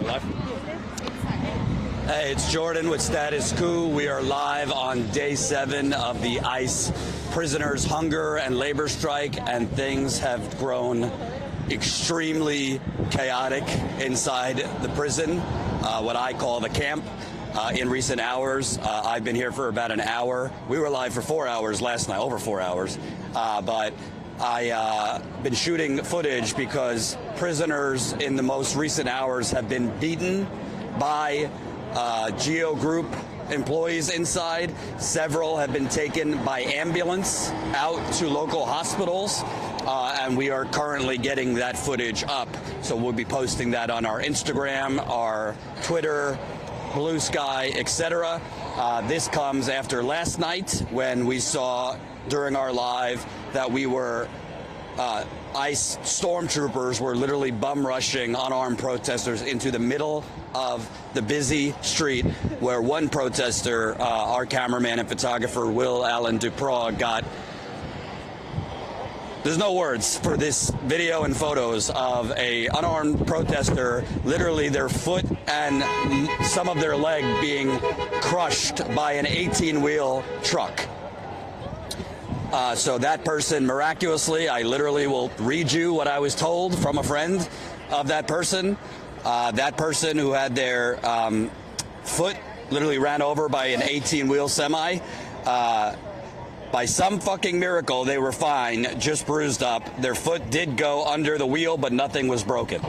live? Hey, it's Jordan with Status Coup. We are live on day 7 of the ICE prisoners' hunger and labor strike, and things have grown extremely chaotic inside the prison, what I call the camp. In recent hours, I've been here for about an hour. We were live for 4 hours last night, over 4 hours, but I been shooting footage because prisoners in the most recent hours have been beaten by Geo Group employees inside. Several have been taken by ambulance out to local hospitals, and we are currently getting that footage up. So we'll be posting that on our Instagram, our Twitter, Blue Sky, etc. This comes after last night when we saw during our live that we were ICE stormtroopers were literally bum rushing unarmed protesters into the middle of the busy street, where one protester, our cameraman and photographer Will Allen Dupraw, got. There's no words for this video and photos of a unarmed protester, literally their foot and some of their leg being crushed by an 18-wheel truck. So that person, miraculously, I literally will read you what I was told from a friend of that person. That person who had their foot literally ran over by an 18-wheel semi. By some fucking miracle, they were fine, just bruised up. Their foot did go under the wheel, but nothing was broken.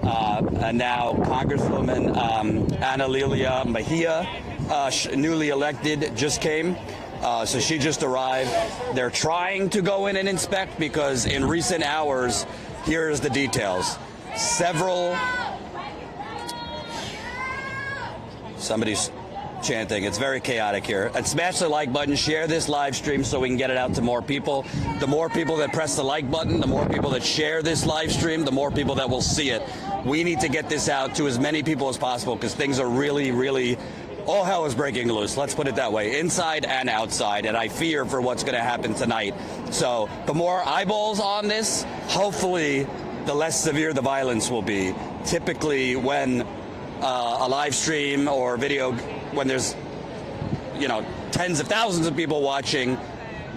And now Congresswoman Ana Lilia Mejia, newly elected, just came. So she just arrived. They're trying to go in and inspect because in recent hours, here's the details. Somebody's chanting. It's very chaotic here. And smash the like button, share this live stream so we can get it out to more people. The more people that press the like button, the more people that share this live stream, the more people that will see it. We need to get this out to as many people as possible because things are really, really, all hell is breaking loose. Let's put it that way, inside and outside. And I fear for what's going to happen tonight. So the more eyeballs on this, hopefully the less severe the violence will be. Typically when a live stream or video, when there's, tens of thousands of people watching,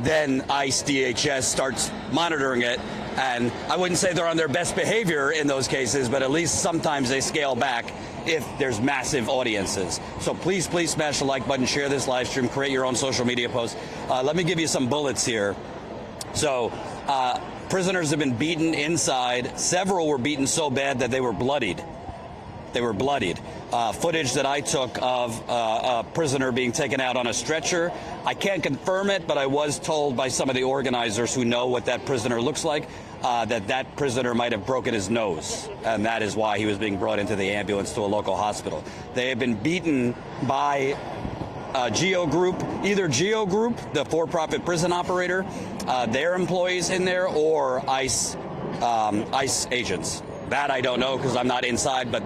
then ICE DHS starts monitoring it. And I wouldn't say they're on their best behavior in those cases, but at least sometimes they scale back if there's massive audiences. So please, please smash the like button, share this live stream, create your own social media posts. Let me give you some bullets here. So prisoners have been beaten inside. Several were beaten so bad that they were bloodied. They were bloodied. Footage that I took of a prisoner being taken out on a stretcher. I can't confirm it, but I was told by some of the organizers who know what that prisoner looks like that prisoner might have broken his nose, and that is why he was being brought into the ambulance to a local hospital. They have been beaten by Geo Group, either Geo Group, the for-profit prison operator, their employees in there, or ICE agents. That I don't know because I'm not inside, but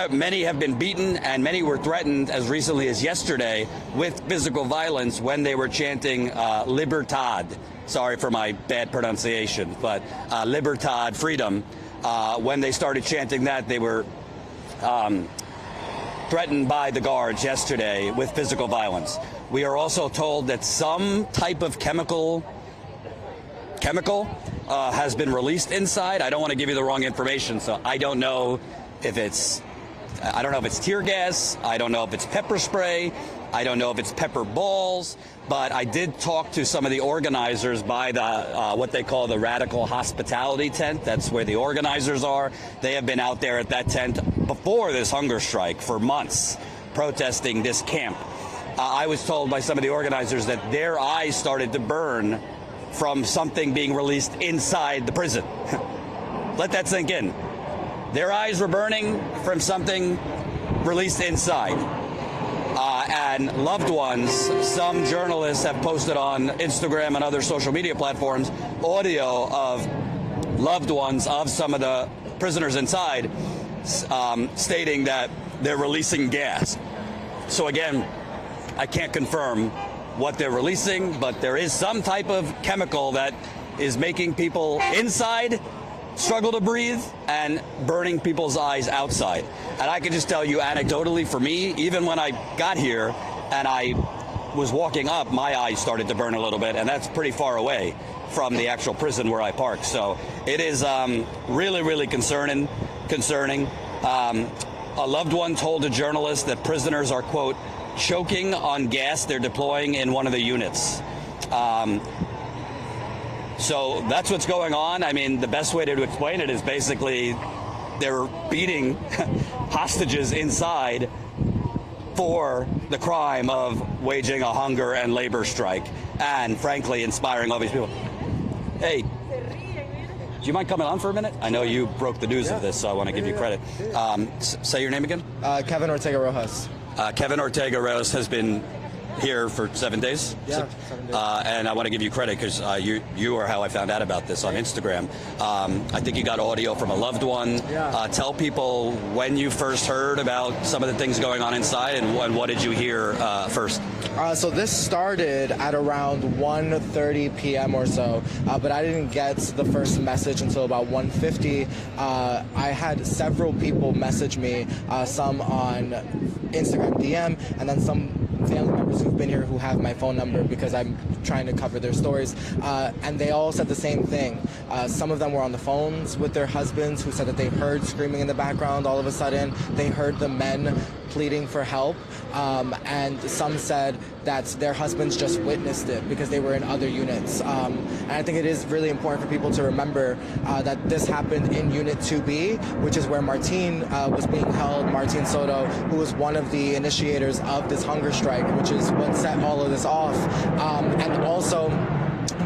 many have been beaten and many were threatened as recently as yesterday with physical violence when they were chanting Libertad. Sorry for my bad pronunciation, but Libertad, freedom. When they started chanting that, they were threatened by the guards yesterday with physical violence. We are also told that some type of chemical has been released inside. I don't want to give you the wrong information, so I don't know if it's tear gas. I don't know if it's pepper spray. I don't know if it's pepper balls. But I did talk to some of the organizers by the what they call the Radical Hospitality tent. That's where the organizers are. They have been out there at that tent before this hunger strike for months, protesting this camp. I was told by some of the organizers that their eyes started to burn from something being released inside the prison. Let that sink in. Their eyes were burning from something released inside. And loved ones, some journalists have posted on Instagram and other social media platforms audio of loved ones of some of the prisoners inside stating that they're releasing gas. So again, I can't confirm what they're releasing, but there is some type of chemical that is making people inside struggle to breathe and burning people's eyes outside. And I can just tell you anecdotally, for me, even when I got here and I was walking up, my eyes started to burn a little bit, and that's pretty far away from the actual prison where I parked. So it is really, really concerning. A loved one told a journalist that prisoners are, quote, choking on gas they're deploying in one of the units. So that's what's going on. I mean, the best way to explain it is basically they're beating hostages inside for the crime of waging a hunger and labor strike and, frankly, inspiring all these people. Hey, do you mind coming on for a minute? I know you broke the news of this, so I want to give you credit. Say your name again. Kevin Ortega Rojas. Kevin Ortega Rojas has been here for 7 days. Yeah, 7 days. And I want to give you credit because you are how I found out about this on Instagram. I think you got audio from a loved one. Yeah. Tell people when you first heard about some of the things going on inside and what did you hear first? So this started at around 1:30 p.m. or so, but I didn't get the first message until about 1:50. I had several people message me, some on Instagram DM, and then some family members who've been here who have my phone number because I'm trying to cover their stories, and they all said the same thing. Some of them were on the phones with their husbands who said that they heard screaming in the background all of a sudden. They heard the men pleading for help, and some said that their husbands just witnessed it because they were in other units. And I think it is really important for people to remember that this happened in Unit 2B, which is where Martin was being held, Martin Soto, who was one of the initiators of this hunger strike, which is what set all of this off. And also,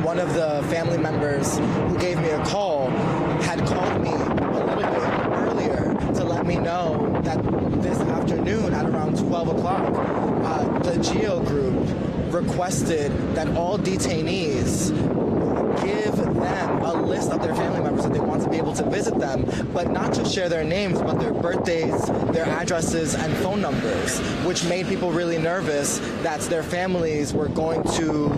one of the family members who gave me a call had called me a little bit earlier to let me know that this afternoon at around 12 o'clock, the GEO group requested that all detainees give them a list of their family members that they want to be able to visit them, but not just share their names, but their birthdays, their addresses, and phone numbers, which made people really nervous that their families were going to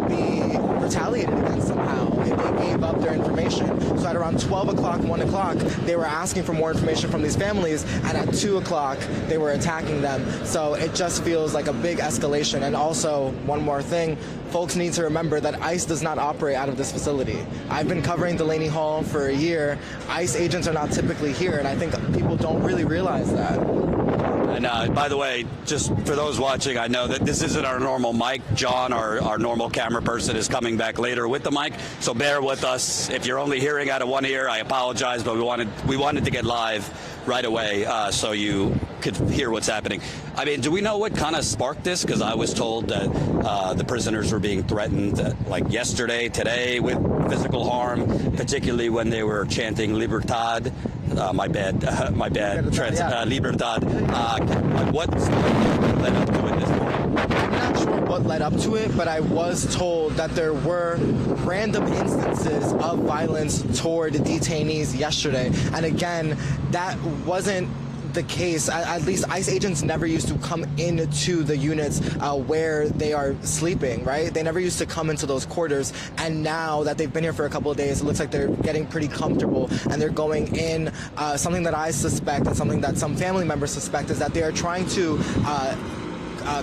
be retaliated against somehow if they gave up their information. So at around 12 o'clock, 1 o'clock, they were asking for more information from these families, and at 2 o'clock, they were attacking them. So it just feels like a big escalation. And also, one more thing, folks need to remember that ICE does not operate out of this facility. I've been covering Delaney Hall for a year. ICE agents are not typically here, and I think people don't really realize that. And by the way, just for those watching, I know that this isn't our normal mic. John, our normal camera person, is coming back later with the mic, so bear with us. If you're only hearing out of one ear, I apologize, but we wanted to get live right away so you could hear what's happening. I mean, do we know what kind of sparked this? Because I was told that the prisoners were being threatened, like yesterday, today, with physical harm, particularly when they were chanting "Libertad." My bad. Libertad. What led up to it this morning? I'm not sure what led up to it, but I was told that there were random instances of violence toward detainees yesterday. And again, that wasn't the case. At least ICE agents never used to come into the units where they are sleeping, right? They never used to come into those quarters. And now that they've been here for a couple of days, it looks like they're getting pretty comfortable and they're going in. Something that I suspect and something that some family members suspect is that they are trying to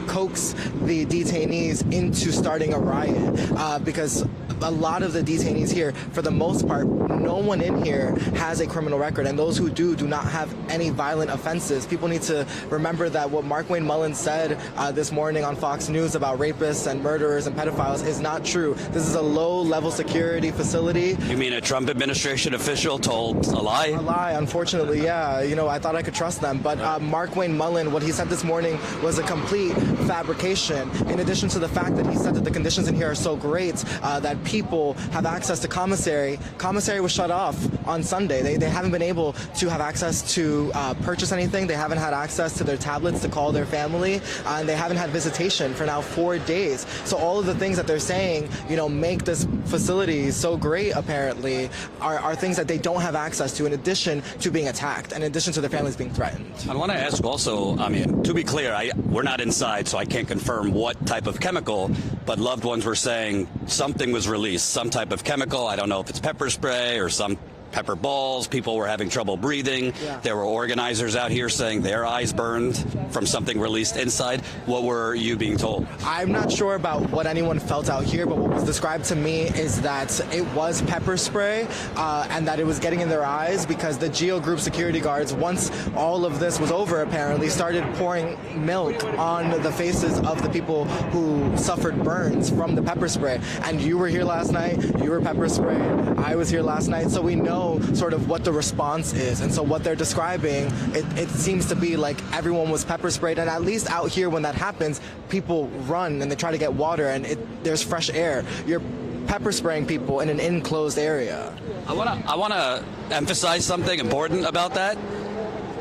coax the detainees into starting a riot because a lot of the detainees here, for the most part, no one in here has a criminal record, and those who do not have any violent offenses. People need to remember that what Mark Wayne Mullins said this morning on Fox News about rapists and murderers and pedophiles is not true. This is a low-level security facility. You mean a Trump administration official told a lie? A lie, unfortunately, yeah. You know, I thought I could trust them, but Mark Wayne Mullins, what he said this morning was a complete fabrication. In addition to the fact that he said that the conditions in here are so great that people have access to commissary. Commissary was shut off on Sunday. They haven't been able to have access to purchase anything. They haven't had access to their tablets to call their family, and they haven't had visitation for now 4 days. So all of the things that they're saying, you know, make this facility so great, apparently, are things that they don't have access to, in addition to being attacked, and in addition to their families being threatened. I want to ask also, I mean, to be clear, we're not inside, so I can't confirm what type of chemical, but loved ones were saying something was released, some type of chemical. I don't know if it's pepper spray or some pepper balls. People were having trouble breathing. Yeah. There were organizers out here saying their eyes burned from something released inside. What were you being told? I'm not sure about what anyone felt out here, but what was described to me is that it was pepper spray and that it was getting in their eyes because the Geo Group security guards, once all of this was over, apparently started pouring milk on the faces of the people who suffered burns from the pepper spray. And you were here last night, you were pepper sprayed, I was here last night, so we know sort of what the response is. And so what they're describing, it seems to be like everyone was pepper sprayed, and at least out here when that happens, people run and they try to get water and there's fresh air. You're pepper spraying people in an enclosed area. I want to emphasize something important about that.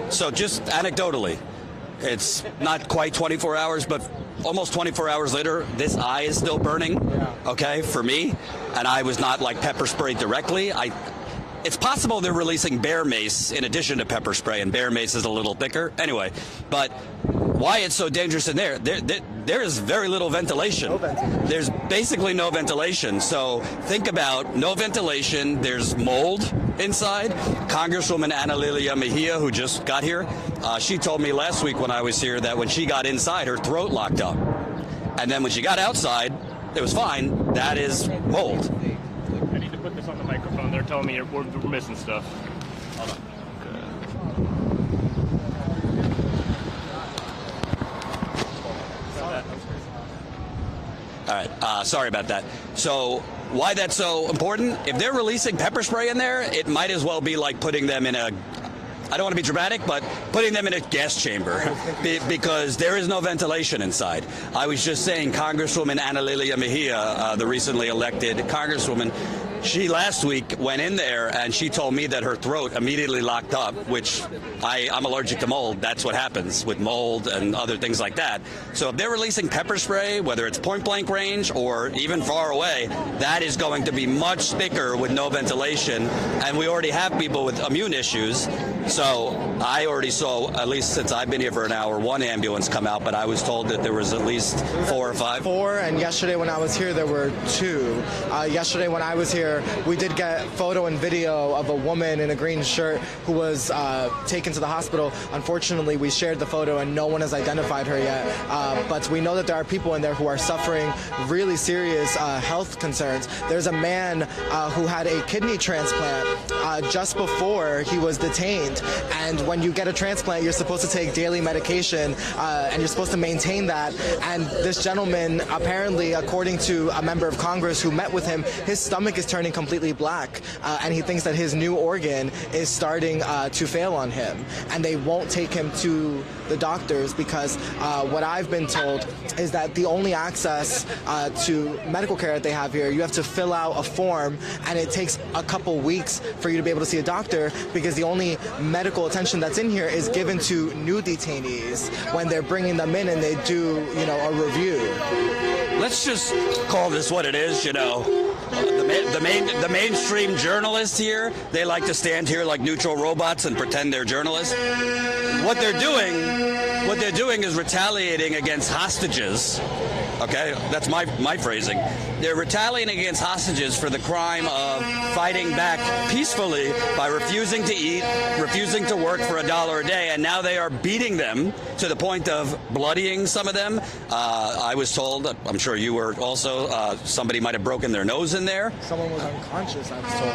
So just anecdotally, it's not quite 24 hours, but almost 24 hours later, this eye is still burning, okay, for me, and I was not like pepper sprayed directly. It's possible they're releasing bear mace in addition to pepper spray, and bear mace is a little thicker. Anyway, but why it's so dangerous in there is very little ventilation. No ventilation. There's basically no ventilation. So think about no ventilation. There's mold inside. Congresswoman Ana Lilia Mejia, who just got here, she told me last week when I was here that when she got inside, her throat locked up. And then when she got outside, it was fine. That is mold. I need to put this on the microphone. They're telling me we're missing stuff. Hold on. All right, sorry about that. So why that's so important? If they're releasing pepper spray in there, it might as well be like putting them in a, I don't want to be dramatic, but putting them in a gas chamber because there is no ventilation inside. I was just saying Congresswoman Ana Lilia Mejia, the recently elected Congresswoman, she last week went in there and she told me that her throat immediately locked up, which I'm allergic to mold. That's what happens with mold and other things like that. So if they're releasing pepper spray, whether it's point blank range or even far away, that is going to be much thicker with no ventilation. And we already have people with immune issues. So I already saw, at least since I've been here for an hour, one ambulance come out, but I was told that there was at least 4 or 5. 4, and yesterday when I was here, there were 2. Yesterday when I was here, we did get photo and video of a woman in a green shirt who was taken to the hospital. Unfortunately, we shared the photo and no one has identified her yet. But we know that there are people in there who are suffering really serious health concerns. There's a man who had a kidney transplant just before he was detained. And when you get a transplant, you're supposed to take daily medication and you're supposed to maintain that. And this gentleman, apparently, according to a member of Congress who met with him, his stomach is turning completely black, and he thinks that his new organ is starting to fail on him, and they won't take him to the doctors because what I've been told is that the only access to medical care that they have here, you have to fill out a form, and it takes a couple weeks for you to be able to see a doctor because the only medical attention that's in here is given to new detainees when they're bringing them in and they do, a review. Let's just call this what it is, The mainstream journalists here, they like to stand here like neutral robots and pretend they're journalists. What they're doing is retaliating against hostages. Okay, that's my phrasing. They're retaliating against hostages for the crime of fighting back peacefully by refusing to eat, refusing to work for $1 a day, and now they are beating them to the point of bloodying some of them. I was told, I'm sure you were also, somebody might have broken their nose in there. Someone was unconscious, I was told.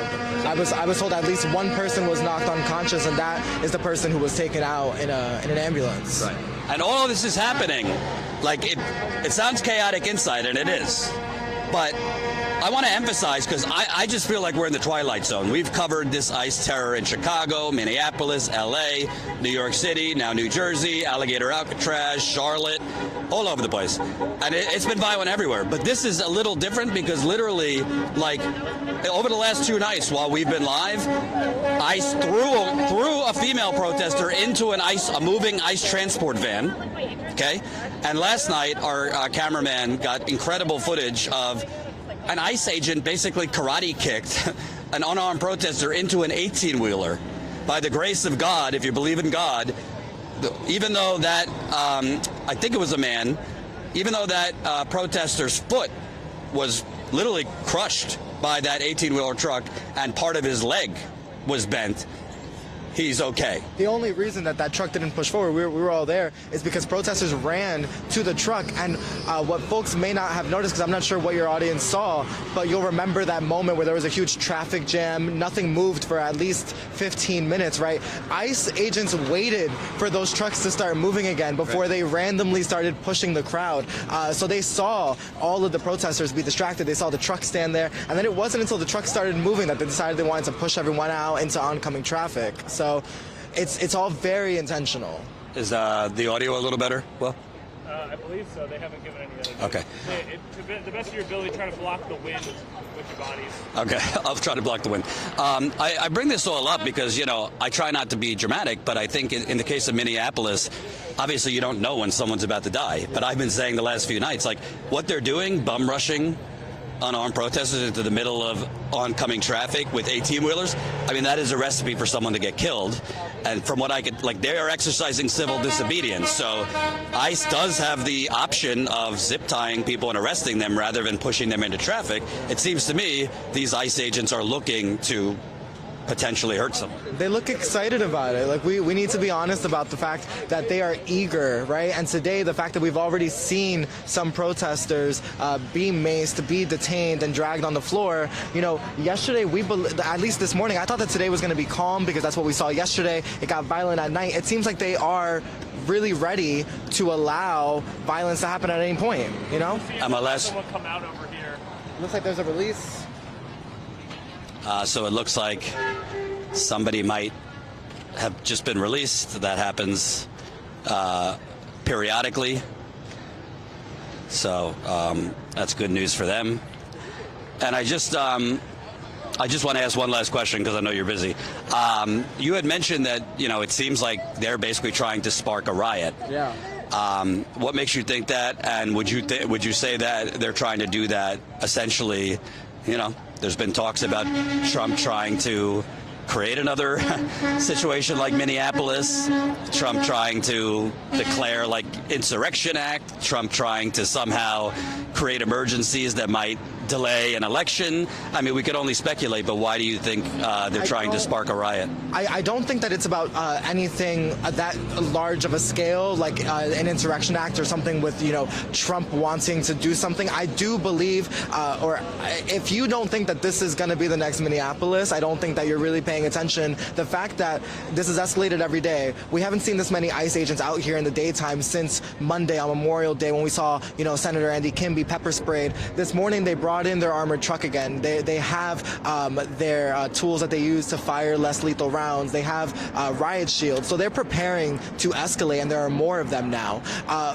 I was told at least one person was knocked unconscious, and that is the person who was taken out in an ambulance. Right. And all of this is happening. Like, it sounds chaotic inside, and it is. But I want to emphasize, because I just feel like we're in the twilight zone. We've covered this ICE terror in Chicago, Minneapolis, LA, New York City, now New Jersey, Alligator Alcatraz, Charlotte, all over the place. And it's been violent everywhere. But this is a little different because literally, like, over the last 2 nights while we've been live, ICE threw a female protester into a moving ICE transport van. Okay? And last night, our cameraman got incredible footage of an ICE agent basically karate kicked an unarmed protester into an 18-wheeler. By the grace of God, if you believe in God, even though that, I think it was a man, even though that protester's foot was literally crushed by that 18-wheeler truck and part of his leg was bent, he's okay. The only reason that truck didn't push forward, we were all there, is because protesters ran to the truck. And what folks may not have noticed, because I'm not sure what your audience saw, but you'll remember that moment where there was a huge traffic jam. Nothing moved for at least 15 minutes, right? ICE agents waited for those trucks to start moving again before they randomly started pushing the crowd. So they saw all of the protesters be distracted. They saw the truck stand there. And then it wasn't until the truck started moving that they decided they wanted to push everyone out into oncoming traffic. So it's all very intentional. Is the audio a little better? Well, I believe so. They haven't given any other. okay. To the best of your ability, try to block the wind with your bodies. Okay, I'll try to block the wind. I bring this all up because, you know, I try not to be dramatic, but I think in the case of Minneapolis, obviously you don't know when someone's about to die. But I've been saying the last few nights, like, what they're doing, bum rushing unarmed protesters into the middle of oncoming traffic with 18-wheelers, I mean, that is a recipe for someone to get killed. And from what I could, like, they are exercising civil disobedience. So ICE does have the option of zip tying people and arresting them rather than pushing them into traffic. It seems to me these ICE agents are looking to potentially hurt someone. They look excited about it. Like, we need to be honest about the fact that they are eager, right? And today, the fact that we've already seen some protesters be maced, be detained, and dragged on the floor. You know, yesterday, at least this morning, I thought that today was going to be calm because that's what we saw yesterday. It got violent at night. It seems like they are really ready to allow violence to happen at any point, you know? Someone come out over here. Looks like there's a release. So it looks like somebody might have just been released. That happens periodically. So that's good news for them. And I just want to ask one last question because I know you're busy. You had mentioned that, you know, it seems like they're basically trying to spark a riot. Yeah. What makes you think that? And would you say that they're trying to do that essentially, you know, there's been talks about Trump trying to create another situation like Minneapolis, Trump trying to declare like Insurrection Act, Trump trying to somehow create emergencies that might delay an election. I mean, we could only speculate, but why do you think they're trying to spark a riot? I don't think that it's about anything that large of a scale, like an Insurrection Act or something with, you know, Trump wanting to do something. I do believe, or if you don't think that this is going to be the next Minneapolis, I don't think that you're really paying attention. The fact that this is escalated every day, we haven't seen this many ICE agents out here in the daytime since Monday on Memorial Day when we saw, you know, Senator Andy Kim be pepper sprayed. This morning they brought in their armored truck again. They have their tools that they use to fire less lethal rounds. They have riot shields. So they're preparing to escalate, and there are more of them now.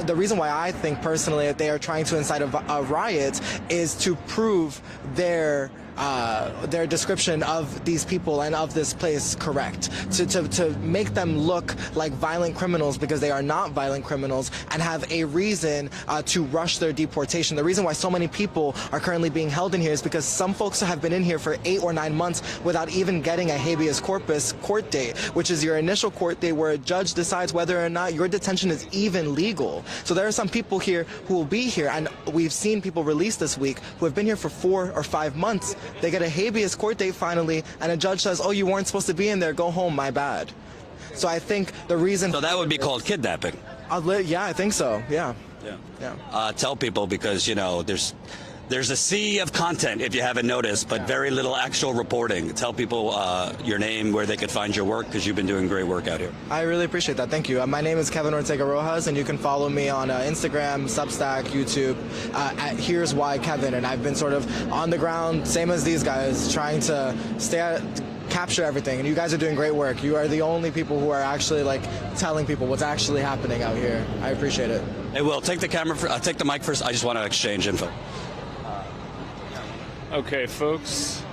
The reason why I think personally that they are trying to incite a riot is to prove their description of these people and of this place correct, to make them look like violent criminals because they are not violent criminals, and have a reason to rush their deportation. The reason why so many people are currently being held in here is because some folks have been in here for 8 or 9 months without even getting a habeas corpus court date, which is your initial court date where a judge decides whether or not your detention is even legal. So there are some people here who will be here, and we've seen people released this week who have been here for 4 or 5 months. They get a habeas court date finally, and a judge says, oh, you weren't supposed to be in there, go home, my bad. So I think the reason... So that would be called kidnapping. Yeah, I think so, yeah. Tell people, because, you know, there's a sea of content, if you haven't noticed, but very little actual reporting. Tell people your name, where they could find your work, because you've been doing great work out here. I really appreciate that. Thank you. My name is Kevin Ortega Rojas, and you can follow me on Instagram, Substack, YouTube, at Here's Why Kevin. And I've been sort of on the ground, same as these guys, trying to capture everything. And you guys are doing great work. You are the only people who are actually like telling people what's actually happening out here. I appreciate it. Hey, Will, take the camera. Take the mic first. I just want to exchange info. Okay, folks.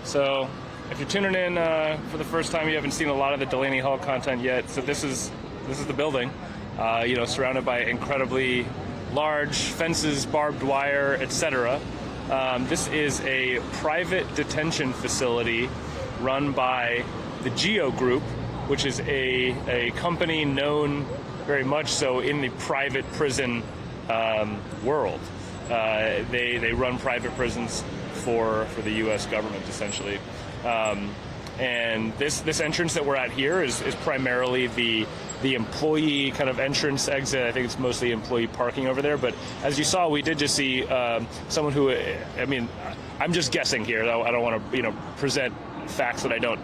So, if you're tuning in for the first time, you haven't seen a lot of the Delaney Hall content yet. So this is the building, you know, surrounded by incredibly large fences, barbed wire, etc. This is a private detention facility run by the Geo Group, which is a company known very much so in the private prison world. They run private prisons for the U.S. government, essentially. And this entrance that we're at here is primarily the employee kind of entrance exit. I think it's mostly employee parking over there. But as you saw, we did just see someone who, I mean, I'm just guessing here. I don't want to, present facts that I don't,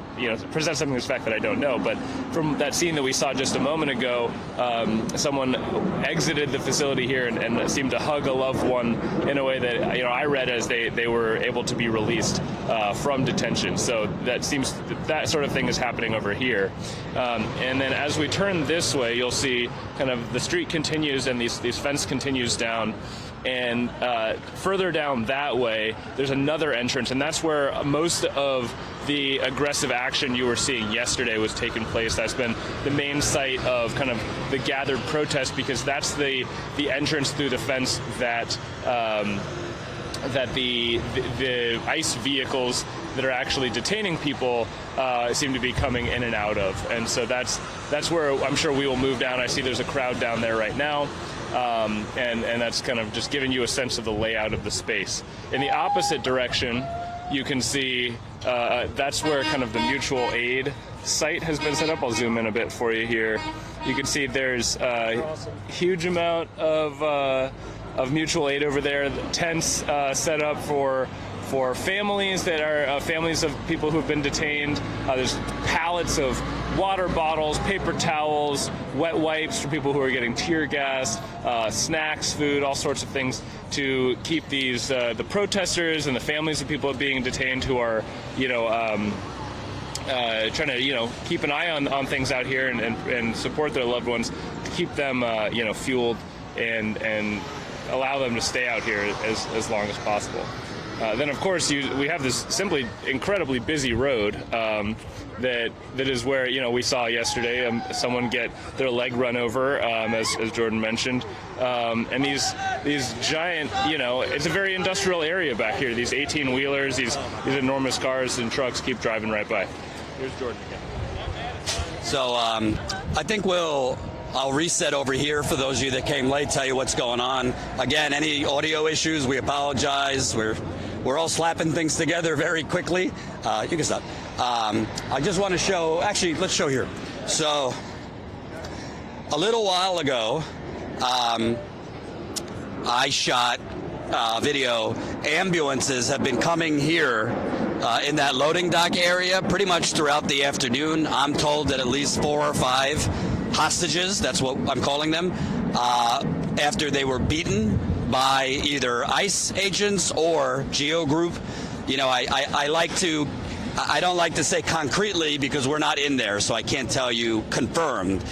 present something as fact that I don't know. But from that scene that we saw just a moment ago, someone exited the facility here and seemed to hug a loved one in a way that, I read as they were able to be released from detention. So that seems that sort of thing is happening over here. And then as we turn this way, you'll see kind of the street continues and these fence continues down. And further down that way, there's another entrance, and that's where most of the aggressive action you were seeing yesterday was taking place. That's been the main site of kind of the gathered protest, because that's the entrance through the fence that that the ICE vehicles that are actually detaining people seem to be coming in and out of. And so that's where I'm sure we will move down. I see there's a crowd down there right now. And that's kind of just giving you a sense of the layout of the space. In the opposite direction, you can see that's where kind of the mutual aid site has been set up. I'll zoom in a bit for you here. You can see there's a huge amount of mutual aid over there. The tents set up for families that are families of people who've been detained. There's pallets of water bottles, paper towels, wet wipes for people who are getting tear gassed, snacks, food, all sorts of things to keep these the protesters and the families of people being detained who are trying to keep an eye on things out here and support their loved ones, to keep them fueled and allow them to stay out here as long as possible. Then, of course, we have this simply incredibly busy road that is where we saw yesterday someone get their leg run over, as Jordan mentioned, and these giant it's a very industrial area back here. These 18-wheelers, these enormous cars and trucks keep driving right by. Here's Jordan again. So I think I'll reset over here for those of you that came late, tell you what's going on. Again, any audio issues, we apologize. We're all slapping things together very quickly. You can stop. I just want to show, actually, let's show here. So a little while ago, I shot video. Ambulances have been coming here in that loading dock area pretty much throughout the afternoon. I'm told that at least 4 or 5 hostages, that's what I'm calling them, after they were beaten by either ICE agents or Geo Group. I don't like to say concretely because we're not in there, so I can't tell you confirmed,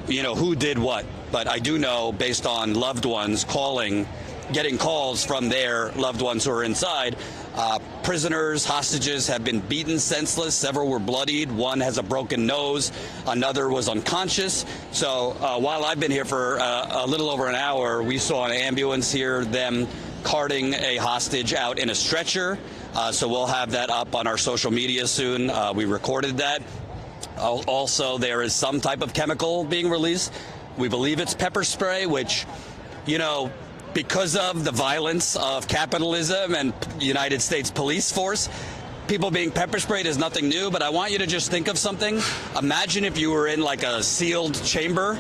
who did what. But I do know, based on loved ones getting calls from their loved ones who are inside, prisoners, hostages have been beaten senseless. Several were bloodied. One has a broken nose. Another was unconscious. So while I've been here for a little over an hour, we saw an ambulance here, them carting a hostage out in a stretcher. So we'll have that up on our social media soon. We recorded that. Also, there is some type of chemical being released. We believe it's pepper spray, which, because of the violence of capitalism and United States police force, people being pepper sprayed is nothing new. But I want you to just think of something. Imagine if you were in like a sealed chamber.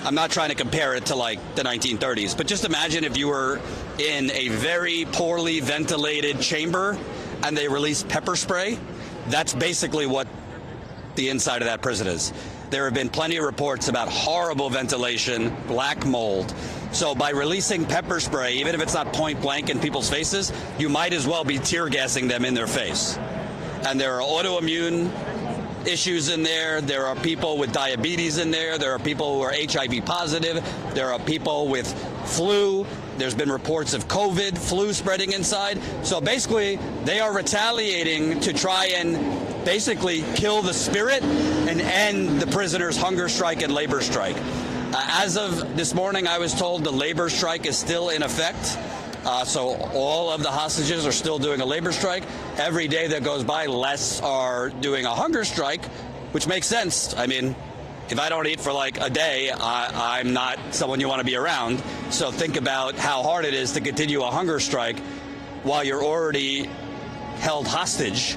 I'm not trying to compare it to like the 1930s, but just imagine if you were in a very poorly ventilated chamber and they released pepper spray. That's basically what the inside of that prison is. There have been plenty of reports about horrible ventilation, black mold. So by releasing pepper spray, even if it's not point blank in people's faces, you might as well be tear gassing them in their face. And there are autoimmune issues in there. There are people with diabetes in there. There are people who are HIV positive. There are people with flu. There's been reports of COVID, flu spreading inside. So basically, they are retaliating to try and basically kill the spirit and end the prisoners' hunger strike and labor strike. As of this morning, I was told the labor strike is still in effect. So all of the hostages are still doing a labor strike. Every day that goes by, less are doing a hunger strike, which makes sense. I mean, if I don't eat for like a day, I'm not someone you want to be around. So think about how hard it is to continue a hunger strike while you're already held hostage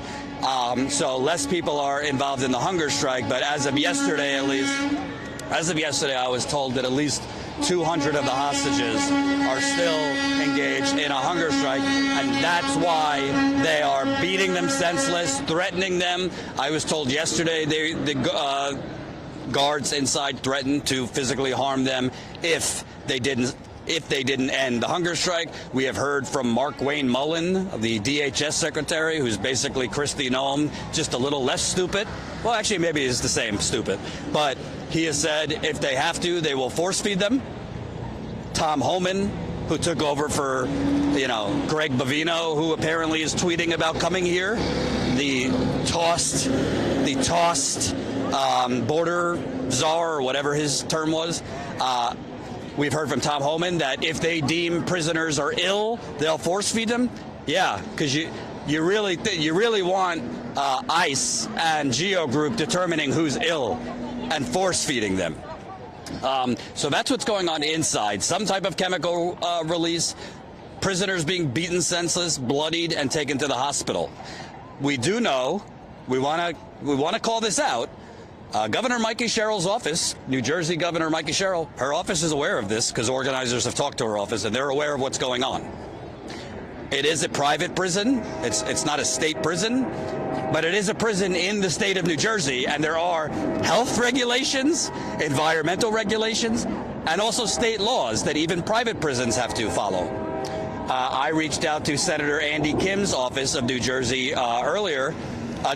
So less people are involved in the hunger strike. But as of yesterday, at least, I was told that at least 200 of the hostages are still engaged in a hunger strike, and that's why they are beating them senseless, threatening them. I was told yesterday the guards inside threatened to physically harm them if they didn't end the hunger strike. We have heard from Mark Wayne Mullen, the DHS secretary, who's basically Kristi Noem, just a little less stupid. Well, actually, maybe it's the same stupid. But he has said if they have to, they will force feed them. Tom Homan, who took over for, Greg Bovino, who apparently is tweeting about coming here. The tossed border czar, or whatever his term was. We've heard from Tom Homan that if they deem prisoners are ill, they'll force feed them. Yeah, because you really want ICE and Geo Group determining who's ill and force feeding them. So that's what's going on inside. Some type of chemical release. Prisoners being beaten senseless, bloodied, and taken to the hospital. We do know. We want to call this out. Governor Mikey Sherrill's office, New Jersey Governor Mikey Sherrill, her office is aware of this because organizers have talked to her office and they're aware of what's going on. It is a private prison. It's not a state prison, but it is a prison in the state of New Jersey, and there are health regulations, environmental regulations, and also state laws that even private prisons have to follow. I reached out to Senator Andy Kim's office of New Jersey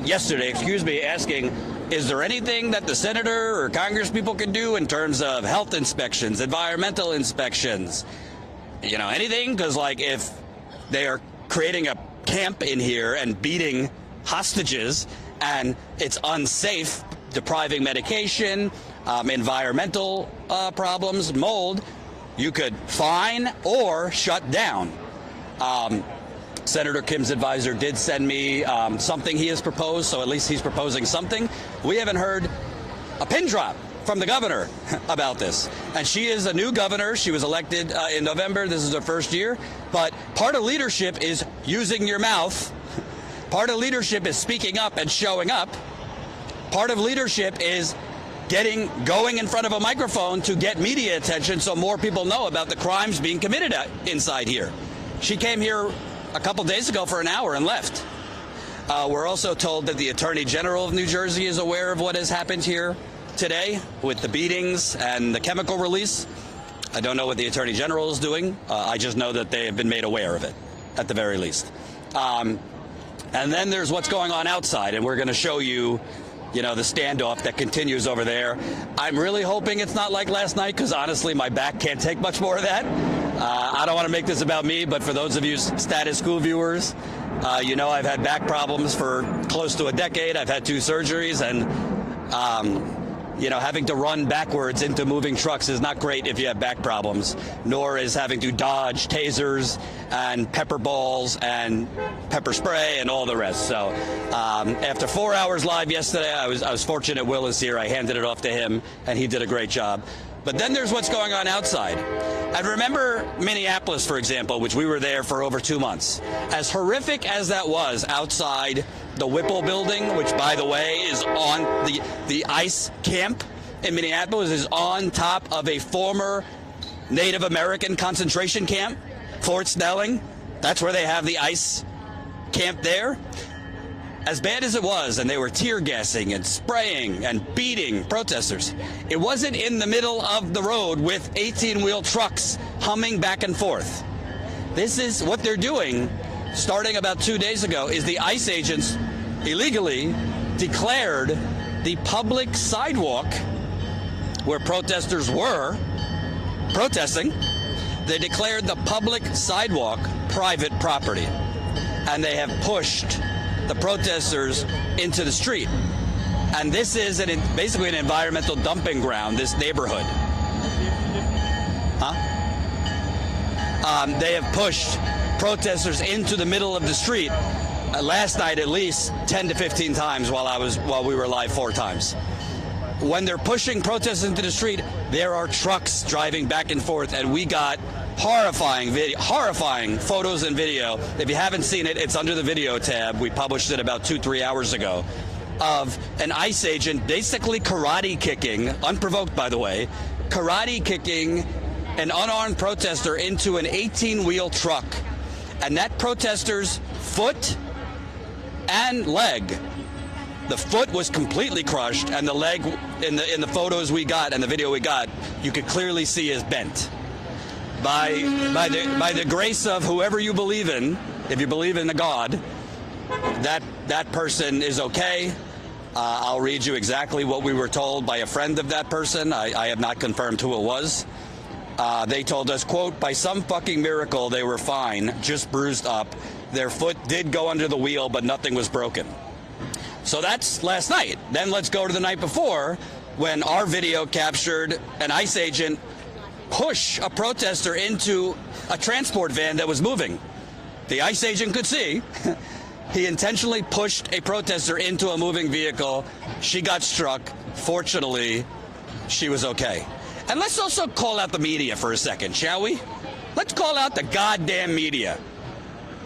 yesterday, asking, is there anything that the senator or Congress people can do in terms of health inspections, environmental inspections, anything? Because if they are creating a camp in here and beating hostages and it's unsafe, depriving medication, environmental problems, mold, you could fine or shut down. Senator Kim's advisor did send me something he has proposed, so at least he's proposing something. We haven't heard a pin drop from the governor about this. And she is a new governor. She was elected in November. This is her first year. But part of leadership is using your mouth. Part of leadership is speaking up and showing up. Part of leadership is going in front of a microphone to get media attention so more people know about the crimes being committed inside here. She came here a couple days ago for an hour and left. We're also told that the Attorney General of New Jersey is aware of what has happened here today with the beatings and the chemical release. I don't know what the Attorney General is doing. I just know that they have been made aware of it, at the very least. And then there's what's going on outside, and we're going to show you, the standoff that continues over there. I'm really hoping it's not like last night, because honestly, my back can't take much more of that. I don't want to make this about me, but for those of you Status Coup viewers, I've had back problems for close to a decade. I've had 2 surgeries, and having to run backwards into moving trucks is not great if you have back problems, nor is having to dodge tasers and pepper balls and pepper spray and all the rest. So after 4 hours live yesterday, I was fortunate Will is here. I handed it off to him, and he did a great job. But then there's what's going on outside. And remember Minneapolis, for example, which we were there for over 2 months. As horrific as that was outside the Whipple building, which, by the way, is on the ICE camp in Minneapolis, is on top of a former Native American concentration camp, Fort Snelling. That's where they have the ICE camp there. As bad as it was, and they were tear gassing and spraying and beating protesters, it wasn't in the middle of the road with 18-wheel trucks humming back and forth. This is what they're doing. Starting about 2 days ago, is the ICE agents illegally declared the public sidewalk where protesters were protesting. They declared the public sidewalk private property, and they have pushed the protesters into the street. And this is basically an environmental dumping ground, this neighborhood. They have pushed protesters into the middle of the street. Last night, at least 10 to 15 times while we were live 4 times. When they're pushing protesters into the street, there are trucks driving back and forth, and we got horrifying photos and video. If you haven't seen it, it's under the video tab. We published it about 2-3 hours ago, of an ICE agent basically karate kicking, unprovoked by the way, karate kicking an unarmed protester into an 18-wheel truck. And that protester's foot and leg, the foot was completely crushed, and the leg, in the photos we got and the video we got, you could clearly see is bent. By the grace of whoever you believe in, if you believe in a God, that person is okay. I'll read you exactly what we were told by a friend of that person. I have not confirmed who it was. They told us, quote, by some fucking miracle they were fine, just bruised up. Their foot did go under the wheel, but nothing was broken. So that's last night. Then let's go to the night before, when our video captured an ICE agent push a protester into a transport van that was moving. The ICE agent could see. He intentionally pushed a protester into a moving vehicle. She got struck. Fortunately, she was okay. And let's also call out the media for a second, shall we? Let's call out the goddamn media.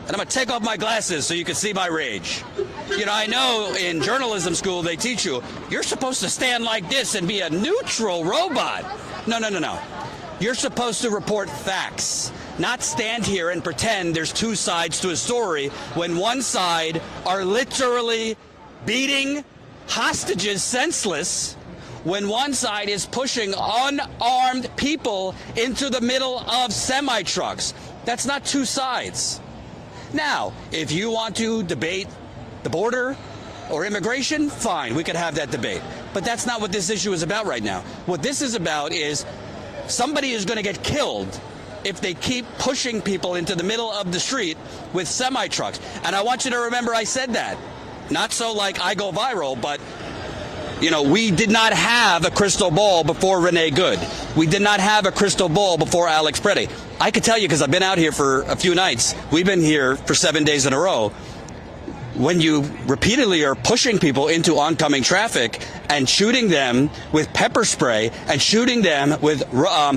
And I'm going to take off my glasses so you can see my rage. You know, I know in journalism school they teach you, you're supposed to stand like this and be a neutral robot. No, no, no, no. You're supposed to report facts, not stand here and pretend there's two sides to a story when one side are literally beating hostages senseless, when one side is pushing unarmed people into the middle of semi-trucks. That's not two sides. Now, if you want to debate the border or immigration, fine, we could have that debate. But that's not what this issue is about right now. What this is about is somebody is going to get killed if they keep pushing people into the middle of the street with semi-trucks. And I want you to remember I said that. Not so like I go viral, but, you know, we did not have a crystal ball before Renee Good. We did not have a crystal ball before Alex Preddy. I could tell you, because I've been out here for a few nights. We've been here for 7 days in a row. When you repeatedly are pushing people into oncoming traffic and shooting them with pepper spray and shooting them with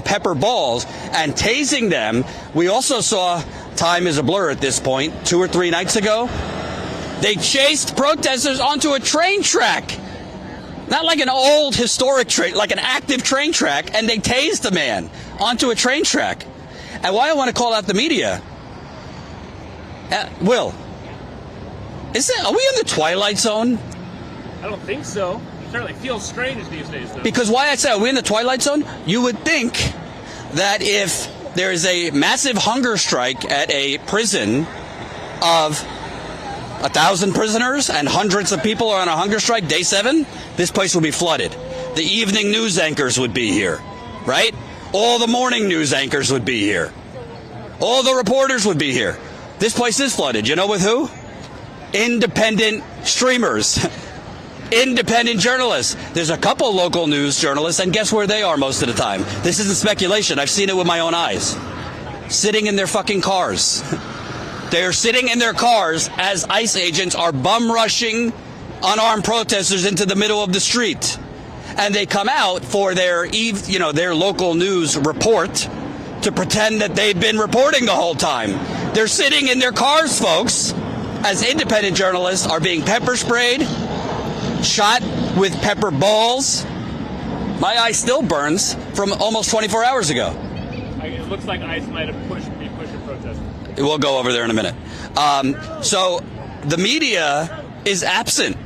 pepper balls and tasing them, we also saw, time is a blur at this point, 2 or 3 nights ago, they chased protesters onto a train track. Not like an old historic train, like an active train track, and they tased a man onto a train track. And why I want to call out the media, Will, are we in the Twilight Zone? I don't think so. It certainly feels strange these days, though. Because why I say, are we in the Twilight Zone? You would think that if there is a massive hunger strike at a prison of 1,000 prisoners and hundreds of people are on a hunger strike, day 7, this place would be flooded. The evening news anchors would be here, right? All the morning news anchors would be here. All the reporters would be here. This place is flooded. You know with who? Independent streamers. Independent journalists. There's a couple local news journalists, and guess where they are most of the time? This isn't speculation. I've seen it with my own eyes. Sitting in their fucking cars. They're sitting in their cars as ICE agents are bum rushing unarmed protesters into the middle of the street. And they come out for their local news report to pretend that they've been reporting the whole time. They're sitting in their cars, folks, as independent journalists are being pepper sprayed, shot with pepper balls. My eye still burns from almost 24 hours ago. It looks like ICE might have been pushing protesters. We'll go over there in a minute. So the media is absent.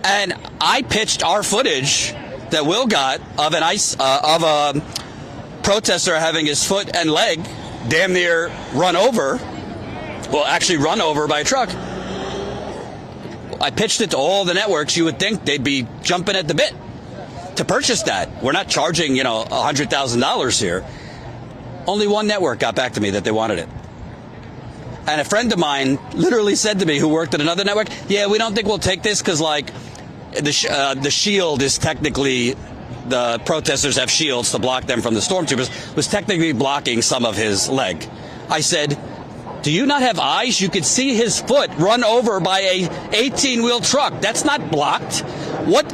And I pitched our footage that Will got of of a protester having his foot and leg damn near run over. Well, actually run over by a truck. I pitched it to all the networks. You would think they'd be jumping at the bit to purchase that. We're not charging, $100,000 here. Only one network got back to me that they wanted it. And a friend of mine literally said to me, who worked at another network, yeah, we don't think we'll take this because, the shield is technically, the protesters have shields to block them from the stormtroopers, was technically blocking some of his leg. I said, do you not have eyes? You could see his foot run over by a 18-wheel truck. That's not blocked. What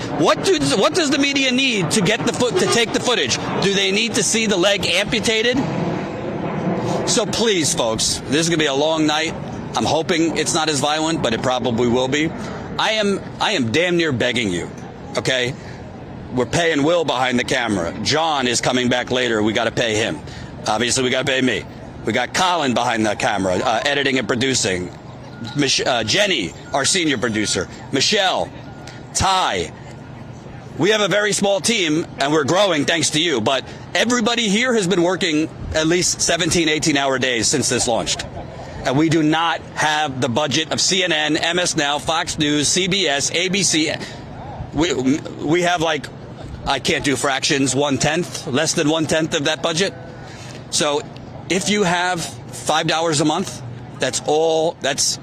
does the media need to get to take the footage? Do they need to see the leg amputated? So please, folks, this is going to be a long night. I'm hoping it's not as violent, but it probably will be. I am damn near begging you, okay? We're paying Will behind the camera. John is coming back later. We got to pay him. Obviously, we got to pay me. We got Colin behind the camera, editing and producing. Jenny, our senior producer. Michelle, Ty. We have a very small team, and we're growing thanks to you. But everybody here has been working at least 17, 18-hour days since this launched. And we do not have the budget of CNN, MS Now, Fox News, CBS, ABC. We have, like, I can't do fractions, 1/10, less than 1/10 of that budget. So if you have $5 a month,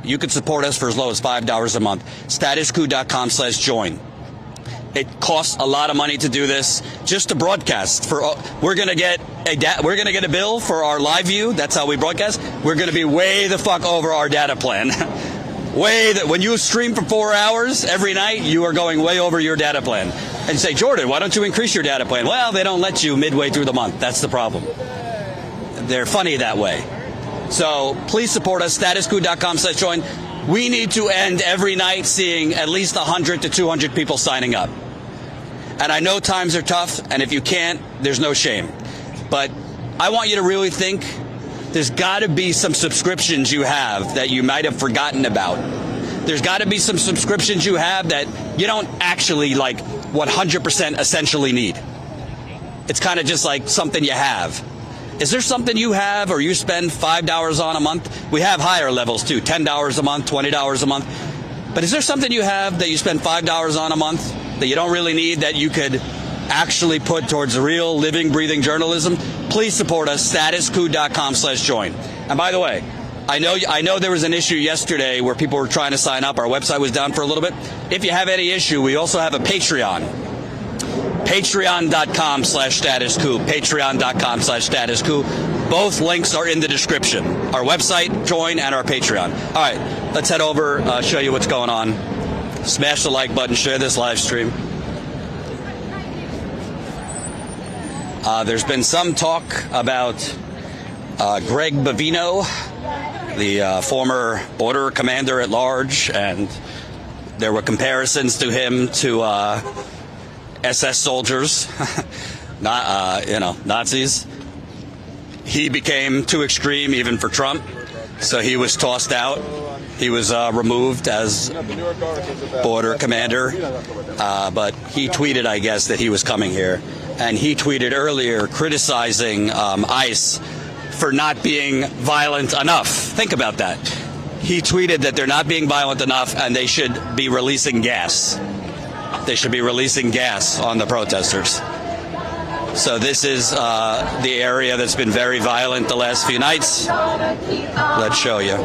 you could support us for as low as $5 a month. Statuscoup.com/join. It costs a lot of money to do this, just to broadcast. We're gonna get a bill for our live view. That's how we broadcast. We're gonna be way the fuck over our data plan. When you stream for 4 hours every night, you are going way over your data plan. And say, Jordan, why don't you increase your data plan? Well, they don't let you midway through the month. That's the problem. They're funny that way. So please support us, statuscoup.com/join. We need to end every night seeing at least 100 to 200 people signing up. And I know times are tough, and if you can't, there's no shame. But I want you to really think there's got to be some subscriptions you have that you might have forgotten about. There's got to be some subscriptions you have that you don't actually, like, 100% essentially need. It's kind of just like something you have. Is there something you have or you spend $5 on a month? We have higher levels too, $10 a month, $20 a month. But is there something you have that you spend $5 on a month that you don't really need, that you could actually put towards real living, breathing journalism? Please support us, statuscoup.com/join. And by the way, I know there was an issue yesterday where people were trying to sign up. Our website was down for a little bit. If you have any issue, we also have a Patreon. Patreon.com/statuscoup. Patreon.com/statuscoup. Both links are in the description. Our website, join, and our Patreon. All right, let's head over, show you what's going on. Smash the like button, share this live stream. There's been some talk about Greg Bavino, the former border commander at large, and there were comparisons to him to SS soldiers, not Nazis. He became too extreme even for Trump, so he was tossed out. He was removed as border commander, but he tweeted, I guess, that he was coming here. And he tweeted earlier criticizing ICE for not being violent enough. Think about that. He tweeted that they're not being violent enough and they should be releasing gas. They should be releasing gas on the protesters. So this is the area that's been very violent the last few nights. Let's show you.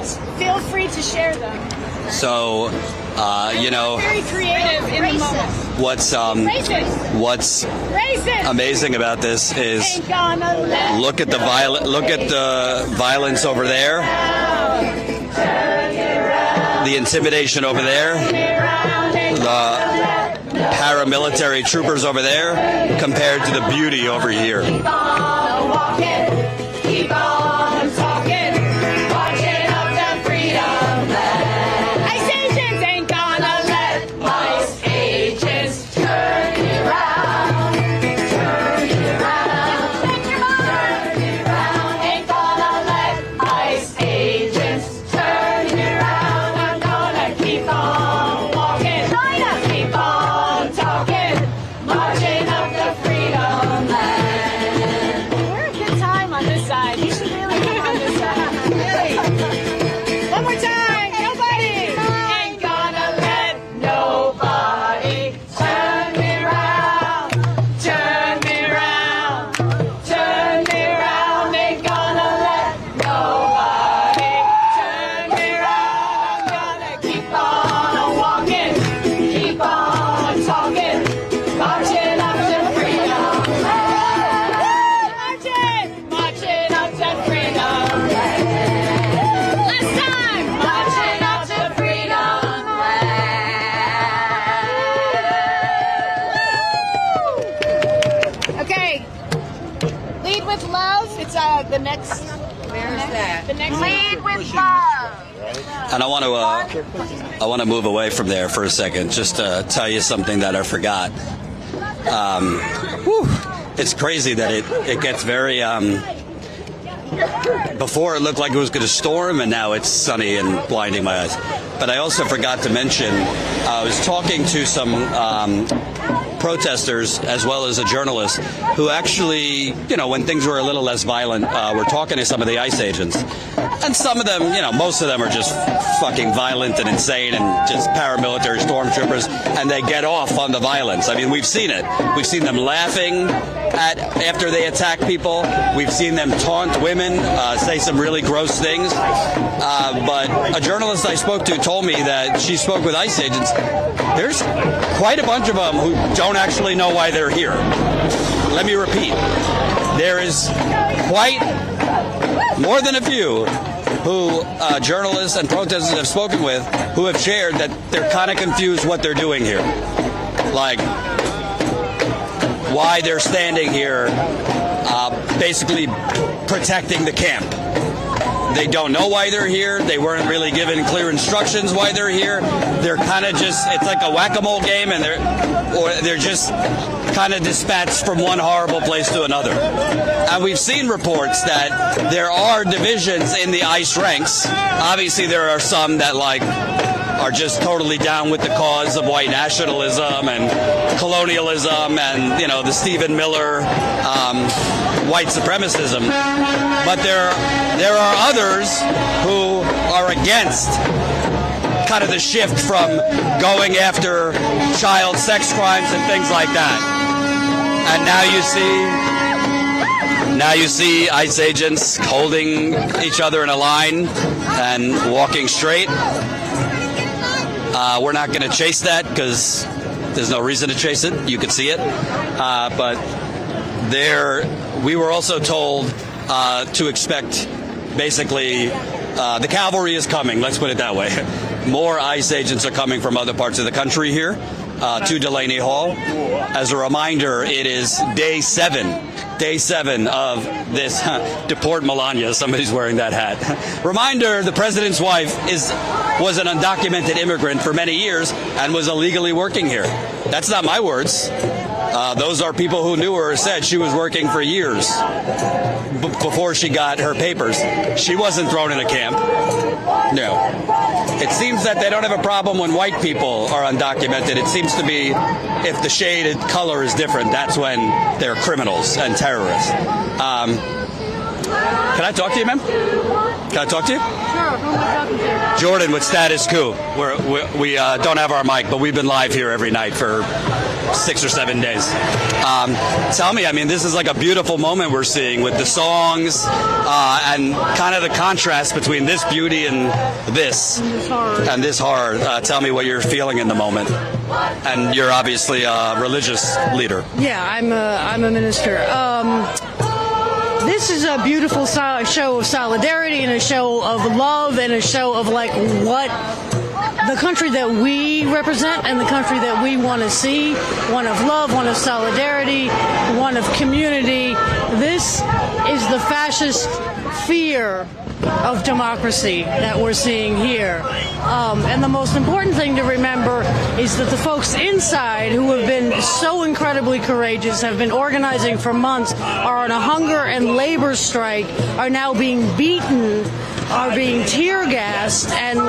messages. Feel free to share them. So, you know, Very creative in the moment. what's Racist. amazing about this is Ain't gonna let look at the violence over there, the intimidation over there, the paramilitary troopers over there, compared to the beauty over here. Keep on walking, keep on talking, marching up to freedom land. ICE agents ain't gonna let ICE agents turn you around, turn you around, turn you around. Ain't gonna let ICE agents turn you around. I'm gonna keep on walking, keep on talking, marching up to freedom land. We're a good time on this side. You should really come on this side. Really. One more time. Nobody ain't gonna let nobody turn me around, turn me around, turn me around. Ain't gonna let nobody turn me around. I'm gonna keep on walking, keep on talking, marching up to freedom land. Marching up to freedom land. Last time, marching up to freedom land. Okay, lead with love. It's the next. Where's that? The next. Lead with love. And I want to move away from there for a second, just to tell you something that I forgot. It's crazy that it gets very. Before it looked like it was going to storm, and now it's sunny and blinding my eyes. But I also forgot to mention, I was talking to some protesters as well as a journalist who actually, you know, when things were a little less violent, were talking to some of the ICE agents. And some of them, you know, most of them are just fucking violent and insane and just paramilitary stormtroopers, and they get off on the violence. I mean, we've seen it. We've seen them laughing after they attack people. We've seen them taunt women, say some really gross things. But a journalist I spoke to told me that she spoke with ICE agents. There's quite a bunch of them who don't actually know why they're here. Let me repeat. There is quite more than a few who journalists and protesters have spoken with who have shared that they're kind of confused what they're doing here. Like, why they're standing here basically protecting the camp. They don't know why they're here. They weren't really given clear instructions why they're here. They're kind of just, it's like a whack-a-mole game, and they're just kind of dispatched from one horrible place to another. And we've seen reports that there are divisions in the ICE ranks. Obviously, there are some that are just totally down with the cause of white nationalism and colonialism and, you know, the Stephen Miller white supremacism. But there are others who are against kind of the shift from going after child sex crimes and things like that. And now you see ICE agents holding each other in a line and walking straight. We're not going to chase that because there's no reason to chase it. You can see it. But we were also told to expect, basically, the cavalry is coming. Let's put it that way. More ICE agents are coming from other parts of the country here to Delaney Hall. As a reminder, it is day 7 of this Deport Melania. Somebody's wearing that hat. Reminder, the president's wife was an undocumented immigrant for many years and was illegally working here. That's not my words. Those are people who knew her, said she was working for years before she got her papers. She wasn't thrown in a camp. No. It seems that they don't have a problem when white people are undocumented. It seems to be if the shaded color is different, that's when they're criminals and terrorists. Can I talk to you, ma'am? Can I talk to you? Sure, who am I talking to? Jordan with Status Coup. We don't have our mic, but we've been live here every night for 6 or 7 days. Tell me, I mean, this is like a beautiful moment we're seeing with the songs and kind of the contrast between this beauty and this horror. Tell me what you're feeling in the moment. And you're obviously a religious leader. Yeah, I'm a minister. This is a beautiful show of solidarity and a show of love and a show of like what the country that we represent and the country that we want to see, one of love, one of solidarity, one of community. This is the fascist fear of democracy that we're seeing here. And the most important thing to remember is that the folks inside who have been so incredibly courageous, have been organizing for months, are on a hunger and labor strike, are now being beaten, are being tear gassed and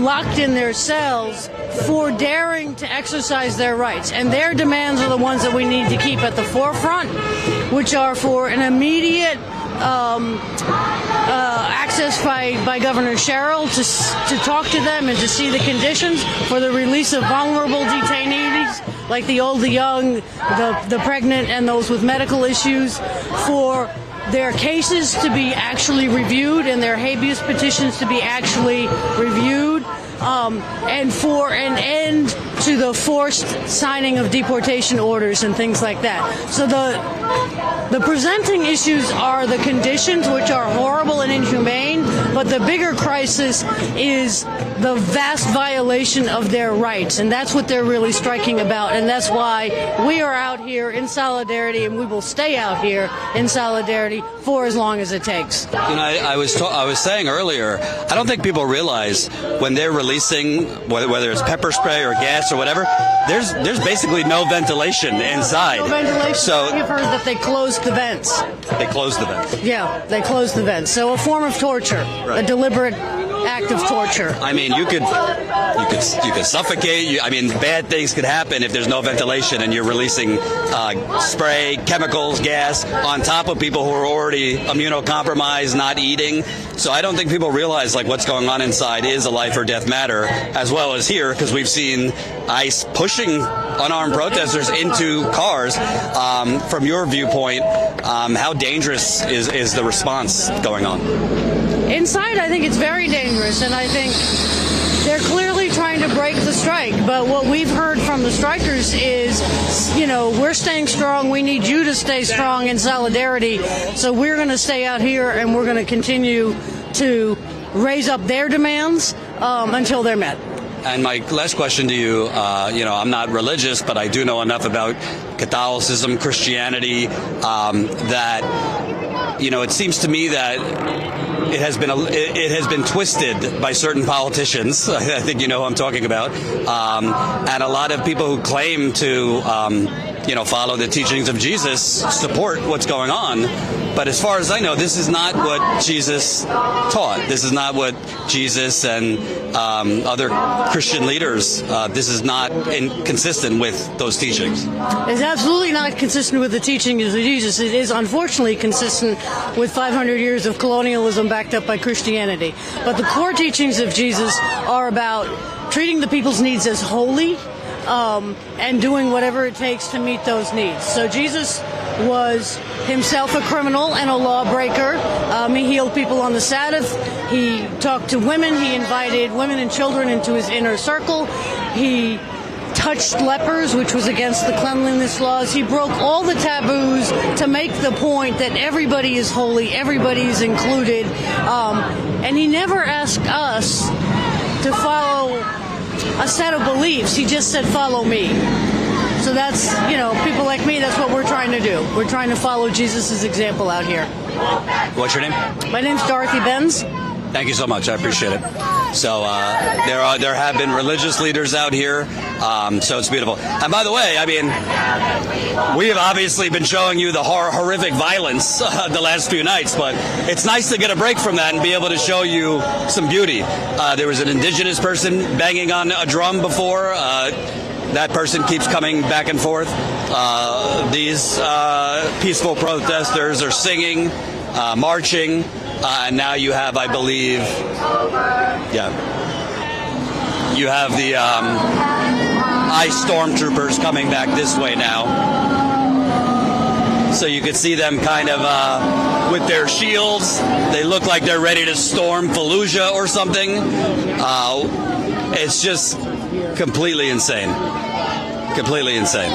locked in their cells for daring to exercise their rights. And their demands are the ones that we need to keep at the forefront, which are for an immediate access by Governor Sherrill to talk to them and to see the conditions, for the release of vulnerable detainees like the old, the young, the pregnant, and those with medical issues, for their cases to be actually reviewed and their habeas petitions to be actually reviewed, and for an end to the forced signing of deportation orders and things like that. So the presenting issues are the conditions, which are horrible and inhumane, but the bigger crisis is the vast violation of their rights, and that's what they're really striking about, and that's why we are out here in solidarity, and we will stay out here in solidarity for as long as it takes. You know, I was saying earlier, I don't think people realize when they're releasing, whether it's pepper spray or gas or whatever, there's basically no ventilation inside. No ventilation. So you've heard that they closed the vents. They closed the vents. Yeah, they closed the vents. So a form of torture, a deliberate act of torture. I mean, you could suffocate. I mean, bad things could happen if there's no ventilation and you're releasing spray, chemicals, gas on top of people who are already immunocompromised, not eating. So I don't think people realize like what's going on inside is a life or death matter, as well as here, because we've seen ICE pushing unarmed protesters into cars. From your viewpoint, how dangerous is the response going on? Inside, I think it's very dangerous, and I think they're clearly trying to break the strike. But what we've heard from the strikers is, you know, we're staying strong. We need you to stay strong in solidarity. So we're going to stay out here, and we're going to continue to raise up their demands until they're met. And my last question to you, I'm not religious, but I do know enough about Catholicism, Christianity, that, it seems to me that it has been twisted by certain politicians. I think you know who I'm talking about, and a lot of people who claim to, follow the teachings of Jesus support what's going on. But as far as I know, this is not what Jesus taught. This is not what Jesus and other Christian leaders. This is not consistent with those teachings. It's absolutely not consistent with the teachings of Jesus. It is unfortunately consistent with 500 years of colonialism backed up by Christianity. But the core teachings of Jesus are about treating the people's needs as holy, and doing whatever it takes to meet those needs. So Jesus was himself a criminal and a lawbreaker. He healed people on the Sabbath. He talked to women. He invited women and children into his inner circle. He touched lepers, which was against the cleanliness laws. He broke all the taboos to make the point that everybody is holy, everybody is included. And he never asked us to follow a set of beliefs. He just said, follow me. So that's, people like me, that's what we're trying to do. We're trying to follow Jesus' example out here. What's your name? My name's Dorothy Benz. Thank you so much. I appreciate it. So there have been religious leaders out here, so it's beautiful. And by the way, we have obviously been showing you the horrific violence the last few nights, but it's nice to get a break from that and be able to show you some beauty. There was an indigenous person banging on a drum before. That person keeps coming back and forth. These peaceful protesters are singing, marching. And now you have, I believe, you have the ICE stormtroopers coming back this way now. So you could see them kind of with their shields. They look like they're ready to storm Fallujah or something. It's just completely insane. Completely insane.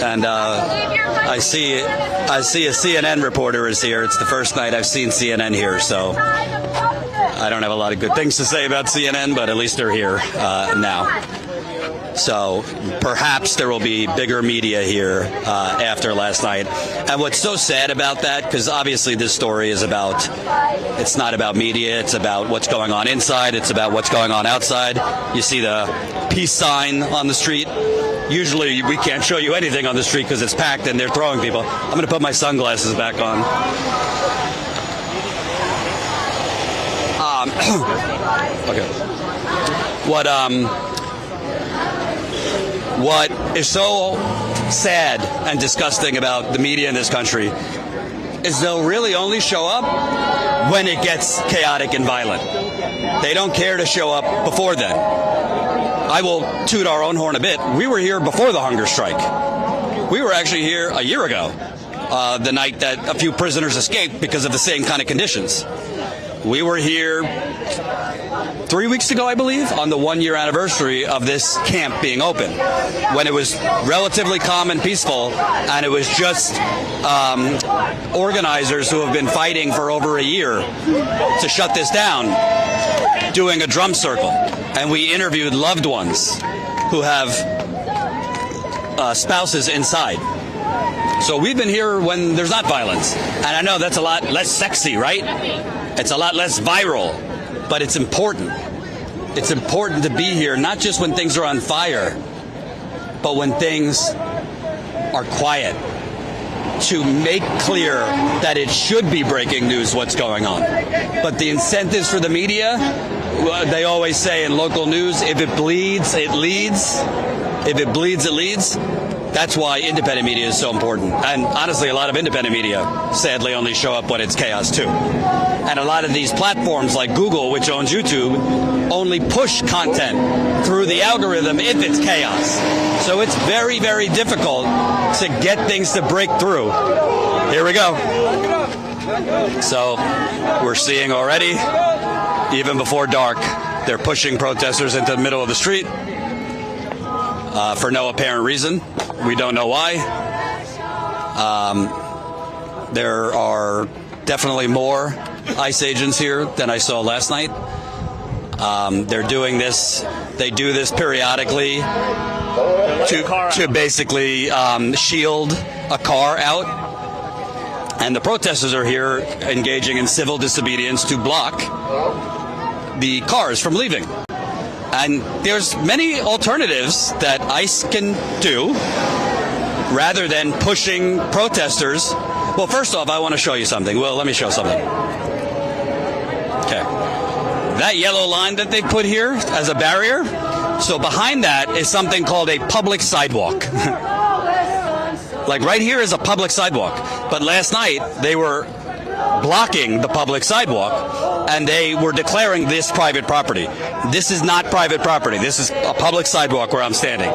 And I see a CNN reporter is here. It's the first night I've seen CNN here, so I don't have a lot of good things to say about CNN, but at least they're here now. So perhaps there will be bigger media here after last night. And what's so sad about that, because obviously this story is about, it's not about media, it's about what's going on inside, it's about what's going on outside. You see the peace sign on the street. Usually we can't show you anything on the street because it's packed and they're throwing people. I'm going to put my sunglasses back on. Okay. What is so sad and disgusting about the media in this country is they'll really only show up when it gets chaotic and violent. They don't care to show up before then. I will toot our own horn a bit. We were here before the hunger strike. We were actually here a year ago, the night that a few prisoners escaped because of the same kind of conditions. We were here 3 weeks ago, I believe, on the 1-year anniversary of this camp being open, when it was relatively calm and peaceful, and it was just organizers who have been fighting for over a year to shut this down, doing a drum circle. And we interviewed loved ones who have spouses inside. So we've been here when there's not violence. And I know that's a lot less sexy, right? It's a lot less viral, but it's important. It's important to be here, not just when things are on fire, but when things are quiet, to make clear that it should be breaking news what's going on. But the incentives for the media, they always say in local news, if it bleeds, it leads. If it bleeds, it leads. That's why independent media is so important. And honestly, a lot of independent media sadly only show up when it's chaos too. And a lot of these platforms like Google, which owns YouTube, only push content through the algorithm if it's chaos. So it's very, very difficult to get things to break through. Here we go. So we're seeing already, even before dark, they're pushing protesters into the middle of the street for no apparent reason. We don't know why. There are definitely more ICE agents here than I saw last night. They're doing this. They do this periodically to basically shield a car out. And the protesters are here engaging in civil disobedience to block the cars from leaving. And there's many alternatives that ICE can do rather than pushing protesters. Well, first off, I want to show you something. Well, let me show something. Okay. That yellow line that they put here as a barrier, so behind that is something called a public sidewalk. Like right here is a public sidewalk. But last night they were blocking the public sidewalk and they were declaring this private property. This is not private property. This is a public sidewalk where I'm standing.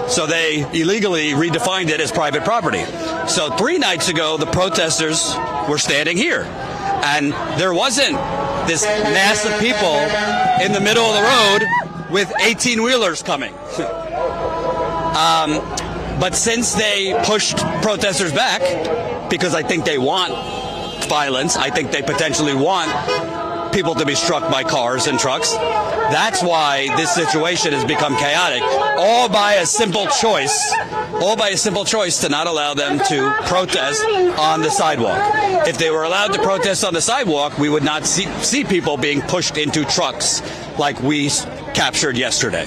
So they illegally redefined it as private property. So 3 nights ago, the protesters were standing here. And there wasn't this mass of people in the middle of the road with 18-wheelers coming. But since they pushed protesters back, because I think they want violence, I think they potentially want people to be struck by cars and trucks, that's why this situation has become chaotic, all by a simple choice to not allow them to protest on the sidewalk. If they were allowed to protest on the sidewalk, we would not see people being pushed into trucks like we captured yesterday.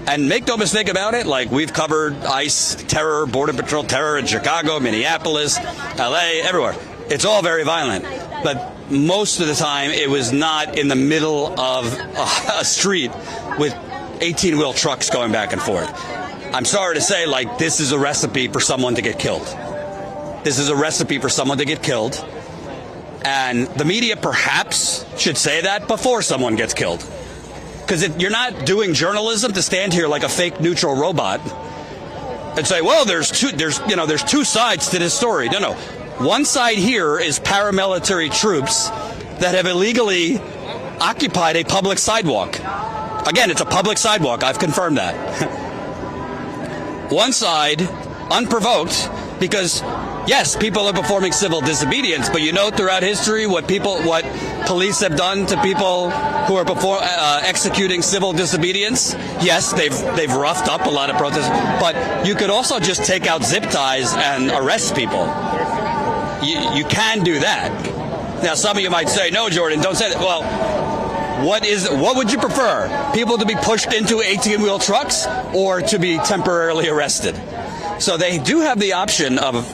And make no mistake about it, like we've covered ICE terror, Border Patrol terror in Chicago, Minneapolis, LA, everywhere. It's all very violent. But most of the time, it was not in the middle of a street with 18-wheel trucks going back and forth. I'm sorry to say, like, this is a recipe for someone to get killed. This is a recipe for someone to get killed. And the media perhaps should say that before someone gets killed. Because you're not doing journalism to stand here like a fake neutral robot and say, well, there's two sides to this story. No. One side here is paramilitary troops that have illegally occupied a public sidewalk. Again, it's a public sidewalk. I've confirmed that. One side, unprovoked, because yes, people are performing civil disobedience, but you know throughout history what police have done to people who are executing civil disobedience. Yes, they've roughed up a lot of protesters, but you could also just take out zip ties and arrest people. You can do that. Now, some of you might say, no, Jordan, don't say that. Well, what would you prefer? People to be pushed into 18-wheel trucks or to be temporarily arrested? So they do have the option of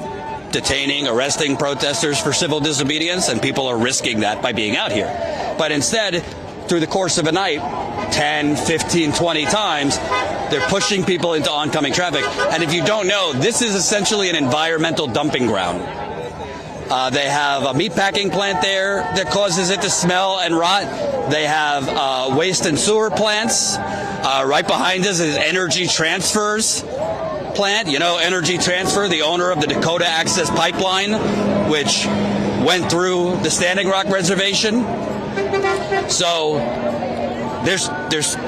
detaining, arresting protesters for civil disobedience, and people are risking that by being out here. But instead, through the course of a night, 10, 15, 20 times, they're pushing people into oncoming traffic. And if you don't know, this is essentially an environmental dumping ground. They have a meatpacking plant there that causes it to smell and rot. They have waste and sewer plants. Right behind us is Energy Transfer's plant. You know, Energy Transfer, the owner of the Dakota Access Pipeline, which went through the Standing Rock Reservation. So there's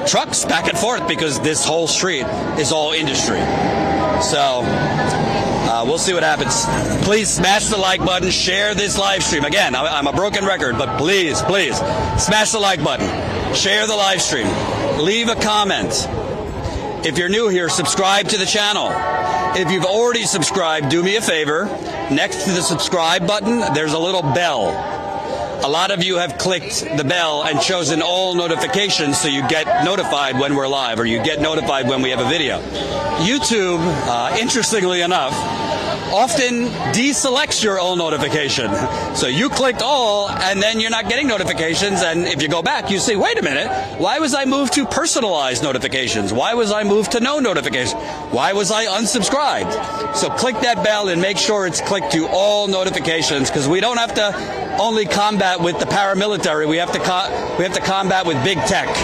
trucks back and forth because this whole street is all industry. So we'll see what happens. Please smash the like button, share this live stream. Again, I'm a broken record, but please smash the like button, share the live stream, leave a comment. If you're new here, subscribe to the channel. If you've already subscribed, do me a favor. Next to the subscribe button, there's a little bell. A lot of you have clicked the bell and chosen all notifications so you get notified when we're live, or you get notified when we have a video. YouTube, interestingly enough, often deselects your all notification. So you clicked all, and then you're not getting notifications, and if you go back, you see, wait a minute, why was I moved to personalized notifications? Why was I moved to no notification? Why was I unsubscribed? So click that bell and make sure it's clicked to all notifications, because we don't have to only combat with the paramilitary, we have to combat with big tech.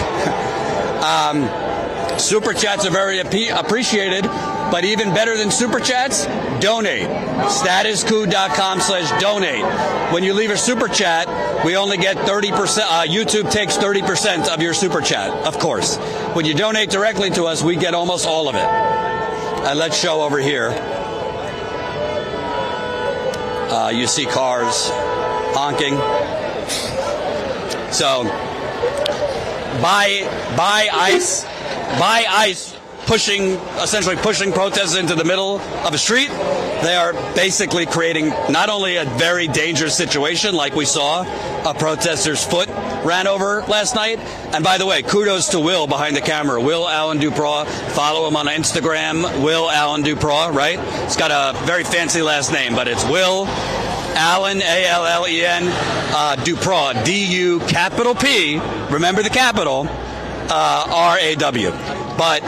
Super chats are very appreciated, but even better than super chats, donate. Statuscoup.com/donate. When you leave a super chat, we only get 30%. YouTube takes 30% of your super chat, of course. When you donate directly to us, we get almost all of it. And let's show over here. You see cars honking. So, by ICE essentially pushing protesters into the middle of a street, they are basically creating not only a very dangerous situation, like we saw a protester's foot ran over last night. And by the way, kudos to Will behind the camera, Will Allen Dupraw. Follow him on Instagram, Will Allen Dupraw, right? It's got a very fancy last name, but it's Will Allen, Allen, Dupraw, D-U, capital P, remember the capital, R-A-W. But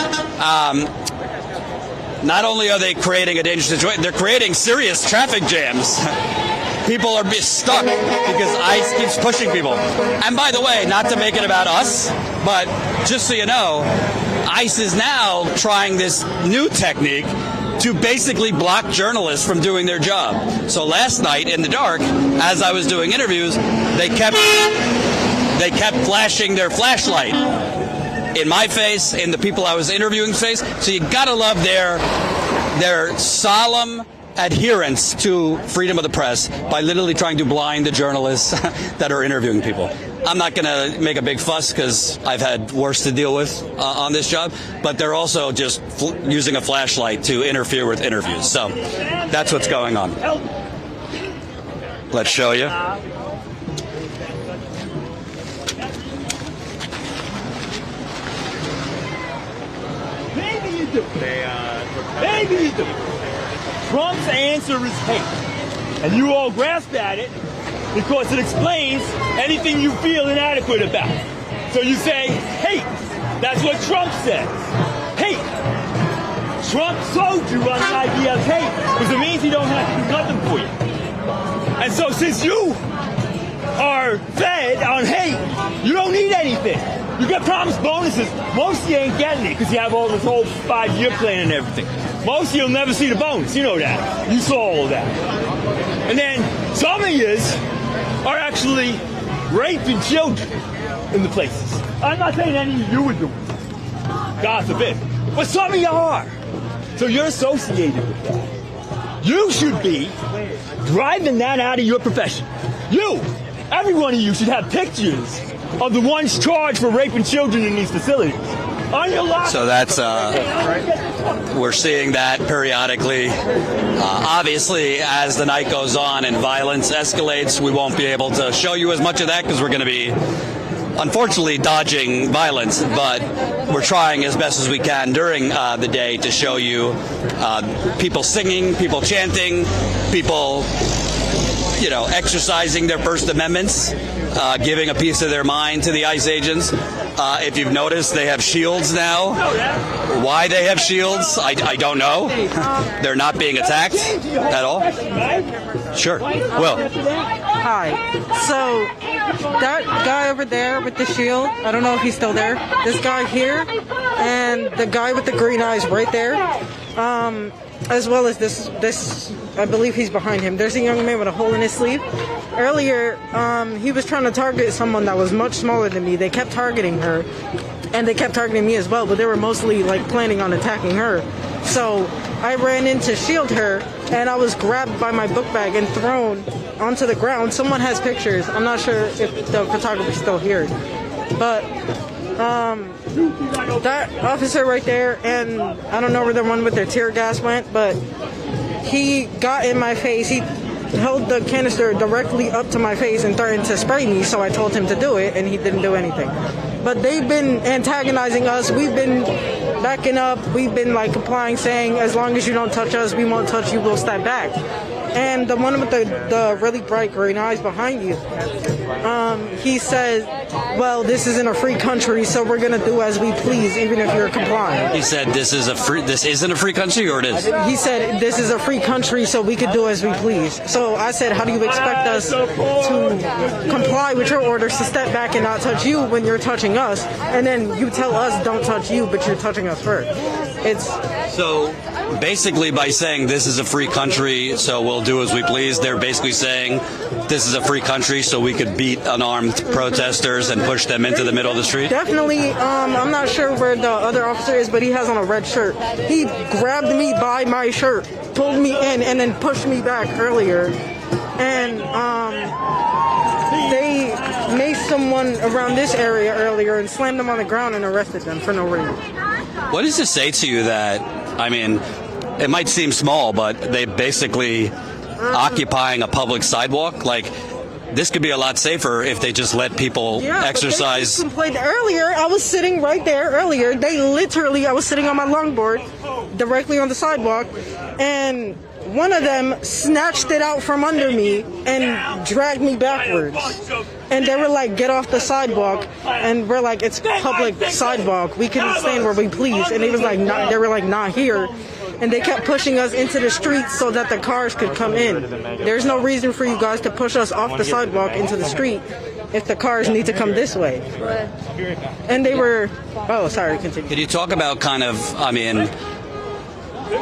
not only are they creating a dangerous situation, they're creating serious traffic jams. People are stuck because ICE keeps pushing people. And by the way, not to make it about us, but just so you know, ICE is now trying this new technique to basically block journalists from doing their job. So last night in the dark, as I was doing interviews, they kept flashing their flashlight in my face, in the people I was interviewing's face. So you gotta love their solemn adherence to freedom of the press by literally trying to blind the journalists that are interviewing people. I'm not going to make a big fuss because I've had worse to deal with on this job, but they're also just using a flashlight to interfere with interviews. So that's what's going on. Let's show you. Maybe you do. Maybe you do. Trump's answer is hate. And you all grasp at it because it explains anything you feel inadequate about. So you say, hate. That's what Trump says. Hate. Trump sold you on the idea of hate because it means he don't have to do nothing for you. And so since you are fed on hate, You don't need anything. You get promised bonuses. Most of you ain't getting it because you have all this whole 5-year plan and everything. Most of you will never see the bonus. You know that. You saw all of that. And then some of you are actually raping children in the places. I'm not saying any of you would do it. God forbid. But some of you are. So you're associated with that. You should be driving that out of your profession. You, every one of you should have pictures of the ones charged for raping children in these facilities. On your lot. So that's, we're seeing that periodically. Obviously, as the night goes on and violence escalates, we won't be able to show you as much of that because we're going to be, unfortunately, dodging violence, but we're trying as best as we can during the day to show you people singing, people chanting, people, you know, exercising their First Amendments, giving a piece of their mind to the ICE agents. If you've noticed, they have shields now. Why they have shields, I don't know. They're not being attacked at all. Sure. Will. Hi. So that guy over there with the shield, I don't know if he's still there. This guy here and the guy with the green eyes right there, as well as this I believe he's behind him. There's a young man with a hole in his sleeve. Earlier, he was trying to target someone that was much smaller than me. They kept targeting her, and they kept targeting me as well, but they were mostly like planning on attacking her. So I ran in to shield her, and I was grabbed by my book bag and thrown onto the ground. Someone has pictures. I'm not sure if the photographer's still here, but that officer right there, and I don't know where the one with their tear gas went, but he got in my face. He held the canister directly up to my face and threatened to spray me, so I told him to do it, and he didn't do anything. But they've been antagonizing us. We've been backing up. We've been like complying, saying, as long as you don't touch us, we won't touch you, we'll step back. And the one with the really bright green eyes behind you, he says, well, this isn't a free country, so we're going to do as we please, even if you're complying. He said this isn't a free country, or it is? He said this is a free country, so we could do as we please. So I said, how do you expect us to comply with your orders to step back and not touch you when you're touching us? And then you tell us don't touch you, but you're touching us first. It's so basically by saying this is a free country, so we'll do as we please, they're basically saying this is a free country, so we could beat unarmed protesters and push them into the middle of the street? Definitely. I'm not sure where the other officer is, but he has on a red shirt. He grabbed me by my shirt, pulled me in, and then pushed me back earlier. And they maced someone around this area earlier and slammed them on the ground and arrested them for no reason. What does it say to you that, I mean, it might seem small, but they basically occupying a public sidewalk? Like, this could be a lot safer if they just let people exercise. Earlier, I was sitting right there earlier. I was sitting on my longboard directly on the sidewalk, and one of them snatched it out from under me and dragged me backwards. And they were like, get off the sidewalk. And we're like, it's public sidewalk. We can stand where we please. And they were like, not here. And they kept pushing us into the street so that the cars could come in. There's no reason for you guys to push us off the sidewalk into the street if the cars need to come this way. And they were, oh, sorry, continue. Could you talk about kind of, I mean,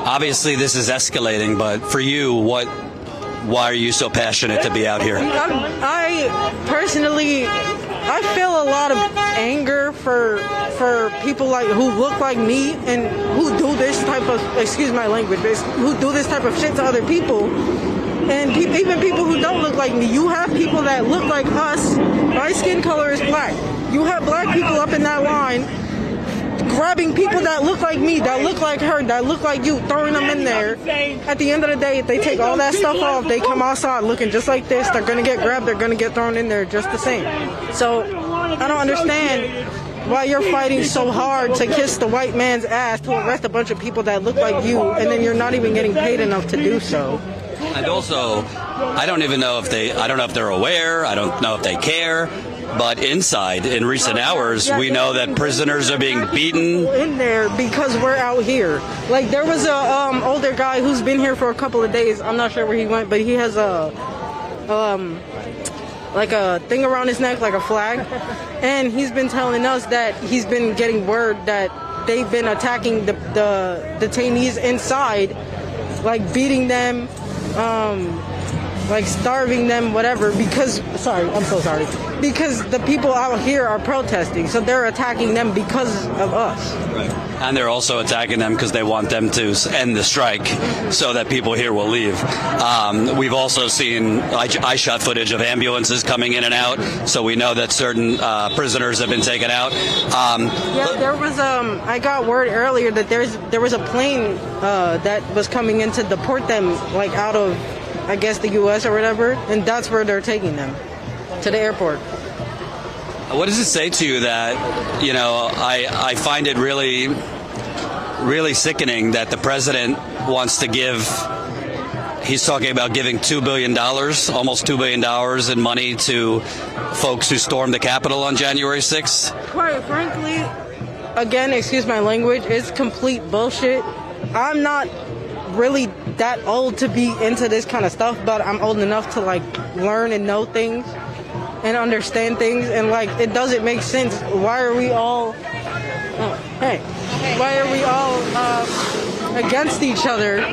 obviously this is escalating, but for you, why are you so passionate to be out here? I personally, I feel a lot of anger for people like who look like me and who do this type of, excuse my language, who do this type of shit to other people. And even people who don't look like me. You have people that look like us. My skin color is black. You have black people up in that line grabbing people that look like me, that look like her, that look like you, throwing them in there. At the end of the day, if they take all that stuff off, they come outside looking just like this, they're going to get grabbed, they're going to get thrown in there just the same. So I don't understand why you're fighting so hard to kiss the white man's ass to arrest a bunch of people that look like you, and then you're not even getting paid enough to do so. And also, I don't know if they're aware, I don't know if they care. But inside, in recent hours, we know that prisoners are being beaten. In there because we're out here. Like, there was a older guy who's been here for a couple of days. I'm not sure where he went, but he has a thing around his neck, like a flag. And he's been telling us that he's been getting word that they've been attacking the detainees inside, like beating them, like starving them, whatever, because, sorry, I'm so sorry, because the people out here are protesting, so they're attacking them because of us. Right. And they're also attacking them because they want them to end the strike so that people here will leave. We've also seen eye shot footage of ambulances coming in and out, so we know that certain prisoners have been taken out. Yeah, there was, I got word earlier that there was a plane that was coming in to deport them, like, out of, I guess, the U.S. or whatever, and that's where they're taking them, to the airport. What does it say to you that, you know, I find it really, really sickening that the president wants to give, he's talking about giving $2 billion, almost $2 billion in money to folks who stormed the Capitol on January 6th? Quite frankly, again, excuse my language, it's complete bullshit. I'm not really that old to be into this kind of stuff, but I'm old enough to, like, learn and know things and understand things, and, like, it doesn't make sense. Why are we all why are we all against each other?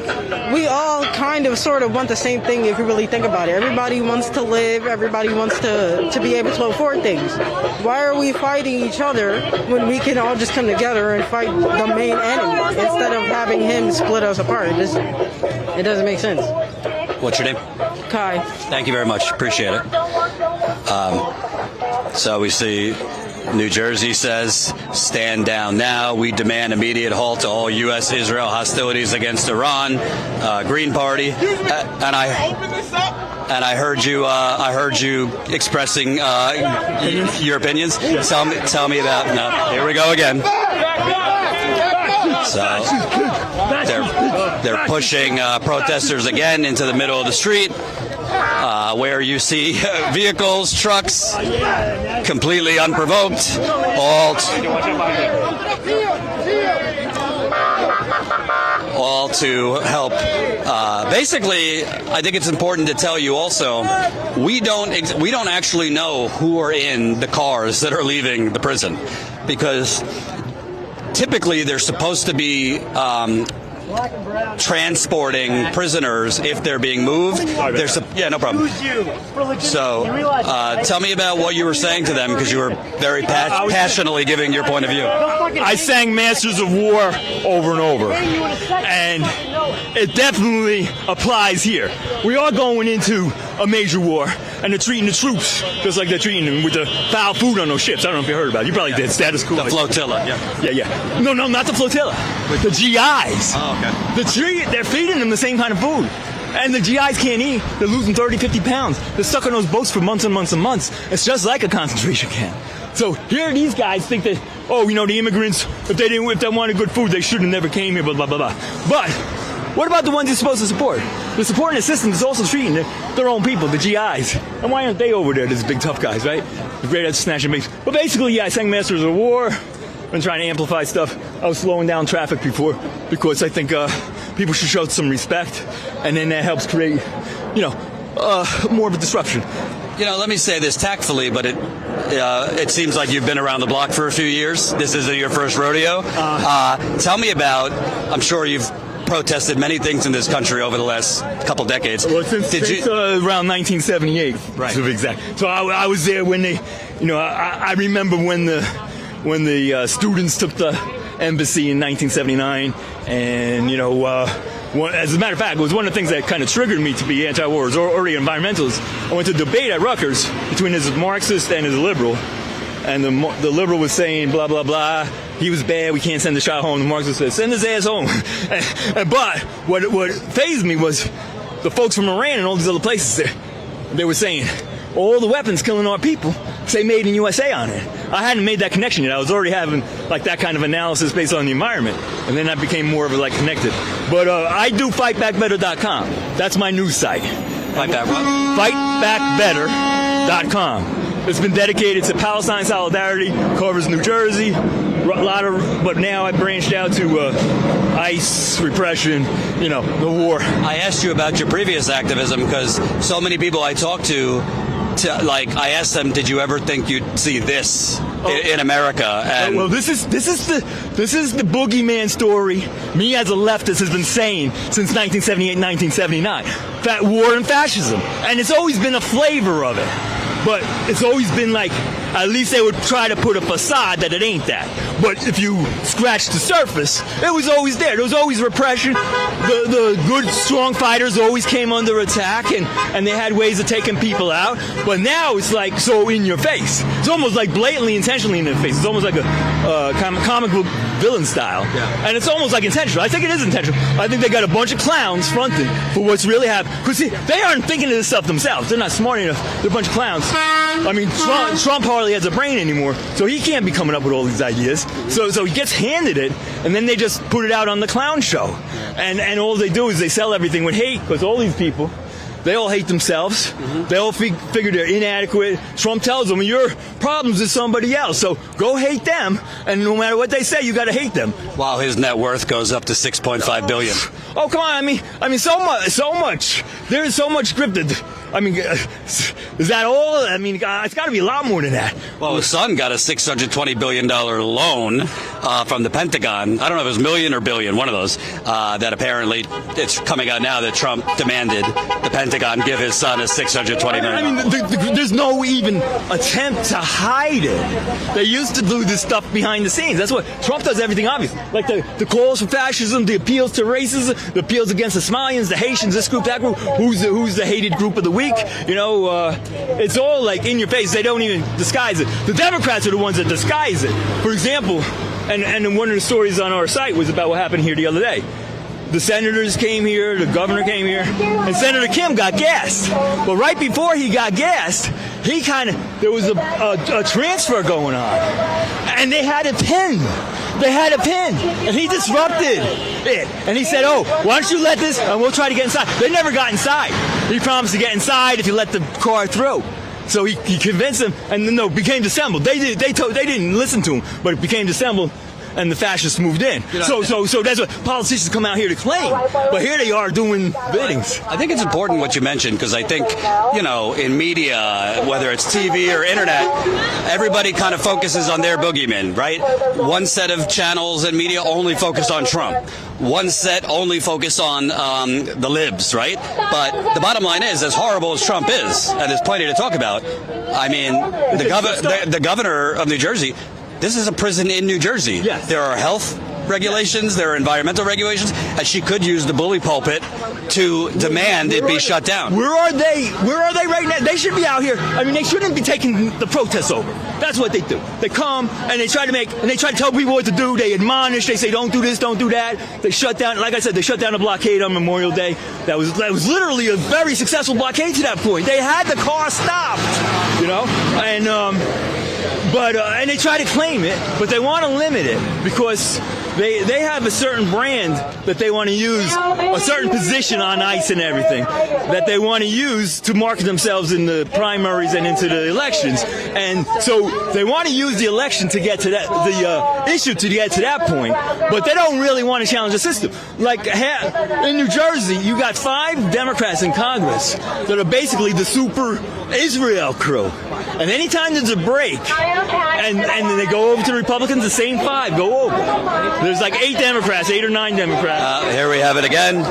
We all kind of sort of want the same thing if you really think about it. Everybody wants to live, everybody wants to be able to afford things. Why are we fighting each other when we can all just come together and fight the main enemy instead of having him split us apart? It doesn't make sense. What's your name? Kai. Thank you very much. Appreciate it. So we see New Jersey says, stand down now. We demand immediate halt to all U.S.-Israel hostilities against Iran. Green Party. And I heard you expressing your opinions. Tell me about. No, here we go again. So they're pushing protesters again into the middle of the street, where you see vehicles, trucks, completely unprovoked, all to help. Basically, I think it's important to tell you also, we don't actually know who are in the cars that are leaving the prison, because typically they're supposed to be transporting prisoners if they're being moved. Yeah, no problem. So tell me about what you were saying to them, because you were very passionately giving your point of view. I sang Masters of War over and over, and it definitely applies here. We are going into a major war, and they're treating the troops just like they're treating them with the foul food on those ships. I don't know if you heard about it. You probably did. Status quo. The flotilla. Yeah. No, not the flotilla. With the GIs. Oh, okay. They're feeding them the same kind of food. And the GIs can't eat. They're losing 30, 50 pounds. They're stuck on those boats for months and months and months. It's just like a concentration camp. So here these guys think that, the immigrants, if they wanted good food, they should have never came here, blah, blah, blah, blah. But what about the ones you're supposed to support? The supporting the system is also treating their own people, the GIs. And why aren't they over there, these big tough guys, right? The great at snatching base. But basically, I sang Masters of War. Been trying to amplify stuff. I was slowing down traffic before because I think people should show some respect, and then that helps create, more of a disruption. Let me say this tactfully, but it seems like you've been around the block for a few years. This isn't your first rodeo. Tell me about, I'm sure you've protested many things in this country over the last couple decades. Well, since around 1978, right, to be exact. So I was there when they, I remember when the students took the embassy in 1979, and as a matter of fact, it was one of the things that kind of triggered me to be anti-war or the environmentalist. I went to a debate at Rutgers between his Marxist and his liberal, and the liberal was saying blah blah blah. He was bad. We can't send the shot home. The Marxist said, send his ass home. But what fazed me was the folks from Iran and all these other places. They were saying all the weapons killing our people say made in USA on it. I hadn't made that connection yet. I was already having like that kind of analysis based on the environment, and then I became more of a connected. But I do fightbackbetter.com. That's my news site. Fight back what? Fightbackbetter.com. It's been dedicated to Palestine solidarity. Covers New Jersey, but now I branched out to ICE, repression, the war. I asked you about your previous activism because so many people I talk to I asked them, did you ever think you'd see this in America? And well, this is the boogeyman story me as a leftist has been saying since 1978, 1979. That war and fascism, and it's always been a flavor of it. But it's always been like, at least they would try to put a facade that it ain't that. But if you scratch the surface, it was always there. There was always repression. The good, strong fighters always came under attack, and they had ways of taking people out. But now it's like so in your face. It's almost like blatantly, intentionally in the face. It's almost like a comic book villain style. Yeah. And it's almost like intentional. I think it is intentional. I think they got a bunch of clowns fronting for what's really happening. Because see, they aren't thinking of this stuff themselves. They're not smart enough. They're a bunch of clowns. I mean, Trump hardly has a brain anymore, so he can't be coming up with all these ideas. So he gets handed it, and then they just put it out on the clown show. And all they do is they sell everything with hate, because all these people, they all hate themselves. Mm-hmm. They all figure they're inadequate. Trump tells them, your problems is somebody else, so go hate them, and no matter what they say, you got to hate them. Wow, his net worth goes up to $6.5 billion. Oh, come on, I mean, so much. There is so much scripted. I mean, is that all? I mean, it's got to be a lot more than that. Well, his son got a $620 billion loan from the Pentagon. I don't know if it was million or billion, one of those, that apparently it's coming out now that Trump demanded the Pentagon give his son a $620 million. I mean, there's no even attempt to hide it. They used to do this stuff behind the scenes. That's what Trump does, everything obvious. Like the calls for fascism, the appeals to racism, the appeals against the Somalians, the Haitians, this group, that group. Who's the hated group of the week? You know, it's all like in your face. They don't even disguise it. The Democrats are the ones that disguise it. For example, and one of the stories on our site was about what happened here the other day. The senators came here, the governor came here, and Senator Kim got gassed. But right before he got gassed, there was a transfer going on. And they had a pin. And he disrupted it. And he said, oh, why don't you let this, and we'll try to get inside. They never got inside. He promised to get inside if you let the car through. So he convinced them, and then became disassembled. They didn't listen to him, but it became disassembled. And the fascists moved in. So that's what politicians come out here to claim. But here they are doing biddings. I think it's important what you mentioned, because I think, in media, whether it's TV or internet, everybody kind of focuses on their boogeyman, right? One set of channels and media only focus on Trump. One set only focus on the libs, right? But the bottom line is, as horrible as Trump is, and there's plenty to talk about, I mean, the governor of New Jersey, this is a prison in New Jersey. Yes. There are health regulations, there are environmental regulations, and she could use the bully pulpit to demand it be shut down. Where are they? Where are they right now? They should be out here. I mean, they shouldn't be taking the protests over. That's what they do. They come and they try to tell people what to do. They admonish. They say, don't do this, don't do that. They shut down. Like I said, they shut down a blockade on Memorial Day. That was literally a very successful blockade to that point. They had the car stopped, and they try to claim it, but they want to limit it because they have a certain brand that they want to use, a certain position on ice and everything that they want to use to market themselves in the primaries and into the elections. And so they want to use the election to get to that, the issue to get to that point, but they don't really want to challenge the system. Like in New Jersey, you got 5 Democrats in Congress that are basically the super Israel crew. And anytime there's a break, and then they go over to the Republicans, the same 5 go over. There's like 8 or 9 Democrats. Here we have it again.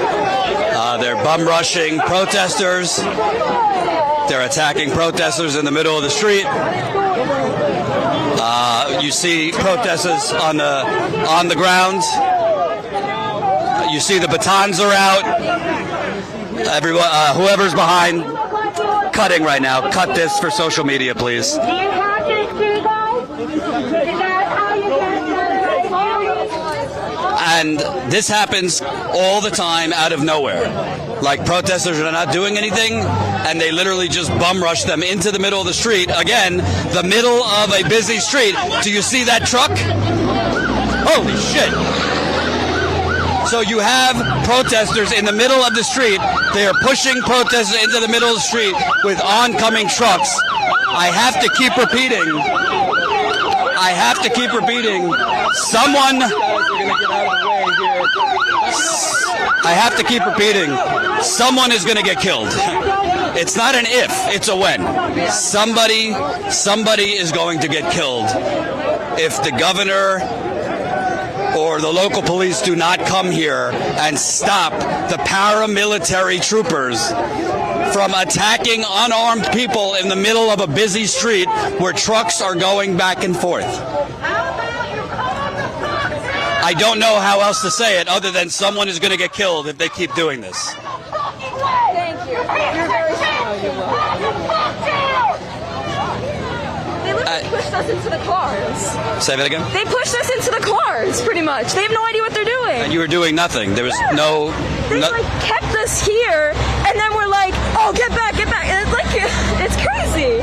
They're bum rushing protesters. They're attacking protesters in the middle of the street. You see protesters on the ground. You see the batons are out. Everyone, whoever's behind, cutting right now. Cut this for social media, please. Do you have this, Google? Is that how you And this happens all the time out of nowhere. Like protesters are not doing anything, and they literally just bum rush them into the middle of the street. Again, the middle of a busy street. Do you see that truck? Holy shit. So you have protesters in the middle of the street. They are pushing protesters into the middle of the street with oncoming trucks. I have to keep repeating. Someone is going to get killed. It's not an if, it's a when. Somebody is going to get killed if the governor or the local police do not come here and stop the paramilitary troopers from attacking unarmed people in the middle of a busy street where trucks are going back and forth. I don't know how else to say it other than someone is going to get killed if they keep doing this. Thank you. You're very They literally pushed us into the cars. Say that again? They pushed us into the cars, pretty much. They have no idea what they're doing. And you were doing nothing. There was no... They like kept us here, and then we're like, oh, get back, get back. And it's like, it's crazy.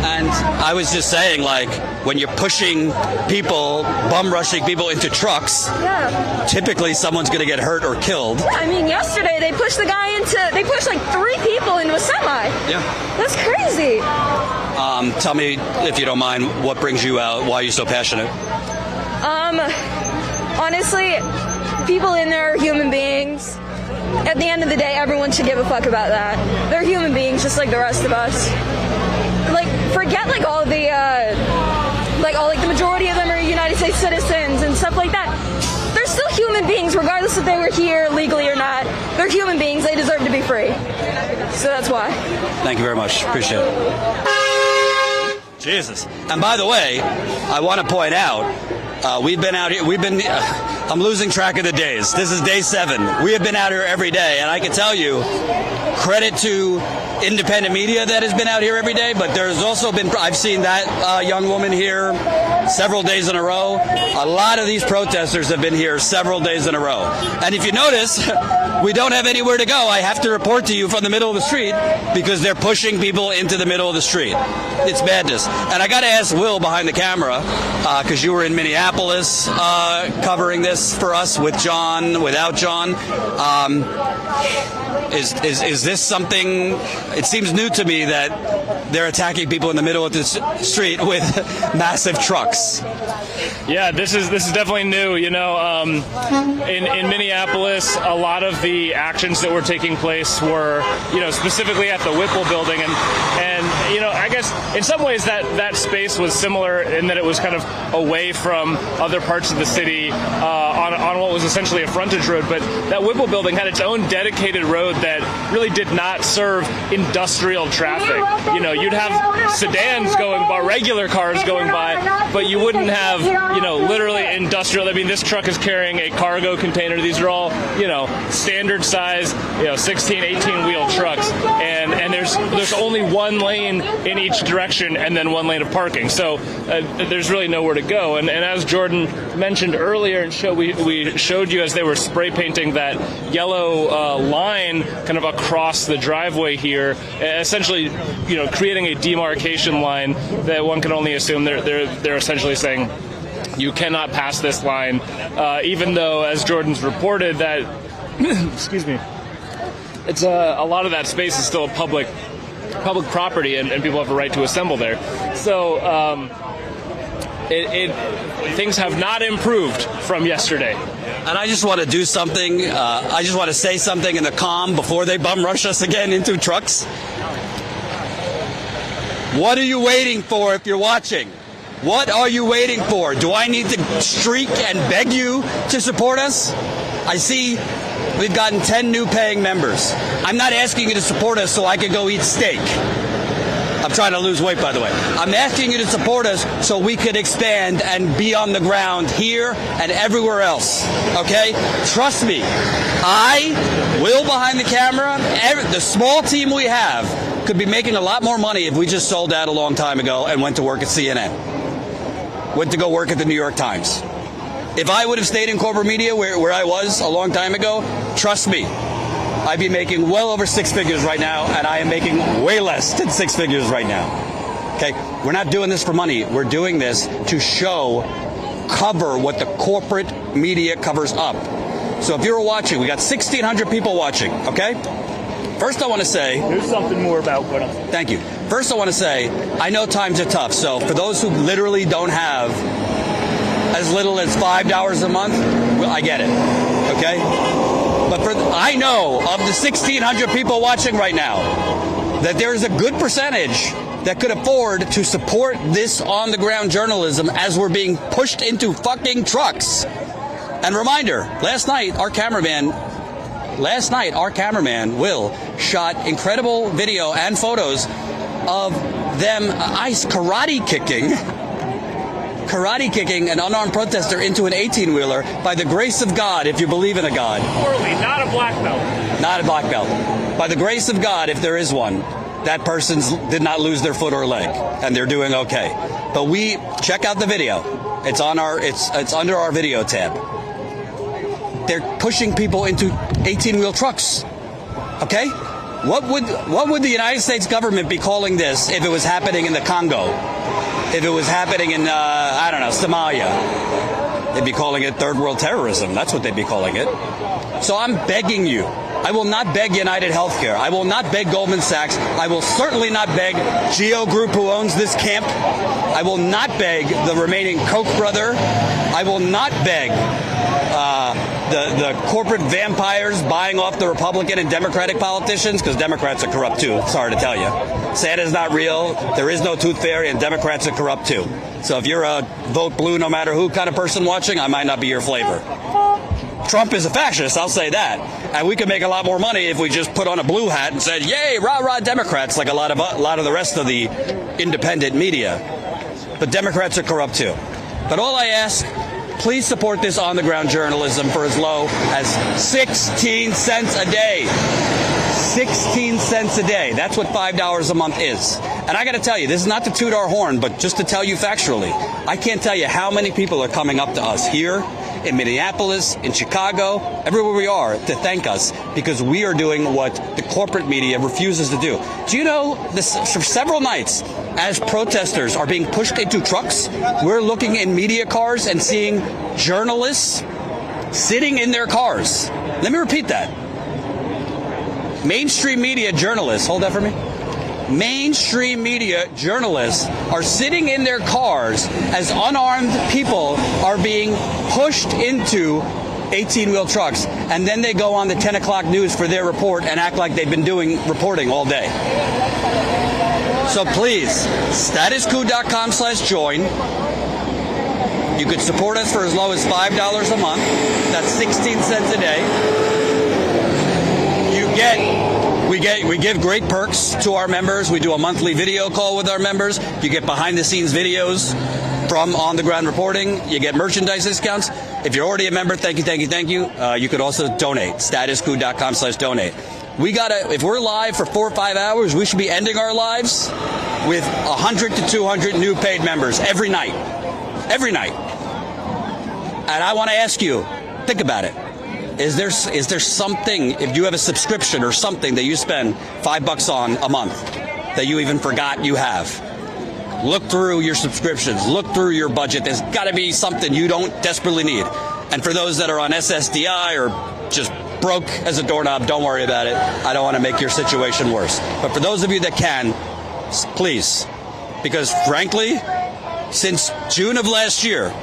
And I was just saying, like, when you're pushing people, bum rushing people into trucks, Yeah. typically someone's going to get hurt or killed. I mean, yesterday they pushed they pushed like 3 people into a semi. Yeah. That's crazy. Tell me, if you don't mind, what brings you out? Why are you so passionate? Honestly, people in there are human beings. At the end of the day, everyone should give a fuck about that. They're human beings just like the rest of us. Like, forget like all the, the majority of them are United States citizens and stuff like that. They're still human beings, regardless if they were here legally or not. They're human beings. They deserve to be free. So that's why. Thank you very much. Appreciate it. Jesus. And by the way, I want to point out, we've been out here, I'm losing track of the days. This is day 7. We have been out here every day, and I can tell you, credit to independent media that has been out here every day, but there's also been, I've seen that young woman here several days in a row. A lot of these protesters have been here several days in a row. And if you notice, we don't have anywhere to go. I have to report to you from the middle of the street because they're pushing people into the middle of the street. It's madness. And I got to ask Will behind the camera, because you were in Minneapolis covering this for us with John, without John. Is this something? It seems new to me that they're attacking people in the middle of the street with massive trucks. Yeah, this is definitely new. You know, in Minneapolis, a lot of the actions that were taking place were, specifically at the Whipple building, and I guess in some ways that space was similar in that it was kind of away from other parts of the city on what was essentially a frontage road. But that Whipple building had its own dedicated road that really did not serve industrial traffic. You'd have sedans going by, regular cars going by, but you wouldn't have, literally industrial. I mean, this truck is carrying a cargo container. These are all, standard size, 16, 18 wheel trucks. And there's only one lane in each direction and then one lane of parking. So there's really nowhere to go. And as Jordan mentioned earlier, and we showed you as they were spray painting that yellow line kind of across the driveway here, essentially, creating a demarcation line that one can only assume they're essentially saying you cannot pass this line, even though, as Jordan's reported, that excuse me, it's a lot of that space is still a public property, and people have a right to assemble there. So things have not improved from yesterday. And I just want to do something. I just want to say something in the calm before they bum rush us again into trucks. What are you waiting for if you're watching? What are you waiting for? Do I need to streak and beg you to support us? I see we've gotten 10 new paying members. I'm not asking you to support us so I can go eat steak. I'm trying to lose weight, by the way. I'm asking you to support us so we could expand and be on the ground here and everywhere else, okay? Trust me. Will behind the camera, the small team we have could be making a lot more money if we just sold out a long time ago and went to work at CNN. Went to go work at the New York Times. If I would have stayed in corporate media where I was a long time ago, trust me, I'd be making well over 6 figures right now, and I am making way less than 6 figures right now. Okay? We're not doing this for money. We're doing this to cover what the corporate media covers up. So if you're watching, we got 1,600 people watching, okay? First I want to say... There's something more about what I'm saying. Thank you. First I want to say, I know times are tough, so for those who literally don't have as little as $5 a month, well, I get it, okay? But I know of the 1,600 people watching right now, that there's a good percentage that could afford to support this on-the-ground journalism as we're being pushed into fucking trucks. And reminder, last night our cameraman, Will, shot incredible video and photos of them ice karate kicking an unarmed protester into an 18-wheeler by the grace of God, if you believe in a God. Poorly, not a black belt. Not a black belt. By the grace of God, if there is one, that person did not lose their foot or leg, and they're doing okay. But we check out the video. It's on it's under our video tab. They're pushing people into 18-wheel trucks. Okay? What would the United States government be calling this if it was happening in the Congo? If it was happening in Somalia? They'd be calling it third world terrorism. That's what they'd be calling it. So I'm begging you. I will not beg United Healthcare. I will not beg Goldman Sachs. I will certainly not beg Geo Group, who owns this camp. I will not beg the remaining Koch brother. I will not beg the corporate vampires buying off the Republican and Democratic politicians, because Democrats are corrupt too. Sorry to tell you. Santa's not real. There is no tooth fairy, and Democrats are corrupt too. So if you're a vote blue no matter who kind of person watching, I might not be your flavor. Trump is a fascist, I'll say that. And we could make a lot more money if we just put on a blue hat and said, yay, rah-rah Democrats, like a lot of the rest of the independent media. But Democrats are corrupt too. But all I ask, please support this on-the-ground journalism for as low as 16 cents a day. 16 cents a day. That's what $5 a month is. And I got to tell you, this is not to toot our horn, but just to tell you factually, I can't tell you how many people are coming up to us here in Minneapolis, in Chicago, everywhere we are, to thank us because we are doing what the corporate media refuses to do. Do you know this? For several nights, as protesters are being pushed into trucks, we're looking in media cars and seeing journalists sitting in their cars. Let me repeat that. Mainstream media journalists, hold that for me. Mainstream media journalists are sitting in their cars as unarmed people are being pushed into 18-wheel trucks, and then they go on the 10 o'clock news for their report and act like they've been reporting all day. So please, statuscoup.com/join. You could support us for as low as $5 a month. That's 16 cents a day. We give great perks to our members. We do a monthly video call with our members. You get behind-the-scenes videos from on-the-ground reporting. You get merchandise discounts. If you're already a member, thank you. You could also donate. statuscoup.com/donate. If we're live for 4 or 5 hours, we should be ending our lives with 100 to 200 new paid members every night. Every night. And I want to ask you, think about it. Is there something, if you have a subscription or something that you spend $5 on a month that you even forgot you have? Look through your subscriptions. Look through your budget. There's got to be something you don't desperately need. And for those that are on SSDI or just broke as a doorknob, don't worry about it. I don't want to make your situation worse. But for those of you that can, please, because frankly, since June of last year,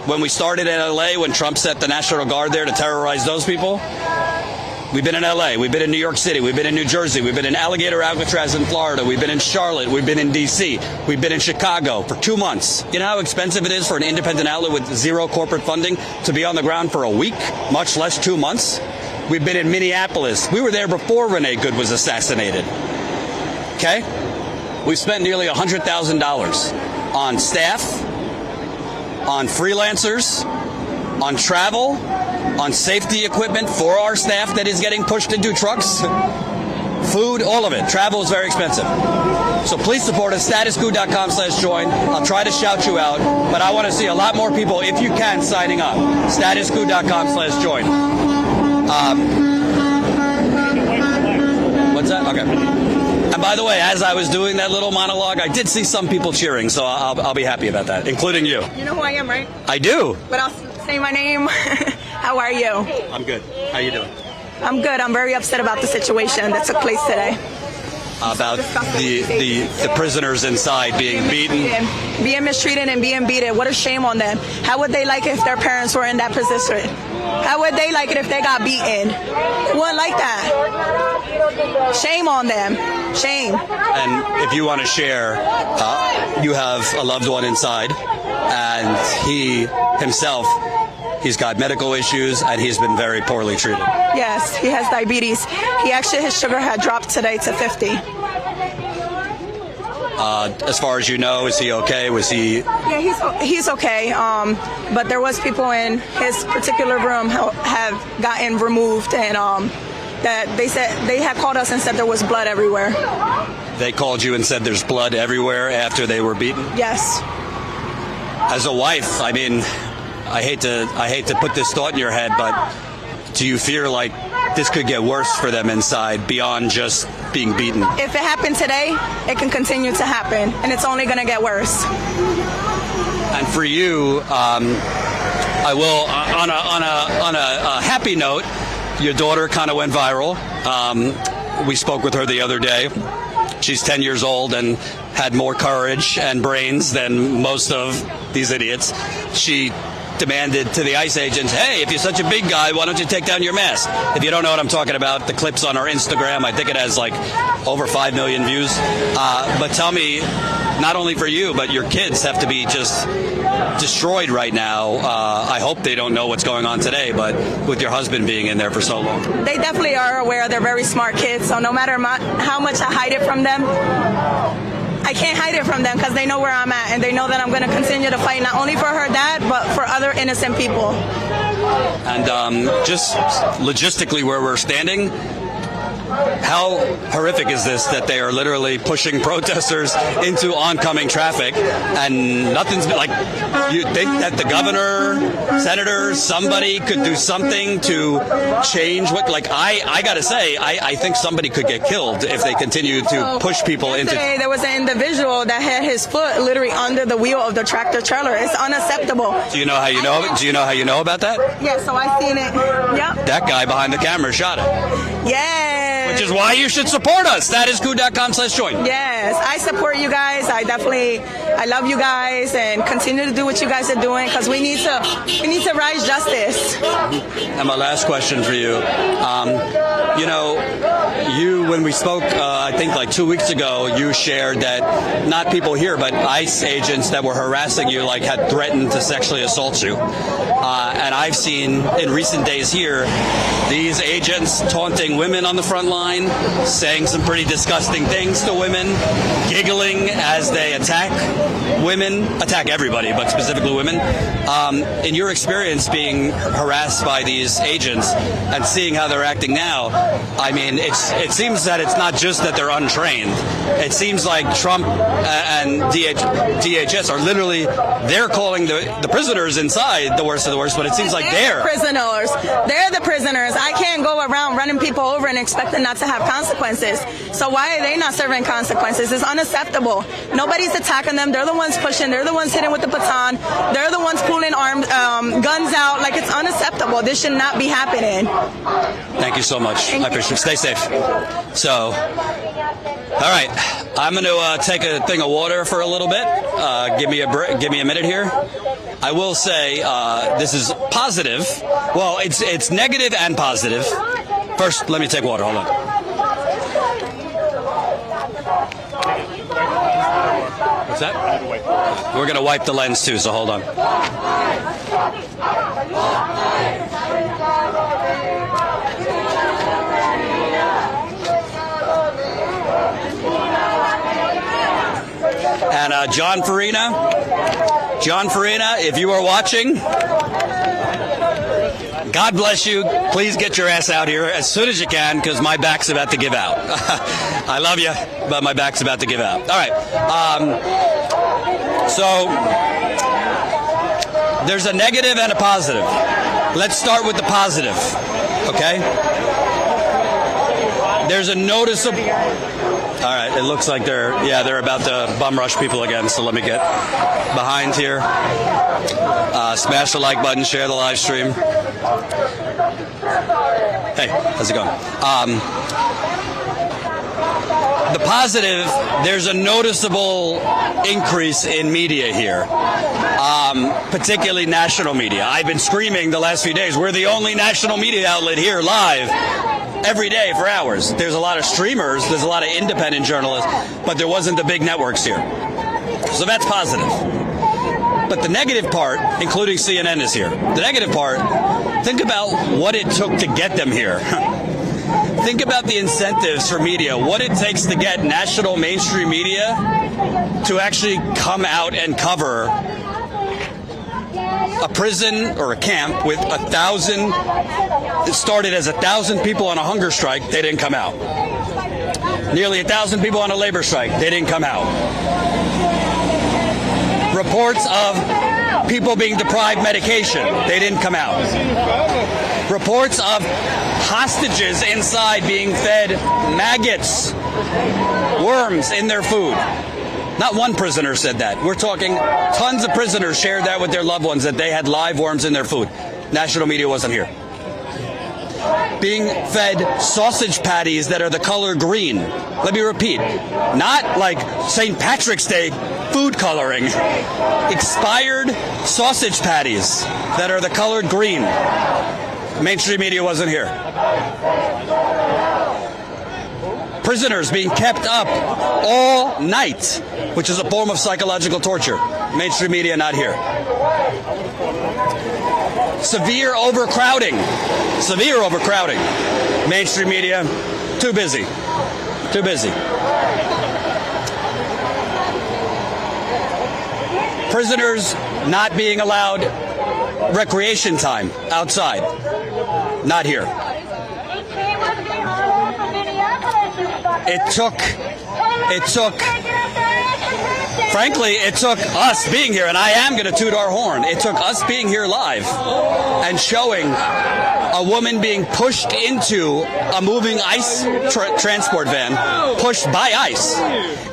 when we started in LA, when Trump set the National Guard there to terrorize those people, we've been in LA, we've been in New York City, we've been in New Jersey, we've been in Alligator Alcatraz in Florida, we've been in Charlotte, we've been in DC, we've been in Chicago for 2 months. You know how expensive it is for an independent outlet with zero corporate funding to be on the ground for a week, much less 2 months? We've been in Minneapolis. We were there before Renee Good was assassinated. Okay? We've spent nearly $100,000 on staff, on freelancers, on travel, on safety equipment for our staff that is getting pushed into trucks, food, all of it. Travel is very expensive. So please support us, statuscoup.com/join. I'll try to shout you out, but I want to see a lot more people, if you can, signing up. statuscoup.com/join. What's that? Okay. And by the way, as I was doing that little monologue, I did see some people cheering, so I'll be happy about that, including you. You know who I am, right? I do. But I'll say my name. How are you? I'm good. How you doing? I'm good. I'm very upset about the situation that took place today. About the prisoners inside being beaten. Being mistreated and being beaten. What a shame on them. How would they like it if their parents were in that position? How would they like it if they got beaten? They wouldn't like that. Shame on them. Shame. And if you want to share, you have a loved one inside, and he himself, he's got medical issues, and he's been very poorly treated. Yes, he has diabetes. His sugar had dropped today to 50. As far as you know, is he okay? Was he? Yeah, he's okay. But there was people in his particular room who have gotten removed, and that they said they had called us and said there was blood everywhere. They called you and said there's blood everywhere after they were beaten? Yes. As a wife, I mean, I hate to put this thought in your head, but do you fear like this could get worse for them inside beyond just being beaten? If it happened today, it can continue to happen, and it's only going to get worse. And for you, I will on a happy note. Your daughter kind of went viral. We spoke with her the other day. She's 10 years old and had more courage and brains than most of these idiots. She demanded to the ICE agents, hey, if you're such a big guy, why don't you take down your mask? If you don't know what I'm talking about, the clip's on our Instagram. I think it has like over 5 million views. But tell me, not only for you, but your kids have to be just destroyed right now. I hope they don't know what's going on today, but with your husband being in there for so long. They definitely are aware. They're very smart kids, so no matter how much I hide it from them, I can't hide it from them because they know where I'm at, and they know that I'm going to continue to fight not only for her dad, but for other innocent people. And just logistically where we're standing, how horrific is this that they are literally pushing protesters into oncoming traffic, and nothing's been like, you think that the governor, senators, somebody could do something to change what, like, I gotta say, I think somebody could get killed if they continue to push people into. Yesterday, there was an individual that had his foot literally under the wheel of the tractor trailer. It's unacceptable. Do you know how you know? Do you know how you know about that? Yeah, so I seen it. Yep. That guy behind the camera shot it. Yes. Which is why you should support us. That is coup.com/join. Yes, I support you guys. I love you guys, and continue to do what you guys are doing, because we need to rise justice. And my last question for you, when we spoke, I think like 2 weeks ago, you shared that not people here, but ICE agents that were harassing you, like, had threatened to sexually assault you. And I've seen in recent days here, these agents taunting women on the front line, saying some pretty disgusting things to women, giggling as they attack everybody, but specifically women. In your experience being harassed by these agents and seeing how they're acting now, I mean, it seems that it's not just that they're untrained. It seems like Trump and DHS are literally, they're calling the prisoners inside the worst of the worst, but it seems like they're prisoners. They're the prisoners. I can't go around running people over and expect them not to have consequences. So why are they not serving consequences? It's unacceptable. Nobody's attacking them. They're the ones pushing. They're the ones hitting with the baton. They're the ones pulling guns out. Like, it's unacceptable. This should not be happening. Thank you so much. I appreciate it. Stay safe. So, all right, I'm going to take a thing of water for a little bit. Give me a minute here. I will say this is positive. Well, it's negative and positive. First, let me take water. Hold on. What's that? We're going to wipe the lens too, so hold on. And John Farina, if you are watching, God bless you. Please get your ass out here as soon as you can, because my back's about to give out. I love you, but my back's about to give out. All right. So there's a negative and a positive. Let's start with the positive, okay? There's a noticeable... All right, it looks like they're about to bum rush people again, so let me get behind here. Smash the like button, share the live stream. Hey, how's it going? The positive, there's a noticeable increase in media here, particularly national media. I've been screaming the last few days, we're the only national media outlet here live every day for hours. There's a lot of streamers, there's a lot of independent journalists, but there wasn't the big networks here. So that's positive. But the negative part, including CNN is here, the negative part, think about what it took to get them here. Think about the incentives for media, what it takes to get national mainstream media to actually come out and cover a prison or a camp with 1,000, it started as 1,000 people on a hunger strike, they didn't come out. Nearly 1,000 people on a labor strike, they didn't come out. Reports of people being deprived medication, they didn't come out. Reports of hostages inside being fed maggots, worms in their food. Not one prisoner said that. We're talking tons of prisoners shared that with their loved ones, that they had live worms in their food. National media wasn't here. Being fed sausage patties that are the color green. Let me repeat. Not like St. Patrick's Day food coloring. Expired sausage patties that are the color green. Mainstream media wasn't here. Prisoners being kept up all night, which is a form of psychological torture. Mainstream media not here. Severe overcrowding. Severe overcrowding. Mainstream media, too busy. Too busy. Prisoners not being allowed recreation time outside. Not here. Frankly, it took us being here, and I am going to toot our horn. It took us being here live and showing a woman being pushed into a moving ICE transport van, pushed by ICE.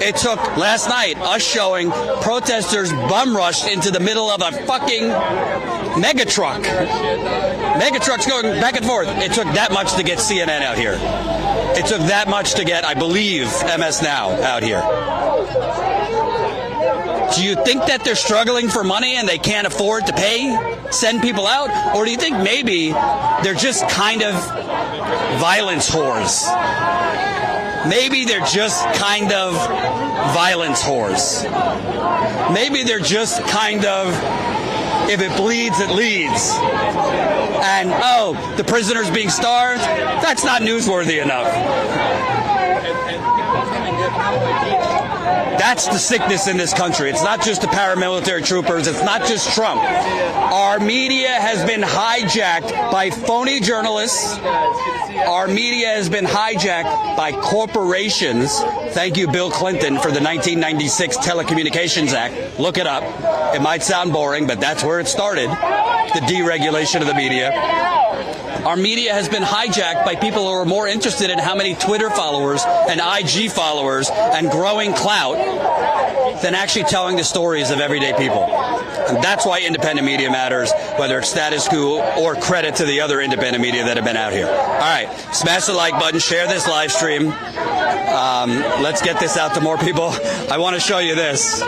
It took last night us showing protesters bum rushed into the middle of a fucking mega truck. Mega trucks going back and forth. It took that much to get CNN out here. It took that much to get, I believe, MS Now out here. Do you think that they're struggling for money and they can't afford to send people out? Or do you think maybe they're just kind of violence whores? Maybe they're just kind of violence whores. Maybe they're just kind of, if it bleeds, it leads. And, oh, the prisoners being starved? That's not newsworthy enough. That's the sickness in this country. It's not just the paramilitary troopers. It's not just Trump. Our media has been hijacked by phony journalists. Our media has been hijacked by corporations. Thank you, Bill Clinton, for the 1996 Telecommunications Act. Look it up. It might sound boring, but that's where it started, the deregulation of the media. Our media has been hijacked by people who are more interested in how many Twitter followers and IG followers and growing clout than actually telling the stories of everyday people. And that's why independent media matters, whether it's Status Coup or credit to the other independent media that have been out here. All right, smash the like button, share this live stream. Let's get this out to more people. I want to show you this. Do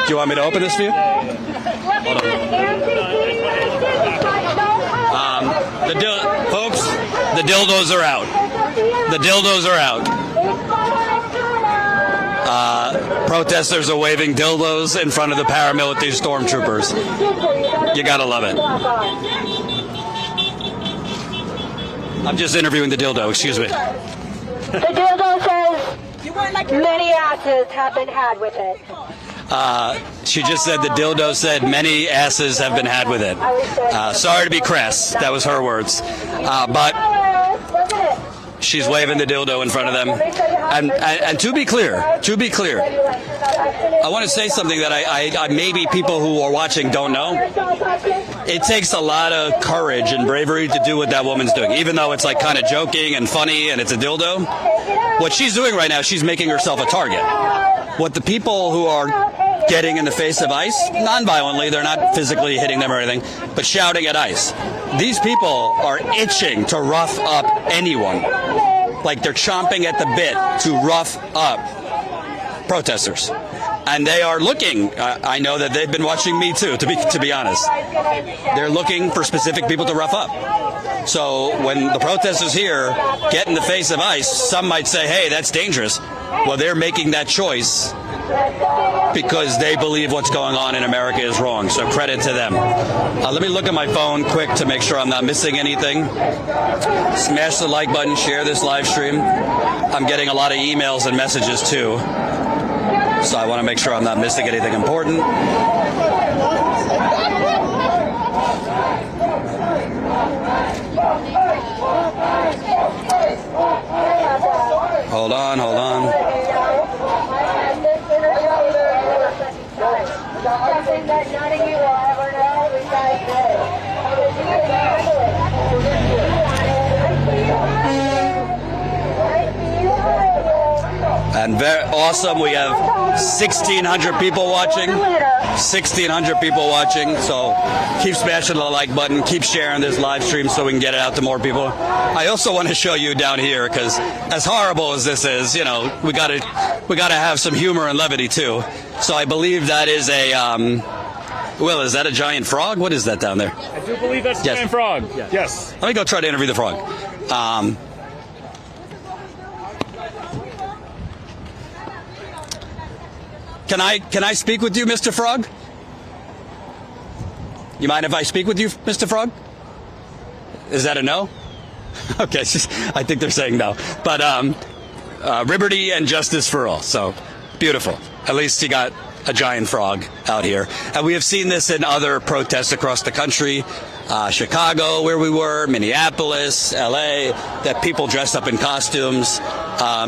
you want me to open this for you? Hold on. Folks, the dildos are out. The dildos are out. Protesters are waving dildos in front of the paramilitary stormtroopers. You gotta love it. I'm just interviewing the dildo, excuse me. The dildo says many asses have been had with it. She just said the dildo said many asses have been had with it. Sorry to be crass. That was her words. But she's waving the dildo in front of them. And to be clear, I want to say something that I maybe people who are watching don't know. It takes a lot of courage and bravery to do what that woman's doing, even though it's like kind of joking and funny and it's a dildo. What she's doing right now, she's making herself a target. What the people who are getting in the face of ICE, non-violently, they're not physically hitting them or anything, but shouting at ICE. These people are itching to rough up anyone. like they're chomping at the bit to rough up protesters. And they are looking, I know that they've been watching me too, to be honest. They're looking for specific people to rough up. So when the protesters here get in the face of ICE, some might say, hey, that's dangerous. Well, they're making that choice because they believe what's going on in America is wrong. So credit to them. Let me look at my phone quick to make sure I'm not missing anything. Smash the like button, share this live stream. I'm getting a lot of emails and messages too. So I want to make sure I'm not missing anything important. Hold on, hold on. And very awesome, we have 1,600 people watching. 1,600 people watching. So keep smashing the like button, keep sharing this live stream so we can get it out to more people. I also want to show you down here, because as horrible as this is, you know, we gotta have some humor and levity too. So I believe that is a Will, is that a giant frog? What is that down there? I do believe that's a giant frog. Yes. Let me go try to interview the frog. Can I speak with you, Mr. Frog? You mind if I speak with you, Mr. Frog? Is that a no? Okay, I think they're saying no. But liberty and justice for all. So beautiful. At least you got a giant frog out here. And we have seen this in other protests across the country. Chicago, where we were, Minneapolis, LA, that people dressed up in costumes.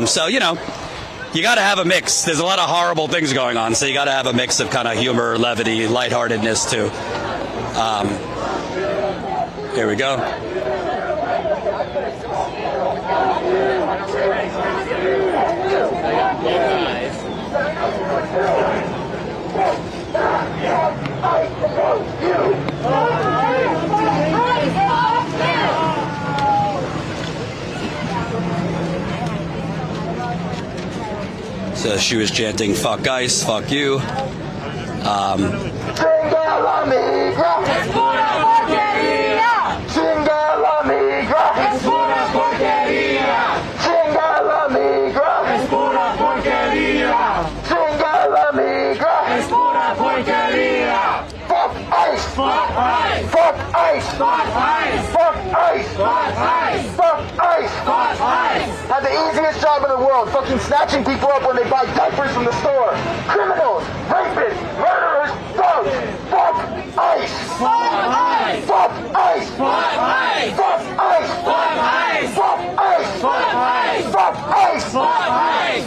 So, you know, you got to have a mix. There's a lot of horrible things going on, so you got to have a mix of kind of humor, levity, lightheartedness too. Here we go. So she was chanting, fuck ICE, fuck you. Fuck ICE! Fuck ICE! Fuck ICE! Fuck ICE! Fuck ICE! Fuck ICE! Fuck ICE! Had the easiest job in the world, fucking snatching people up when they buy diapers from the store. Criminals, rapists, murderers, thugs. Fuck ICE! Fuck ICE! Fuck ICE! Fuck ICE! Fuck ICE! Fuck ICE! Fuck ICE! Fuck ICE! Fuck ICE! Fuck ICE! Fuck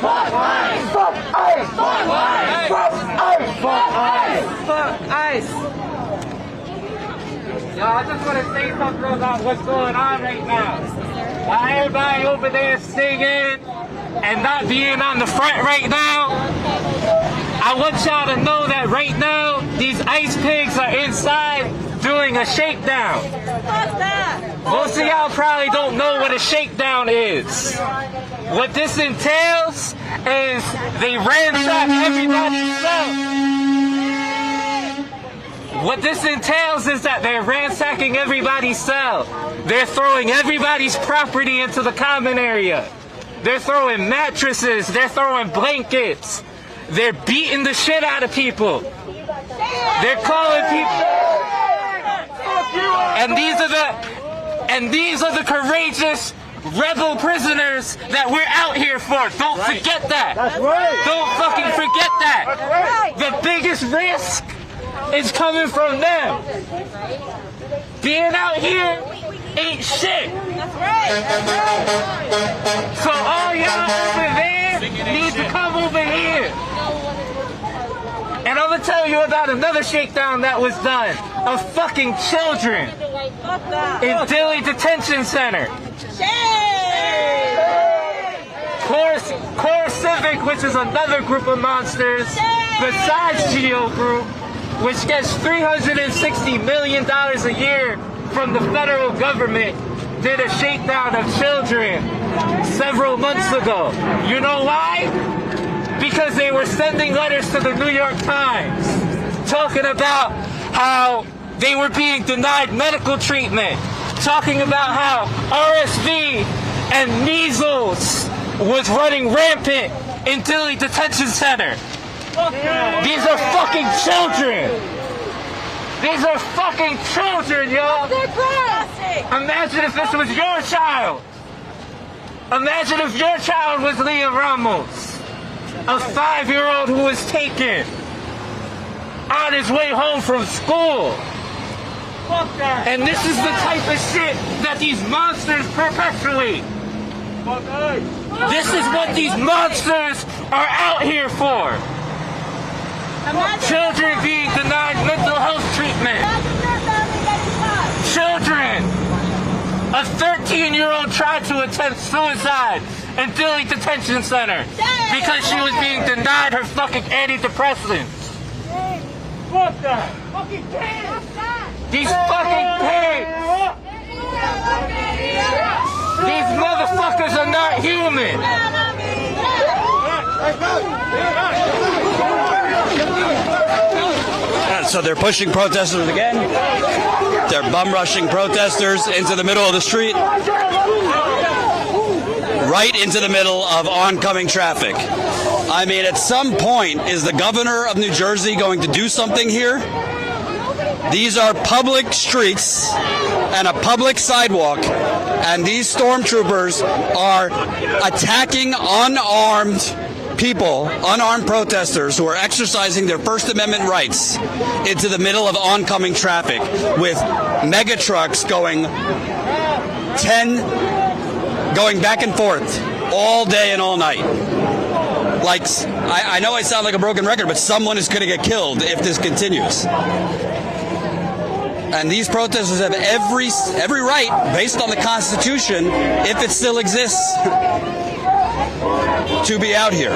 ICE! Fuck ICE! Fuck ICE! Fuck ICE! Fuck ICE! Fuck ICE! Fuck ICE! Yo, I just want to say something about what's going on right now. Everybody over there singing and not being on the front right now. I want y'all to know that right now, these ICE pigs are inside doing a shakedown. Fuck that! Most of y'all probably don't know what a shakedown is. What this entails is they ransack everybody's cell. What this entails is that they're ransacking everybody's cell. They're throwing everybody's property into the common area. They're throwing mattresses. They're throwing blankets. They're beating the shit out of people. They're calling people. And these are the courageous rebel prisoners that we're out here for. Don't forget that. That's right. Don't fucking forget that. That's right. The biggest risk is coming from them. Being out here ain't shit. That's right. So all y'all over there need to come over here. And I'm gonna tell you about another shakedown that was done of fucking children Fuck that. in Dilley Detention Center. Core Civic, which is another group of monsters besides Geo Group, which gets $360 million a year from the federal government, did a shakedown of children several months ago. You know why? Because they were sending letters to the New York Times talking about how they were being denied medical treatment, talking about how RSV and measles was running rampant in Dilley Detention Center. These are fucking children. These are fucking children, y'all. Imagine if this was your child. Imagine if your child was Leah Ramos, a 5-year-old who was taken on his way home from school. And this is the type of shit that these monsters perpetuate. This is what these monsters are out here for. Children being denied mental health treatment. Children. A 13-year-old tried to attempt suicide in Dilley Detention Center because she was being denied her fucking antidepressants. Fuck that. Fucking pigs. These fucking pigs. These motherfuckers are not human. So they're pushing protesters again. They're bum rushing protesters into the middle of the street, right into the middle of oncoming traffic. I mean, at some point, is the governor of New Jersey going to do something here? These are public streets and a public sidewalk, and these stormtroopers are attacking unarmed people, unarmed protesters who are exercising their First Amendment rights into the middle of oncoming traffic with mega trucks going back and forth all day and all night. Like, I know I sound like a broken record, but someone is going to get killed if this continues. And these protesters have every right, based on the Constitution, if it still exists, to be out here.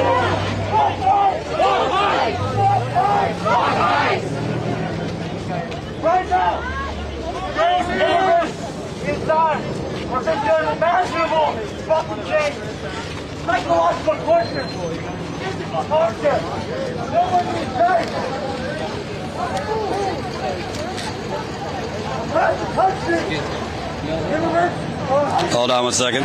Right now, it's time for some unimaginable fucking change. Psychological torture. Physical torture. No one needs safe. Hold on one second.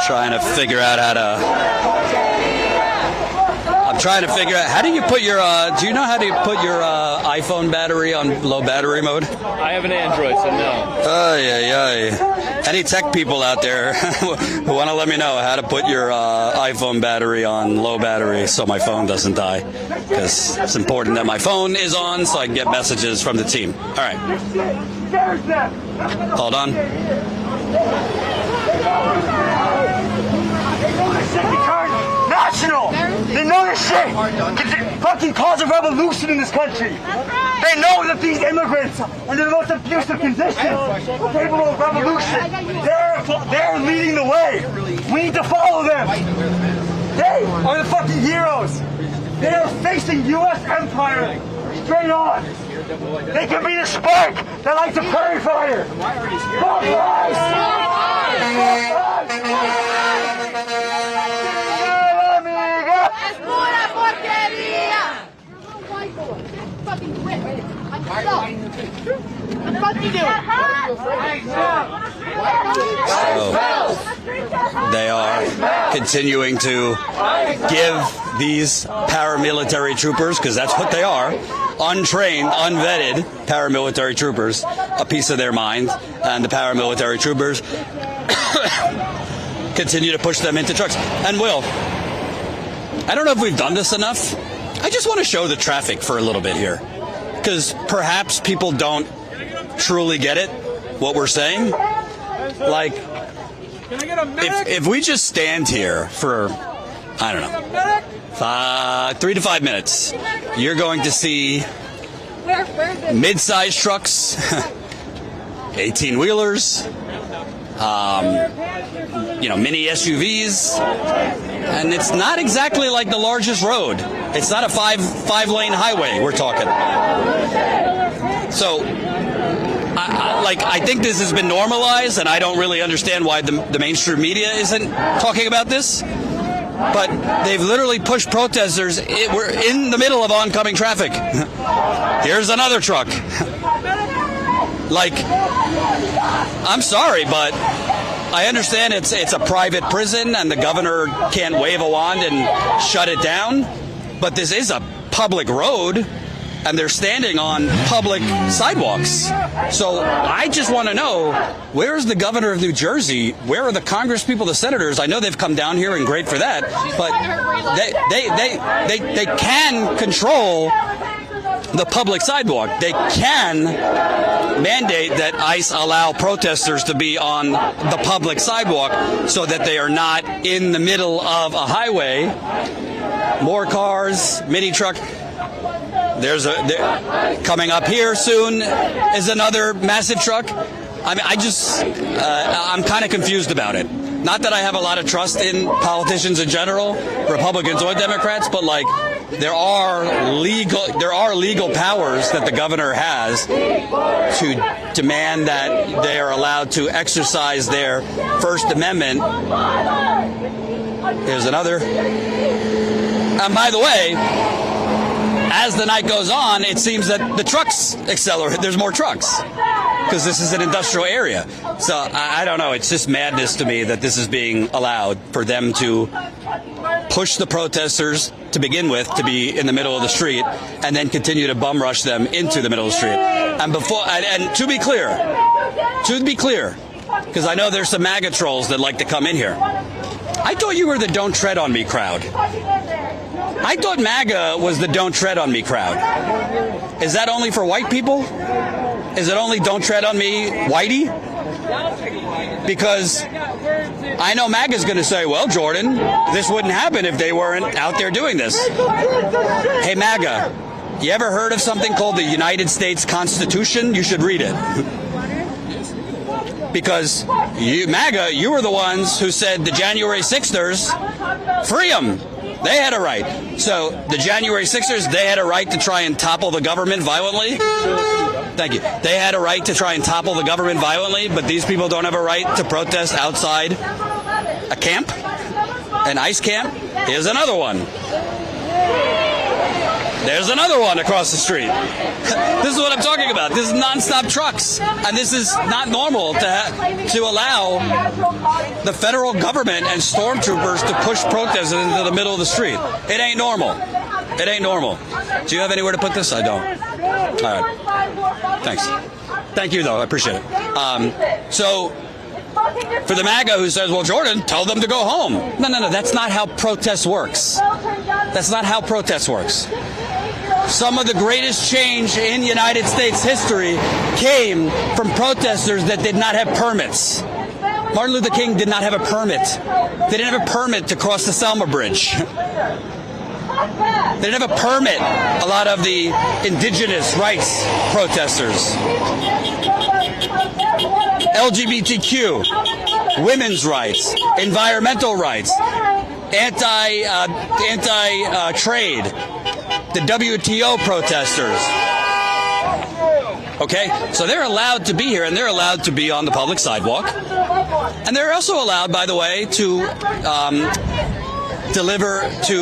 Trying to figure out how to... I'm trying to figure out, how do you put your, do you know how to put your iPhone battery on low battery mode? I have an Android, so no. Any tech people out there who want to let me know how to put your iPhone battery on low battery so my phone doesn't die? Because it's important that my phone is on so I can get messages from the team. All right. Hold on. National! They know this shit! It fucking cause a revolution in this country! They know that these immigrants are under the most abusive conditions are capable of revolution! They're leading the way! We need to follow them! They are the fucking heroes! They are facing U.S. empire straight on! They can be the spark that lights a prairie fire! Fuck lies! Es pura porquería! Fucking rip. I'm fucking doing. So they are continuing to give these paramilitary troopers, because that's what they are, untrained, unvetted paramilitary troopers, a piece of their mind, and the paramilitary troopers continue to push them into trucks. And Will, I don't know if we've done this enough. I just want to show the traffic for a little bit here, because perhaps people don't truly get it, what we're saying. Like, if we just stand here for, I don't know, 3 to 5 minutes, you're going to see mid-sized trucks, 18-wheelers, mini SUVs, and it's not exactly like the largest road. It's not a five-lane highway we're talking. So, I think this has been normalized, and I don't really understand why the mainstream media isn't talking about this. But they've literally pushed protesters. We're in the middle of oncoming traffic. Here's another truck. I'm sorry, but I understand it's a private prison and the governor can't wave a wand and shut it down. But this is a public road, and they're standing on public sidewalks. So I just want to know, where's the governor of New Jersey? Where are the Congress people, the senators? I know they've come down here, and great for that. But they can control the public sidewalk. They can mandate that ICE allow protesters to be on the public sidewalk so that they are not in the middle of a highway. More cars, mini truck. Coming up here soon is another massive truck. I mean, I'm kind of confused about it. Not that I have a lot of trust in politicians in general, Republicans or Democrats, but there are legal powers that the governor has to demand that they are allowed to exercise their First Amendment. Here's another. And by the way, as the night goes on, it seems that the trucks accelerate. There's more trucks because this is an industrial area. So I don't know. It's just madness to me that this is being allowed for them to push the protesters to begin with to be in the middle of the street and then continue to bum rush them into the middle of the street. And to be clear, because I know there's some MAGA trolls that like to come in here. I thought you were the Don't Tread on Me crowd. I thought MAGA was the Don't Tread on Me crowd. Is that only for white people? Is it only Don't Tread on Me whitey? Because I know MAGA's going to say, well, Jordan, this wouldn't happen if they weren't out there doing this. Hey, MAGA, you ever heard of something called the United States Constitution? You should read it. Because MAGA, you were the ones who said the January 6ers, free them. They had a right. So the January 6ers, they had a right to try and topple the government violently. Thank you. They had a right to try and topple the government violently, but these people don't have a right to protest outside a camp, an ICE camp. Here's another one. There's another one across the street. This is what I'm talking about. This is nonstop trucks. And this is not normal to allow the federal government and stormtroopers to push protesters into the middle of the street. It ain't normal. It ain't normal. Do you have anywhere to put this? I don't. All right. Thanks. Thank you, though. I appreciate it. So, for the MAGA who says, well, Jordan, tell them to go home. No. That's not how protest works. That's not how protest works. Some of the greatest change in United States history came from protesters that did not have permits. Martin Luther King did not have a permit. They didn't have a permit to cross the Selma Bridge. They didn't have a permit, a lot of the indigenous rights protesters. LGBTQ, women's rights, environmental rights, anti-trade, the WTO protesters. Okay, so they're allowed to be here, and they're allowed to be on the public sidewalk. And they're also allowed, by the way, to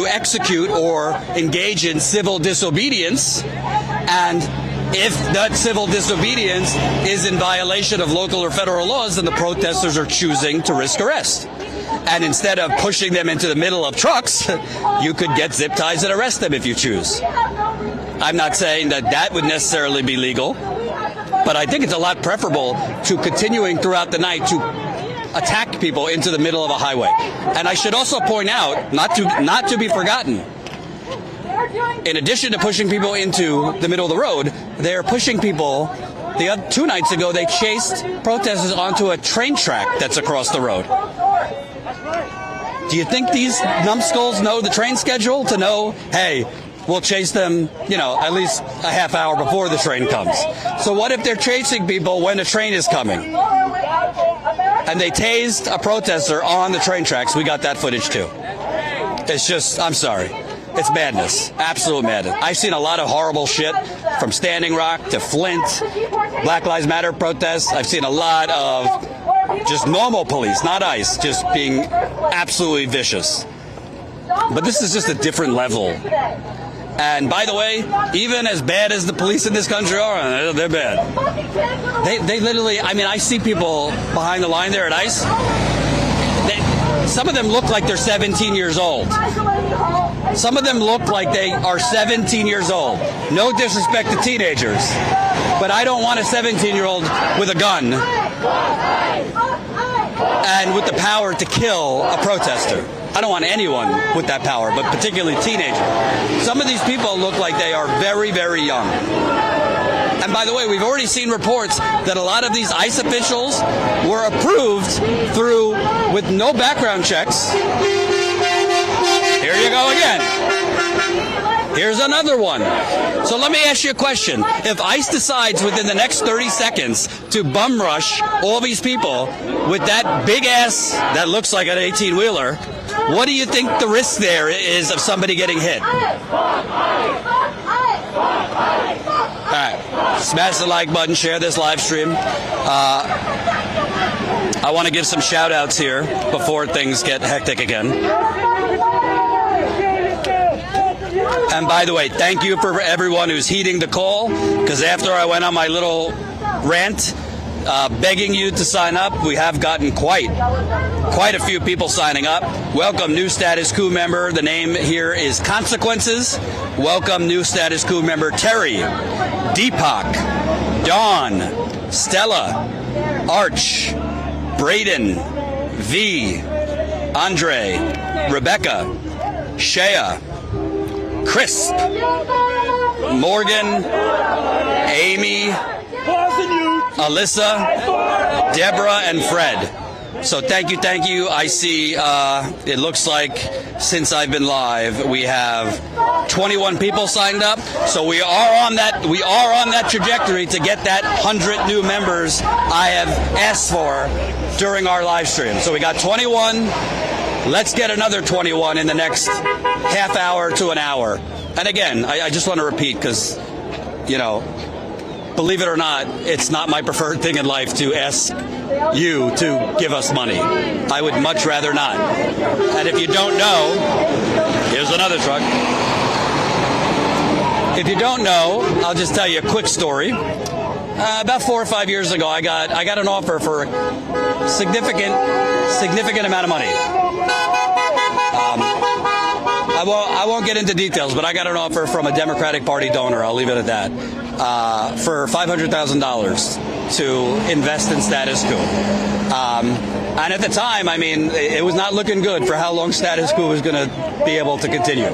execute or engage in civil disobedience. And if that civil disobedience is in violation of local or federal laws, then the protesters are choosing to risk arrest. And instead of pushing them into the middle of trucks, you could get zip ties and arrest them if you choose. I'm not saying that would necessarily be legal, but I think it's a lot preferable to continuing throughout the night to attack people into the middle of a highway. And I should also point out, not to be forgotten, in addition to pushing people into the middle of the road, they're pushing people. 2 nights ago, they chased protesters onto a train track that's across the road. Do you think these numbskulls know the train schedule to know, hey, will chase them, at least a half hour before the train comes. So what if they're chasing people when the train is coming? And they tased a protester on the train tracks. We got that footage too. It's just, I'm sorry. It's madness. Absolute madness. I've seen a lot of horrible shit from Standing Rock to Flint, Black Lives Matter protests. I've seen a lot of just normal police, not ICE, just being absolutely vicious. But this is just a different level. And by the way, even as bad as the police in this country are, they're bad. They literally, I see people behind the line there at ICE. Some of them look like they're 17 years old. Some of them look like they are 17 years old. No disrespect to teenagers, but I don't want a 17-year-old with a gun and with the power to kill a protester. I don't want anyone with that power, but particularly teenagers. Some of these people look like they are very, very young. And by the way, we've already seen reports that a lot of these ICE officials were approved with no background checks. Here you go again. Here's another one. So let me ask you a question. If ICE decides within the next 30 seconds to bum rush all these people with that big ass that looks like an 18-wheeler, what do you think the risk there is of somebody getting hit? All right. Smash the like button, share this live stream. I want to give some shout outs here before things get hectic again. And by the way, thank you for everyone who's heeding the call, because after I went on my little rant begging you to sign up, we have gotten quite a few people signing up. Welcome, new Status Coup member. The name here is Consequences. Welcome, new Status Coup member Terry, Deepak, Dawn, Stella, Arch, Braden, V, Andre, Rebecca, Shea, Crisp, Morgan, Amy, Alyssa, Deborah, and Fred. So thank you. I see it looks like since I've been live, we have 21 people signed up. So we are on that trajectory to get that 100 new members I have asked for during our live stream. So we got 21. Let's get another 21 in the next half hour to an hour. And again, I just want to repeat, because, believe it or not, it's not my preferred thing in life to ask you to give us money. I would much rather not. And if you don't know, here's another truck. If you don't know, I'll just tell you a quick story. About 4 or 5 years ago, I got an offer for a significant amount of money. I won't get into details, but I got an offer from a Democratic Party donor. I'll leave it at that. For $500,000 to invest in Status Coup. And at the time, it was not looking good for how long Status Coup was going to be able to continue.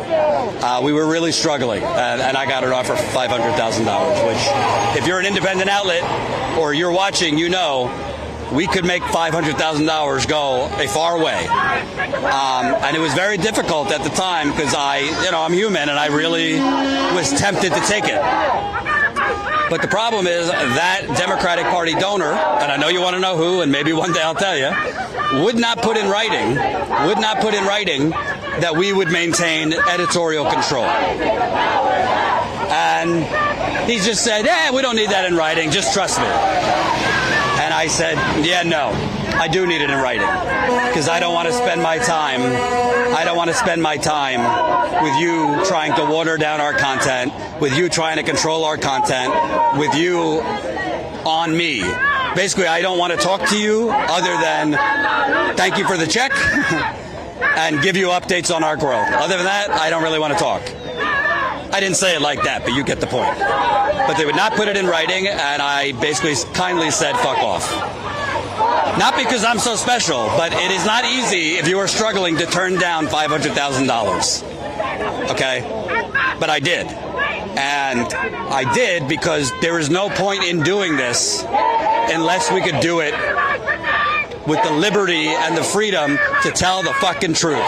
We were really struggling, and I got an offer for $500,000, which, if you're an independent outlet or you're watching, we could make $500,000 go a far way. And it was very difficult at the time because I'm human and I really was tempted to take it. But the problem is that Democratic Party donor, and I know you want to know who, and maybe one day I'll tell you, would not put in writing that we would maintain editorial control. And he just said, we don't need that in writing, just trust me. And I said, no, I do need it in writing, because I don't want to spend my time with you trying to water down our content, with you trying to control our content, with you on me. Basically, I don't want to talk to you other than thank you for the check and give you updates on our growth. Other than that, I don't really want to talk. I didn't say it like that, but you get the point. But they would not put it in writing, and I basically kindly said, fuck off. Not because I'm so special, but it is not easy if you are struggling to turn down $500,000. Okay? But I did. And I did because there is no point in doing this unless we could do it with the liberty and the freedom to tell the fucking truth.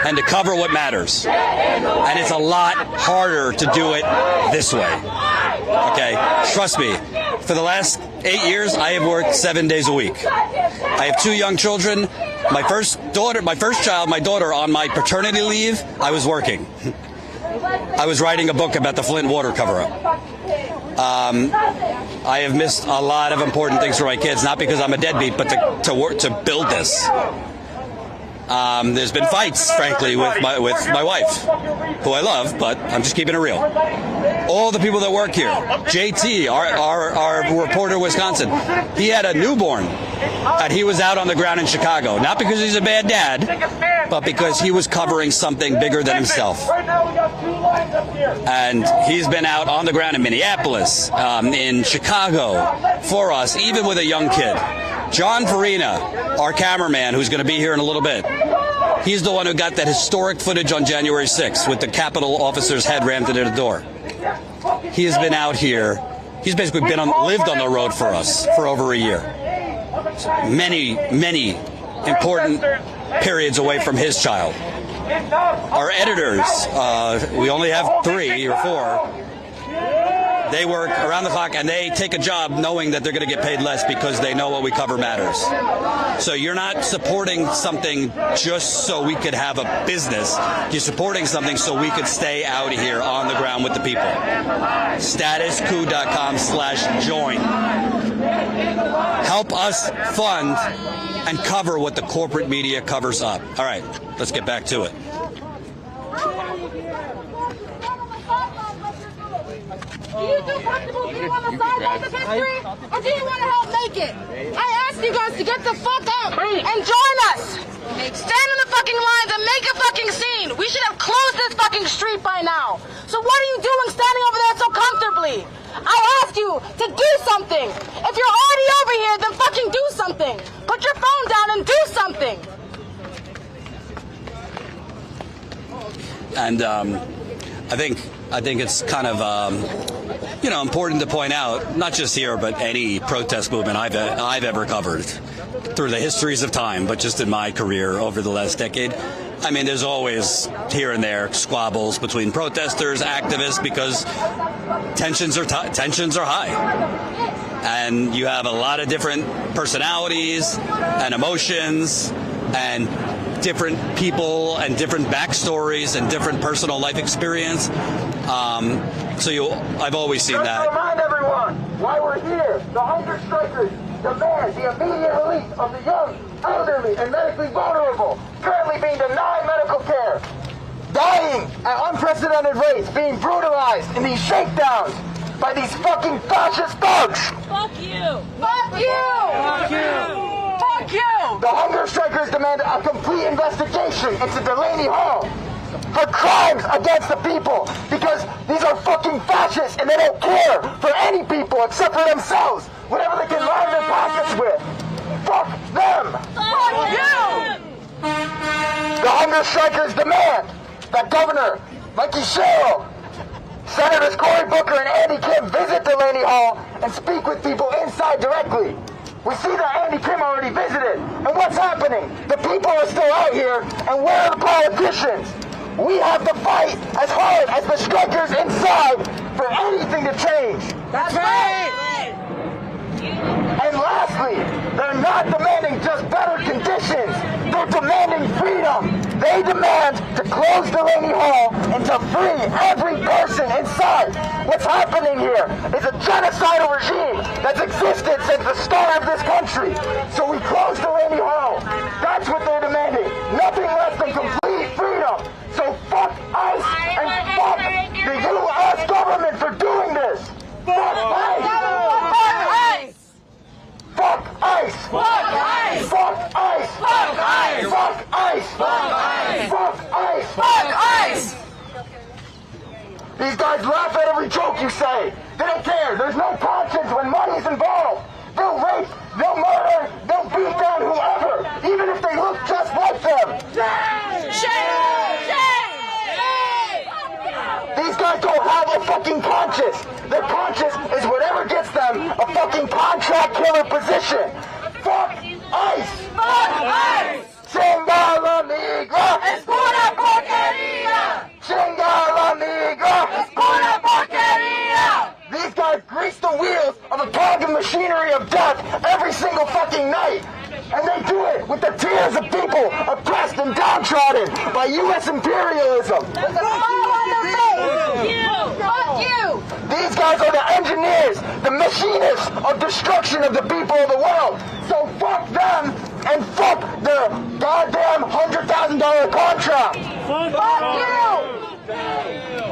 and to cover what matters. And it's a lot harder to do it this way. Okay? Trust me. For the last 8 years, I have worked 7 days a week. I have 2 young children. My first child, my daughter, on my paternity leave, I was working. I was writing a book about the Flint water cover-up. I have missed a lot of important things for my kids, not because I'm a deadbeat, but to build this. There's been fights, frankly, with my wife, who I love, but I'm just keeping it real. All the people that work here, JT, our reporter in Wisconsin, he had a newborn, and he was out on the ground in Chicago, not because he's a bad dad, but because he was covering something bigger than himself. And he's been out on the ground in Minneapolis, in Chicago, for us, even with a young kid. John Farina, our cameraman, who's going to be here in a little bit, he's the one who got that historic footage on January 6th with the Capitol officer's head rammed into the door. He has been out here. He's basically lived on the road for us for over a year. Many, many important periods away from his child. Our editors, we only have 3 or 4. They work around the clock, and they take a job knowing that they're going to get paid less because they know what we cover matters. So you're not supporting something just so we could have a business. You're supporting something so we could stay out here on the ground with the people. Statuscoup.com/join. Help us fund and cover what the corporate media covers up. All right, let's get back to it. Do you feel comfortable being on the sidelines of history, or do you want to help make it? I ask you guys to get the fuck out and join us. Stand in the fucking lines and make a fucking scene. We should have closed this fucking street by now. So what are you doing standing over there so comfortably? I ask you to do something. If you're already over here, then fucking do something. Put your phone down and do something. And I think it's kind of important to point out, not just here, but any protest movement I've ever covered through the histories of time, but just in my career over the last decade. I mean, there's always here and there squabbles between protesters, activists, because tensions are high, and you have a lot of different personalities and emotions and different people and different backstories and different personal life experience. I've always seen that. Just to remind everyone why we're here. The hunger strikers demand the immediate release of the young, elderly, and medically vulnerable, currently being denied medical care, dying at unprecedented rates, being brutalized in these shakedowns by these fucking fascist thugs. Fuck you. Fuck you. Fuck you. Fuck you! The hunger strikers demand a complete investigation into Delaney Hall for crimes against the people, because these are fucking fascists and they don't care for any people except for themselves, whatever they can line their pockets with. Fuck them! Fuck you! The hunger strikers demand that Governor Mikey Sherrill, Senators Cory Booker and Andy Kim visit Delaney Hall and speak with people inside directly. We see that Andy Kim already visited. And what's happening? The people are still out here, and where are the politicians? We have to fight as hard as the strikers inside for anything to change. That's right! And lastly, they're not demanding just better conditions. They're demanding freedom. They demand to close Delaney Hall and to free every person inside. What's happening here is a genocidal regime that's existed since the start of this country. So we close Delaney Hall. That's what they're demanding. Nothing less than complete freedom. So fuck ICE and fuck the U.S. government for doing this. Fuck ICE. Fuck ICE. Fuck ICE. Fuck ICE. Fuck ICE. Fuck ICE. Fuck ICE. Fuck ICE. Fuck ICE. These guys laugh at every joke you say. They don't care. There's no conscience when money's involved. They'll rape, they'll murder, they'll beat down whoever, even if they look just like them. These guys don't have a fucking conscience. Their conscience is whatever gets them a fucking contract killer position. Fuck ICE. Fuck ICE. Single migra. Es pura machinery of death every single fucking night. And they do it with the tears of people oppressed and downtrodden by U.S. imperialism. With a smile on their face. Fuck you. These guys are the engineers, the machinists of destruction of the people of the world. So fuck them and fuck their goddamn $100,000 contract. Fuck you.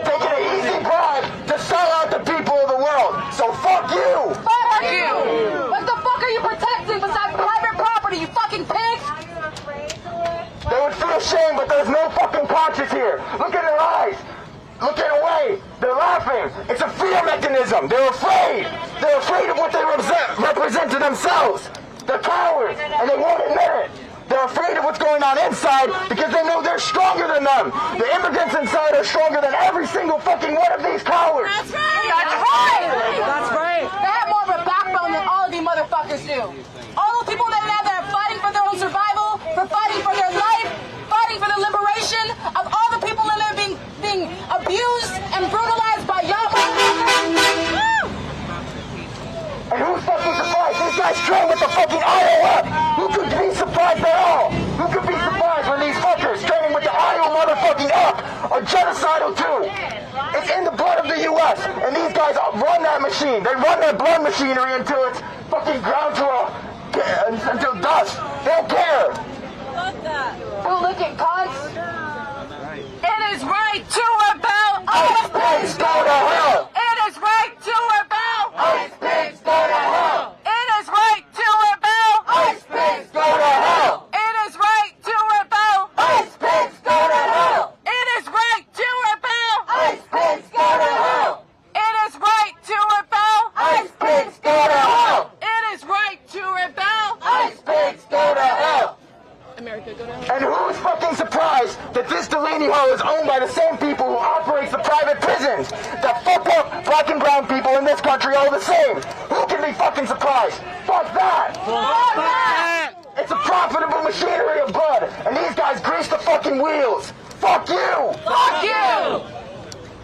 Taking an easy bribe to sell out the people of the world. So fuck you. Fuck you. What the fuck are you protecting besides private property, you fucking pig? They would feel shame, but there's no fucking conscience here. Look at their eyes. Looking away. They're laughing. It's a fear mechanism. They're afraid. They're afraid of what they represent to themselves. They're cowards, and they won't admit it. They're afraid of what's going on inside because they know they're stronger than them. The immigrants inside are stronger than every single fucking one of these cowards. That's right. That's right. That's right. They have more of a backbone than all of you motherfuckers do. All the people that are fighting for their own survival, for fighting for their life, fighting for the liberation of all the people in there being abused and brutalized by y'all. And who's fucking surprised? These guys train with the fucking IOF. Who could be surprised at all? Who could be surprised when these fuckers training with the IO motherfucking up are genocidal too? It's in the blood of the U.S. And these guys run that machine. They run that blood machinery until it's fucking ground to until dust. They don't care. Hooligan cunts. It is right to rebel. Ice pigs go to hell. It is right to rebel. Ice pigs go to hell. It is right to rebel. Ice pigs go to hell. It is right to rebel. Ice pigs go to hell. It is right to rebel. Ice pigs go to hell. It is right to rebel. Ice pigs go to hell. It is right to rebel. Ice pigs go to hell. America, go down. And who's fucking surprised that this Delaney Hall is owned by the same people who operates the private prisons that fuck up black and brown people in this country all the same? Who can be fucking surprised? Fuck that! Fuck that! It's a profitable machinery of blood, and these guys grease the fucking wheels. Fuck you! Fuck you!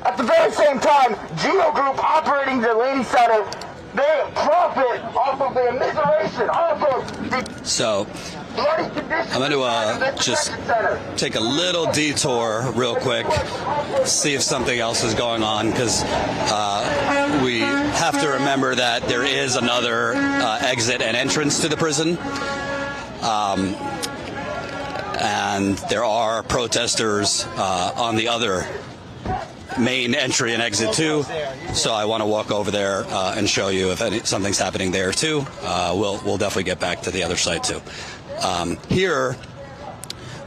At the very same time, Geo Group operating the Delaney Center, they profit off of the immiseration, off of the So bloody conditions. I'm going to just take a little detour real quick, see if something else is going on, because we have to remember that there is another exit and entrance to the prison. And there are protesters on the other main entry and exit too, so I want to walk over there and show you if something's happening there too. We'll definitely get back to the other side too. Here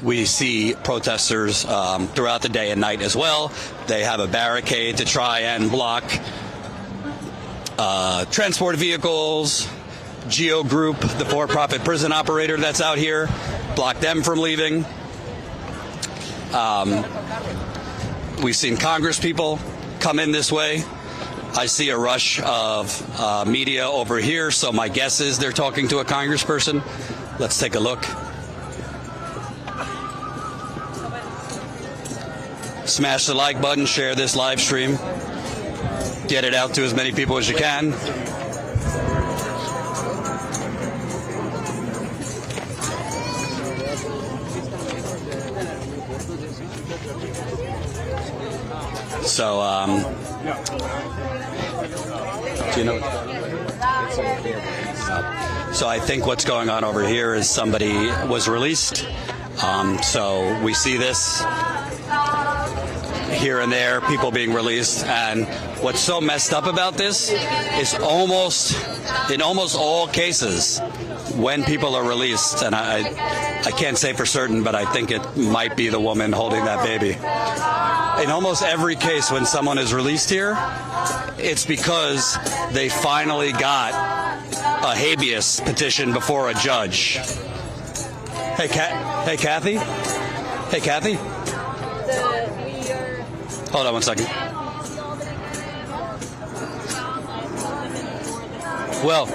we see protesters throughout the day and night as well. They have a barricade to try and block transport vehicles. Geo Group, the for-profit prison operator that's out here, block them from leaving. We've seen Congress people come in this way. I see a rush of media over here, so my guess is they're talking to a congressperson. Let's take a look. Smash the like button, share this live stream. Get it out to as many people as you can. So, do you know? So I think what's going on over here is somebody was released. So we see this here and there, people being released. And what's so messed up about this is in almost all cases, when people are released, and I can't say for certain, but I think it might be the woman holding that baby. In almost every case when someone is released here, it's because they finally got a habeas petition before a judge. Hey, Hey, Kathy? Hey, Kathy? Hold on one second. Well,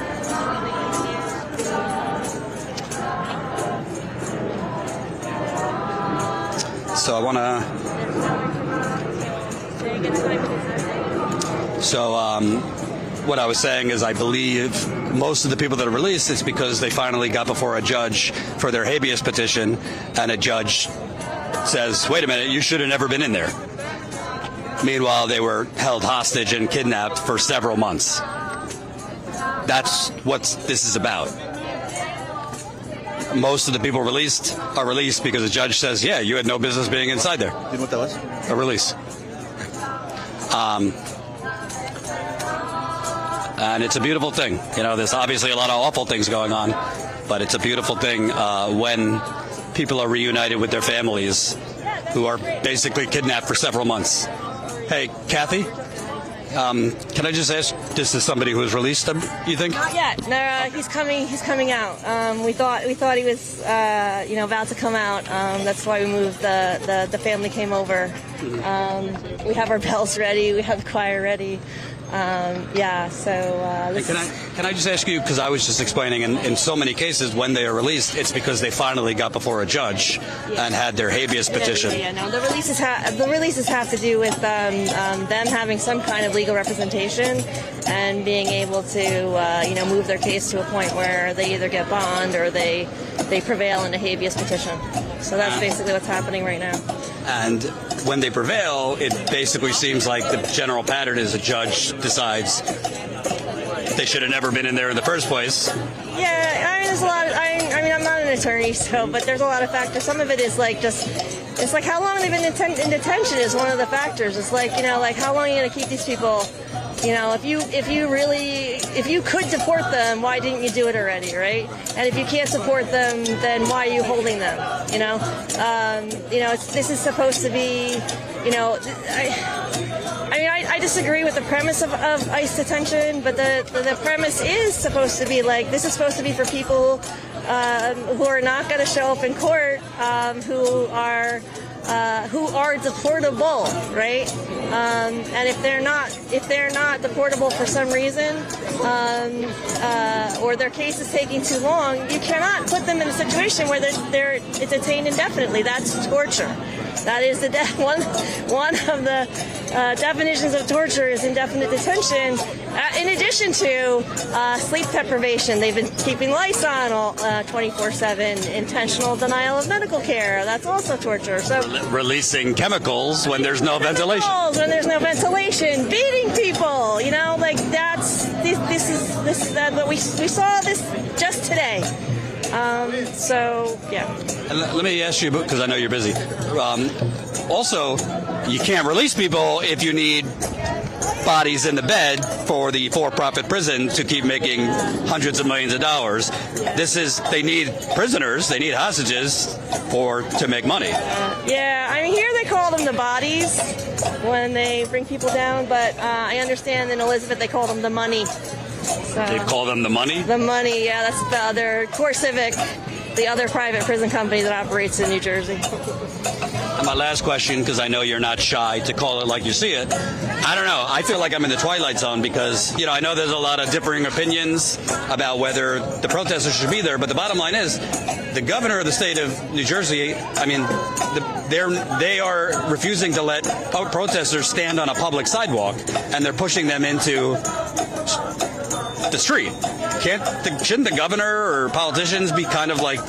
so I want to... So what I was saying is I believe most of the people that are released, it's because they finally got before a judge for their habeas petition, and a judge says, wait a minute, you should have never been in there. Meanwhile, they were held hostage and kidnapped for several months. That's what this is about. Most of the people released are released because the judge says, yeah, you had no business being inside there. Do you know what that was? A release. And it's a beautiful thing. You know, there's obviously a lot of awful things going on, but it's a beautiful thing when people are reunited with their families who are basically kidnapped for several months. Hey, Kathy, can I just ask, this is somebody who was released, you think? Not yet. No, he's coming out. We thought he was, about to come out. That's why we moved. The family came over. We have our bells ready. We have the choir ready. Can I just ask you, because I was just explaining, in so many cases when they are released, it's because they finally got before a judge and had their habeas petition. The releases have to do with them having some kind of legal representation and being able to move their case to a point where they either get bond or they prevail in a habeas petition. So that's basically what's happening right now. And when they prevail, it basically seems like the general pattern is a judge decides they should have never been in there in the first place. Yeah, I mean, there's a lot. I'm not an attorney, but there's a lot of factors. Some of it is like it's like how long they've been in detention is one of the factors. It's like, how long are you going to keep these people? If you could deport them, why didn't you do it already, right? And if you can't support them, then why are you holding them? This is supposed to be, I disagree with the premise of ICE detention, but the premise is supposed to be like, this is supposed to be for people who are not going to show up in court, who are deportable, right? And if they're not deportable for some reason, or their case is taking too long, you cannot put them in a situation where they're detained indefinitely. That's torture. That is one of the definitions of torture is indefinite detention. In addition to sleep deprivation, they've been keeping lights on 24/7. Intentional denial of medical care. That's also torture. So releasing chemicals when there's no ventilation. When there's no ventilation, beating people. This is what we saw this just today. Let me ask you, because I know you're busy. Also, you can't release people if you need bodies in the bed for the for-profit prison to keep making hundreds of millions of dollars. They need prisoners, they need hostages to make money. Here they call them the bodies when they bring people down, but I understand in Elizabeth they call them the money. They call them the money? The money, yeah, that's the other CoreCivic, the other private prison company that operates in New Jersey. And my last question, because I know you're not shy to call it like you see it. I don't know. I feel like I'm in the twilight zone because, I know there's a lot of differing opinions about whether the protesters should be there, but the bottom line is the governor of the state of New Jersey, they are refusing to let protesters stand on a public sidewalk, and they're pushing them into the street. Shouldn't the governor or politicians be kind of like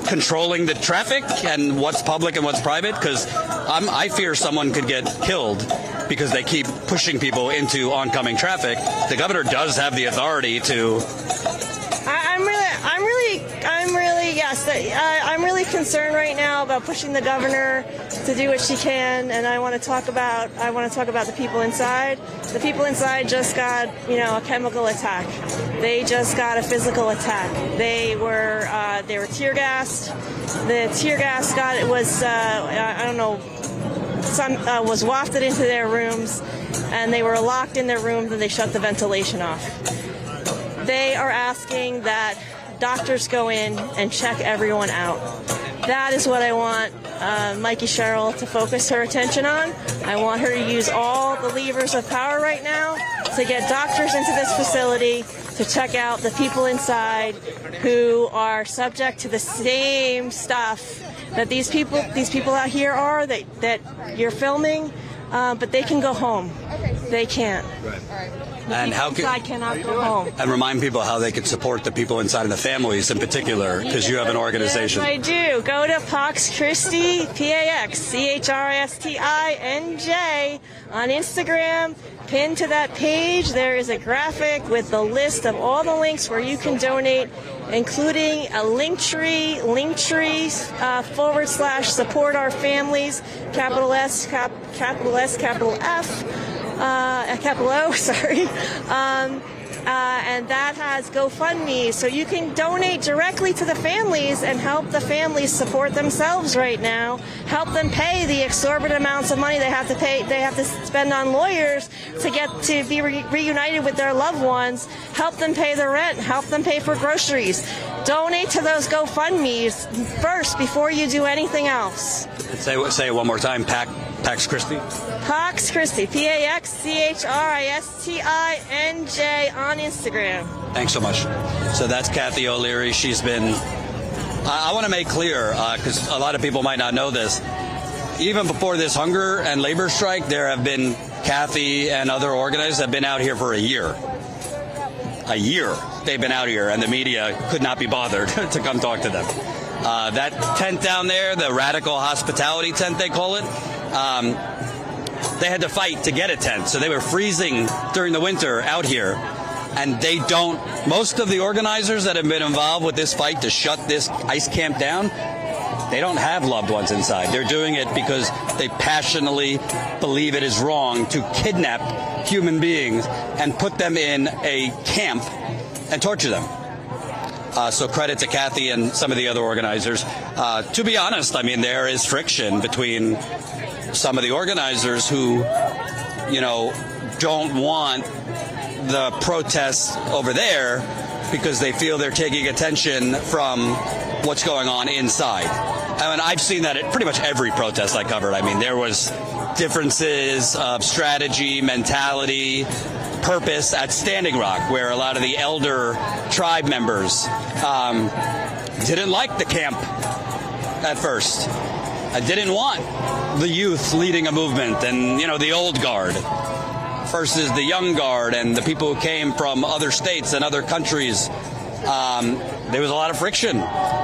controlling the traffic and what's public and what's private? Because I fear someone could get killed because they keep pushing people into oncoming traffic. The governor does have the authority to. I'm really concerned right now about pushing the governor to do what she can, and I want to talk about the people inside. The people inside just got, a chemical attack. They just got a physical attack. They were tear gassed. The tear gas was wafted into their rooms, and they were locked in their rooms, and they shut the ventilation off. They are asking that doctors go in and check everyone out. That is what I want Mikey Sherrill to focus her attention on. I want her to use all the levers of power right now to get doctors into this facility to check out the people inside who are subject to the same stuff that these people out here are that you're filming, but they can go home. They can't. Right. And how can I cannot go home. and remind people how they could support the people inside of the families in particular, because you have an organization. Yes, I do. Go to Pax Christi, PAXCHRISTINJ on Instagram. Pinned to that page, there is a graphic with the list of all the links where you can donate, including a Linktree / support our families, capital S, capital S, capital F, capital O, sorry. And that has GoFundMe, so you can donate directly to the families and help the families support themselves right now. Help them pay the exorbitant amounts of money they have to pay. They have to spend on lawyers to get to be reunited with their loved ones. Help them pay the rent. Help them pay for groceries. Donate to those GoFundMes first before you do anything else. Say it one more time. Pax Christi. Pax Christi, PAXCHRISTINJ on Instagram. Thanks so much. So that's Kathy O'Leary. She's been. I want to make clear, because a lot of people might not know this. Even before this hunger and labor strike, there have been Kathy and other organizers have been out here for a year. A year they've been out here, and the media could not be bothered to come talk to them. That tent down there, the radical hospitality tent they call it, they had to fight to get a tent. So they were freezing during the winter out here. And they don't, most of the organizers that have been involved with this fight to shut this ice camp down, they don't have loved ones inside. They're doing it because they passionately believe it is wrong to kidnap human beings and put them in a camp and torture them. So credit to Kathy and some of the other organizers. To be honest, I mean, there is friction between some of the organizers who, don't want the protests over there because they feel they're taking attention from what's going on inside. I mean, I've seen that at pretty much every protest I covered. I mean, there was differences of strategy, mentality, purpose at Standing Rock, where a lot of the elder tribe members didn't like the camp at first. I didn't want the youth leading a movement and, the old guard versus the young guard and the people who came from other states and other countries. There was a lot of friction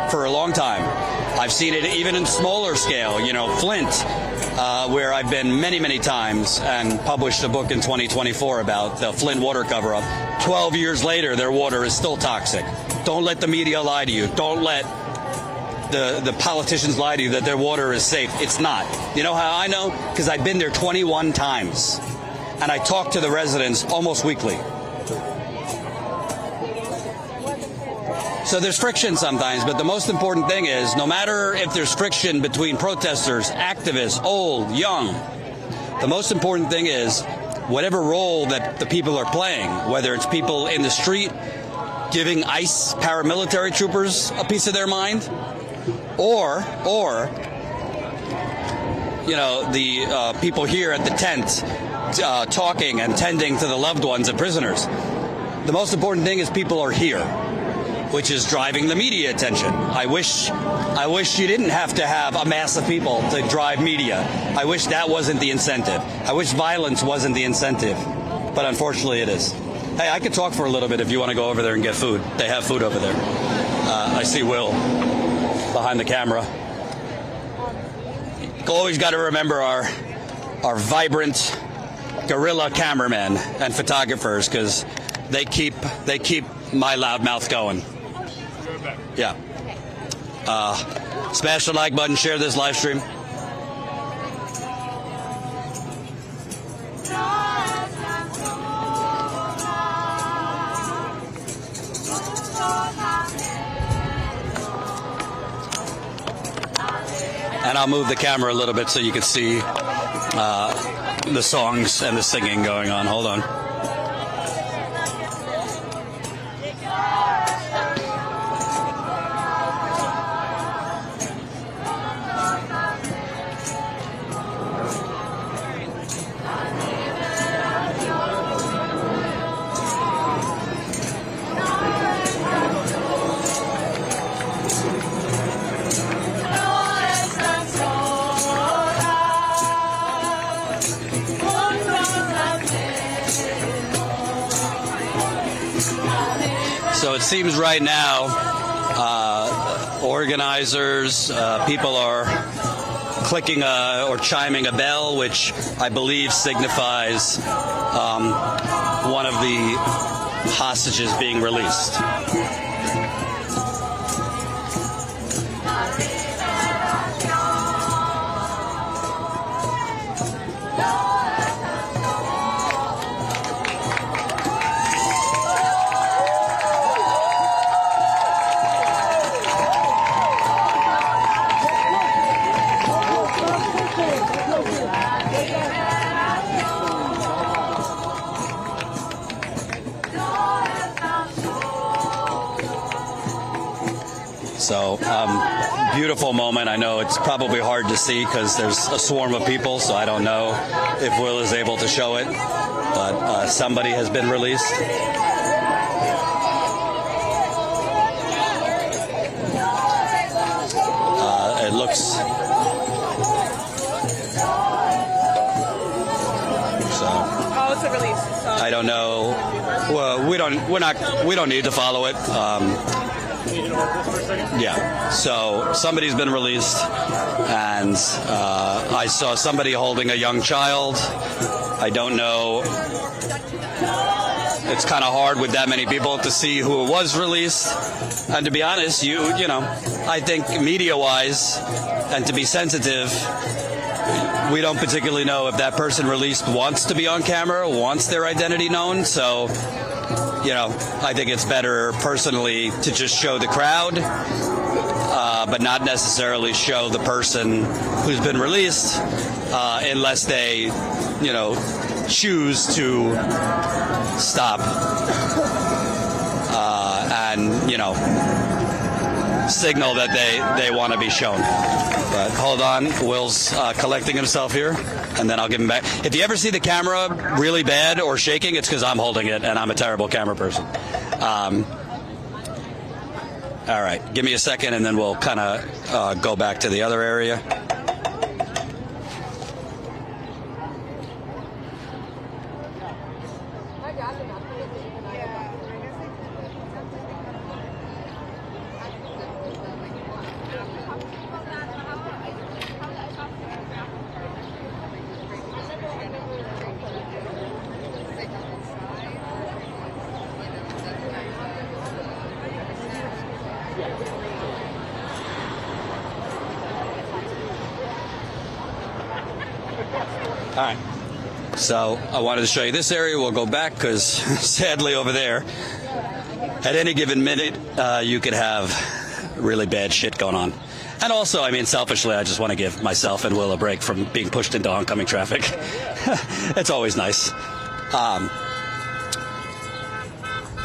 for a long time. I've seen it even in smaller scale, Flint, where I've been many, many times and published a book in 2024 about the Flint water cover-up. 12 years later, their water is still toxic. Don't let the media lie to you. Don't let the politicians lie to you that their water is safe. It's not. You know how I know? Because I've been there 21 times, and I talk to the residents almost weekly. So there's friction sometimes, but the most important thing is, no matter if there's friction between protesters, activists, old, young, the most important thing is whatever role that the people are playing, whether it's people in the street giving ICE paramilitary troopers a piece of their mind, or the people here at the tent talking and tending to the loved ones of prisoners. The most important thing is people are here, which is driving the media attention. I wish you didn't have to have a mass of people to drive media. I wish that wasn't the incentive. I wish violence wasn't the incentive, but unfortunately it is. Hey, I could talk for a little bit if you want to go over there and get food. They have food over there. I see Will behind the camera. Always got to remember our vibrant guerrilla cameramen and photographers, because they keep my loud mouth going. Yeah. Smash the like button, share this live stream. And I'll move the camera a little bit so you can see the songs and the singing going on. Hold on. seems right now, organizers, people are clicking or chiming a bell, which I believe signifies one of the hostages being released. So, beautiful moment. I know it's probably hard to see because there's a swarm of people, so I don't know if Will is able to show it, but somebody has been released. It looks... So... Oh, it's a release. So. I don't know. Well, we don't need to follow it. Yeah, so somebody's been released, and I saw somebody holding a young child. I don't know. It's kind of hard with that many people to see who was released. And to be honest, you know, I think media-wise, and to be sensitive, we don't particularly know if that person released wants to be on camera, wants their identity known. So, you know, I think it's better personally to just show the crowd, but not necessarily show the person who's been released, unless they, you know, choose to stop and, you know, signal that they want to be shown. But hold on, Will's collecting himself here, and then I'll give him back. If you ever see the camera really bad or shaking, it's because I'm holding it, and I'm a terrible camera person. All right, give me a second, and then we'll kind of go back to the other area. All right, so I wanted to show you this area. We'll go back because sadly over there, at any given minute, you could have really bad shit going on. And also, I mean, selfishly, I just want to give myself and Will a break from being pushed into oncoming traffic. It's always nice.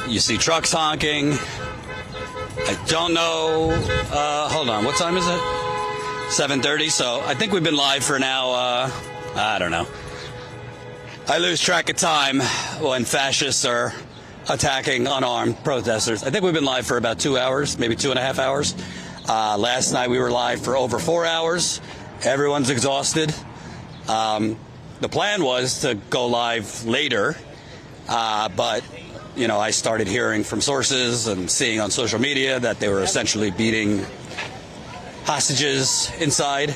You see trucks honking. I don't know. Hold on, what time is it? 7:30, so I think we've been live for now, I don't know. I lose track of time when fascists are attacking unarmed protesters. I think we've been live for about 2 hours, maybe 2.5 hours. Last night we were live for over 4 hours. Everyone's exhausted. The plan was to go live later, but, you know, I started hearing from sources and seeing on social media that they were essentially beating hostages inside.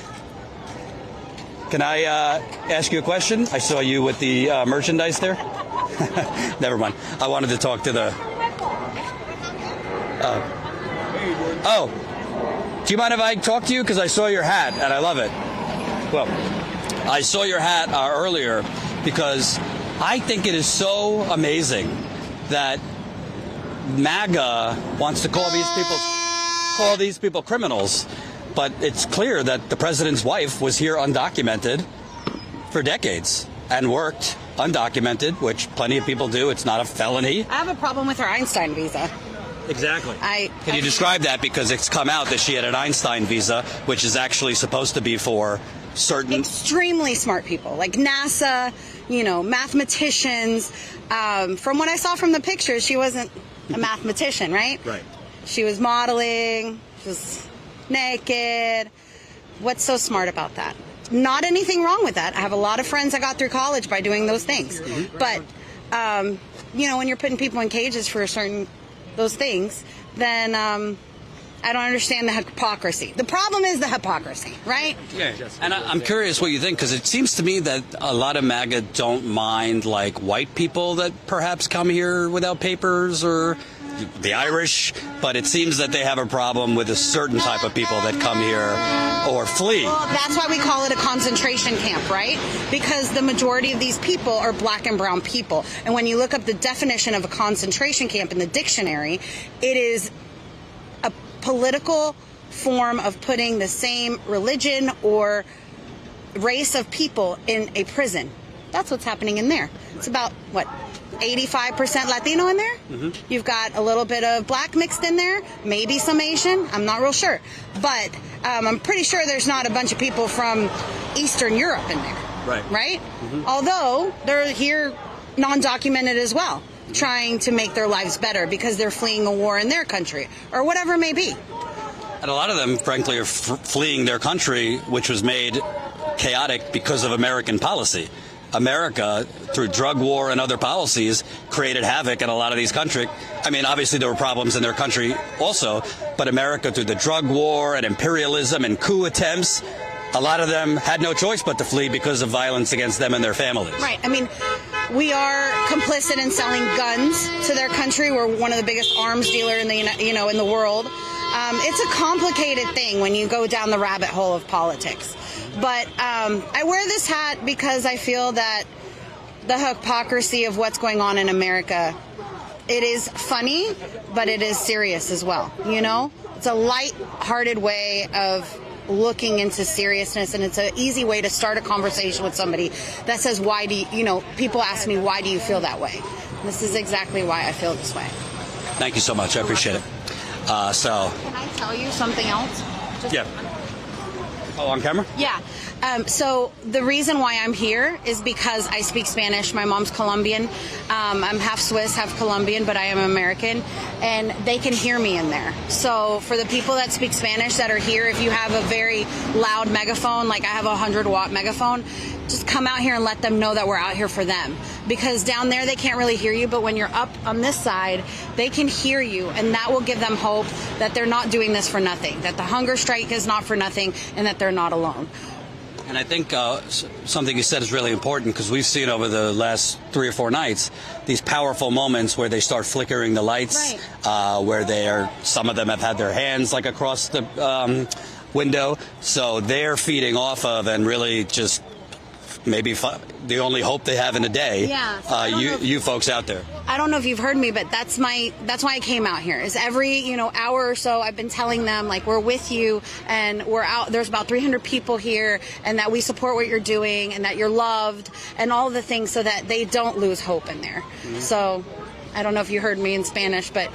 Can I ask you a question? I saw you with the merchandise there. Never mind. I wanted to talk to the... Oh, do you mind if I talk to you? Because I saw your hat, and I love it. Well, I saw your hat earlier because I think it is so amazing that MAGA wants to call these people criminals. But it's clear that the president's wife was here undocumented for decades and worked undocumented, which plenty of people do. It's not a felony. I have a problem with her Einstein visa. Exactly. Can you describe that? Because it's come out that she had an Einstein visa, which is actually supposed to be for certain... Extremely smart people, like NASA, you know, mathematicians. From what I saw from the pictures, she wasn't a mathematician, right? Right. She was modeling, she was naked. What's so smart about that? Not anything wrong with that. I have a lot of friends that got through college by doing those things. But, you know, when you're putting people in cages for a certain those things, then I don't understand the hypocrisy. The problem is the hypocrisy, right? Yeah, and I'm curious what you think, because it seems to me that a lot of MAGA don't mind, like, white people that perhaps come here without papers, or the Irish, but it seems that they have a problem with a certain type of people that come here or flee. Well, that's why we call it a concentration camp, right? Because the majority of these people are black and brown people. And when you look up the definition of a concentration camp in the dictionary, it is a political form of putting the same religion or race of people in a prison. That's what's happening in there. It's about, 85% Latino in there? Mm-hmm. You've got a little bit of black mixed in there, maybe some Asian. I'm not real sure. But I'm pretty sure there's not a bunch of people from Eastern Europe in there. Right? Mm-hmm. Although they're here non-documented as well, trying to make their lives better because they're fleeing a war in their country or whatever it may be. And a lot of them, frankly, are fleeing their country, which was made chaotic because of American policy. America, through drug war and other policies, created havoc in a lot of these countries. I mean, obviously there were problems in their country also, but America, through the drug war and imperialism and coup attempts, a lot of them had no choice but to flee because of violence against them and their families. Right. I mean, we are complicit in selling guns to their country. We're one of the biggest arms dealer in the in the world. It's a complicated thing when you go down the rabbit hole of politics. But I wear this hat because I feel that the hypocrisy of what's going on in America, it is funny, but it is serious as well. It's a light-hearted way of looking into seriousness, and it's an easy way to start a conversation with somebody that says, why do you, people ask me, why do you feel that way? And this is exactly why I feel this way. Thank you so much. I appreciate it. So. Can I tell you something else? Yeah. Oh, on camera? Yeah. So the reason why I'm here is because I speak Spanish. My mom's Colombian. I'm half Swiss, half Colombian, but I am American. And they can hear me in there. So for the people that speak Spanish that are here, if you have a very loud megaphone, like I have a 100-watt megaphone, just come out here and let them know that we're out here for them. Because down there they can't really hear you, but when you're up on this side, they can hear you, and that will give them hope that they're not doing this for nothing, that the hunger strike is not for nothing, and that they're not alone. And I think something you said is really important, because we've seen over the last 3 or 4 nights these powerful moments where they start flickering the lights, where some of them have had their hands like across the window, so they're feeding off of and really just maybe the only hope they have in a day. Yeah. You folks out there. I don't know if you've heard me, but that's why I came out here. Is every hour or so I've been telling them, like, we're with you and we're out. There's about 300 people here, and that we support what you're doing and that you're loved and all the things, so that they don't lose hope in there. Mm-hmm. So I don't know if you heard me in Spanish, but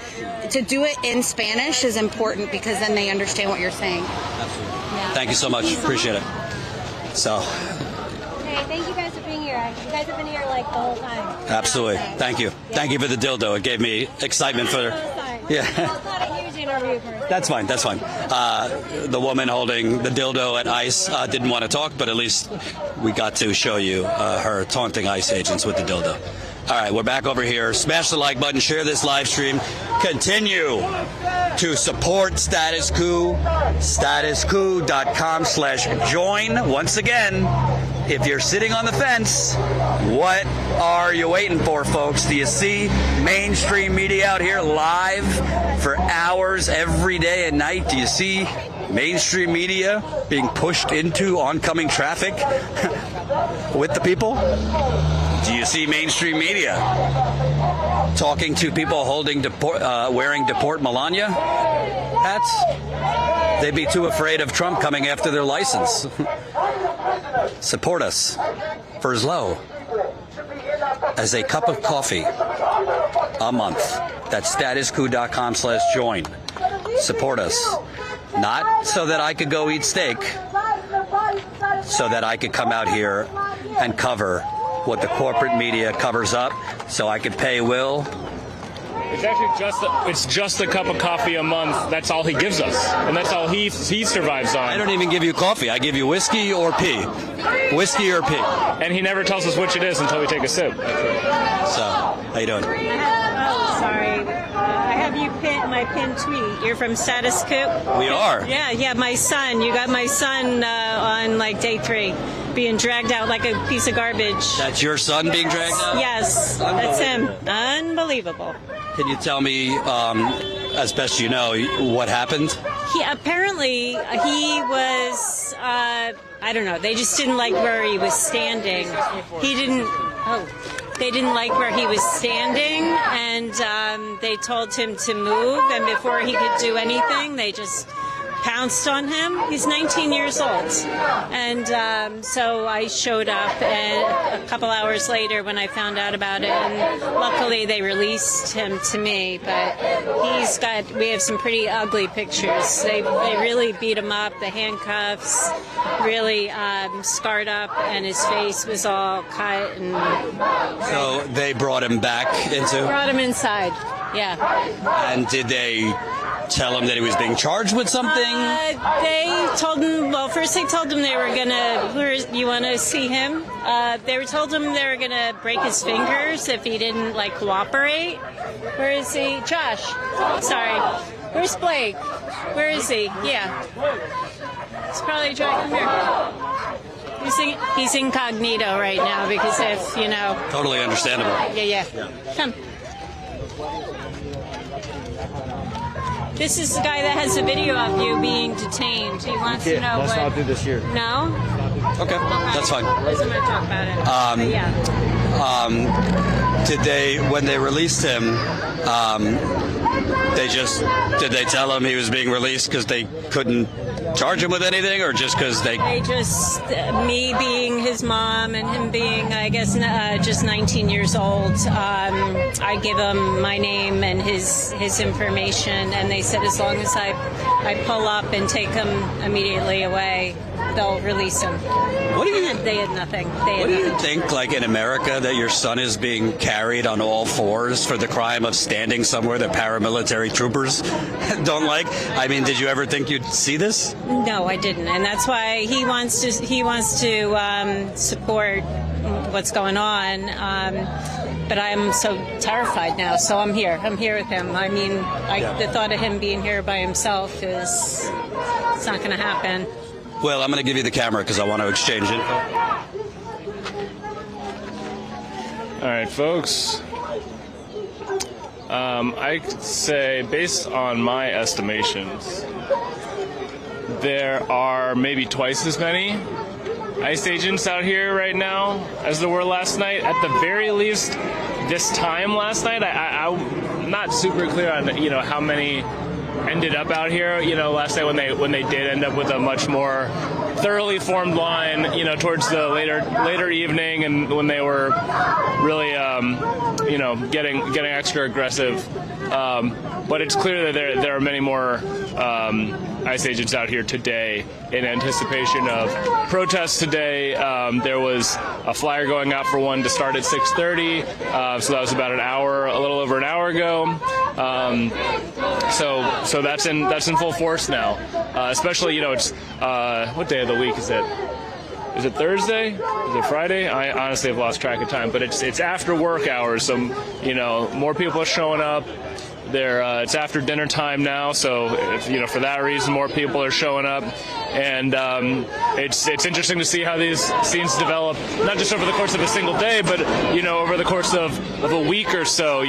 to do it in Spanish is important, because then they understand what you're saying. Absolutely. Yeah. Thank you so much. Appreciate it. So. Thank you guys for being here. You guys have been here like the whole time. Absolutely. Thank you. Yeah. Thank you for the dildo. It gave me excitement for. Yeah. Well, it's not a huge interview for. That's fine. That's fine. The woman holding the dildo at ICE didn't want to talk, but at least we got to show you her taunting ICE agents with the dildo. All right, we're back over here. Smash the like button, share this live stream. Continue to support Status Coup. StatusCout.com/join. Once again, if you're sitting on the fence, what are you waiting for, folks? Do you see mainstream media out here live for hours every day and night? Do you see mainstream media being pushed into oncoming traffic with the people? Do you see mainstream media talking to people wearing Deport Melania hats? They'd be too afraid of Trump coming after their license. Support us for as low as a cup of coffee a month. That's statuscoup.com/join. Support us. Not so that I could go eat steak, so that I could come out here and cover what the corporate media covers up, so I could pay Will. It's actually just a cup of coffee a month. That's all he gives us, and that's all he survives on. I don't even give you coffee. I give you whiskey or pee. Whiskey or pee. And he never tells us which it is until we take a sip. So, how you doing? Oh, sorry. I have you my pinned tweet. You're from Status Coup? We are. Yeah, my son. You got my son on like day 3, being dragged out like a piece of garbage. That's your son being dragged out? Yes, that's him. Unbelievable. Can you tell me, as best you know, what happened? He was, I don't know, they just didn't like where he was standing. They didn't like where he was standing, and they told him to move, and before he could do anything, they just pounced on him. He's 19 years old. And so I showed up and a couple hours later when I found out about it, and luckily they released him to me. But we have some pretty ugly pictures. They really beat him up. The handcuffs really scarred up, and his face was all cut. And So they brought him back brought him inside. Yeah. And did they tell him that he was being charged with something? They told him, well, first they told him they were going to, you want to see him? They told him they were going to break his fingers if he didn't, like, cooperate. Where is he? Josh. Sorry. Where's Blake? Where is he? Yeah. He's probably driving here. He's incognito right now because if, you know. Totally understandable. Yeah. Come. This is the guy that has a video of you being detained. He wants to know let's not do this here. No? Okay, that's fine. I wasn't going to talk about it. But yeah. Did they, when they released him, did they tell him he was being released because they couldn't charge him with anything, or just because me being his mom and him being, I guess, just 19 years old, I give them my name and his information, and they said as long as I pull up and take him immediately away, they'll release him. They had nothing. What do you think, like in America, that your son is being carried on all fours for the crime of standing somewhere that paramilitary troopers don't like? I mean, did you ever think you'd see this? No, I didn't, and that's why he wants to support what's going on. But I'm so terrified now, so I'm here. I'm here with him. I mean, the thought of him being here by himself it's not going to happen. Well, I'm going to give you the camera because I want to exchange it. All right, folks. I'd say, based on my estimations, there are maybe twice as many ICE agents out here right now as there were last night. At the very least, this time last night, I'm not super clear on how many ended up out here. Last night when they did end up with a much more thoroughly formed line, towards the later evening, and when they were really, getting extra aggressive. But it's clear that there are many more ICE agents out here today in anticipation of protests today. There was a flyer going out for one to start at 6:30, so that was about a little over an hour ago. So that's in full force now. Especially, it's what day of the week is it? Is it Thursday? Is it Friday? I honestly have lost track of time, but it's after work hours, so more people are showing up. It's after dinner time now, so for that reason, more people are showing up, and it's interesting to see how these scenes develop, not just over the course of a single day, but over the course of a week or so.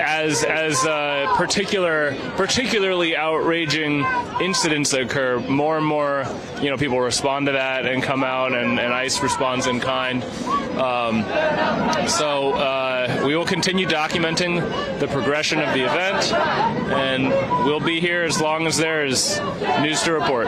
As particularly outraging incidents occur, more and more people respond to that and come out, and ICE responds in kind. So we will continue documenting the progression of the event, and we'll be here as long as there is news to report.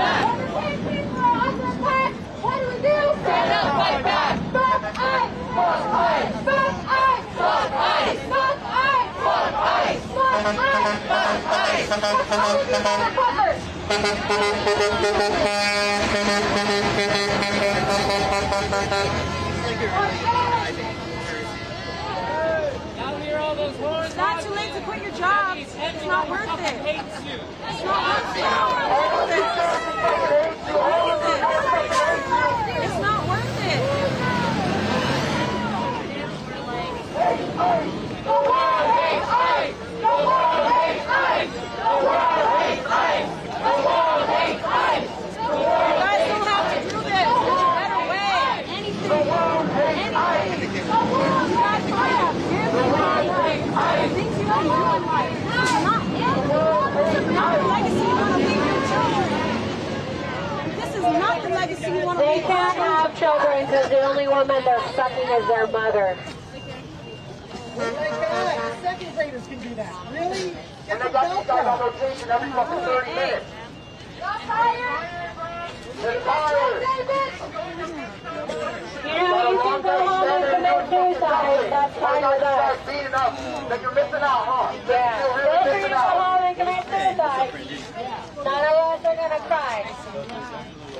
It's not too late to quit your job. It's not worth it. It's not worth it. It's not worth it. It's not worth it. They can't have children because the only woman they're sucking is their mother. Second graders can do that. Really? And they got these guys on rotation every fucking 30 minutes. They're tired. You know, you can go home and commit suicide. That's fine with us. Beating up that you're missing out, huh? Yeah. You're Feel really free to missing go out. home and commit suicide. None of us are gonna cry.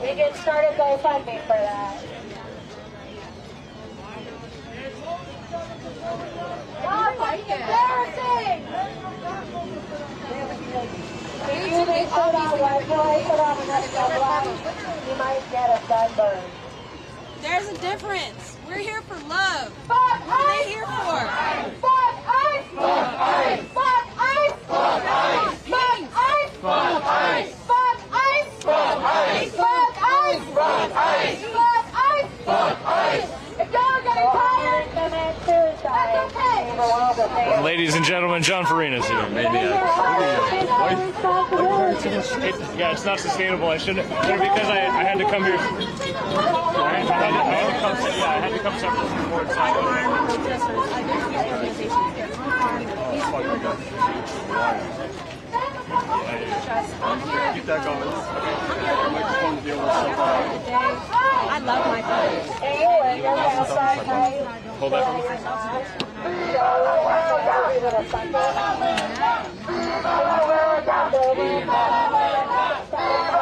We can start a GoFundMe for that. Oh, it's embarrassing! If you make put on white boy, put on an extra black, you might get a sunburn. There's a difference. We're here for love. Fuck What are they here for? Fuck ICE! Fuck ICE! Fuck ICE! Fuck ICE! Fuck ICE! Fuck ICE! Fuck ICE! Fuck ICE! Fuck ICE! Fuck ICE! Fuck ICE! Fuck ICE! If y'all are getting tired, commit suicide. That's okay. Ladies and gentlemen, John Farina's here. It's not sustainable. I shouldn't, because I had to come here. I had to come separate from the board. Keep that going. I love my friends. Hold that for me.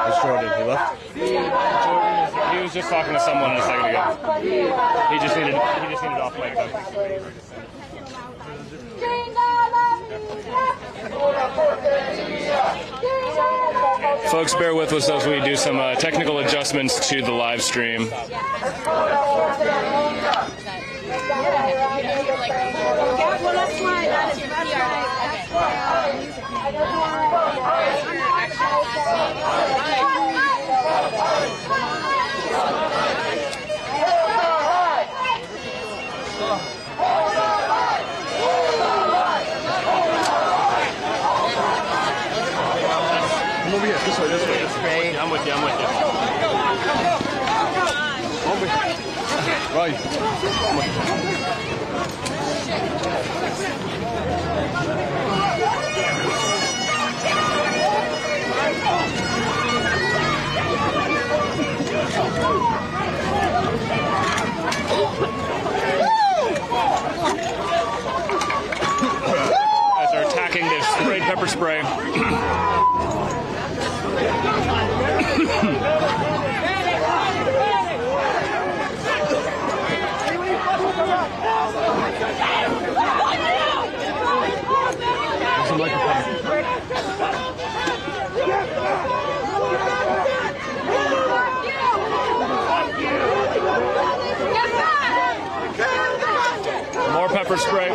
It's Jordan. He left? He was just talking to someone a second ago. He just needed off mic though. Folks, bear with us as we do some technical adjustments to the live stream. Yeah, well, that's why. That's Come over here. This way. I'm with you. Right. As they're attacking, they've sprayed pepper spray. There's a microphone. More pepper spray.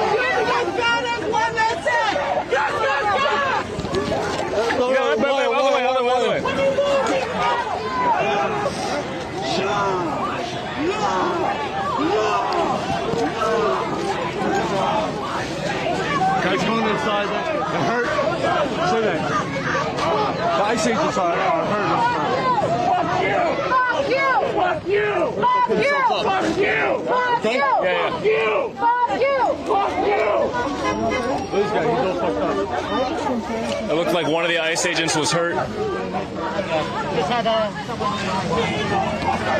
Other way. Guys going inside. It hurt. Say that. The ice agents are hurt. Fuck you! Fuck you! Fuck you! Fuck you! Fuck you! Fuck you! Fuck you! Fuck you! This guy, he's all fucked up. It looked like one of the ICE agents was hurt. No,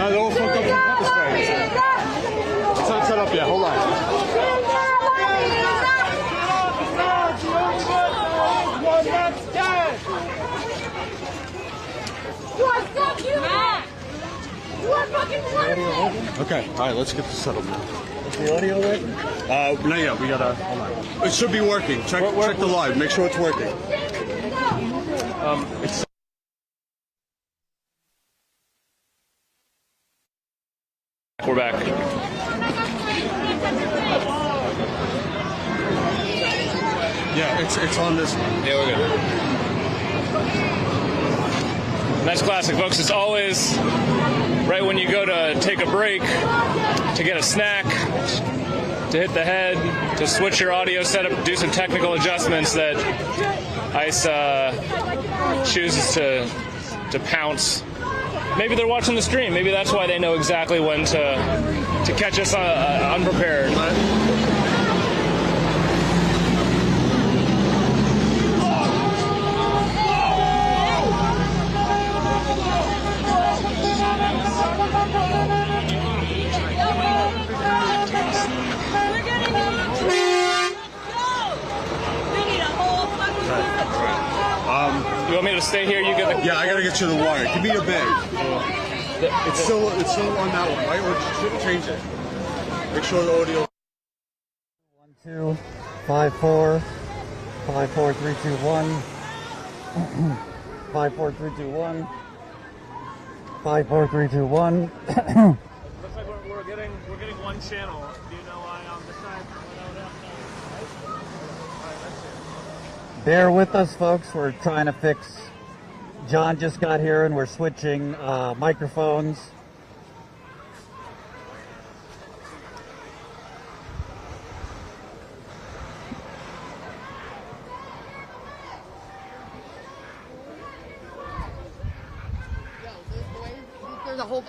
they're all fucked up with pepper spray. It's not set up yet. Hold on. You are fuck you! You are fucking worthless! Okay, all right, let's get this set up now. Is the audio working? Not yet. We gotta. Hold on. It should be working. Check the live. Make sure it's working. We're back. Yeah, it's on this. Yeah, we're good. That's classic, folks. It's always right when you go to take a break, to get a snack, to hit the head, to switch your audio setup, do some technical adjustments that ICE chooses to pounce maybe they're watching the stream. Maybe that's why they know exactly when to catch us unprepared. You want me to stay here? You get the. Yeah, I gotta get you the wire. Give me your bag. It's still on that one, right? Or change it. Make sure the audio. 1 2 5 4 5 4 3 2 1 5 4 3 2 1 5 4 3 2 1. Looks like we're getting one channel. Do you know why on this side? Bear with us, folks. We're trying to fix. John just got here and we're switching microphones.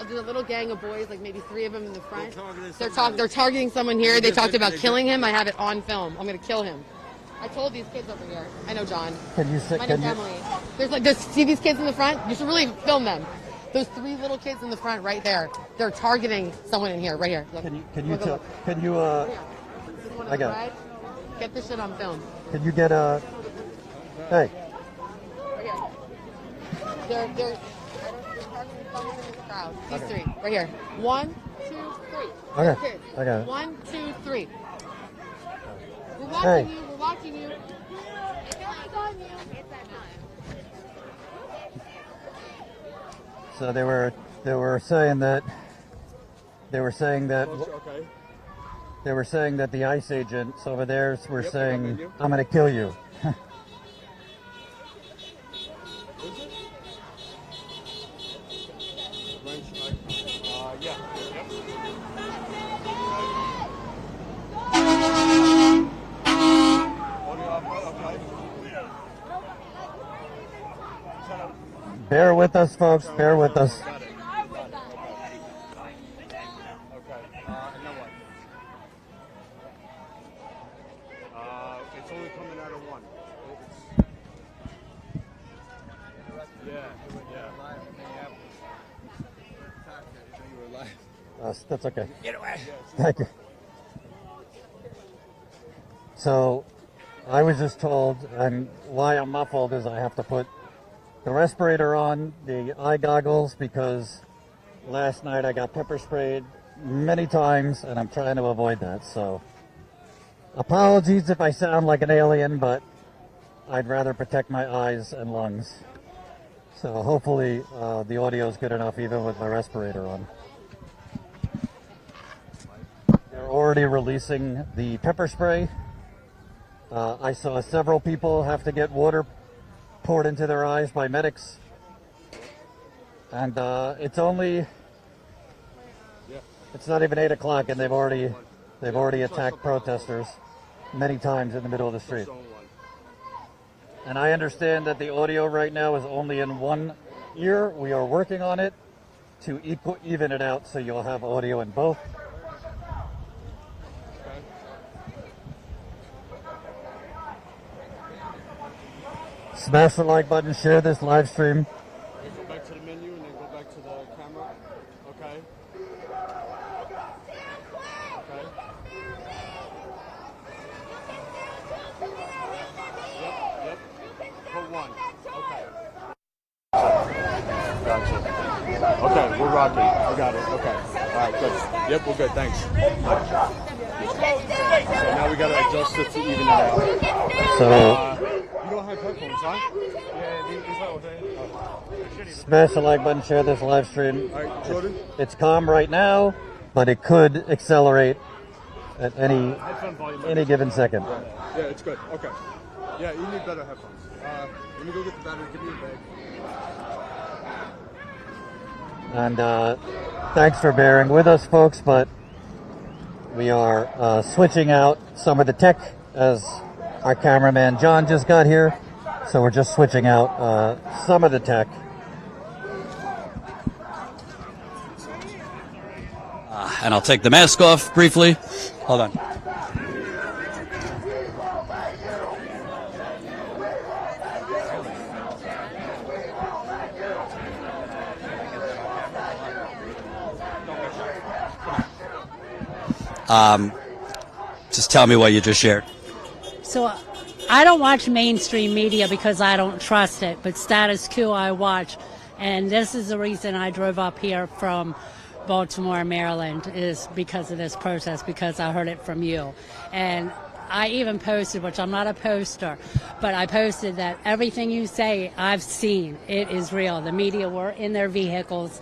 There's a little gang of boys, like maybe 3 of them in the front. They're targeting someone here. They talked about killing him. I have it on film. I'm gonna kill him. I told these kids over here. I know John. Can you say? My name's Emily. See these kids in the front? You should really film them. Those 3 little kids in the front, right there. They're targeting someone in here, right here. Look. I got it. Get this shit on film. Can you get a? Hey. Right here. They're targeting someone in the crowd. These 3, right here. 1, 2, 3. Okay. Kids. I got it. 1, 2, 3. We're watching Hey. you. We're watching you. It's on you. It's that time. So they were saying that the ICE agents over there were saying, "I'm going to kill you." Bear with us, folks. Bear with us. It's only coming out of one. That's okay. Thank you. So, I was just told, and why I'm muffled is I have to put the respirator on, the eye goggles, because last night I got pepper sprayed many times, and I'm trying to avoid that. So, apologies if I sound like an alien, but I'd rather protect my eyes and lungs. So hopefully the audio is good enough even with my respirator on. They're already releasing the pepper spray. I saw several people have to get water poured into their eyes by medics. And it's not even 8 o'clock and they've already attacked protesters many times in the middle of the street. And I understand that the audio right now is only in one ear. We are working on it to even it out so you'll have audio in both. Smash the like button, share this live stream. Okay, go back to the menu and then go back to the camera. Okay. Okay. Yep. Put 1. Okay. Gotcha. Okay, we're rocking. I got it. Okay. Alright, good. Yep, we're good. Thanks. So now we gotta adjust it to even it out. So you don't have headphones, huh? smash the like button, share this live stream. Alright, Jordan? It's calm right now, but it could accelerate at any given second. Yeah, it's good. Okay. Yeah, you need better headphones. Let me go get the battery. Give me your bag. And thanks for bearing with us, folks, but we are switching out some of the tech as our cameraman John just got here. So we're just switching out some of the tech. And I'll take the mask off briefly. Hold on. Just tell me what you just shared. So I don't watch mainstream media because I don't trust it, but Status Coup I watch. And this is the reason I drove up here from Baltimore, Maryland, is because of this protest, because I heard it from you. And I even posted, which I'm not a poster, but I posted that everything you say I've seen. It is real. The media were in their vehicles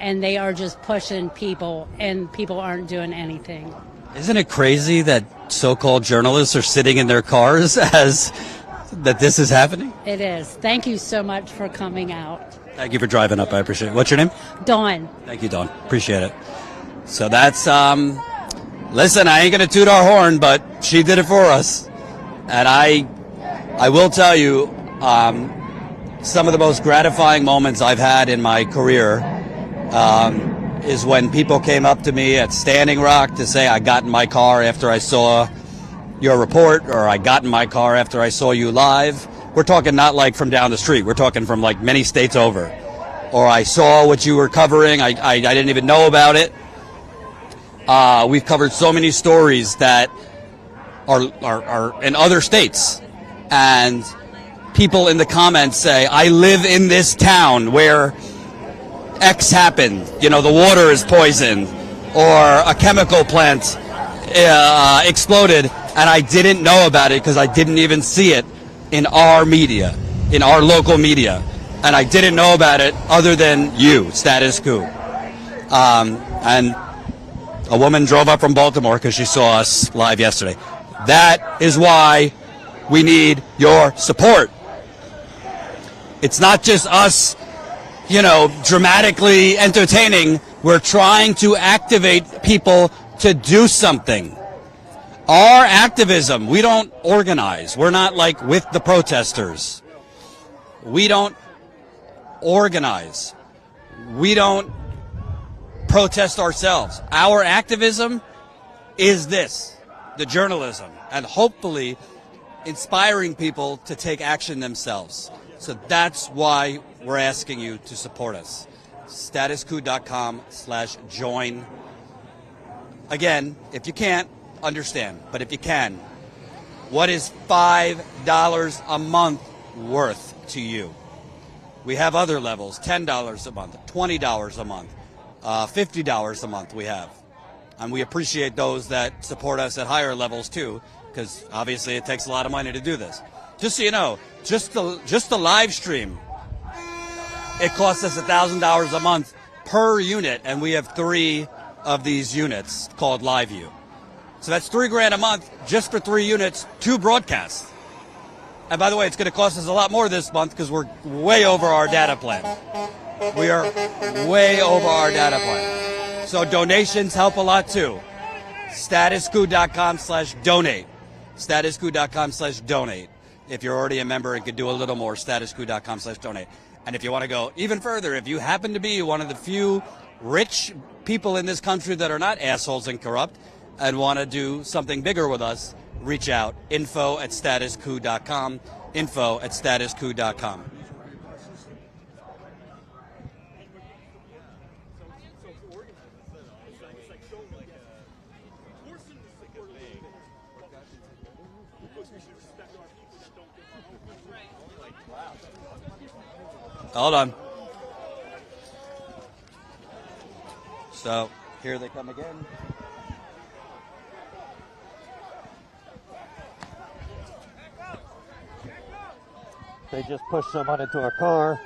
and they are just pushing people and people aren't doing anything. Isn't it crazy that so-called journalists are sitting in their cars as that this is happening? It is. Thank you so much for coming out. Thank you for driving up. I appreciate it. What's your name? Dawn. Thank you, Dawn. Appreciate it. So that's, listen, I ain't going to toot our horn, but she did it for us. And I will tell you, some of the most gratifying moments I've had in my career, is when people came up to me at Standing Rock to say, I got in my car after I saw your report, or I got in my car after I saw you live. We're talking not like from down the street. We're talking from like many states over. Or I saw what you were covering. I didn't even know about it. We've covered so many stories that are in other states. And people in the comments say, I live in this town where X happened, you know, the water is poisoned, or a chemical plant exploded, and I didn't know about it because I didn't even see it in our media, in our local media, and I didn't know about it other than you, Status Coup. And a woman drove up from Baltimore because she saw us live yesterday. That is why we need your support. It's not just us, you know, dramatically entertaining. We're trying to activate people to do something. Our activism, we don't organize. We're not like with the protesters. We don't organize. We don't protest ourselves. Our activism is this, the journalism, and hopefully inspiring people to take action themselves. So that's why we're asking you to support us. Statuscoup.com/join. Again, if you can't, understand. But if you can, what is $5 a month worth to you? We have other levels, $10 a month, $20 a month, $50 a month we have. And we appreciate those that support us at higher levels too, because obviously it takes a lot of money to do this. Just so you know, just the live stream, it costs us $1,000 a month per unit, and we have 3 of these units called Live View. So that's $3,000 a month just for 3 units, 2 broadcasts. And by the way, it's going to cost us a lot more this month because we're way over our data plan. We are way over our data plan. So donations help a lot too. Statuscoup.com/donate. Statuscoup.com/donate. If you're already a member and could do a little more, statuscoup.com/donate. And if you want to go even further, if you happen to be one of the few rich people in this country that are not assholes and corrupt and want to do something bigger with us, reach out. info@statuscoup.com. info@statuscoup.com. Hold on. So here they come again. They just pushed someone into a car.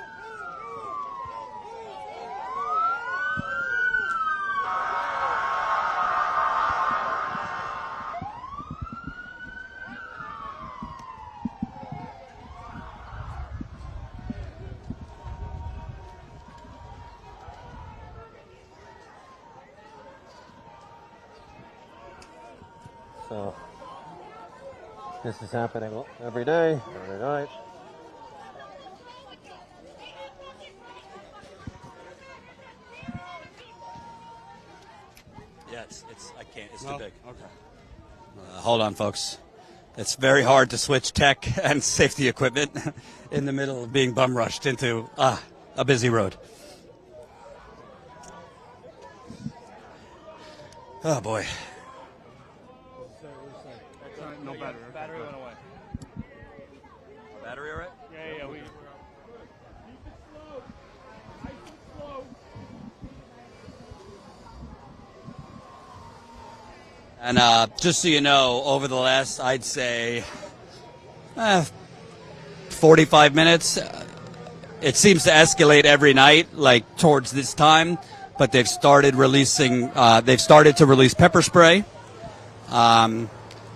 So this is happening every day, every night. Yes. I can't. It's No? too big. Okay. Hold on, folks. It's very hard to switch tech and safety equipment in the middle of being bum rushed into a busy road. Oh boy. No battery. Battery went away. Battery all right? Yeah. And just so you know, over the last, I'd say, 45 minutes, it seems to escalate every night, like towards this time. But they've started releasing. They've started to release pepper spray.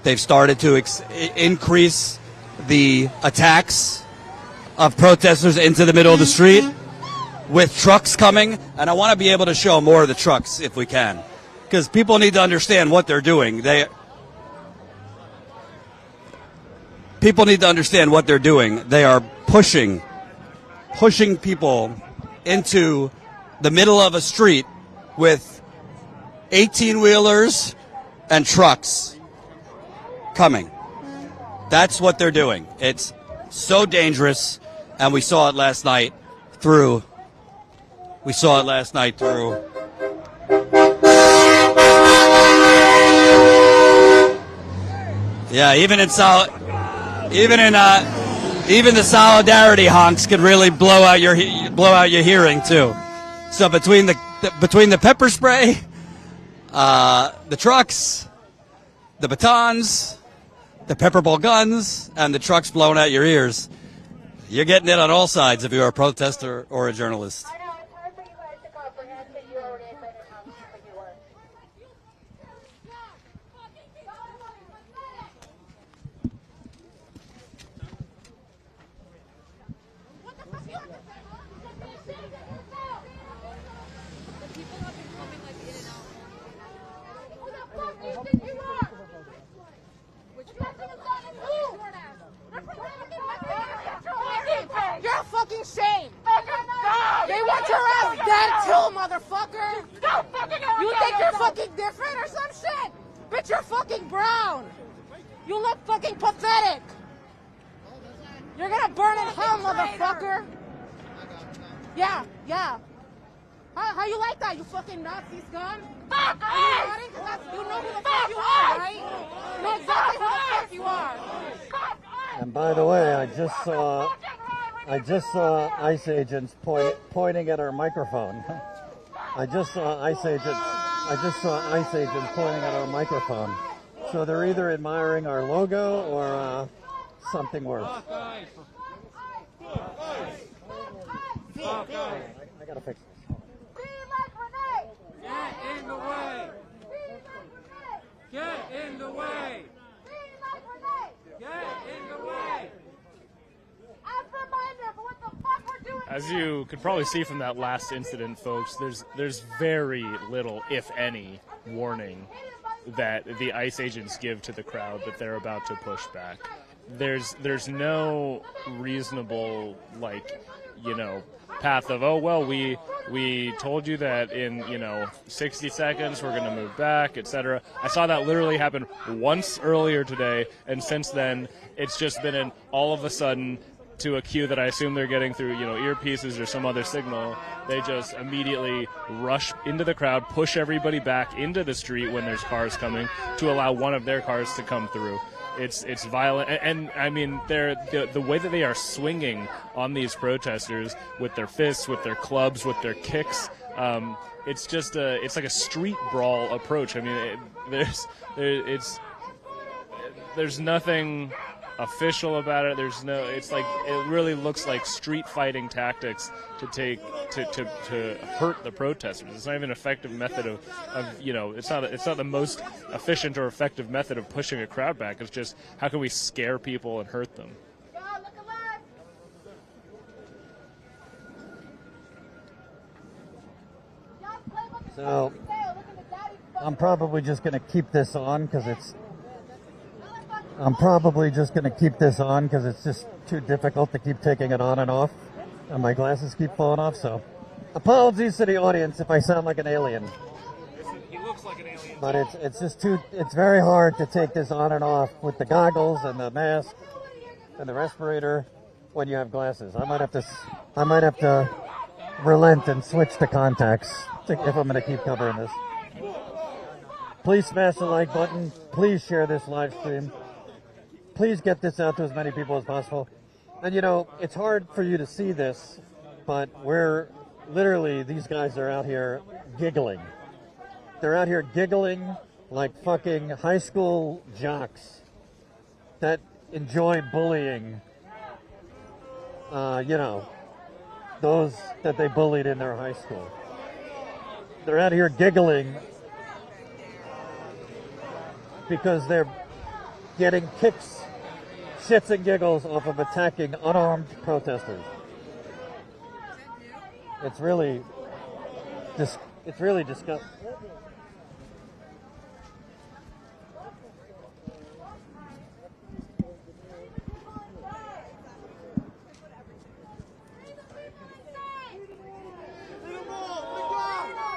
They've started to increase the attacks of protesters into the middle of the street with trucks coming. And I want to be able to show more of the trucks if we can, because people need to understand what they're doing. People need to understand what they're doing. They are pushing people into the middle of a street with 18-wheelers and trucks coming. That's what they're doing. It's so dangerous, and we saw it last night through. Yeah, even the solidarity honks could really blow out your hearing too. So between the pepper spray, the trucks, the batons, the pepper ball guns, and the trucks blowing out your ears, you're getting it on all sides if you're a protester or a journalist. You're a fucking shame. They want your ass dead too, motherfucker. You think you're fucking different or some shit? Bitch, you're fucking brown. You look fucking pathetic. You're gonna burn in hell, motherfucker. Yeah. How you like that, you fucking Nazi scum? You know who the fuck you are, right? You know exactly who the fuck you are. And by the way, I just saw ICE agents pointing at our microphone. I just saw ICE agents pointing at our microphone. So they're either admiring our logo or something worse. I gotta fix this. Get in the way! Get in the way! Get in the way! As you could probably see from that last incident, folks, there's very little, if any, warning that the ICE agents give to the crowd that they're about to push back. There's no reasonable, path of, oh, well, we told you that in, 60 seconds we're going to move back, etc. I saw that literally happen once earlier today, and since then it's just been an all of a sudden to a cue that I assume they're getting through, earpieces or some other signal. They just immediately rush into the crowd, push everybody back into the street when there's cars coming to allow one of their cars to come through. It's violent, and I mean, the way that they are swinging on these protesters with their fists, with their clubs, with their kicks. It's just it's like a street brawl approach. I mean, there's nothing official about it. It's like, it really looks like street fighting tactics to hurt the protesters. It's not even an effective method of it's not the most efficient or effective method of pushing a crowd back. It's just, how can we scare people and hurt them? So I'm probably just going to keep this on because it's just too difficult to keep taking it on and off, and my glasses keep falling off. So apologies to the audience if I sound like an alien. He looks like an alien. But it's just it's very hard to take this on and off with the goggles and the mask and the respirator when you have glasses. I might have to relent and switch to contacts if I'm going to keep covering this. Please smash the like button. Please share this live stream. Please get this out to as many people as possible. And you know, it's hard for you to see this, but these guys are out here giggling. They're out here giggling like fucking high school jocks that enjoy bullying, those that they bullied in their high school. They're out here giggling because they're getting kicks, shits and giggles off of attacking unarmed protesters. It's really disgusting.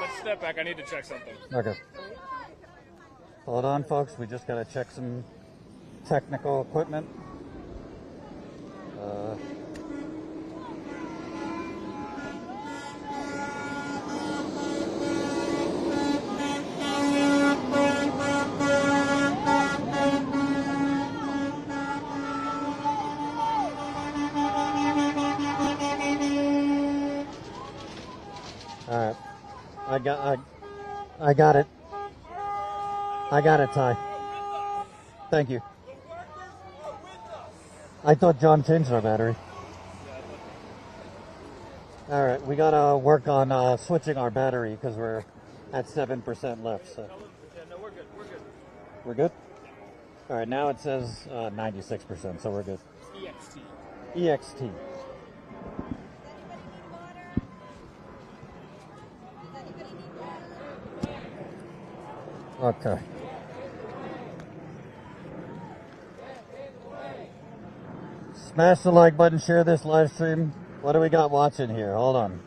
Let's step back. I need to check something. Okay. Hold on, folks. We just got to check some technical equipment. All right. I got it. I got it, Ty. Thank you. I thought John changed our battery. All right, we gotta work on switching our battery because we're at 7% left. So. No, we're good. We're good? All right, now it says 96%, so we're good. EXT. EXT. Okay. Smash the like button, share this live stream. What do we got watching here? Hold on.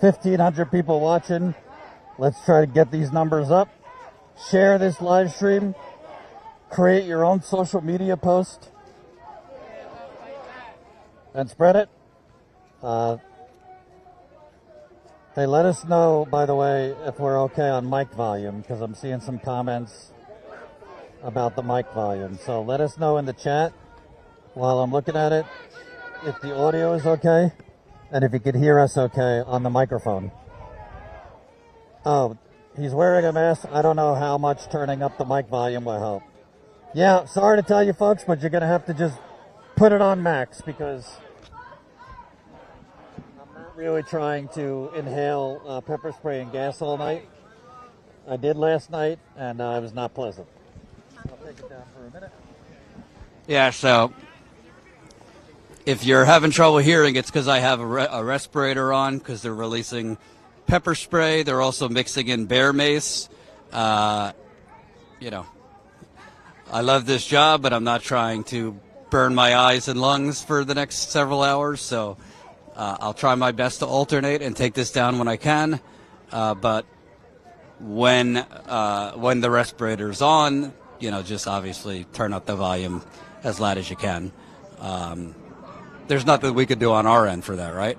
$1,500 people watching. Let's try to get these numbers up. Share this live stream. Create your own social media post and spread it. Hey, let us know, by the way, if we're okay on mic volume, because I'm seeing some comments about the mic volume. So let us know in the chat while I'm looking at it if the audio is okay and if you could hear us okay on the microphone. Oh, he's wearing a mask. I don't know how much turning up the mic volume will help. Yeah, sorry to tell you folks, but you're going to have to just put it on max because I'm not really trying to inhale pepper spray and gas all night. I did last night, and it was not pleasant. I'll take it down for a minute. Yeah, so if you're having trouble hearing, it's because I have a respirator on because they're releasing pepper spray. They're also mixing in bear mace. I love this job, but I'm not trying to burn my eyes and lungs for the next several hours. So I'll try my best to alternate and take this down when I can. But when the respirator's on, just obviously turn up the volume as loud as you can. There's nothing we could do on our end for that, right?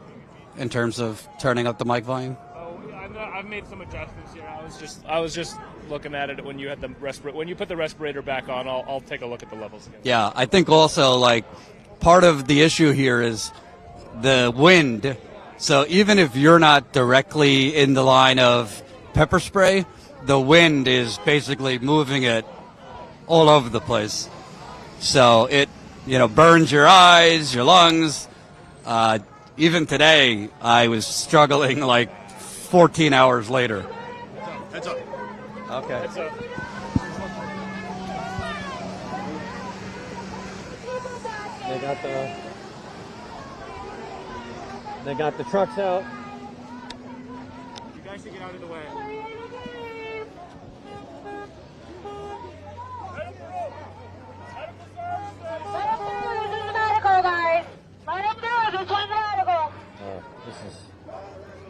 In terms of turning up the mic volume? I've made some adjustments here. I was just looking at it when you had the when you put the respirator back on. I'll take a look at the levels again. Yeah, I think also part of the issue here is the wind. So even if you're not directly in the line of pepper spray, the wind is basically moving it all over the place. So it burns your eyes, your lungs. Even today, I was struggling 14 hours later. Heads up. Okay. Heads up. They got the trucks out. Guys, get out of the way.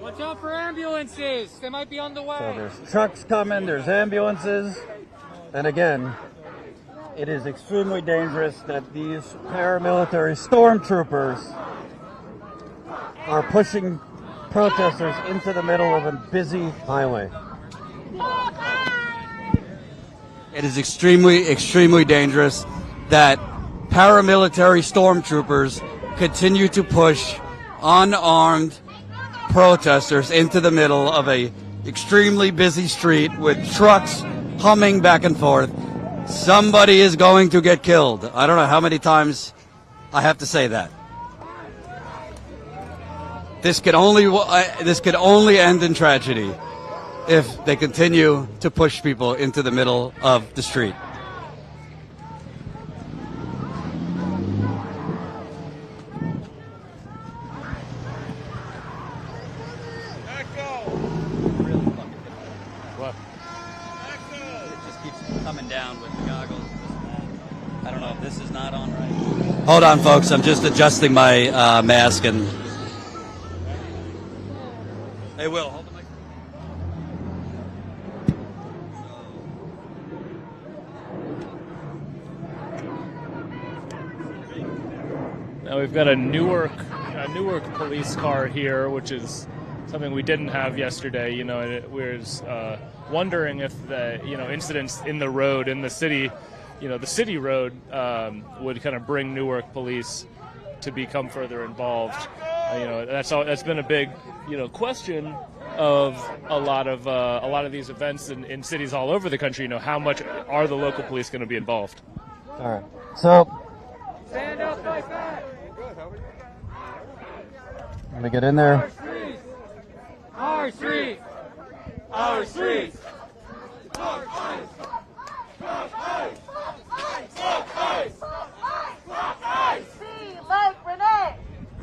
Watch out for ambulances. They might be on the way. So there's trucks coming, there's ambulances, and again, it is extremely dangerous that these paramilitary stormtroopers are pushing protesters into the middle of a busy highway. It is extremely, extremely dangerous that paramilitary stormtroopers continue to push unarmed protesters into the middle of a extremely busy street with trucks humming back and forth. Somebody is going to get killed. I don't know how many times I have to say that. This could only end in tragedy if they continue to push people into the middle of the street. What? It just keeps coming down with the goggles. I don't know if this is not on right. Hold on, folks. I'm just adjusting my mask and. Hey, Will, hold the mic. Now we've got a Newark police car here, which is something we didn't have yesterday. You know, we was wondering if the incidents in the road in the city, the city road would kind of bring Newark police to become further involved. That's been a big question of a lot of these events in cities all over the country. How much are the local police going to be involved? All right. So Stand up like that. let me get in there. Our streets. Our streets. Our streets. Be like Renee.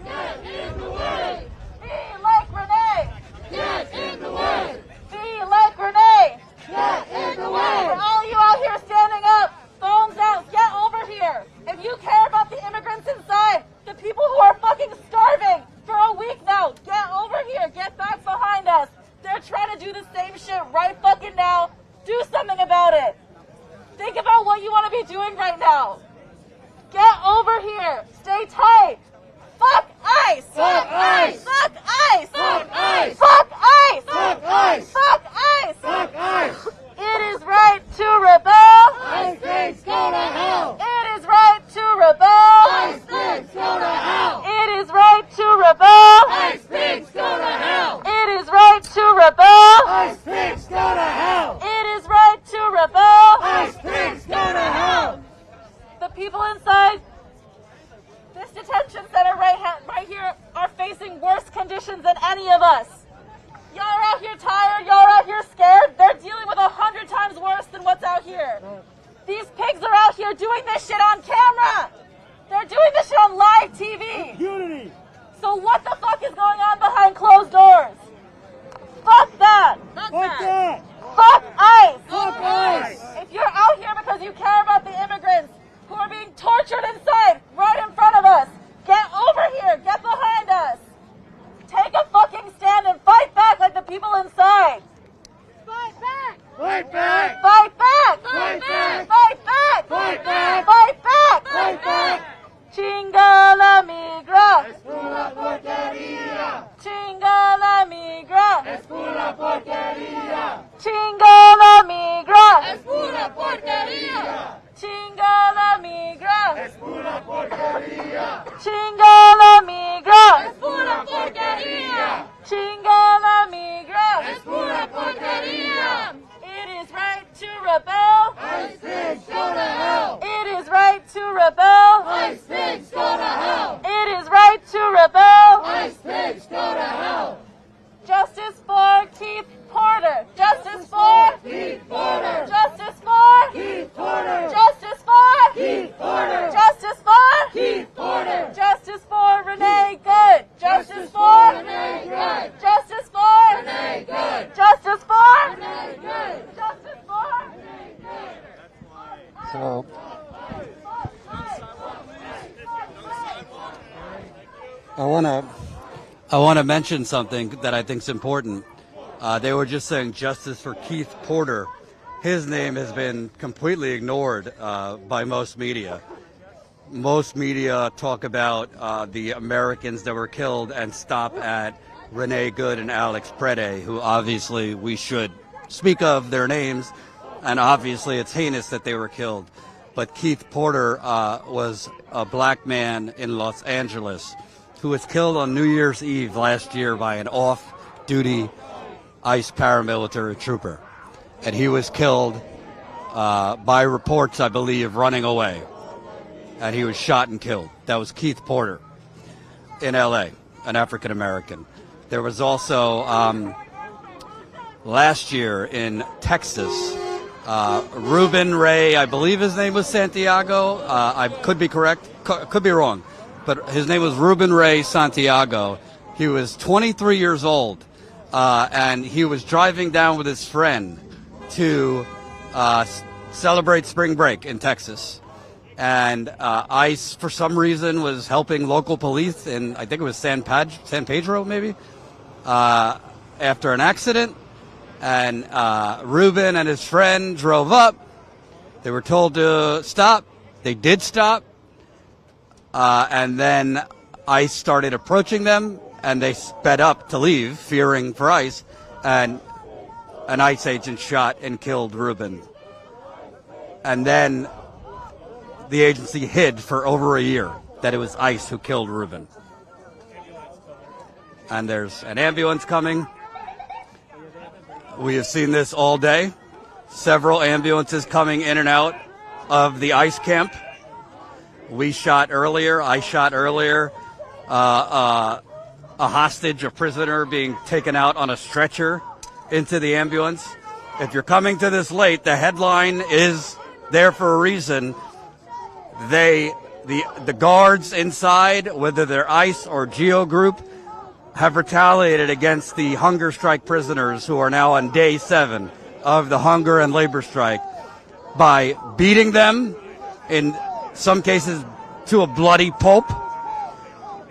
Get in the way. Be like Renee. Get in the way. Be like Renee. Get in the way. For all you out here standing up, phones out, get over here. If you care about the immigrants inside, the people who are fucking starving for a week now, get over here. Get back behind us. They're trying to do the same shit right fucking now. Do something about it. Think about what you want to be doing right now. Get over here. Stay tight. Fuck ICE. Fuck ICE. Fuck ICE. Fuck ICE. Fuck ICE. Fuck ICE. Fuck ICE. Fuck ICE. It is right to rebel. ICE pigs go to hell. It is right to rebel. ICE pigs go to hell. It is right to rebel. ICE pigs go to hell. It is right to rebel. ICE pigs go to hell. It is right to rebel. ICE pigs go to hell. The people inside this detention center right here are facing worse conditions than any of us. Y'all are out here tired, y'all are out here scared. They're dealing with 100 times worse than what's out here. These pigs are out here doing this shit on camera. They're doing this shit on live TV. Unity. So what the fuck is going on behind closed doors? Fuck that. Fuck that. Fuck ICE. Fuck ICE. If you're out here because you care about the immigrants who are being tortured inside right in front of us, get over here. Get behind us. Take a fucking stand and fight back like the people inside. Fight back. Fight back. Fight back. Fight back. Fight back. Fight back. Fight back. Fight back. Chinga la migra. Es una porquería. Chinga la migra. Es una porquería. Chinga la migra. Es una porquería. Chinga la migra. Es una porquería. Chinga la migra. Es una porquería. Chinga la migra. Es una porquería. It is right to rebel. ICE pigs go to hell. It is right to rebel. ICE pigs go to hell. It is right to rebel. ICE pigs go to hell. Justice for Keith Porter. Justice for Keith Porter. Justice for Keith Porter. Justice for Keith Porter. Justice for Keith I want to mention something that I think is important. They were just saying justice for Keith Porter. His name has been completely ignored by most media. Most media talk about the Americans that were killed and stop at Renee Good and Alex Prede, who obviously we should speak of their names, and obviously it's heinous that they were killed. But Keith Porter was a black man in Los Angeles who was killed on New Year's Eve last year by an off-duty ICE paramilitary trooper. And he was killed by reports, I believe, running away. And he was shot and killed. That was Keith Porter in L.A., an African-American. There was also last year in Texas, Ruben Ray, I believe his name was Santiago. I could be correct, could be wrong, but his name was Ruben Ray Santiago. He was 23 years old, and he was driving down with his friend to celebrate spring break in Texas. And ICE, for some reason, was helping local police in, I think it was San Pedro, maybe, after an accident. And Ruben and his friend drove up. They were told to stop. They did stop. And then ICE started approaching them, and they sped up to leave, fearing for ICE. And an ICE agent shot and killed Ruben. And then the agency hid for over a year that it was ICE who killed Ruben. And there's an ambulance coming. We have seen this all day. Several ambulances coming in and out of the ICE camp. I shot earlier, a hostage, a prisoner being taken out on a stretcher into the ambulance. If you're coming to this late, the headline is there for a reason. The guards inside, whether they're ICE or GEO Group, have retaliated against the hunger strike prisoners who are now on day 7 of the hunger and labor strike by beating them, in some cases to a bloody pulp.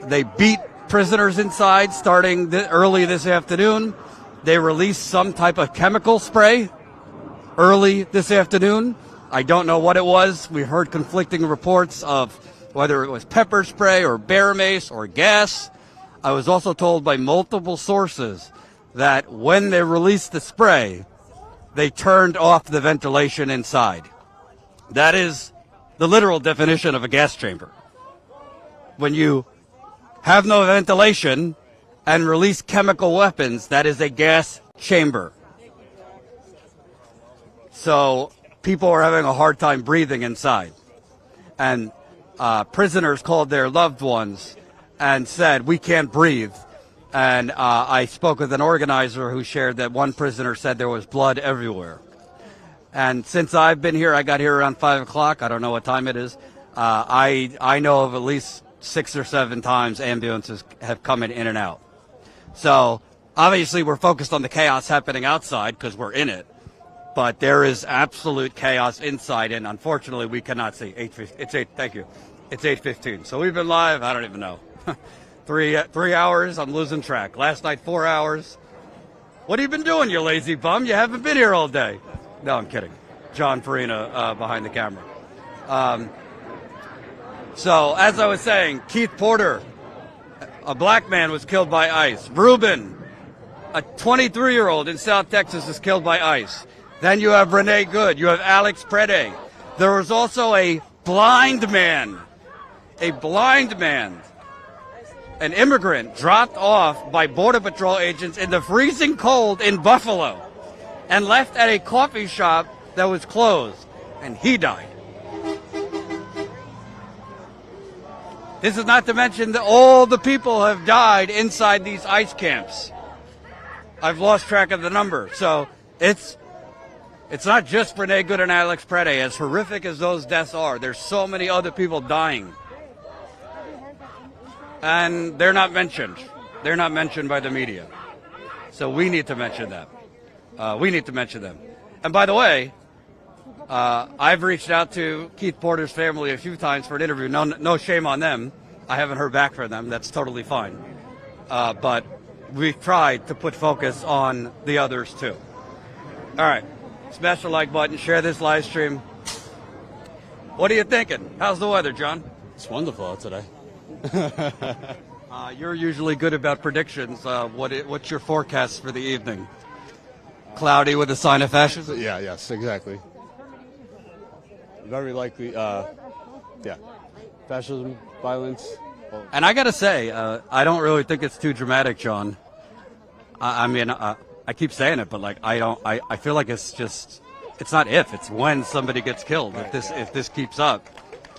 They beat prisoners inside starting early this afternoon. They released some type of chemical spray early this afternoon. I don't know what it was. We heard conflicting reports of whether it was pepper spray or bear mace or gas. I was also told by multiple sources that when they released the spray, they turned off the ventilation inside. That is the literal definition of a gas chamber. When you have no ventilation and release chemical weapons, that is a gas chamber. So people are having a hard time breathing inside. And prisoners called their loved ones and said, we can't breathe. And I spoke with an organizer who shared that one prisoner said there was blood everywhere. And since I've been here, I got here around 5 o'clock. I don't know what time it is. I know of at least 6 or 7 times ambulances have come in and out. So obviously we're focused on the chaos happening outside because we're in it. But there is absolute chaos inside, and unfortunately we cannot see. Thank you. It's 8:15. So we've been live, I don't even know. 3 hours, I'm losing track. Last night, 4 hours. What have you been doing, you lazy bum? You haven't been here all day. No, I'm kidding. John Farina behind the camera. So, as I was saying, Keith Porter, a black man, was killed by ICE. Ruben, a 23-year-old in South Texas, is killed by ICE. Then you have Renee Good. You have Alex Prede. There was also a blind man, an immigrant dropped off by Border Patrol agents in the freezing cold in Buffalo and left at a coffee shop that was closed, and he died. This is not to mention that all the people have died inside these ICE camps. I've lost track of the number. So it's not just Renee Good and Alex Prede. As horrific as those deaths are, there's so many other people dying. And they're not mentioned. They're not mentioned by the media. So we need to mention them. And by the way, I've reached out to Keith Porter's family a few times for an interview. No shame on them. I haven't heard back from them. That's totally fine. But we've tried to put focus on the others too. All right. Smash the like button. Share this live stream. What are you thinking? How's the weather, John? It's wonderful out today. You're usually good about predictions. What's your forecast for the evening? Cloudy with a sign of fascism? Yeah, yes, exactly. Very likely, fascism, violence. And I got to say, I don't really think it's too dramatic, John. I mean, I keep saying it, but like, I feel like it's not if, it's when somebody gets killed. Right, if this keeps up,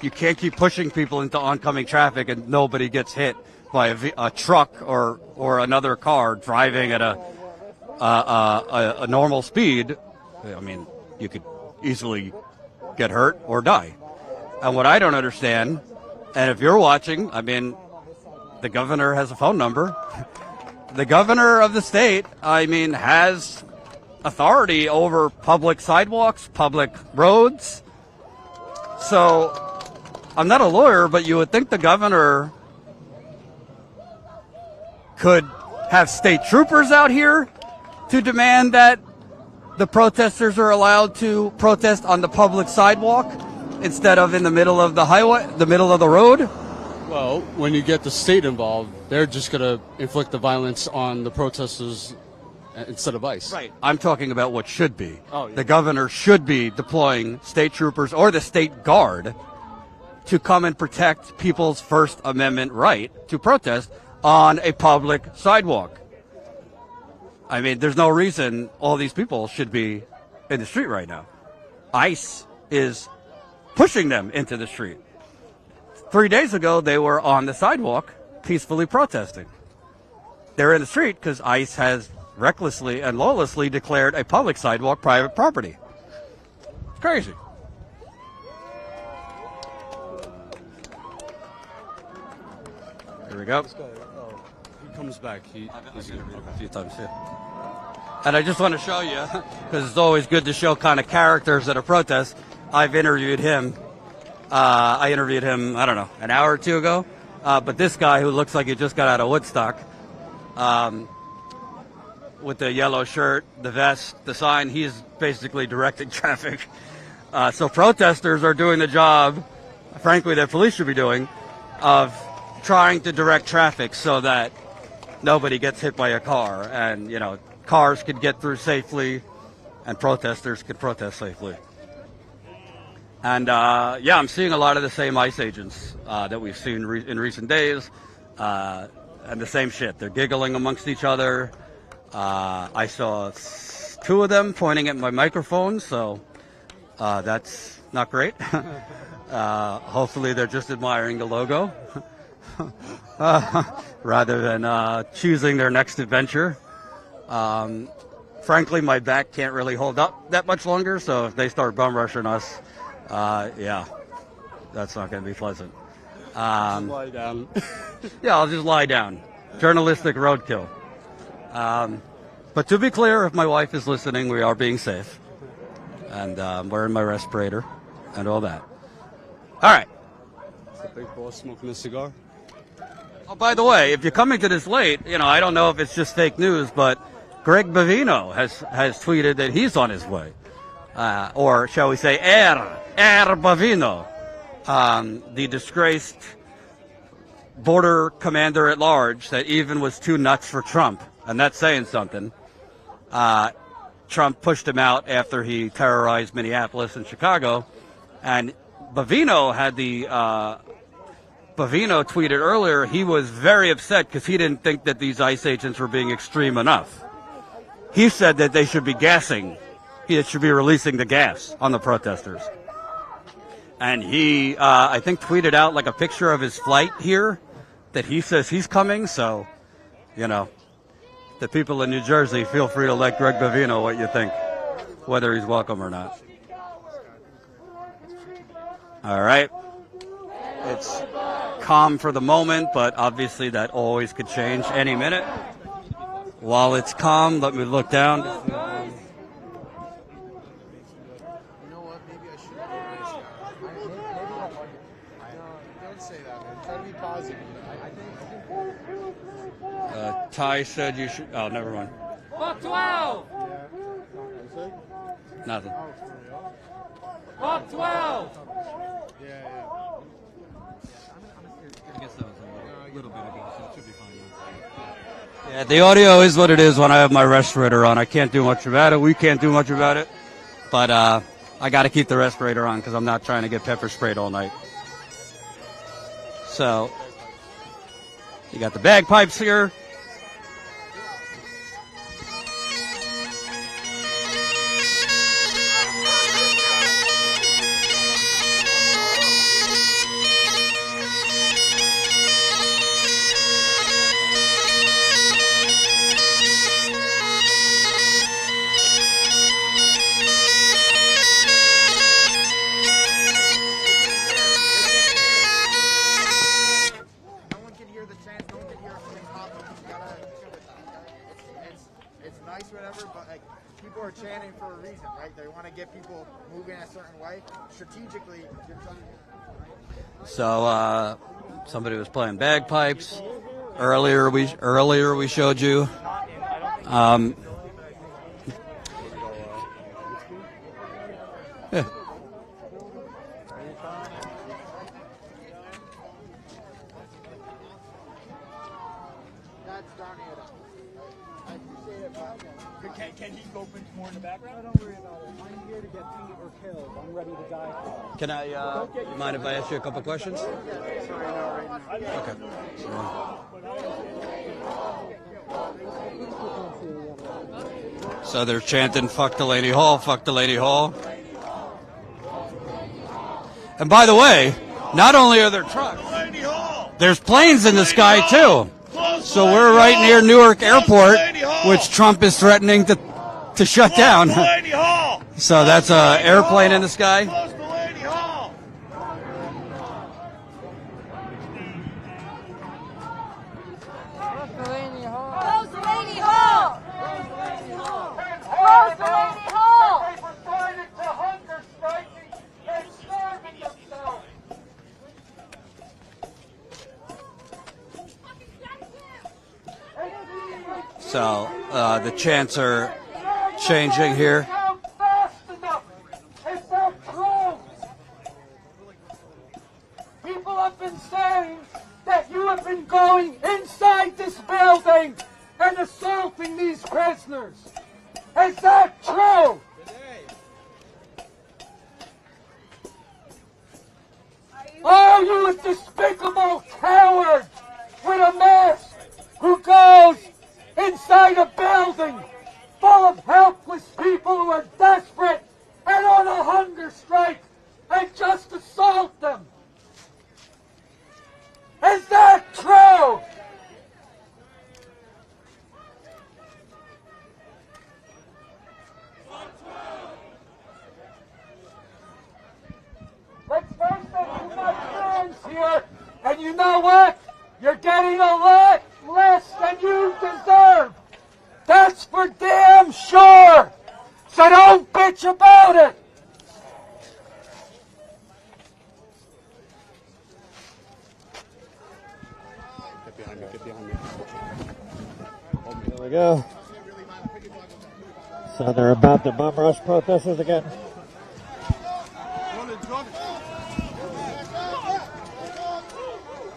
you can't keep pushing people into oncoming traffic and nobody gets hit by a truck or another car driving at a normal speed. I mean, you could easily get hurt or die. And what I don't understand, and if you're watching, I mean, the governor has a phone number. The governor of the state, I mean, has authority over public sidewalks, public roads. So I'm not a lawyer, but you would think the governor could have state troopers out here to demand that the protesters are allowed to protest on the public sidewalk instead of in the middle of the highway, the middle of the road. Well, when you get the state involved, they're just going to inflict the violence on the protesters instead of ICE. Right. I'm talking about what should be. Oh, yeah. The governor should be deploying state troopers or the state guard to come and protect people's First Amendment right to protest on a public sidewalk. I mean, there's no reason all these people should be in the street right now. ICE is pushing them into the street. 3 days ago, they were on the sidewalk peacefully protesting. They're in the street because ICE has recklessly and lawlessly declared a public sidewalk private property. It's crazy. Here we go. He comes back. He's interviewed a few times too. And I just want to show you, because it's always good to show kind of characters at a protest. I've interviewed him. I interviewed him, I don't know, an hour or two ago. But this guy who looks like he just got out of Woodstock, with the yellow shirt, the vest, the sign, he's basically directing traffic. So protesters are doing the job, frankly, that police should be doing, of trying to direct traffic so that nobody gets hit by a car and, you know, cars could get through safely and protesters could protest safely. And, yeah, I'm seeing a lot of the same ICE agents that we've seen in recent days, and the same shit. They're giggling amongst each other. I saw 2 of them pointing at my microphone, so that's not great. Hopefully they're just admiring the logo rather than choosing their next adventure. Frankly, my back can't really hold up that much longer, so if they start bum rushing us, yeah, that's not going to be pleasant. Just lie down. Yeah, I'll just lie down. Journalistic roadkill. But to be clear, if my wife is listening, we are being safe. And I'm wearing my respirator and all that. All right. Is the big boss smoking a cigar? Oh, by the way, if you're coming to this late, you know, I don't know if it's just fake news, but Greg Bavino has tweeted that he's on his way. Or shall we say Air Bavino, the disgraced border commander at large that even was too nuts for Trump. And that's saying something. Trump pushed him out after he terrorized Minneapolis and Chicago. And Bavino had Bavino tweeted earlier he was very upset because he didn't think that these ICE agents were being extreme enough. He said that they should be gassing. He should be releasing the gas on the protesters. And he, I think, tweeted out like a picture of his flight here that he says he's coming. So, you know, the people in New Jersey, feel free to let Greg Bavino what you think, whether he's welcome or not. All right. It's calm for the moment, but obviously that always could change any minute. While it's calm, let me look down. causing it. Ty said you should. Oh, never mind. Fuck 12! Nothing. Fuck 12! I guess that was a little bit ago, so it should be fine. Yeah, the audio is what it is when I have my respirator on. I can't do much about it. We can't do much about it. But I got to keep the respirator on because I'm not trying to get pepper sprayed all night. So, you got the bagpipes here. People are chanting for a reason, right? They want to get people moving a certain way. Strategically, you're trying to... So somebody was playing bagpipes earlier. We showed you. Yeah. Can he go more in the background? Don't worry about it. I'm here to get beat or killed. I'm ready to die for it. Can I, you mind if I ask you a couple questions? Okay. So they're chanting, fuck Delaney Hall, fuck Delaney Hall. And by the way, not only are there trucks, there's planes in the sky too. So we're right near Newark Airport, which Trump is threatening to shut down. So that's an airplane in the sky. So the chants are changing here. People have been saying that you have been going inside this building and assaulting these prisoners. Is that true? Are you a despicable coward with a mask who goes inside a building full of helpless people who are desperate and on a hunger strike and just assault them? Is that true? Let's face it, you're my friends here, and you know what? You're getting a lot less than you deserve. That's for damn sure. So don't bitch about it. Get behind me, get behind me. There we go. So they're about to bomb rush protesters again.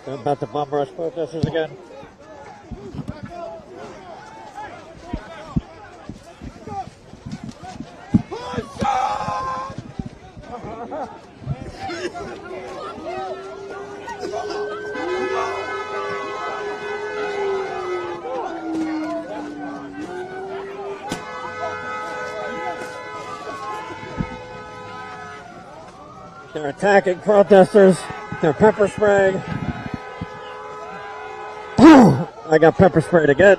They're about to bomb rush protesters again. They're attacking protesters. They're pepper spraying. I got pepper sprayed again.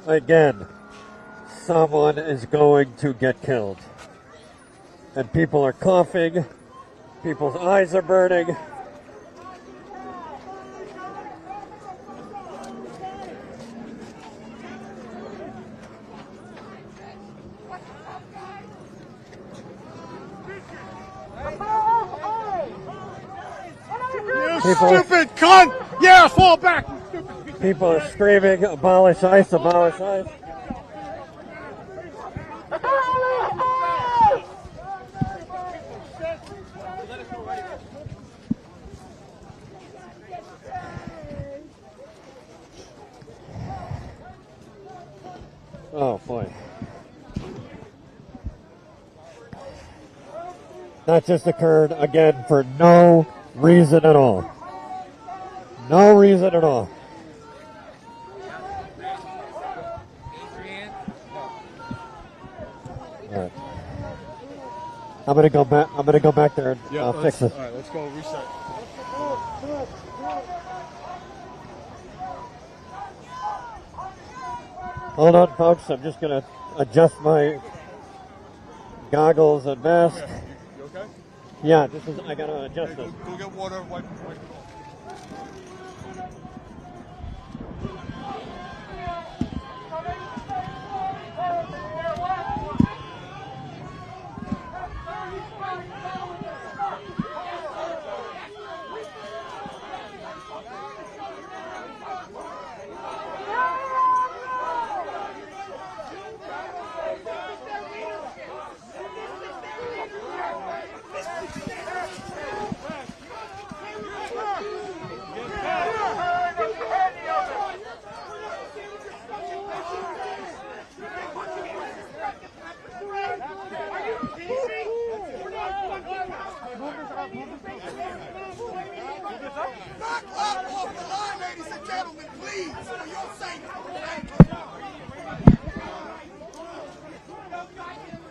again, someone is going to get killed. And people are coughing, people's eyes are burning. Stupid cunt! Yeah, fall back, you stupid. People are screaming, abolish ICE, abolish ICE. Oh boy. That just occurred again for no reason at all. No reason at all. All right. I'm gonna go back. I'm gonna go back there and Yeah, fix this. All right, let's go reset. Hold on, folks. I'm just gonna adjust my goggles and mask. You okay? Yeah, this is. I gotta adjust this. Go get water. Wipe it off. Back up off the line, ladies and gentlemen, please, for your sake.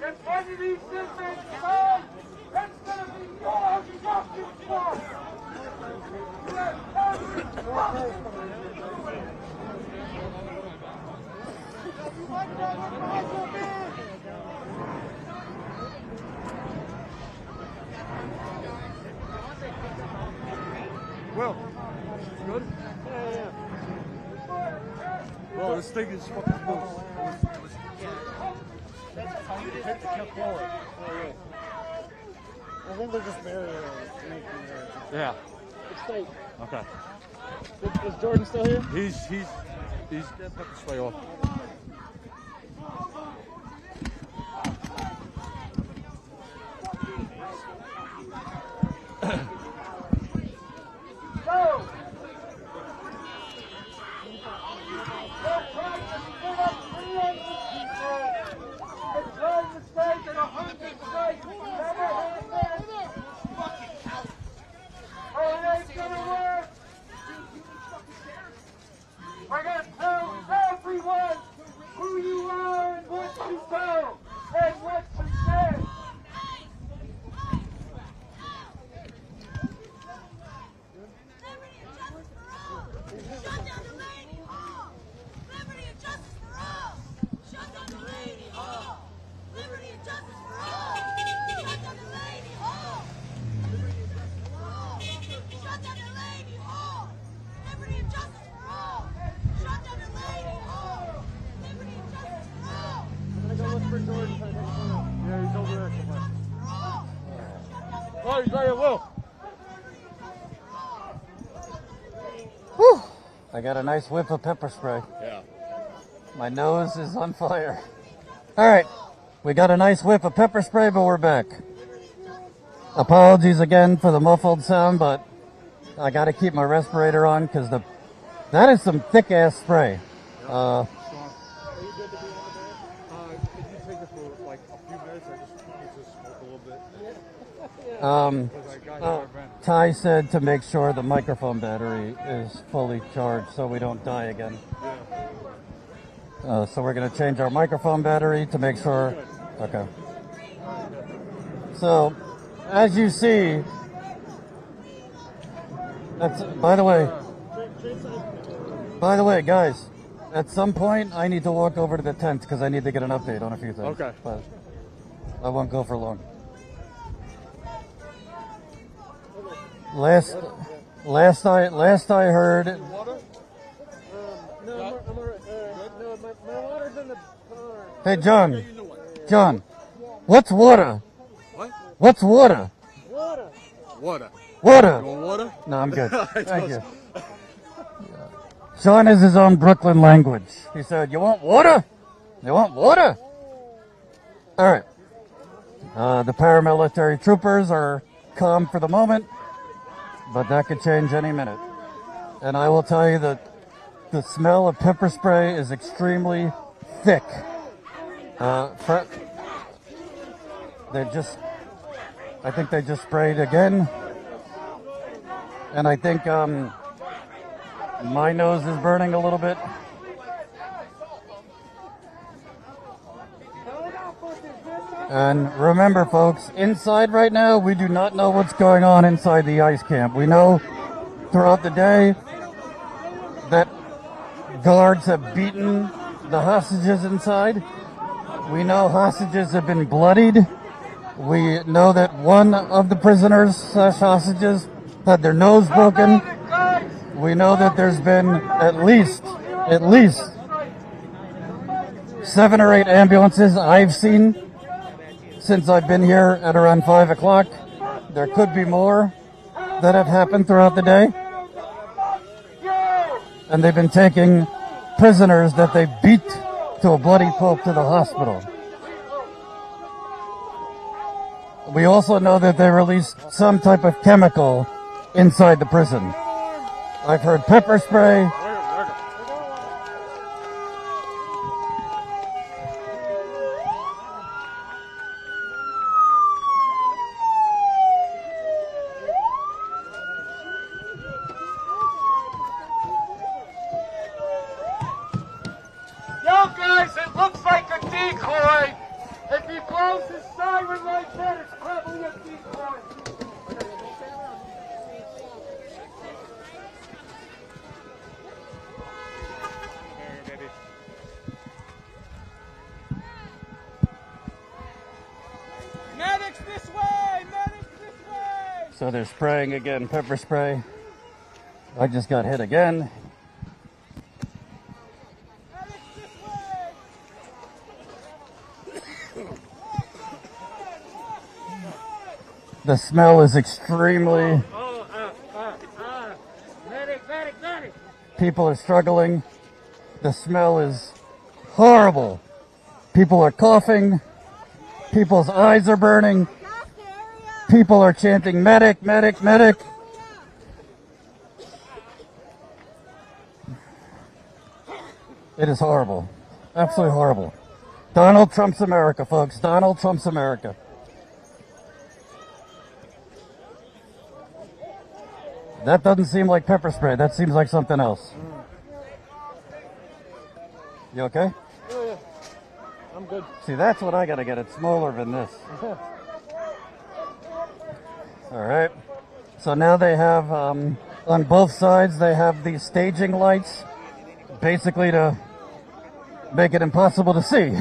If any of these citizens come, it's going to be more justice for. Will, good? Yeah. Well, this thing is fucking loose. I think they're just barrier making Yeah. It's tight. Okay. Is Jordan still here? He's pepper spray off. We're going to tell everyone who you are and what you do and what you say. Shut down the Lady Hall! Liberty and justice for all! Shut down the Lady Hall! Liberty and justice for all! Shut down the Lady Hall! Liberty and justice for all! Shut down the Lady Hall! Liberty and justice for all! Shut down the Lady Hall! Liberty and justice for all! I'm gonna go look for Jordan. Yeah, he's over there somewhere. Oh, he's right here, Will. Whew. I got a nice whiff of pepper spray. Yeah. My nose is on fire. All right. We got a nice whiff of pepper spray, but we're back. Apologies again for the muffled sound, but I got to keep my respirator on because that is some thick-ass spray. Are you good to be on the band? Could you take it for like a few minutes? I just need to smoke a little bit. Because I got your event. Ty said to make sure the microphone battery is fully charged so we don't die again. So we're going to change our microphone battery to make sure. Okay. So, as you see, that's, by the way, guys, At some point, I need to walk over to the tent because I need to get an update on a few things. Okay. But I won't go for long. Last I heard. Water? No, I'm all right. No, my water's in the car. Hey, John, what's water? What? What's water? Water. Water. Water. You want water? No, I'm good. Thank you. John is his own Brooklyn language. He said, "You want water? You want water?" All right. The paramilitary troopers are calm for the moment, but that could change any minute. And I will tell you that the smell of pepper spray is extremely thick. I think they just sprayed again. And I think my nose is burning a little bit. And remember, folks, inside right now, we do not know what's going on inside the ICE camp. We know throughout the day that guards have beaten the hostages inside. We know hostages have been bloodied. We know that one of the prisoners / hostages had their nose broken. We know that there's been at least 7 or 8 ambulances I've seen since I've been here at around 5 o'clock. There could be more that have happened throughout the day. And they've been taking prisoners that they beat to a bloody pulp to the hospital. We also know that they released some type of chemical inside the prison. I've heard pepper spray. Yo guys, it looks like a decoy. If he blows his siren like that, it's probably a decoy. Medics this way! Medics this way! So they're spraying again, pepper spray. I just got hit again. The smell is extremely... Medic! People are struggling. The smell is horrible. People are coughing. People's eyes are burning. People are chanting, "Medic, medic, medic." It is horrible. Absolutely horrible. Donald Trump's America, folks. Donald Trump's America. That doesn't seem like pepper spray. That seems like something else. You okay? Yeah. I'm good. See, that's what I gotta get. It's smaller than this. All right. So now they have, on both sides, they have these staging lights, basically to make it impossible to see.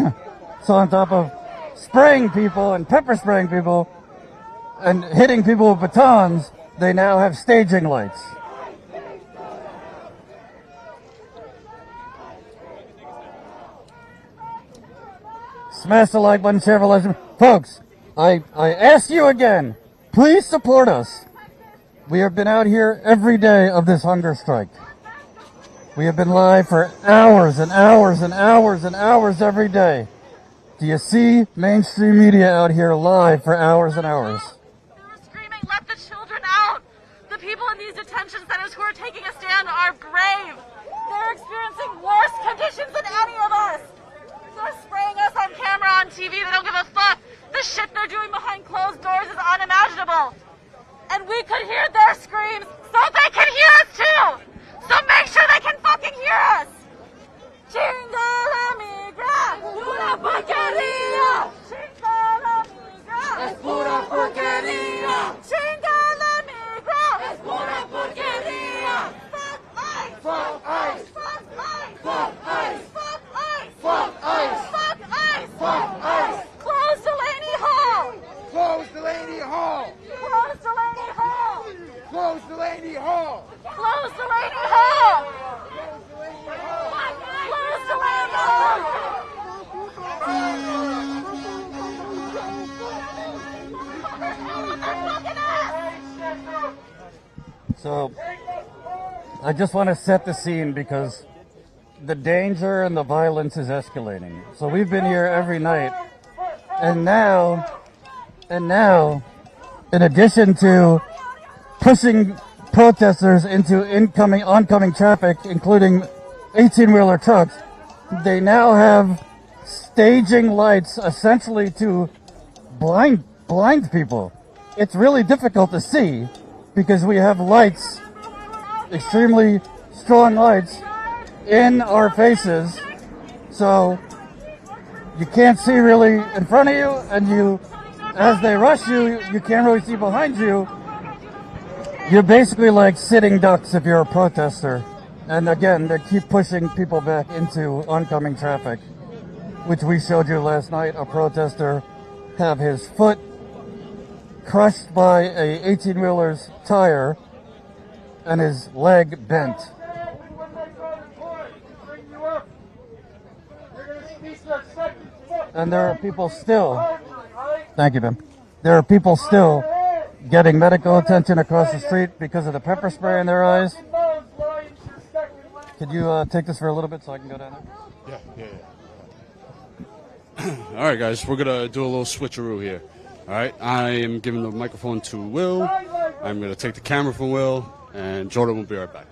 So on top of spraying people and pepper spraying people and hitting people with batons, they now have staging lights. Smash the like button, share the lesson. Folks, I ask you again, please support us. We have been out here every day of this hunger strike. We have been live for hours and hours and hours and hours every day. Do you see mainstream media out here live for hours and hours? Screaming, "Let the children out!" The people in these detention centers who are taking a stand are brave. They're experiencing worse conditions than any of us. They're spraying us on camera, on TV. They don't give a fuck. The shit they're doing behind closed doors is unimaginable. And we could hear their screams, so they can hear us too. So make sure they can fucking hear us. Chinga la migra, pura porquería. Chinga la migra, es pura porquería. Chinga la migra, es pura porquería. Fuck ICE, fuck ICE, fuck ICE, fuck ICE. Delaney Hall! Close Delaney Hall! Close Delaney Hall! So, I just want to set the scene because the danger and the violence is escalating. So we've been here every night, and now, in addition to pushing protesters into oncoming traffic, including 18-wheeler trucks, they now have staging lights essentially to blind people. It's really difficult to see because we have lights, extremely strong lights, in our faces, so you can't see really in front of you, and as they rush you, you can't really see behind you. You're basically like sitting ducks if you're a protester. And again, they keep pushing people back into oncoming traffic, which we showed you last night. A protester have his foot crushed by a 18-wheeler's tire and his leg bent. And there are people still, thank you, Ben. There are people still getting medical attention across the street because of the pepper spray in their eyes. Could you take this for a little bit so I can go down there? Yeah. All right, guys, we're going to do a little switcheroo here. All right, I am giving the microphone to Will. I'm going to take the camera from Will, and Jordan will be right back.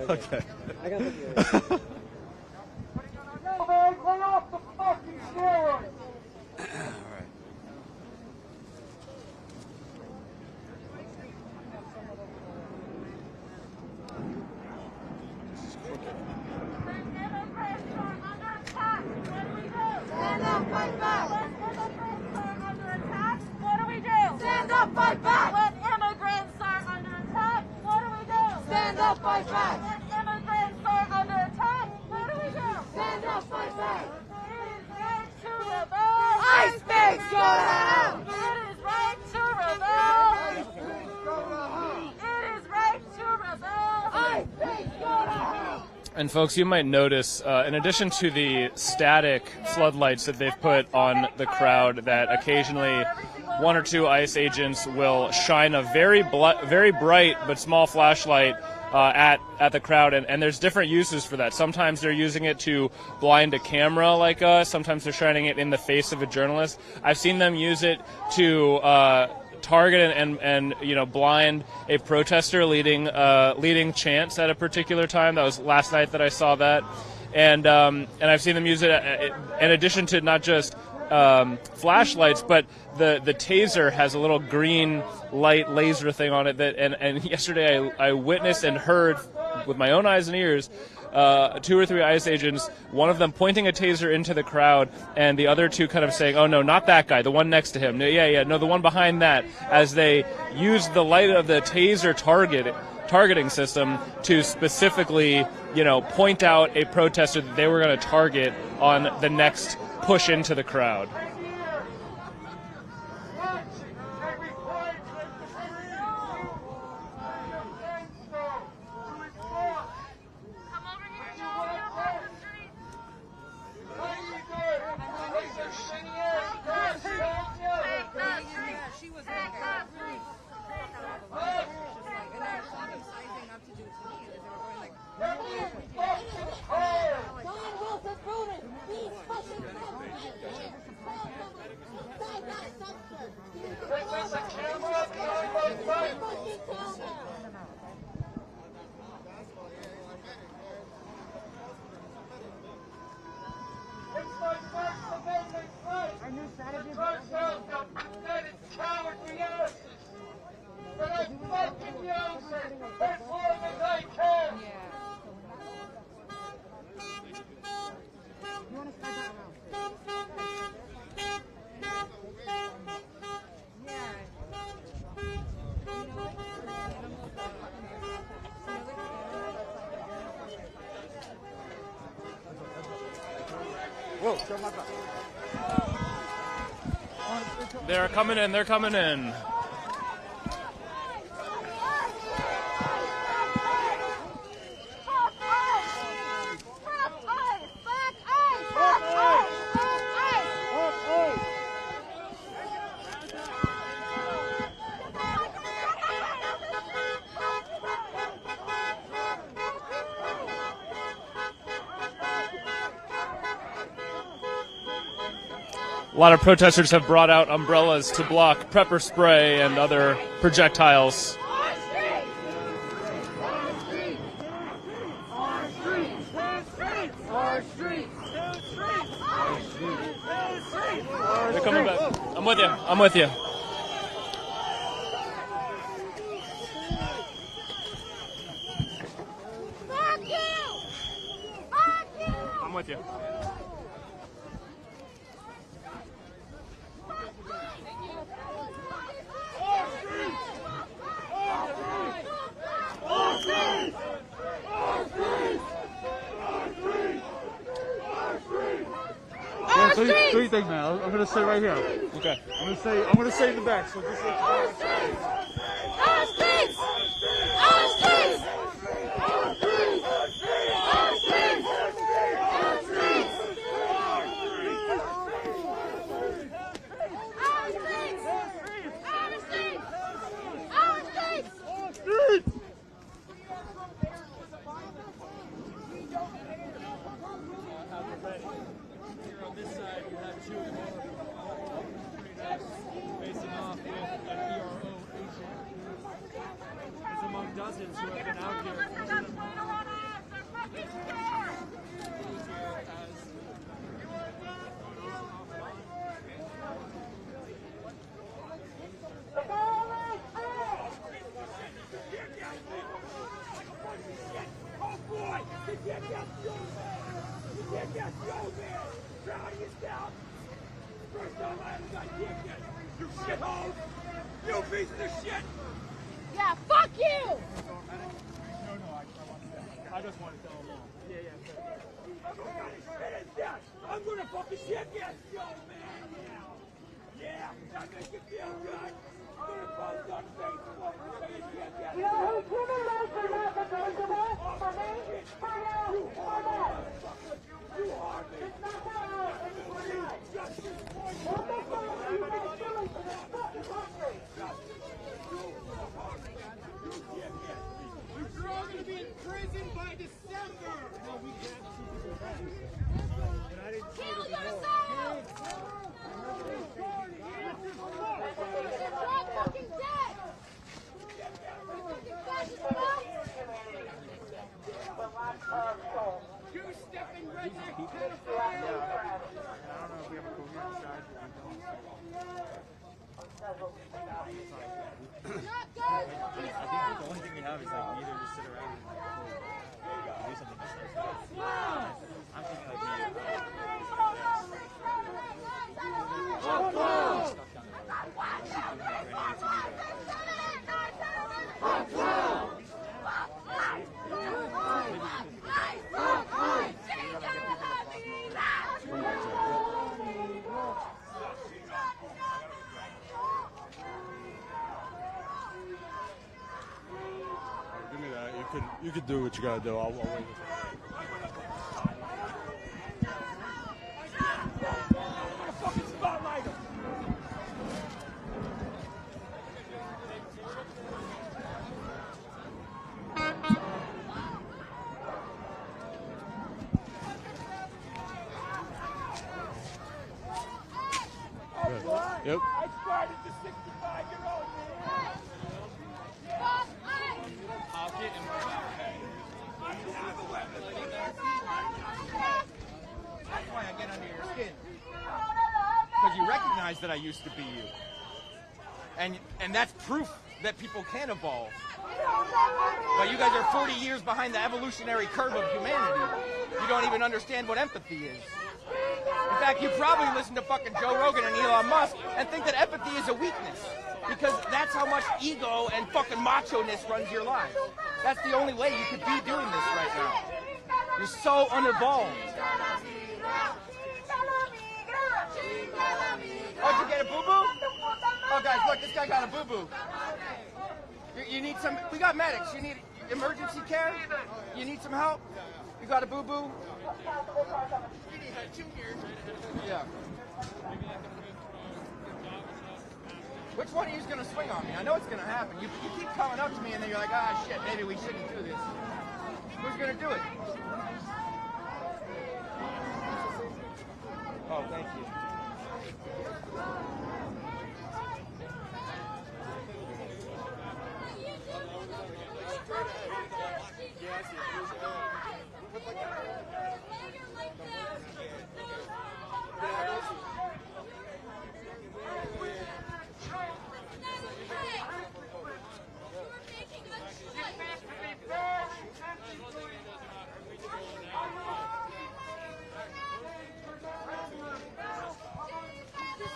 Okay. I got the lay off the fucking steroids! Stand up, fight back! What do we do? Stand up, fight back! When immigrants are under attack, what do we do? Stand up, fight back! When immigrants are under attack, what do we do? Stand up, fight back! It is right to rebel! Ice pigs go to hell! It is right to rebel! Ice pigs go to hell! It is right to rebel! Ice pigs go to hell! And folks, you might notice, in addition to the static floodlights that they've put on the crowd, that occasionally one or two ICE agents will shine a very bright but small flashlight at the crowd, and there's different uses for that. Sometimes they're using it to blind a camera like us. Sometimes they're shining it in the face of a journalist. I've seen them use it to target and blind a protester leading chants at a particular time. That was last night that I saw that, and I've seen them use it in addition to not just flashlights, but the taser has a little green light laser thing on it and yesterday I witnessed and heard with my own eyes and ears 2 or 3 ICE agents, one of them pointing a taser into the crowd, and the other 2 kind of saying, "Oh no, not that guy, the one next to him. No, no, the one behind that," as they used the light of the taser targeting system to specifically, point out a protester that they were going to target on the next push into the crowd. They're coming in. A lot of protesters have brought out umbrellas to block pepper spray and other projectiles. They're coming back. I'm with you. I'm with you. Fuck you! Fuck you! I'm with you. Yeah, so you think, man? I'm gonna say right here. Okay. I'm gonna say in the back. So just like. Our streets! Our streets! Our streets! Our streets! Our streets! Our streets! Our streets! Our streets! Our streets! Here on this side, you have two facing off with an ERO agent. He's among dozens who have been out here. You shithole! You piece of shit! Yeah, fuck you! I just want to tell them all. I'm gonna fucking shit yes, yo, man! Yeah, that makes you feel good! I'm gonna post on Facebook and say shit yes, yo! You know who's giving those for not negotiable? For me? For you? For them? You are me! It's not that hard, it's for you! What the fuck are you guys doing to this fucking country? You're all going to be in prison by December! No, we can't. Kill yourself! You're fucking dead! You stepping redneck pedophile! I think the only thing we have is like either just sit around and do something besides. I'm thinking Give me that. You could do what you gotta do. I'll wait. fucking spotlight him! Yep. I started the 65-year-old man. pocket and my backpack. I don't have a weapon. That's why I get under your skin. Because you recognize that I used to be you. And that's proof that people can evolve. But you guys are 40 years behind the evolutionary curve of humanity. You don't even understand what empathy is. In fact, you probably listen to fucking Joe Rogan and Elon Musk and think that empathy is a weakness. Because that's how much ego and fucking macho-ness runs your lives. That's the only way you could be doing this right now. You're so unevolved. Oh, did you get a boo-boo? Oh, guys, look, this guy got a boo-boo. You need some... We got medics. You need emergency care? You need some help? You got a boo-boo? Yeah. Which one of you is going to swing on me? I know it's going to happen. You keep coming up to me and then you're like, ah, shit, maybe we shouldn't do this. Who's going to do it? Oh, thank you.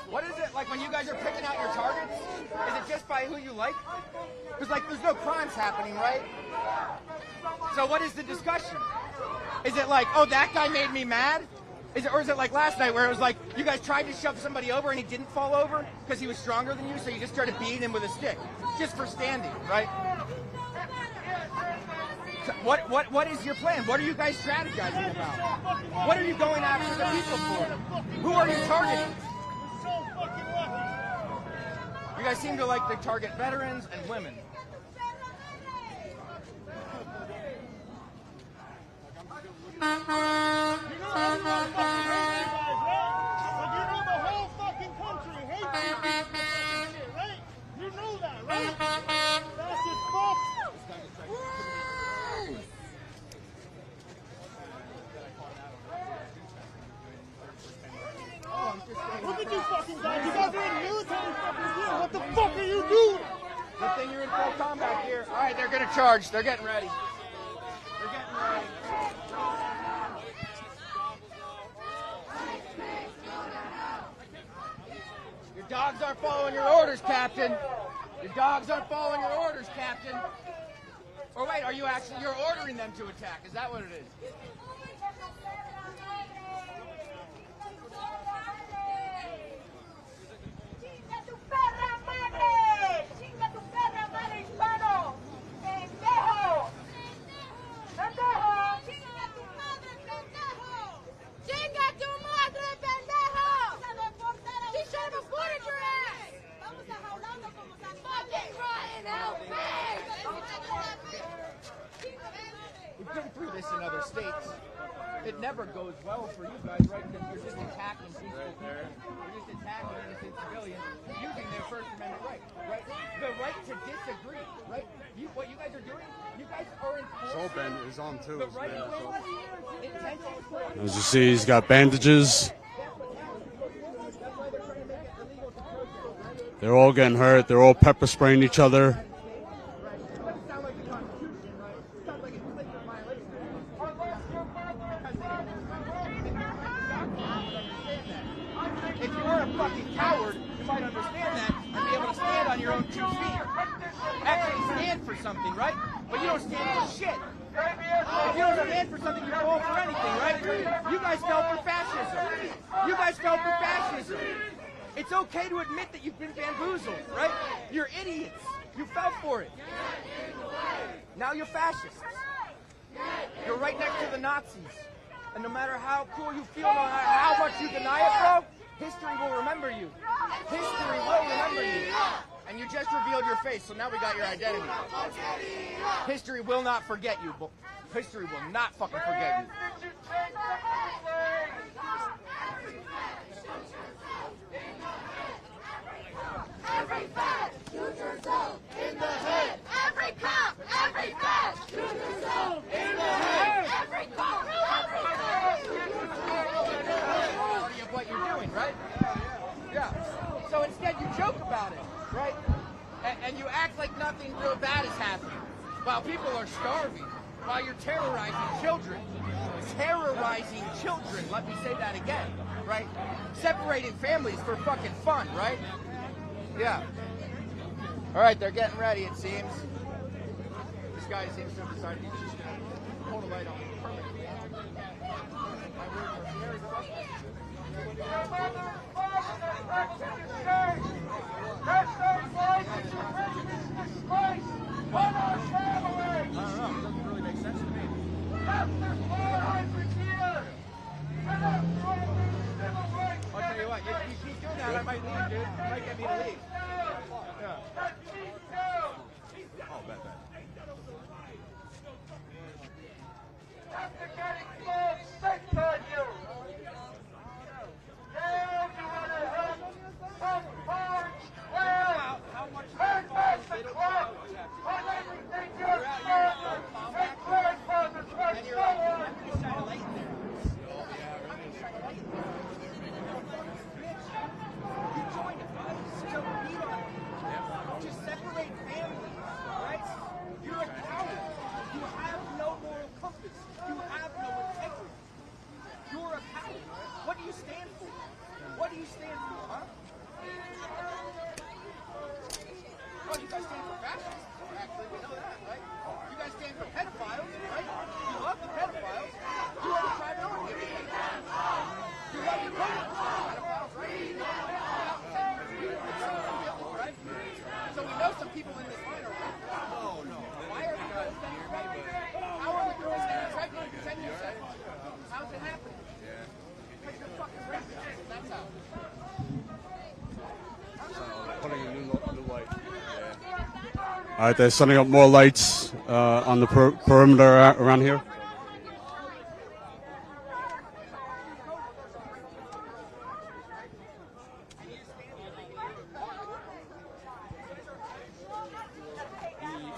What is it like when you guys are picking out your targets? Is it just by who you like? Because like there's no crimes happening, right? So what is the discussion? Is it like, oh, that guy made me mad? Or is it like last night where it was like you guys tried to shove somebody over and he didn't fall over because he was stronger than you, so you just started beating him with a stick just for standing, right? So what is your plan? What are you guys strategizing about? What are you going after the people for? Who are you targeting? You guys seem to like to target veterans and women. Look at you fucking guys. You guys are in military fucking gear. What the fuck are you doing? Good thing you're in full combat here. All right, they're gonna charge. They're getting ready. They're getting ready. Your dogs aren't following your orders, Captain. Your dogs aren't following your orders, Captain. Or wait, are you actually, you're ordering them to attack? Is that what it is? We've been through this in other states. It never goes well for you guys, right? Because you're just attacking people. You're just attacking innocent civilians using their First Amendment right, right? The right to disagree, right? What you guys are doing, you guys are enforcing. Soul band is on too. The right As you see, he's got bandages. They're all getting hurt. They're all pepper spraying each other. If you were a fucking coward, you might understand that and be able to stand on your own 2 feet. Actually stand for something, right? But you don't stand for shit. If you don't stand for something, you fall for anything, right? You guys fell for fascism. You guys fell for fascism. It's okay to admit that you've been bamboozled, right? You're idiots. You fell for it. Now you're fascists. You're right next to the Nazis. And no matter how cool you feel, no matter how much you deny it, bro, history will remember you. History will remember you. And you just revealed your face, so now we got your identity. History will not forget you. History will not fucking forget you. Every fat, shoot yourself in the head. Every cop, every fat, shoot yourself in the head. Every cop, every fat, shoot yourself in the head. Part of what you're doing, right? Yeah. So instead you joke about it, right? And you act like nothing real bad is happening. While people are starving, while you're terrorizing children. Terrorizing children, let me say that again, right? Separating families for fucking fun, right? Yeah. All right, they're getting ready, it seems. This guy seems to have decided he's just going to hold a light on permanently. My words are very frustrating. I don't know, it doesn't really make sense to me. I'll tell you what, you keep doing that, I might leave, dude. You might get me to leave. Yeah. Oh, bet. After getting blood sent on you. Now you want to help So we know some people in this line are racist. No. Why are the girls getting pregnant? How are the girls getting pregnant in 10 years? How's it happening? Because you're fucking racist. That's how. Putting a new light. All right, they're setting up more lights on the perimeter around here.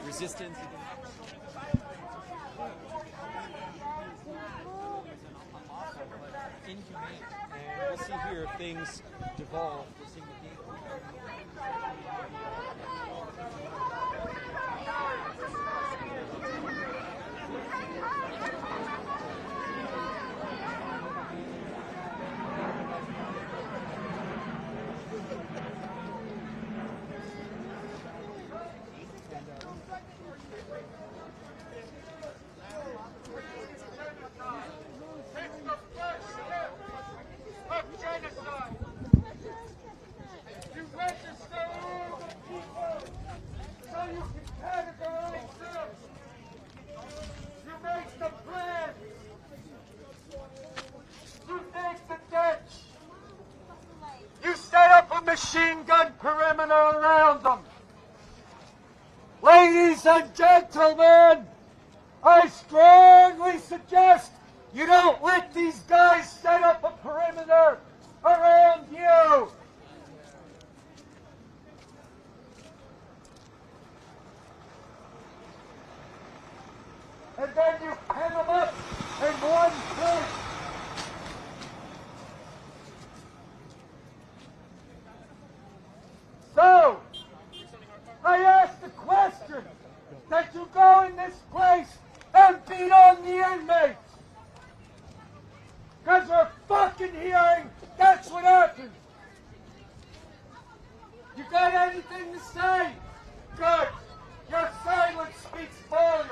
Resistance. Inhumane. And we'll see here if things devolve. We'll see the You set up a machine gun perimeter around them. Ladies and gentlemen, I strongly suggest you don't let these guys set up a perimeter around you. And then you pin them up in one place. So, I ask the question, that you go in this place and beat on the inmates. Because we're fucking hearing that's what happened. You got anything to say? Good. Your silence speaks volumes.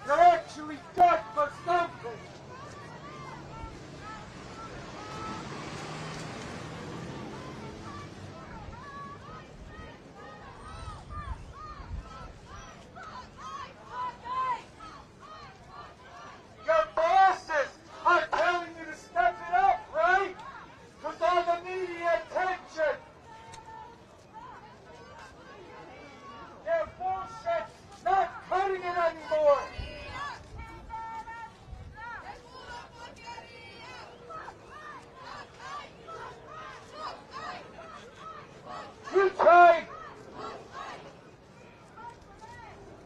You're actually good for something. Your bosses are telling you to step it up, right? With all the media attention. Their bullshit's not cutting it anymore. You tried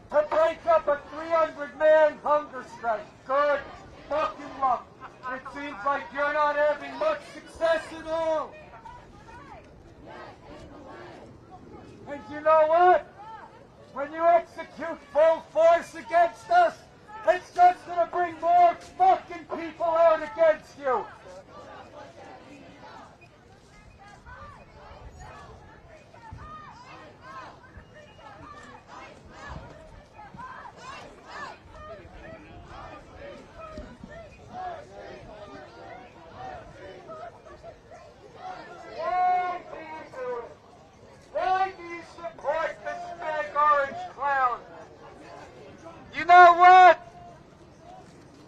to break up a 300-man hunger strike. Good fucking luck. It seems like you're not having much success at all. And you know what? When you execute full force against us, it's just gonna bring more fucking people out against you. Why do you support this big orange clown? You know what?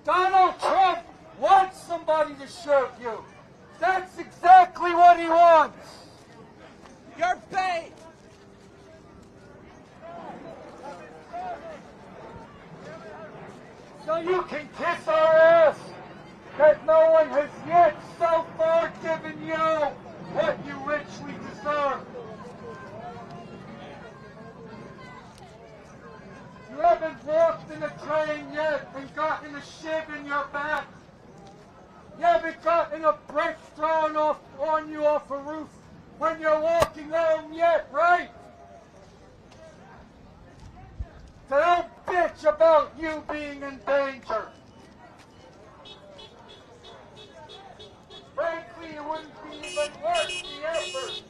Donald Trump wants somebody to shoot you. That's exactly what he wants. You're paid. So you can kiss our ass that no one has yet so far given you what you richly deserve. You haven't walked in a train yet and gotten a shiv in your back. You haven't gotten a brick thrown on you off a roof when you're walking home yet, right? So don't bitch about you being in danger. Frankly, it wouldn't be even worth the effort.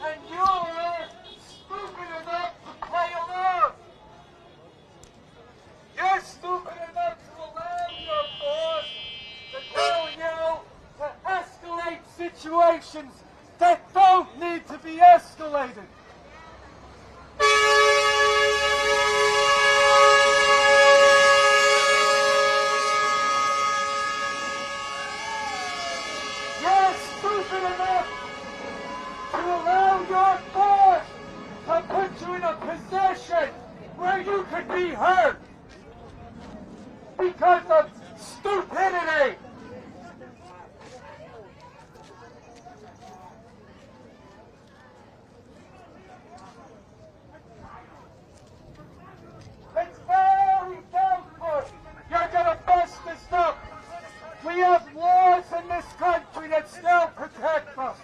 And you're stupid enough to play along. You're stupid enough to allow situations that don't need to be escalated. You're stupid enough to allow your boss to put you in a position where you could be hurt because of stupidity. It's very doubtful you're gonna bust this up. We have laws in this country that still protect us.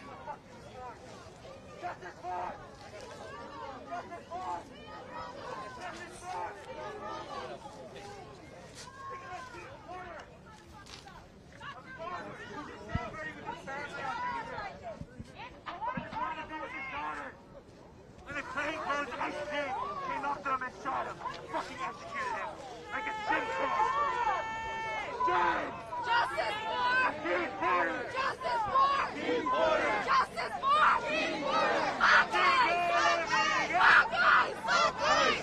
When the plane closed, I came after him and shot him. Fucking executed him. Like a simple. James! Justice for! Keith Porter! Justice for! Keith Porter! Justice for! Keith Porter! Fuck ICE! Fuck ICE! Fuck ICE!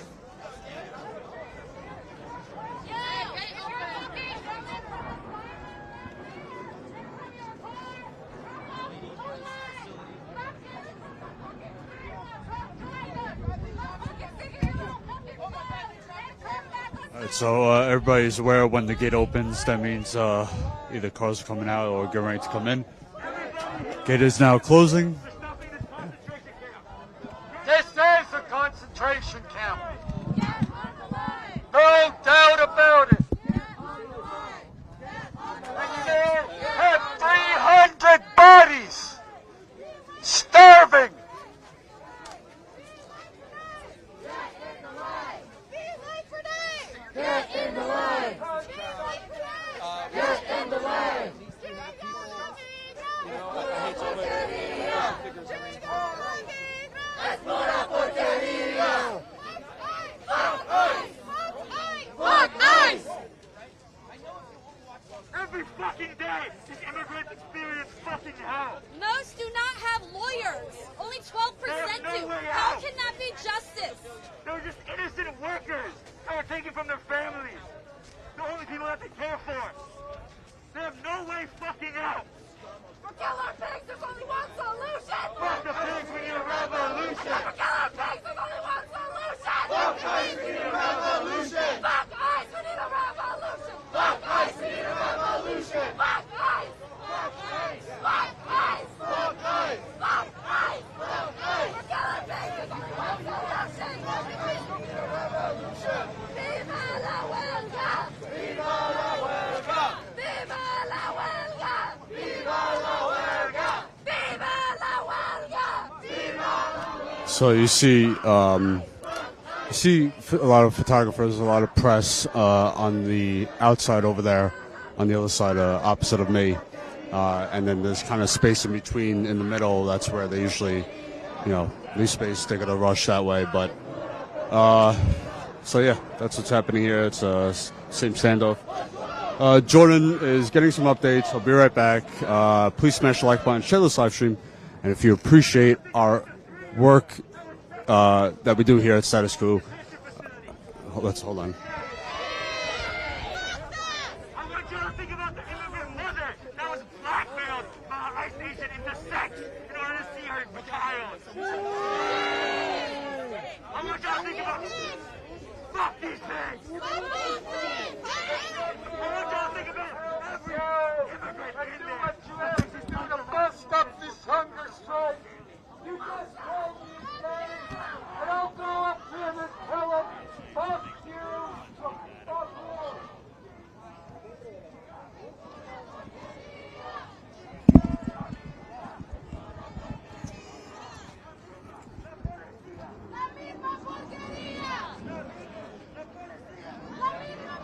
Alright, so everybody's aware when the gate opens, that means either cars are coming out or getting ready to come in. Gate is now closing. This is a concentration camp. No doubt about it. And there have 300 bodies starving. Get in the way! Get in the way! ¡Es pura porquería! Fuck ICE! Fuck ICE! Every fucking day, these immigrants experience fucking hell. Most do not have lawyers. Only 12% do. How can that be justice? They're just innocent workers that were taken from their families. The only people that they care for. They have no way fucking out. For killer pigs, there's only one solution! Fuck the pigs, we need a revolution! For killer pigs, there's only one solution! Fuck ICE, we need a revolution! Fuck ICE, we need a revolution! Fuck ICE, we need a revolution! Fuck ICE! Fuck ICE! Fuck ICE! Fuck ICE! Fuck ICE! Fuck ICE! For killer pigs, there's only one solution! Fuck ICE, we need a revolution! Viva la huelga! Viva la huelga! Viva la huelga! Viva la huelga! Viva la huelga! Viva la huelga! So you see a lot of photographers, a lot of press on the outside over there, on the other side, opposite of me, and then there's kind of space in between, in the middle. That's where they usually, leave space. They're gonna rush that way, but so yeah, that's what's happening here. It's same standoff. Jordan is getting some updates. I'll be right back. Please smash the like button, share this live stream, and if you appreciate our work that we do here at Status Coup, let's hold on. I want you to think about the immigrant mother that was blackmailed by an ICE agent into sex in order to see her child. I want you to think about fuck these things. I want you to think about every immigrant in there. What you asked is to bust up this hunger strike. You just told me his name, and I'll go up to him and tell him, fuck you, fuck you. La misma porquería! La misma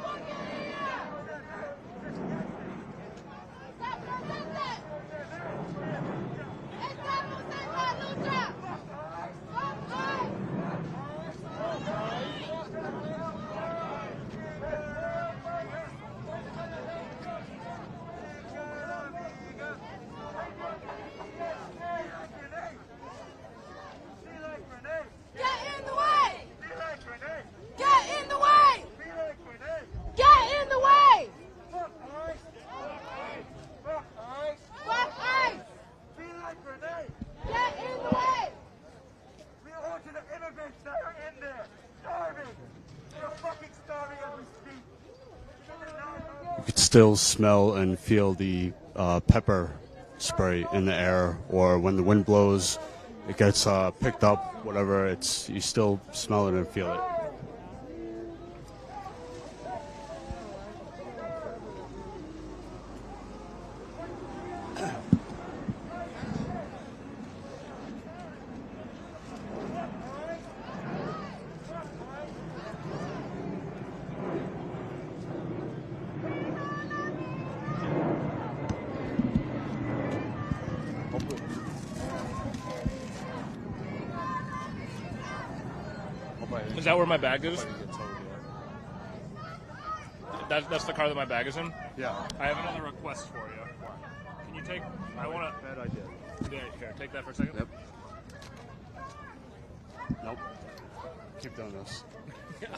still smell and feel the pepper spray in the air, or when the wind blows, it gets picked up, whatever, you still smell it and feel it. Is that where my bag is? That's the car that my bag is in? Yeah. I have another request for you. Can you take... I want to... Bad idea. Yeah, here, take that for a second. Yep. Nope. Keep doing this. Yeah.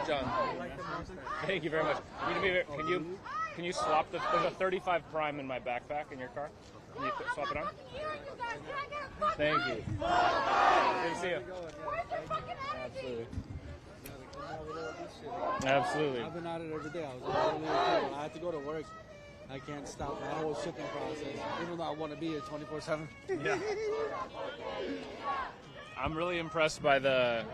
John, thank you very much. Can you swap there's a 35 Prime in my backpack in your car? Can you swap it on? Thank you. Good to see you. Absolutely. Absolutely. I've been at it every day. I had to go to work. I can't stop my whole shipping process, even though I want to be here 24/7. Yeah. I'm really impressed by the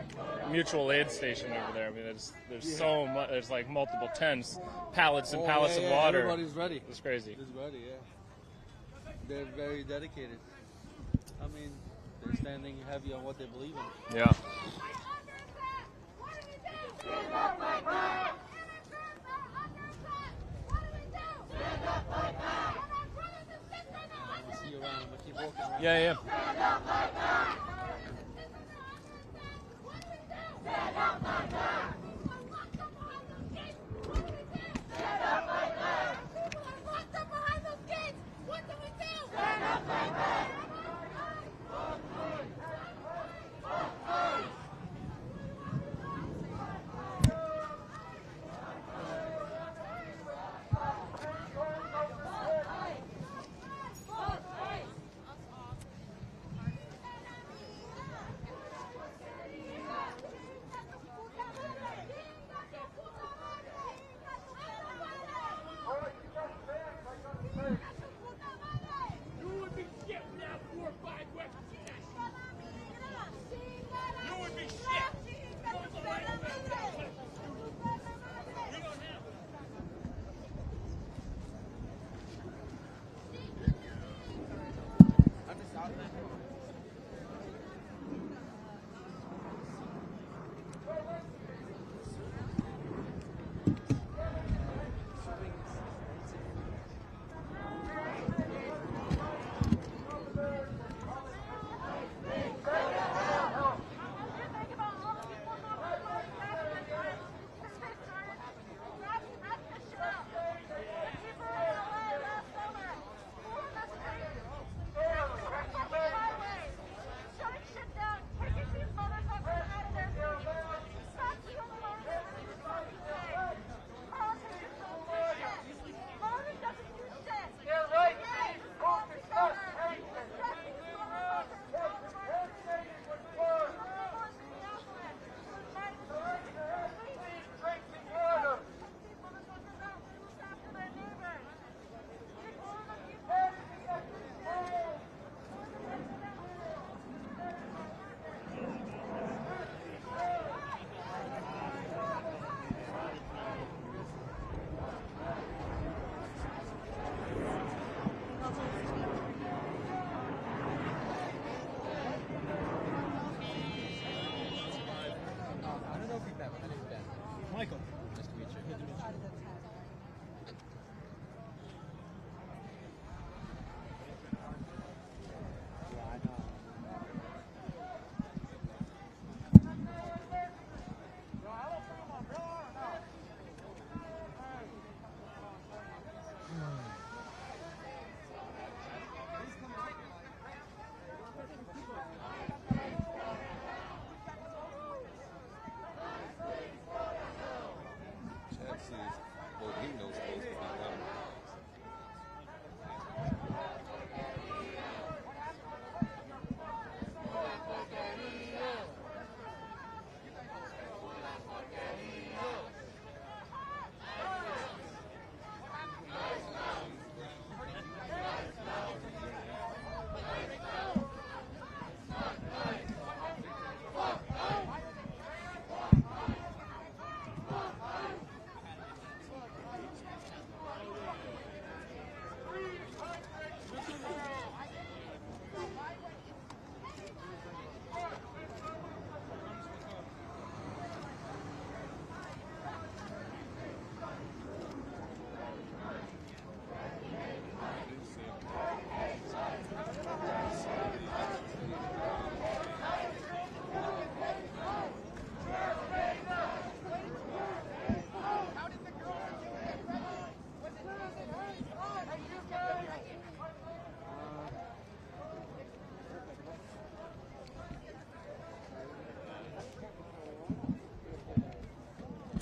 mutual aid station over there. I mean, there's so much. There's like multiple tents, pallets and pallets of water. Everybody's ready. It's crazy. It's ready, yeah. They're very dedicated. I mean, they're standing heavy on what they believe in. Yeah. See you around, but keep walking around. Yeah.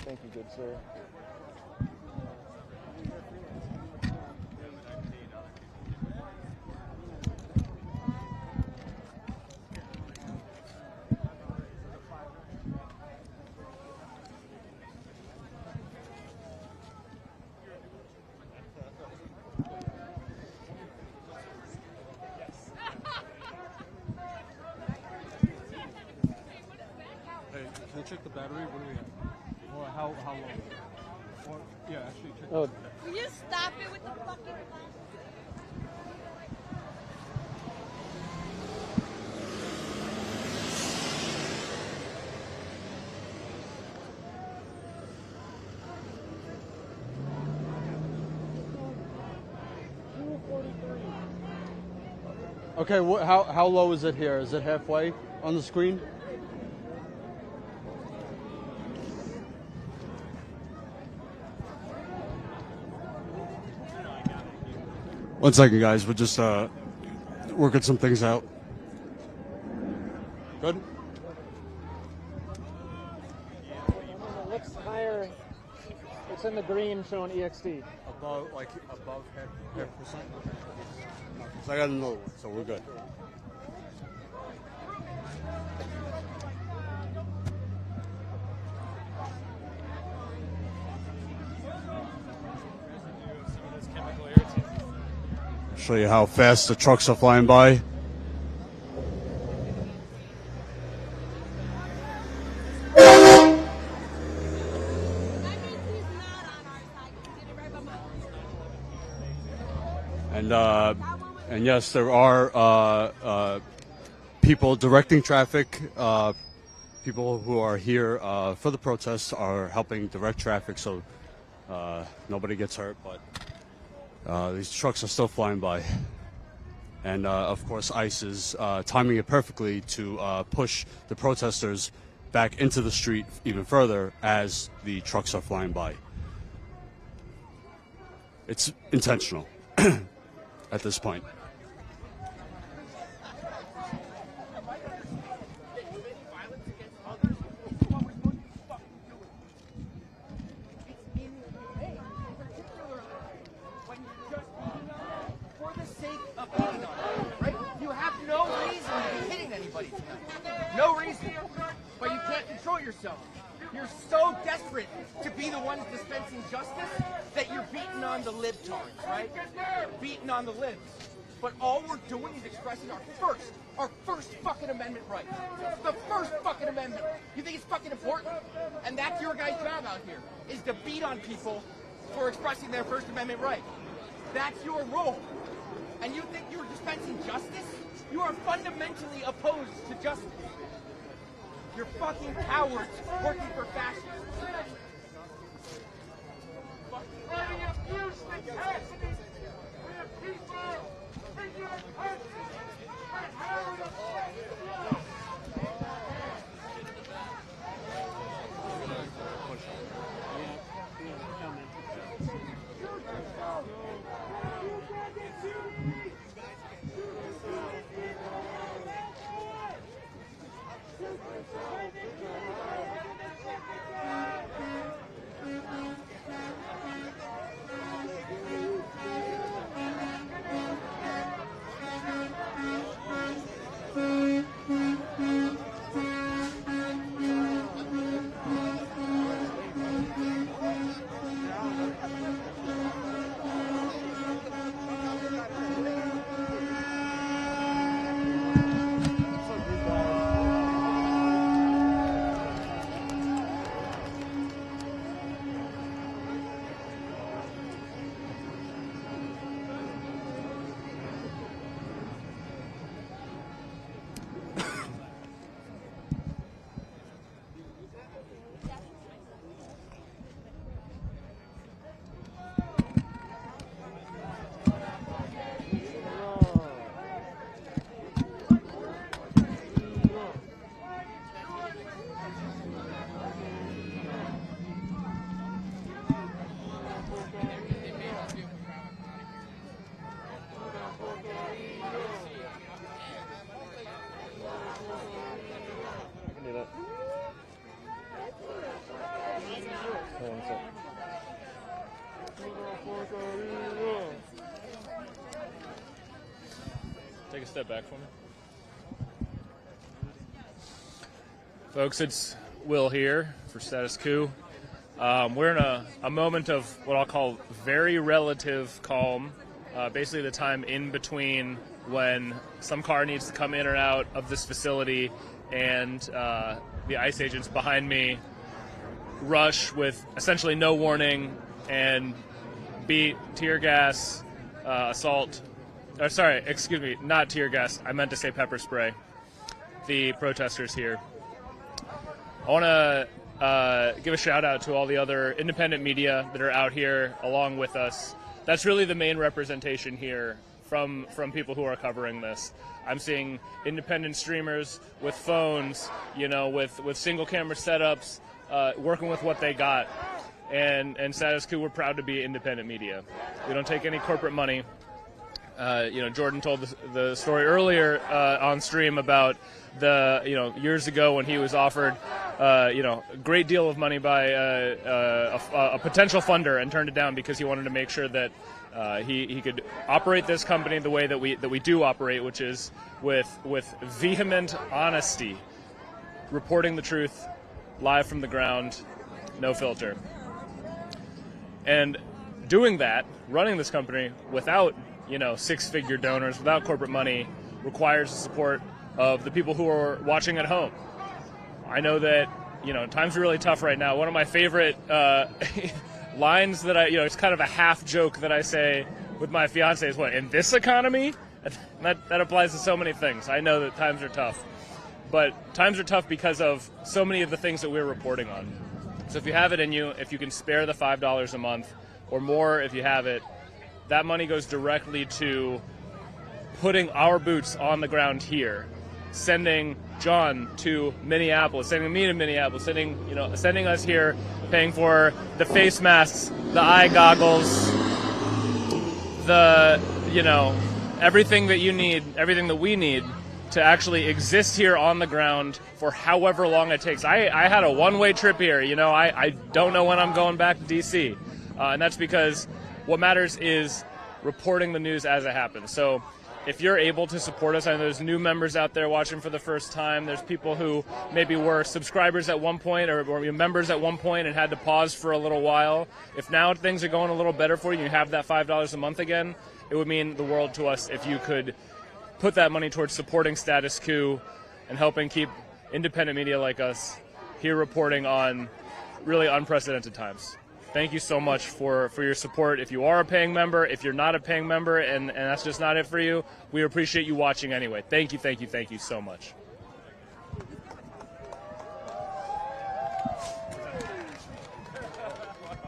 Thank you, good sir. Hey, can I check the battery? What do we have? Or how long? Or, yeah, actually check. Oh. Will you stop it with the fucking Okay, how low is it here? Is it halfway on the screen? One second, guys. We're just working some things out. Good. It looks higher. It's in the green showing EXT. Above half percent. So I got another one, so we're good. Show you how fast the trucks are flying by. And yes, there are people directing traffic. People who are here for the protests are helping direct traffic, so nobody gets hurt. But these trucks are still flying by, and of course, ICE is timing it perfectly to push the protesters back into the street even further as the trucks are flying by. It's intentional at this point. No reason. But you can't control yourself. You're so desperate to be the ones dispensing justice that you're beating on the libtards, right? Beating on the libs. But all we're doing is expressing our first fucking amendment right. The first fucking amendment. You think it's fucking important? And that's your guys' job out here, is to beat on people for expressing their First Amendment right. That's your role. And you think you're dispensing justice? You are fundamentally opposed to justice. You're fucking cowards working for fascists. Any abuse that's happening to the people in your country and how it affects us. Take a step back for me. Folks, it's Will here for Status Coup. We're in a moment of what I'll call very relative calm. Basically the time in between when some car needs to come in or out of this facility and the ICE agents behind me rush with essentially no warning and beat, tear gas, assault. Sorry, excuse me, not tear gas. I meant to say pepper spray. The protesters here. I want to give a shout out to all the other independent media that are out here along with us. That's really the main representation here from people who are covering this. I'm seeing independent streamers with phones, with single camera setups, working with what they got. And Status Coup, we're proud to be independent media. We don't take any corporate money. Jordan told the story earlier on stream about years ago when he was offered a great deal of money by a potential funder and turned it down because he wanted to make sure that he could operate this company the way that we do operate, which is with vehement honesty, reporting the truth live from the ground, no filter. And doing that, running this company without six-figure donors, without corporate money, requires the support of the people who are watching at home. I know that, times are really tough right now. One of my favorite lines that it's kind of a half joke that I say with my fiance is, what, in this economy? That applies to so many things. I know that times are tough. But times are tough because of so many of the things that we're reporting on. So if you have it in you, if you can spare the $5 a month, or more if you have it, that money goes directly to putting our boots on the ground here, sending John to Minneapolis, sending me to Minneapolis, sending us here, paying for the face masks, the eye goggles, the, everything that you need, everything that we need to actually exist here on the ground for however long it takes. I had a one-way trip here. I don't know when I'm going back to D.C. And that's because what matters is reporting the news as it happens. So if you're able to support us, I know there's new members out there watching for the first time. There's people who maybe were subscribers at one point or members at one point and had to pause for a little while. If now things are going a little better for you and you have that $5 a month again, it would mean the world to us if you could put that money towards supporting Status Coup and helping keep independent media like us here reporting on really unprecedented times. Thank you so much for your support. If you are a paying member, if you're not a paying member and that's just not it for you, we appreciate you watching anyway. Thank you, thank you, thank you so much.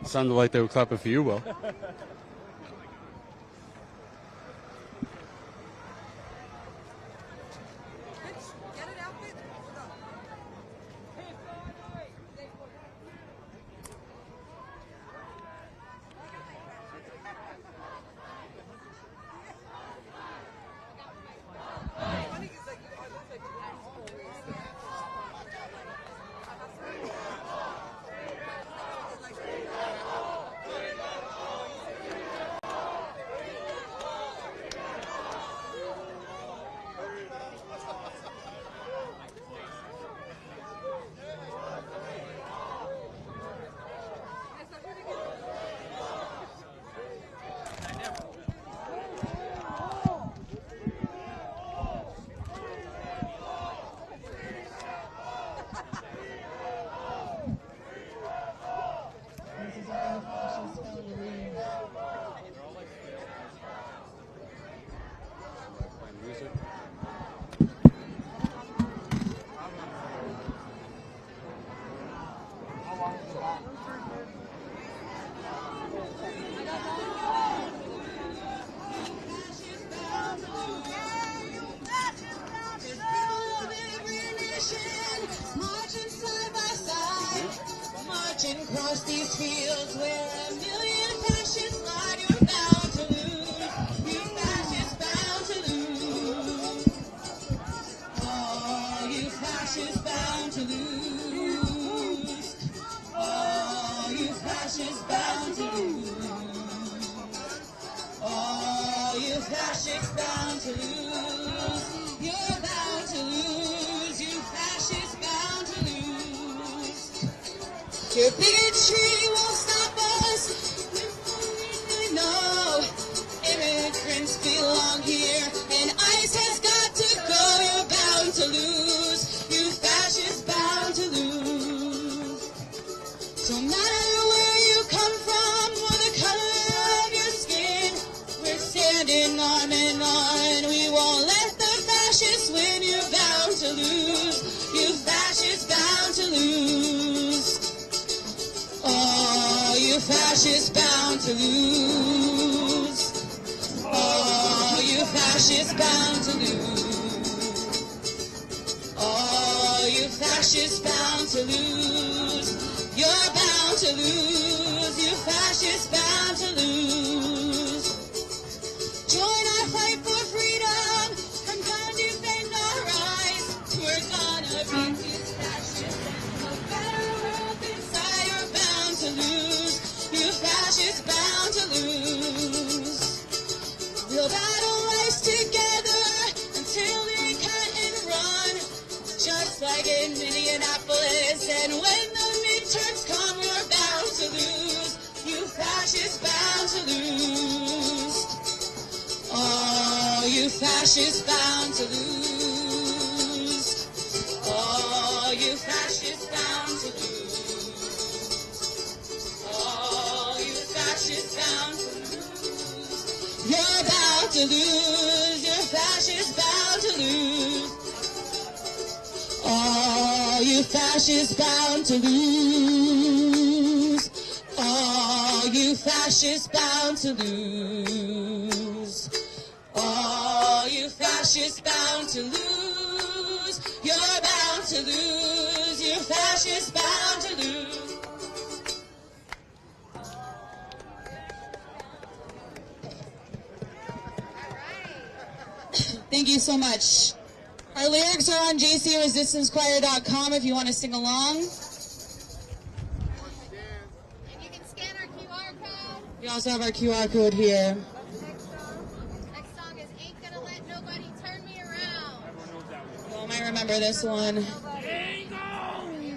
Sounded like they were clapping for you, Will. Across these fields where a million fascists lie, you're bound to lose. You fascists bound to lose. Oh, you fascists bound to lose. Oh, you fascists bound to lose. fascists bound to lose. You're bound to lose. You fascists bound to lose. Your bigotry won't stop us. We know immigrants belong here, and ICE has got to go. You're bound to lose. You fascists bound to lose. Don't matter where you come from or the color of your skin, we're standing arm in arm. We won't let the fascists win. You're bound to lose. You fascists bound to lose. Oh, you fascists bound to lose. Oh, you fascists bound to lose. Oh, you fascists bound to lose. You're bound to lose. You fascists bound to lose. Join our fight for freedom. Come down, defend our rights. We're gonna beat these fascists and a better world inside. You're bound to lose. You fascists bound to lose. We'll battle rise together until they can't run. Just like in Minneapolis, and when the midterms come, we're bound to lose. You fascists bound to lose. Oh, you fascists bound to lose. Oh, you fascists bound to lose. Oh, you fascists bound to lose. You're bound to lose. You're fascists bound to lose. Oh, you fascists bound to lose. Oh, you fascists bound to lose. Oh, you fascists bound to lose. You're bound to lose. You fascists bound to lose. Thank you so much. Our lyrics are on jcresistancechoir.com if you want to sing along. And you can scan our QR code. We also have our QR code here. Next song is Ain't Gonna Let Nobody Turn Me Around. You all might remember this one. Ain't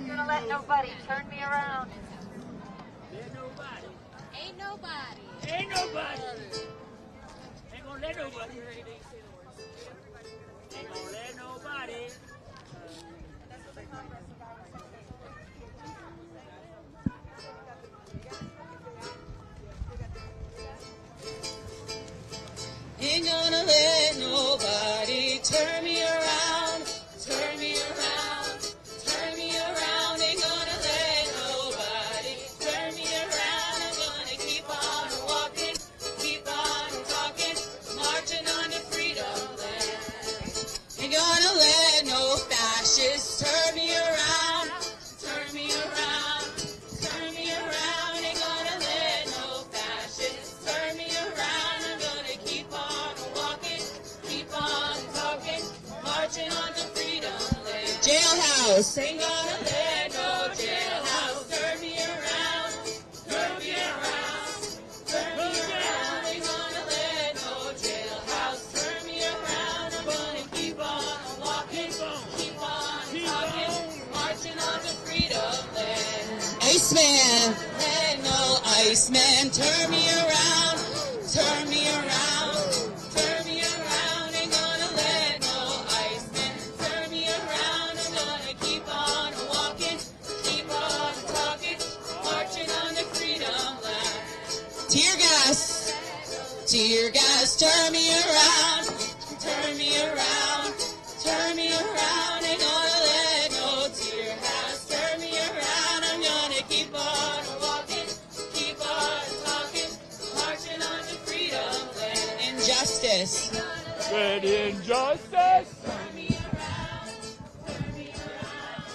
gonna let nobody turn me around. Ain't nobody. Ain't nobody. Ain't gonna let nobody. Ain't gonna let nobody. Ain't gonna let nobody turn me around, turn me around, turn me around. Ain't gonna let nobody turn me around. I'm gonna keep on walking, keep on talking, marching on the freedom land. Ain't gonna let no fascists turn me around, turn me around, turn me around. Ain't gonna let no fascists turn me around. I'm gonna keep on walking, keep on talking, marching on the freedom land. Jailhouse. Ain't gonna let no jailhouse turn me around, turn me around, turn me around. Ain't gonna let no jailhouse turn me around. I'm gonna keep on walking, keep on talking, marching on the freedom land. Iceman. Let no Iceman turn me around, turn me around, turn me around. Ain't gonna let no Iceman turn me around. I'm gonna keep on walking, keep on talking, marching on the freedom land. Tear gas. Tear gas, turn me around, turn me around, turn me around. Ain't gonna let no tear gas turn me around. I'm gonna keep on walking, keep on talking, marching on the freedom land. Injustice. Good injustice. Turn me around, turn me around,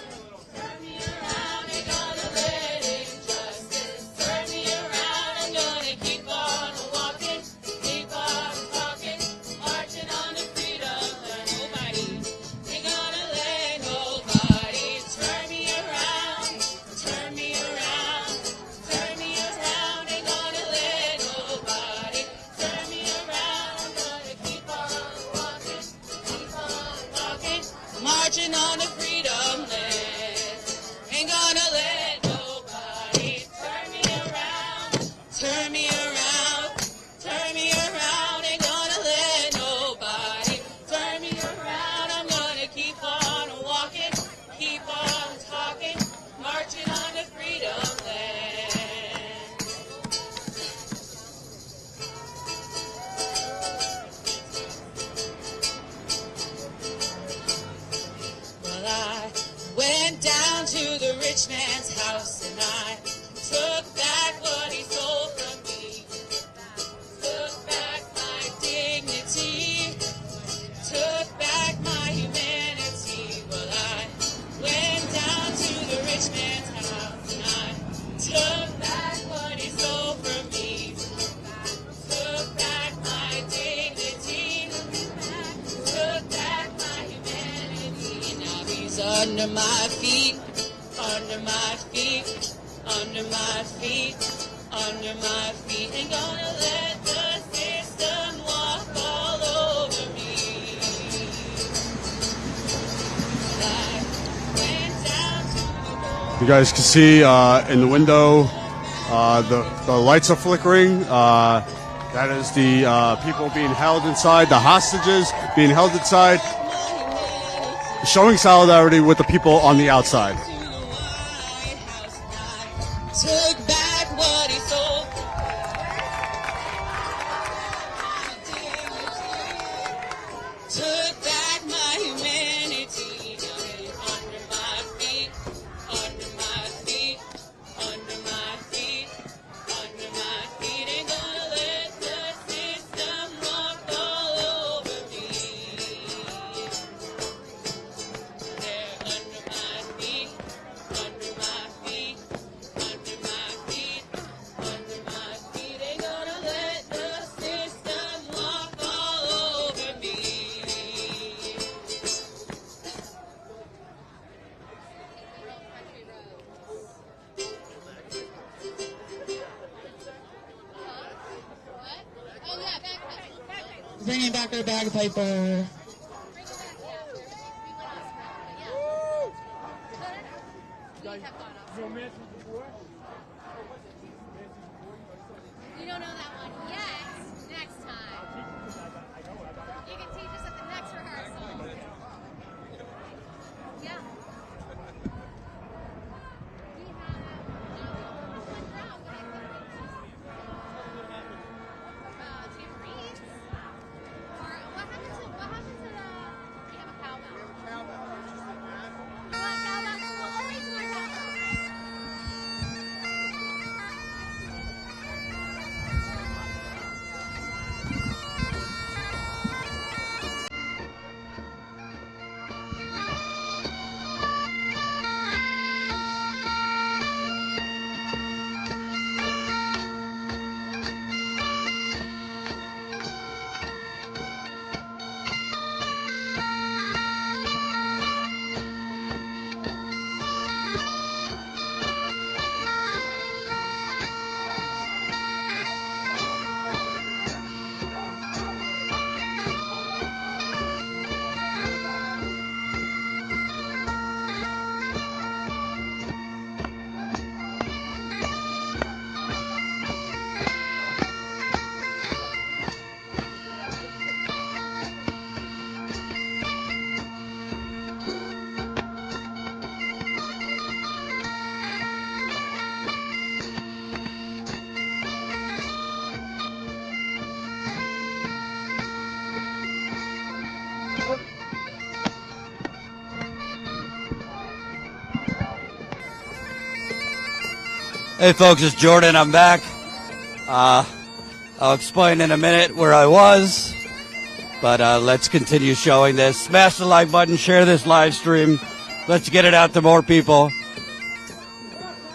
turn me around. Ain't gonna let injustice turn me around. I'm gonna keep on walking, keep on talking, marching on the freedom land. Nobody ain't gonna let nobody turn me around, turn me around, turn me around. Ain't gonna let nobody turn me around. I'm gonna is under my feet, under my feet, under my feet, under my feet. Ain't gonna let the system walk all over me. I went down to You guys can see in the window the lights are flickering. That is the people being held inside, the hostages being held inside, showing solidarity with the people on the outside. took back what he sold. Took back my humanity. Under my feet, under my feet, under my feet, under my feet. Ain't gonna let the system walk all over me. They're under my feet, under my feet, under my feet, under my feet. Ain't gonna let the system walk all over me. Bringing back our bagpiper. You don't know that one yet. Next time. You can teach us at the next rehearsal. Yeah. Tambourines? Or what happened to the, we have a cowbell. You want cowbell? We'll always want cowbell. Hey folks, it's Jordan. I'm back. I'll explain in a minute where I was, but let's continue showing this. Smash the like button, share this live stream. Let's get it out to more people.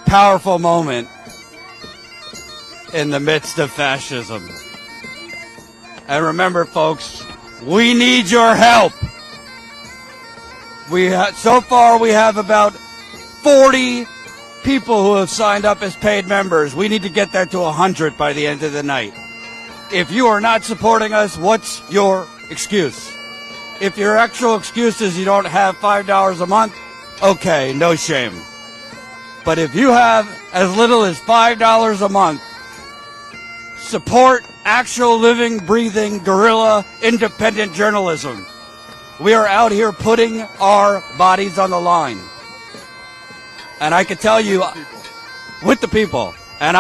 Powerful moment in the midst of fascism. And remember, folks, we need your help. So far we have about 40 people who have signed up as paid members. We need to get that to 100 by the end of the night. If you are not supporting us, what's your excuse? If your actual excuse is you don't have $5 a month, okay, no shame. But if you have as little as $5 a month, support actual living, breathing, guerrilla, independent journalism. We are out here putting our bodies on the line. And I can tell you, with the people, and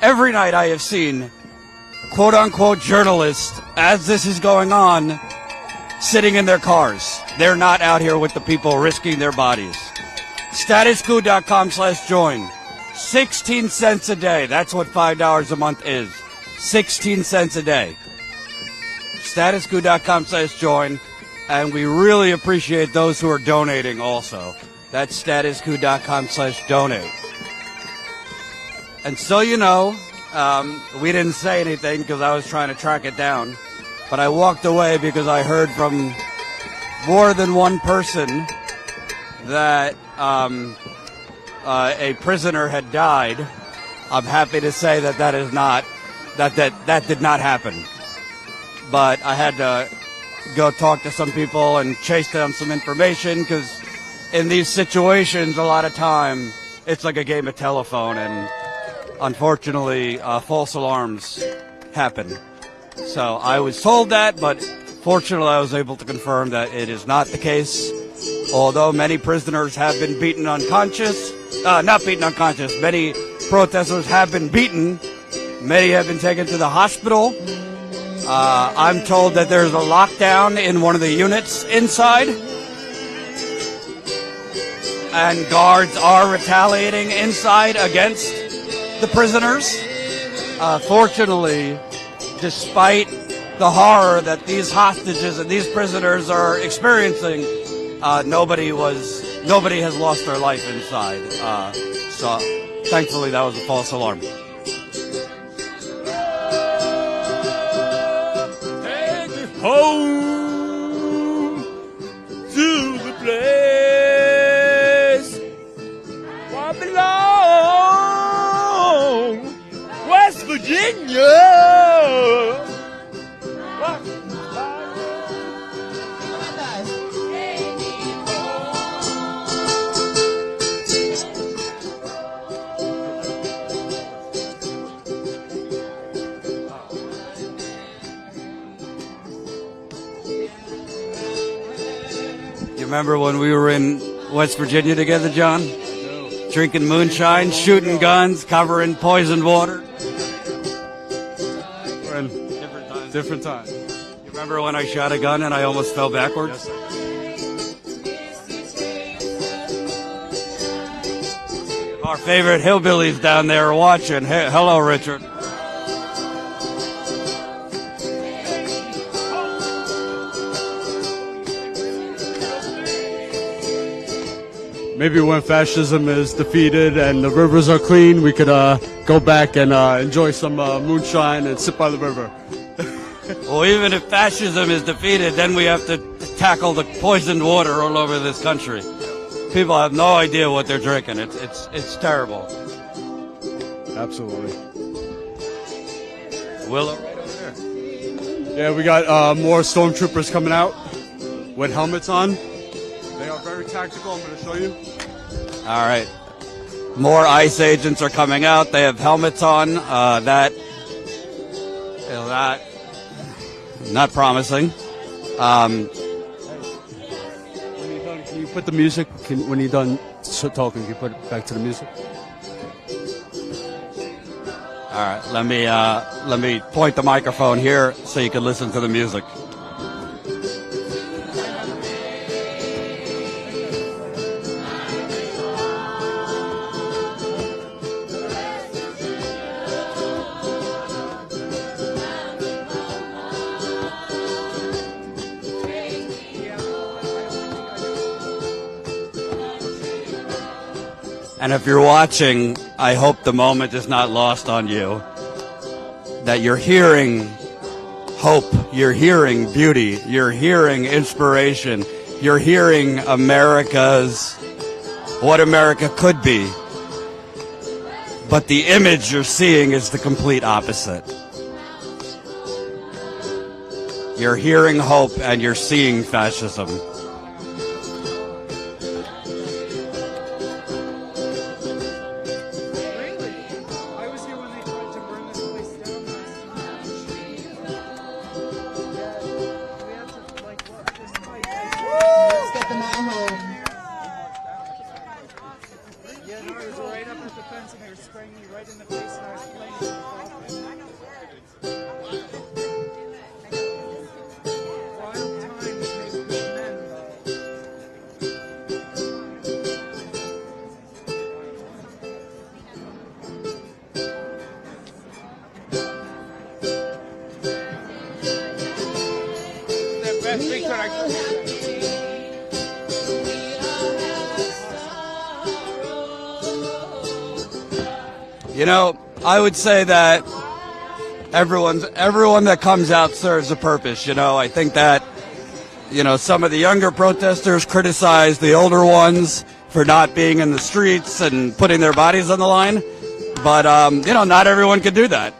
every night I have seen quote-unquote journalists, as this is going on, sitting in their cars. They're not out here with the people risking their bodies. Statuscoup.com/join. 16 cents a day. That's what $5 a month is. 16 cents a day. Statuscoup.com/join. And we really appreciate those who are donating also. That's statuscoup.com/donate. And so you know, we didn't say anything because I was trying to track it down. But I walked away because I heard from more than one person that a prisoner had died, I'm happy to say that that is not, that did not happen. But I had to go talk to some people and chase down some information, because in these situations, a lot of time, it's like a game of telephone, and unfortunately, false alarms happen. So I was told that, but fortunately I was able to confirm that it is not the case. Although many prisoners have been beaten unconscious, not beaten unconscious, many protesters have been beaten, many have been taken to the hospital. I'm told that there's a lockdown in one of the units inside, and guards are retaliating inside against the prisoners. Fortunately, despite the horror that these hostages and these prisoners are experiencing, nobody has lost their life inside. So thankfully that was a false alarm. Home to the place where I belong, West Virginia. Remember when we were in West Virginia together, John? Drinking moonshine, shooting guns, covering poisoned water. We're in different times. You remember when I shot a gun and I almost fell backwards? Our favorite hillbillies down there are watching. Hello, Richard. Maybe when fascism is defeated and the rivers are clean, we could go back and enjoy some moonshine and sit by the river. Well, even if fascism is defeated, then we have to tackle the poisoned water all over this country. People have no idea what they're drinking. It's terrible. Absolutely. Willow right over there. Yeah, we got more stormtroopers coming out with helmets on. They are very tactical. I'm going to show you. All right. More ICE agents are coming out. They have helmets on. That not promising. When you're done, can you put the music? When you're done talking, can you put it back to the music? All right. Let me point the microphone here so you can listen to the music. And if you're watching, I hope the moment is not lost on you. That you're hearing hope, you're hearing beauty, you're hearing inspiration, you're hearing what America could be. But the image you're seeing is the complete opposite. You're hearing hope and you're seeing fascism. You know, I would say that everyone that comes out serves a purpose. You know, I think that some of the younger protesters criticize the older ones for not being in the streets and putting their bodies on the line. But, not everyone can do that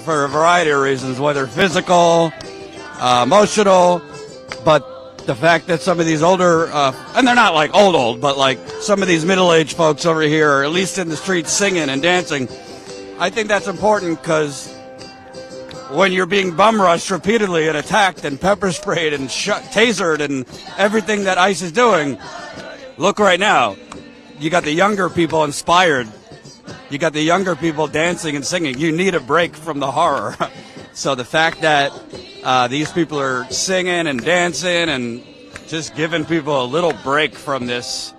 for a variety of reasons, whether physical, emotional. But the fact that some of these older, and they're not like old, but like some of these middle-aged folks over here are at least in the streets singing and dancing, I think that's important because when you're being bum rushed repeatedly and attacked and pepper sprayed and tasered and everything that ICE is doing, look right now, you got the younger people inspired. You got the younger people dancing and singing. You need a break from the horror. So the fact that these people are singing and dancing and just giving people a little break from this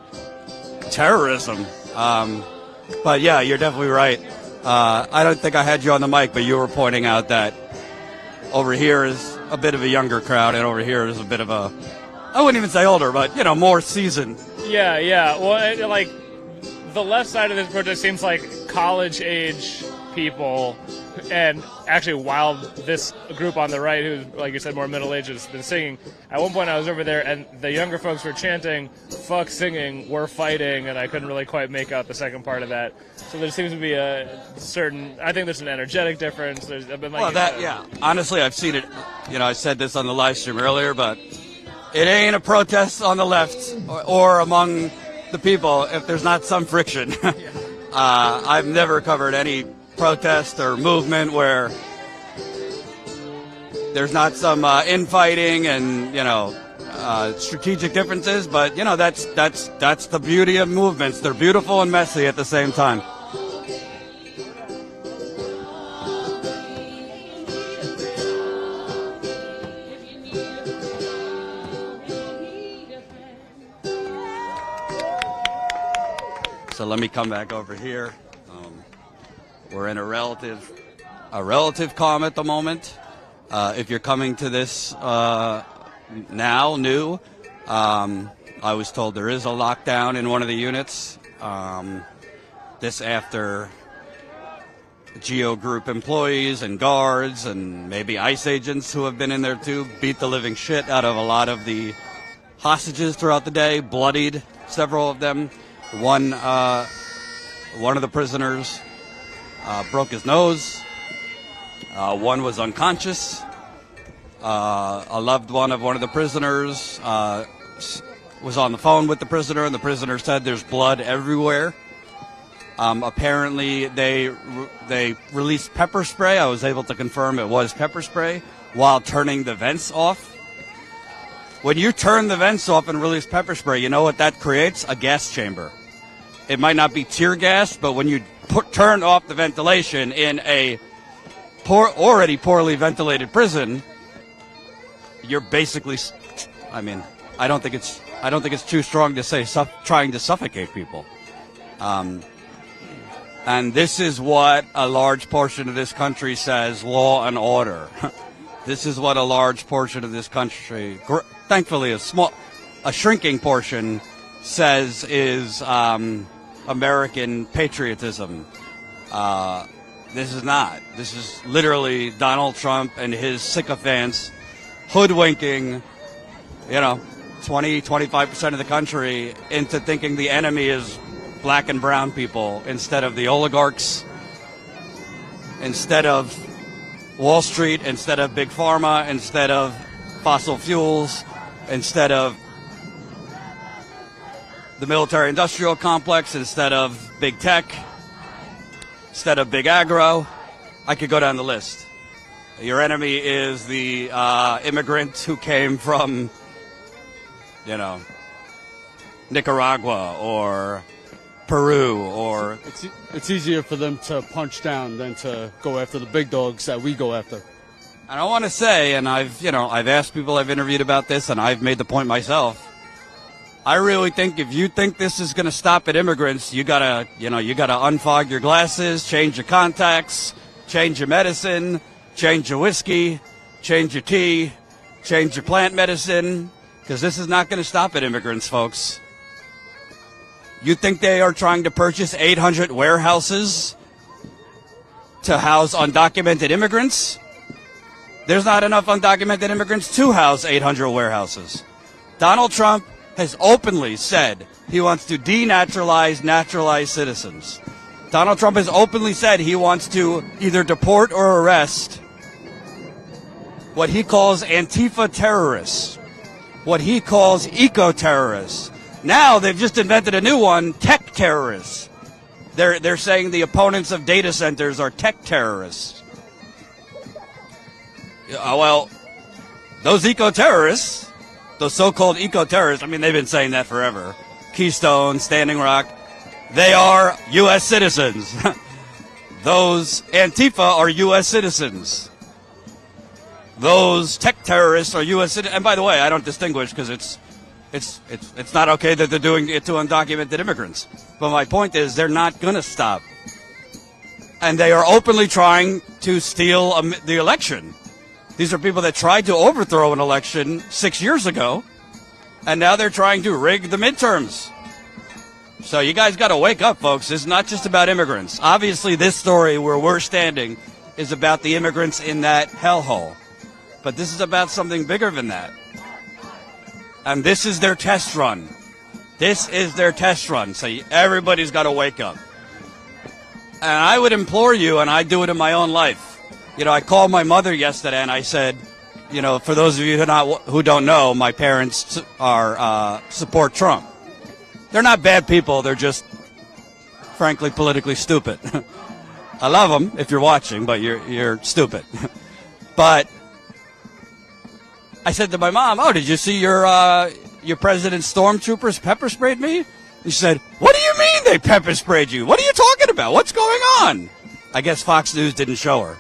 terrorism. But yeah, you're definitely right. I don't think I had you on the mic, but you were pointing out that over here is a bit of a younger crowd, and over here is a bit of a, I wouldn't even say older, but, more seasoned. Yeah. Well, like, the left side of this protest seems like college-age people, and actually while this group on the right, who's, like you said, more middle-aged, has been singing, at one point I was over there, and the younger folks were chanting, "Fuck singing, we're fighting," and I couldn't really quite make out the second part of that. So there seems to be a certain, I think there's an energetic difference. I've been like, honestly, I've seen it, I said this on the live stream earlier, but it ain't a protest on the left or among the people if there's not some friction. I've never covered any protest or movement where there's not some infighting and strategic differences, but that's the beauty of movements. They're beautiful and messy at the same time. So let me come back over here. We're in a relative calm at the moment. If you're coming to this new, I was told there is a lockdown in one of the units. This after Geo Group employees and guards and maybe ICE agents who have been in there too beat the living shit out of a lot of the hostages throughout the day, bloodied several of them. One of the prisoners broke his nose. One was unconscious. A loved one of one of the prisoners was on the phone with the prisoner, and the prisoner said there's blood everywhere. Apparently, they released pepper spray. I was able to confirm it was pepper spray while turning the vents off. When you turn the vents off and release pepper spray, you know what that creates? A gas chamber. It might not be tear gas, but when you turn off the ventilation in a already poorly ventilated prison, you're basically, I don't think it's too strong to say trying to suffocate people. And this is what a large portion of this country says law and order. This is what a large portion of this country, thankfully a shrinking portion, says is American patriotism. This is not. This is literally Donald Trump and his sycophants hoodwinking, 20-25% of the country into thinking the enemy is black and brown people instead of the oligarchs, instead of Wall Street, instead of Big Pharma, instead of fossil fuels, instead of the military-industrial complex, instead of big tech, instead of big agro. I could go down the list. Your enemy is the immigrant who came from, Nicaragua or Peru or... It's easier for them to punch down than to go after the big dogs that we go after. And I want to say, and I've asked people I've interviewed about this, and I've made the point myself, I really think if you think this is going to stop at immigrants, you gotta unfog your glasses, change your contacts, change your medicine, change your whiskey, change your tea, change your plant medicine, because this is not going to stop at immigrants, folks. You think they are trying to purchase 800 warehouses to house undocumented immigrants? There's not enough undocumented immigrants to house 800 warehouses. Donald Trump has openly said he wants to denaturalize naturalized citizens. Donald Trump has openly said he wants to either deport or arrest what he calls Antifa terrorists, what he calls eco-terrorists. Now they've just invented a new one, tech terrorists. They're saying the opponents of data centers are tech terrorists. Well, those eco-terrorists, those so-called eco-terrorists, I mean, they've been saying that forever. Keystone, Standing Rock, they are U.S. citizens. Those Antifa are U.S. citizens. Those tech terrorists are U.S. citizens. And by the way, I don't distinguish because it's not okay that they're doing it to undocumented immigrants. But my point is they're not going to stop. And they are openly trying to steal the election. These are people that tried to overthrow an election 6 years ago, and now they're trying to rig the midterms. So you guys got to wake up, folks. It's not just about immigrants. Obviously, this story where we're standing is about the immigrants in that hellhole. But this is about something bigger than that. And this is their test run. This is their test run. So everybody's got to wake up. And I would implore you, and I do it in my own life. You know, I called my mother yesterday and I said, you know, for those of you who don't know, my parents are support Trump. They're not bad people. They're just, frankly, politically stupid. I love them if you're watching, but you're stupid. But I said to my mom, "Oh, did you see your president's stormtroopers pepper sprayed me?" And she said, "What do you mean they pepper sprayed you? What are you talking about? What's going on?" I guess Fox News didn't show her.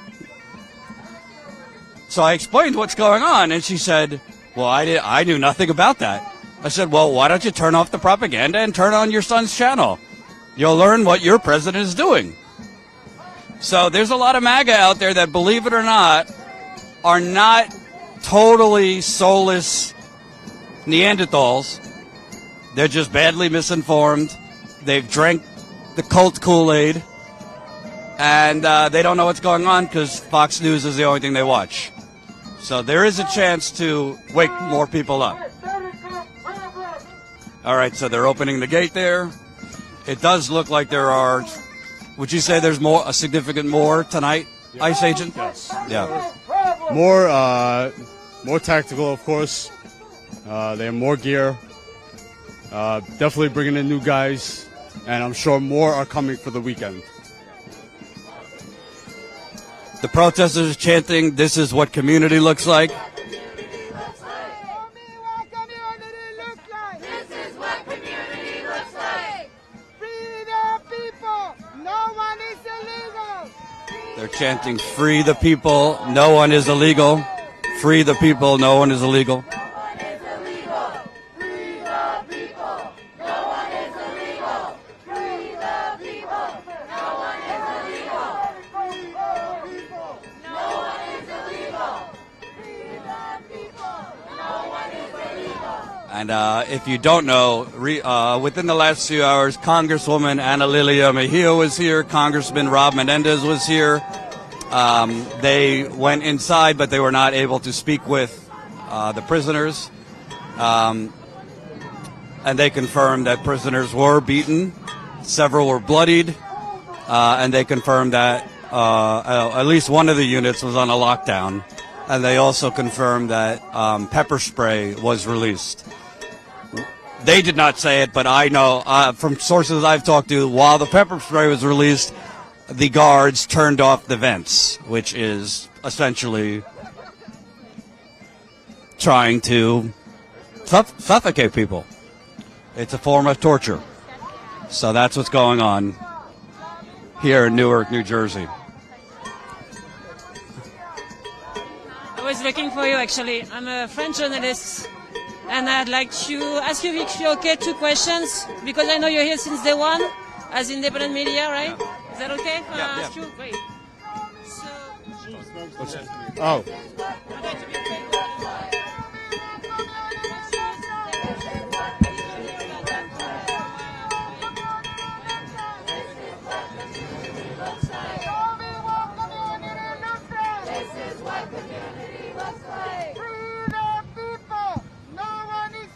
So I explained what's going on, and she said, "Well, I knew nothing about that." I said, "Well, why don't you turn off the propaganda and turn on your son's channel? You'll learn what your president is doing." So there's a lot of MAGA out there that, believe it or not, are not totally soulless Neanderthals. They're just badly misinformed. They've drank the cult Kool-Aid, and they don't know what's going on because Fox News is the only thing they watch. So there is a chance to wake more people up. All right, so they're opening the gate there. It does look like there are, would you say there's a significant more tonight, ICE agent? Yes. Yeah. More tactical, of course. They have more gear. Definitely bringing in new guys, and I'm sure more are coming for the weekend. The protesters are chanting, "This is what community looks like." They're chanting, "Free the people, no one is illegal. Free the people, no one is illegal." And if you don't know, within the last few hours, Congresswoman Ana Lilia Mejia was here. Congressman Rob Menendez was here. They went inside, but they were not able to speak with the prisoners. And they confirmed that prisoners were beaten. Several were bloodied. And they confirmed that at least one of the units was on a lockdown. And they also confirmed that pepper spray was released. They did not say it, but I know from sources I've talked to, while the pepper spray was released, the guards turned off the vents, which is essentially trying to suffocate people. It's a form of torture. So that's what's going on here in Newark, New Jersey. I was looking for you, actually. I'm a French journalist, and I'd like to ask you if you're okay, 2 questions, because I know you're here since day one as independent media, right? Yeah. Is that okay if I ask Yeah. you? Great. Oh. Free the people! No one is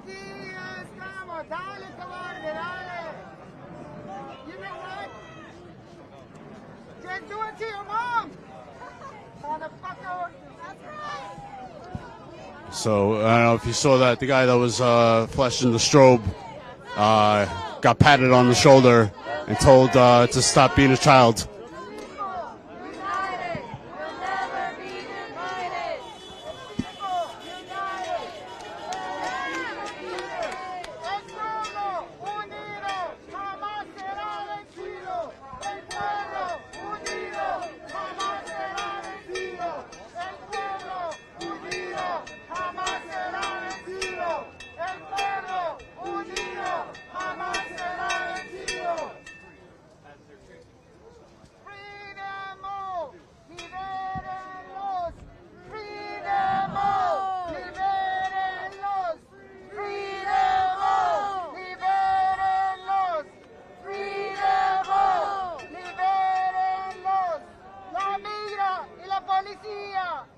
Aquí estamos. Dale, cobarde, dale. You know what? Just do it to your mom. Motherfucker. That's right. So I don't know if you saw that. The guy that was flashing the strobe got patted on the shoulder and told to stop being a child.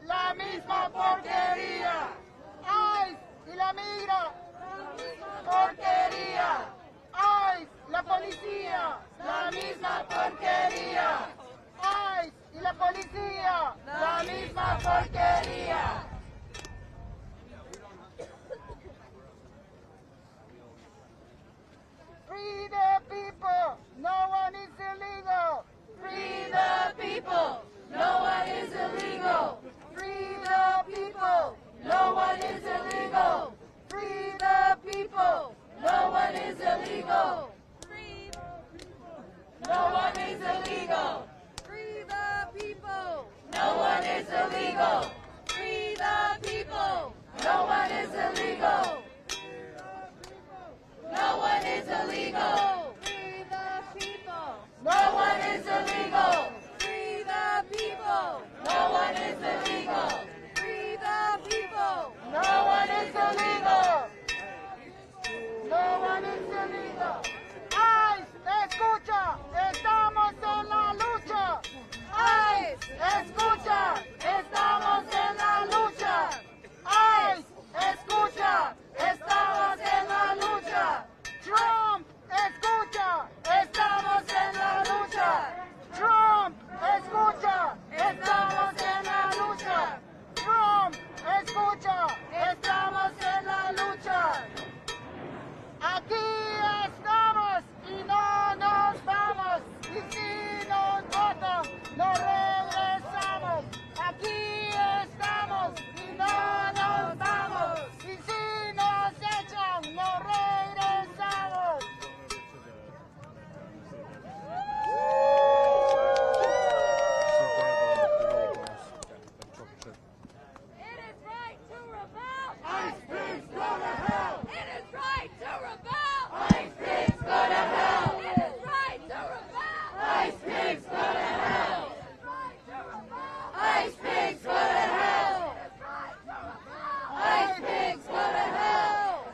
La misma porquería. ¡Ay! Y la migra. Porquería. ¡Ay! La policía. La misma porquería. ¡Ay! Y la policía. La misma porquería. Free the people. No one is illegal. Free the people. No one is illegal. Free the people. No one is illegal. Free the people. No one is illegal. Free the people. No one is illegal. Free the people. No one is illegal. Free the people. No one is illegal. No one is illegal. Free the people. No one is illegal. Free the people. No one is illegal. Free the people. No one is illegal. No one is illegal. ¡Ay! ¡Escucha! ¡Estamos en la lucha! ¡Ay! ¡Escucha! ¡Estamos en la lucha! ¡Ay! ¡Escucha! ¡Estamos en la lucha! Trump, escucha, estamos en la lucha. Trump, escucha, estamos en la lucha. Trump, escucha, estamos en la lucha. Aquí estamos y no nos vamos. Y si nos votan, no regresamos. Aquí estamos y no nos vamos. Y si nos echan, no regresamos. It is right to rebel. Ice pigs go to hell. It is right to rebel. Ice pigs go to hell. It is right to rebel. Ice pigs go to hell. Ice pigs go to hell. Ice pigs go to hell.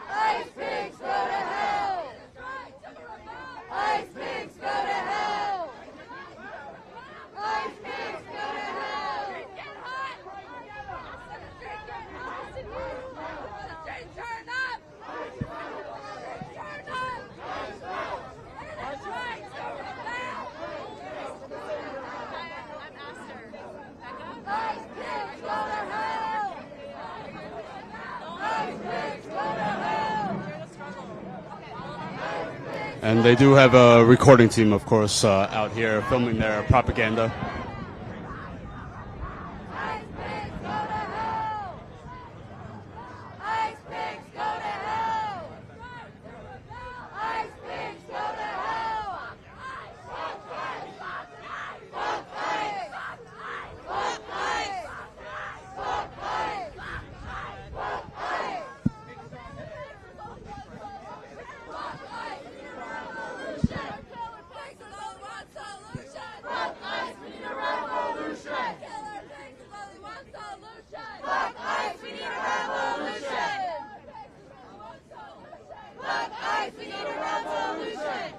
Ice pigs go to hell. Ice pigs go to hell. Ice pigs go to hell. Get hot. Turn up. Turn up. It is right to rebel. I'm Aster. Ice pigs go to hell. Ice pigs go to hell. And they do have a recording team, of course, out here filming their propaganda. Ice pigs go to hell. Ice pigs go to hell. Ice pigs go to hell. Fuck ice. Fuck ice. Fuck ice. Fuck ice. Fuck ice. Fuck ice. Fuck ice, we need a revolution. Killer pigs is only one solution. Fuck ice, we need a revolution. Fuck ice, we need a revolution. Revolution.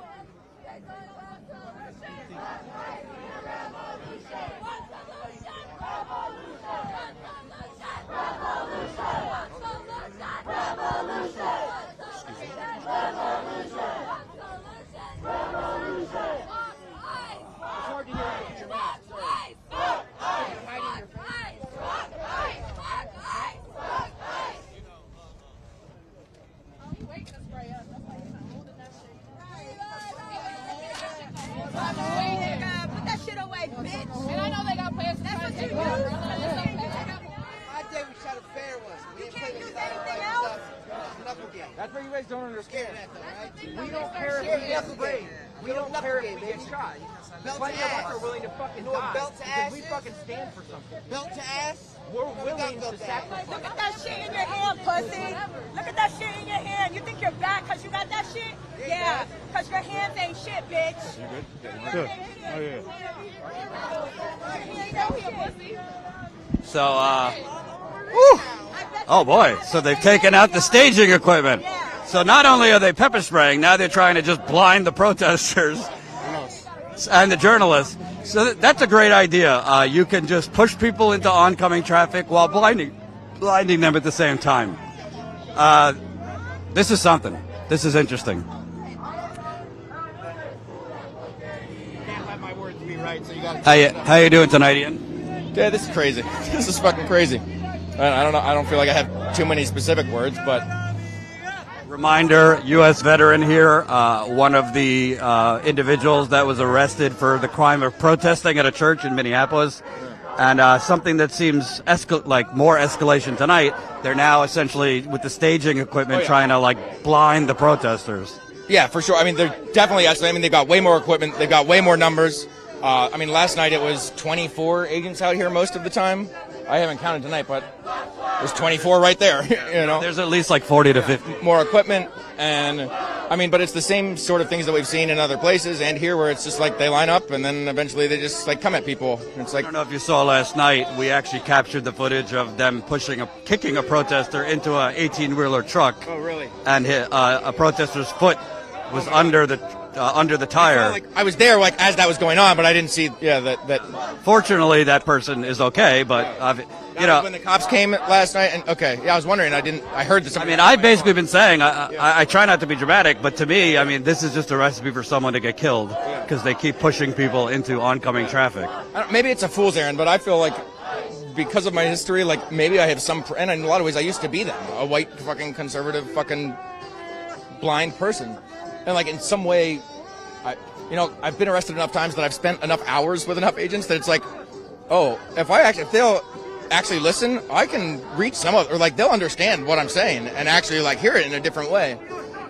We don't care if we get sprayed. We don't care if we get shot. Plenty of us are willing to fucking die because we fucking stand for something. Belt to ass. We're willing to sacrifice. Look at that shit in your hand, pussy. Look at that shit in your hand. You think you're back because you got that shit? Yeah, because your hands ain't shit, bitch. You good? Good. Oh, yeah. So, whew. Oh boy, so they've taken out the staging equipment. So not only are they pepper spraying, now they're trying to just blind the protesters and the journalists. So that's a great idea. You can just push people into oncoming traffic while blinding them at the same time. This is something. This is interesting. How you doing tonight, Ian? Yeah, this is crazy. This is fucking crazy. I don't know. I don't feel like I have too many specific words, but reminder: U.S. veteran here, one of the individuals that was arrested for the crime of protesting at a church in Minneapolis, and something that seems like more escalation tonight. They're now essentially with the staging equipment trying to like blind the protesters. yeah, for sure. I mean, they're definitely. I mean, they've got way more equipment. They've got way more numbers. I mean, last night it was 24 agents out here most of the time. I haven't counted tonight, but there's 24 right there. You know, there's at least like 40 to 50 more equipment, and I mean, but it's the same sort of things that we've seen in other places and here, where it's just like they line up and then eventually they just like come at people. It's like, I don't know if you saw last night, we actually captured the footage of them kicking a protester into a 18-wheeler truck. Oh, really? And a protester's foot was under the tire. I was there like as that was going on, but I didn't see. Yeah, that. Fortunately, that person is okay, but you know, when the cops came last night, and okay, yeah, I was wondering. I heard this. I mean, I've basically been saying I try not to be dramatic, but to me, I mean, this is just a recipe for someone to get killed because they keep pushing people into oncoming traffic. Maybe it's a fool's errand, but I feel like because of my history, like maybe I have some. And in a lot of ways, I used to be them, a white fucking conservative fucking blind person. And like in some way, I've been arrested enough times that I've spent enough hours with enough agents that it's like, oh, if they'll actually listen, I can reach some of, or like they'll understand what I'm saying and actually like hear it in a different way.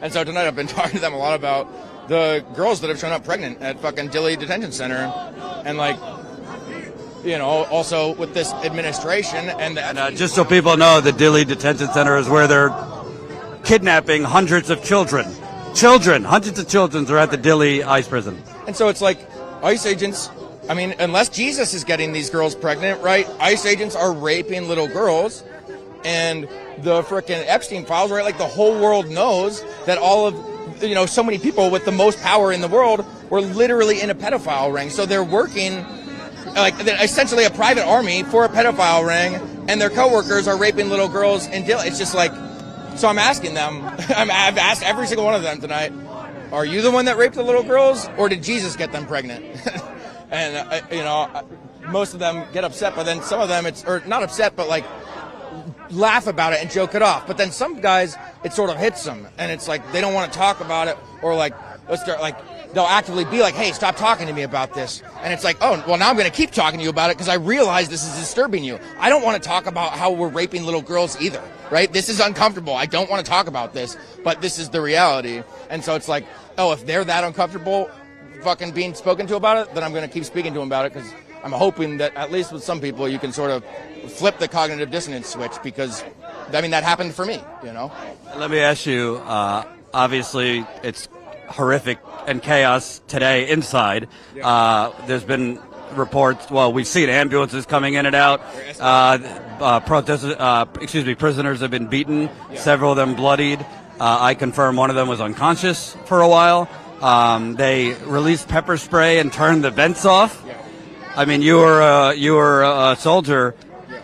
And so tonight I've been talking to them a lot about the girls that have shown up pregnant at fucking Dilley Detention Center, and like, also with this administration and just so people know, the Dilley Detention Center is where they're kidnapping hundreds of children. Hundreds of children are at the Dilley ICE prison. And so it's like ICE agents, I mean, unless Jesus is getting these girls pregnant, right? ICE agents are raping little girls. And the frickin' Epstein files, right? Like the whole world knows that all of, so many people with the most power in the world were literally in a pedophile ring. So they're working, like they're essentially a private army for a pedophile ring, and their coworkers are raping little girls in Dilley. It's just like, so I'm asking them, I've asked every single one of them tonight, are you the one that raped the little girls, or did Jesus get them pregnant? And, most of them get upset, but then some of them, or not upset, but like laugh about it and joke it off. But then some guys, it sort of hits them, and it's like they don't want to talk about it, or like, they'll actively be like, hey, stop talking to me about this. And it's like, oh, well, now I'm going to keep talking to you about it because I realize this is disturbing you. I don't want to talk about how we're raping little girls either, right? This is uncomfortable. I don't want to talk about this, but this is the reality. And so it's like, oh, if they're that uncomfortable fucking being spoken to about it, then I'm going to keep speaking to them about it, because I'm hoping that at least with some people you can sort of flip the cognitive dissonance switch, because, I mean, that happened for me, Let me ask you, obviously it's horrific and chaos today inside. There's been reports, we've seen ambulances coming in and out. Prisoners have been beaten, several of them bloodied. I confirm one of them was unconscious for a while. They released pepper spray and turned the vents off. I mean, you were a soldier.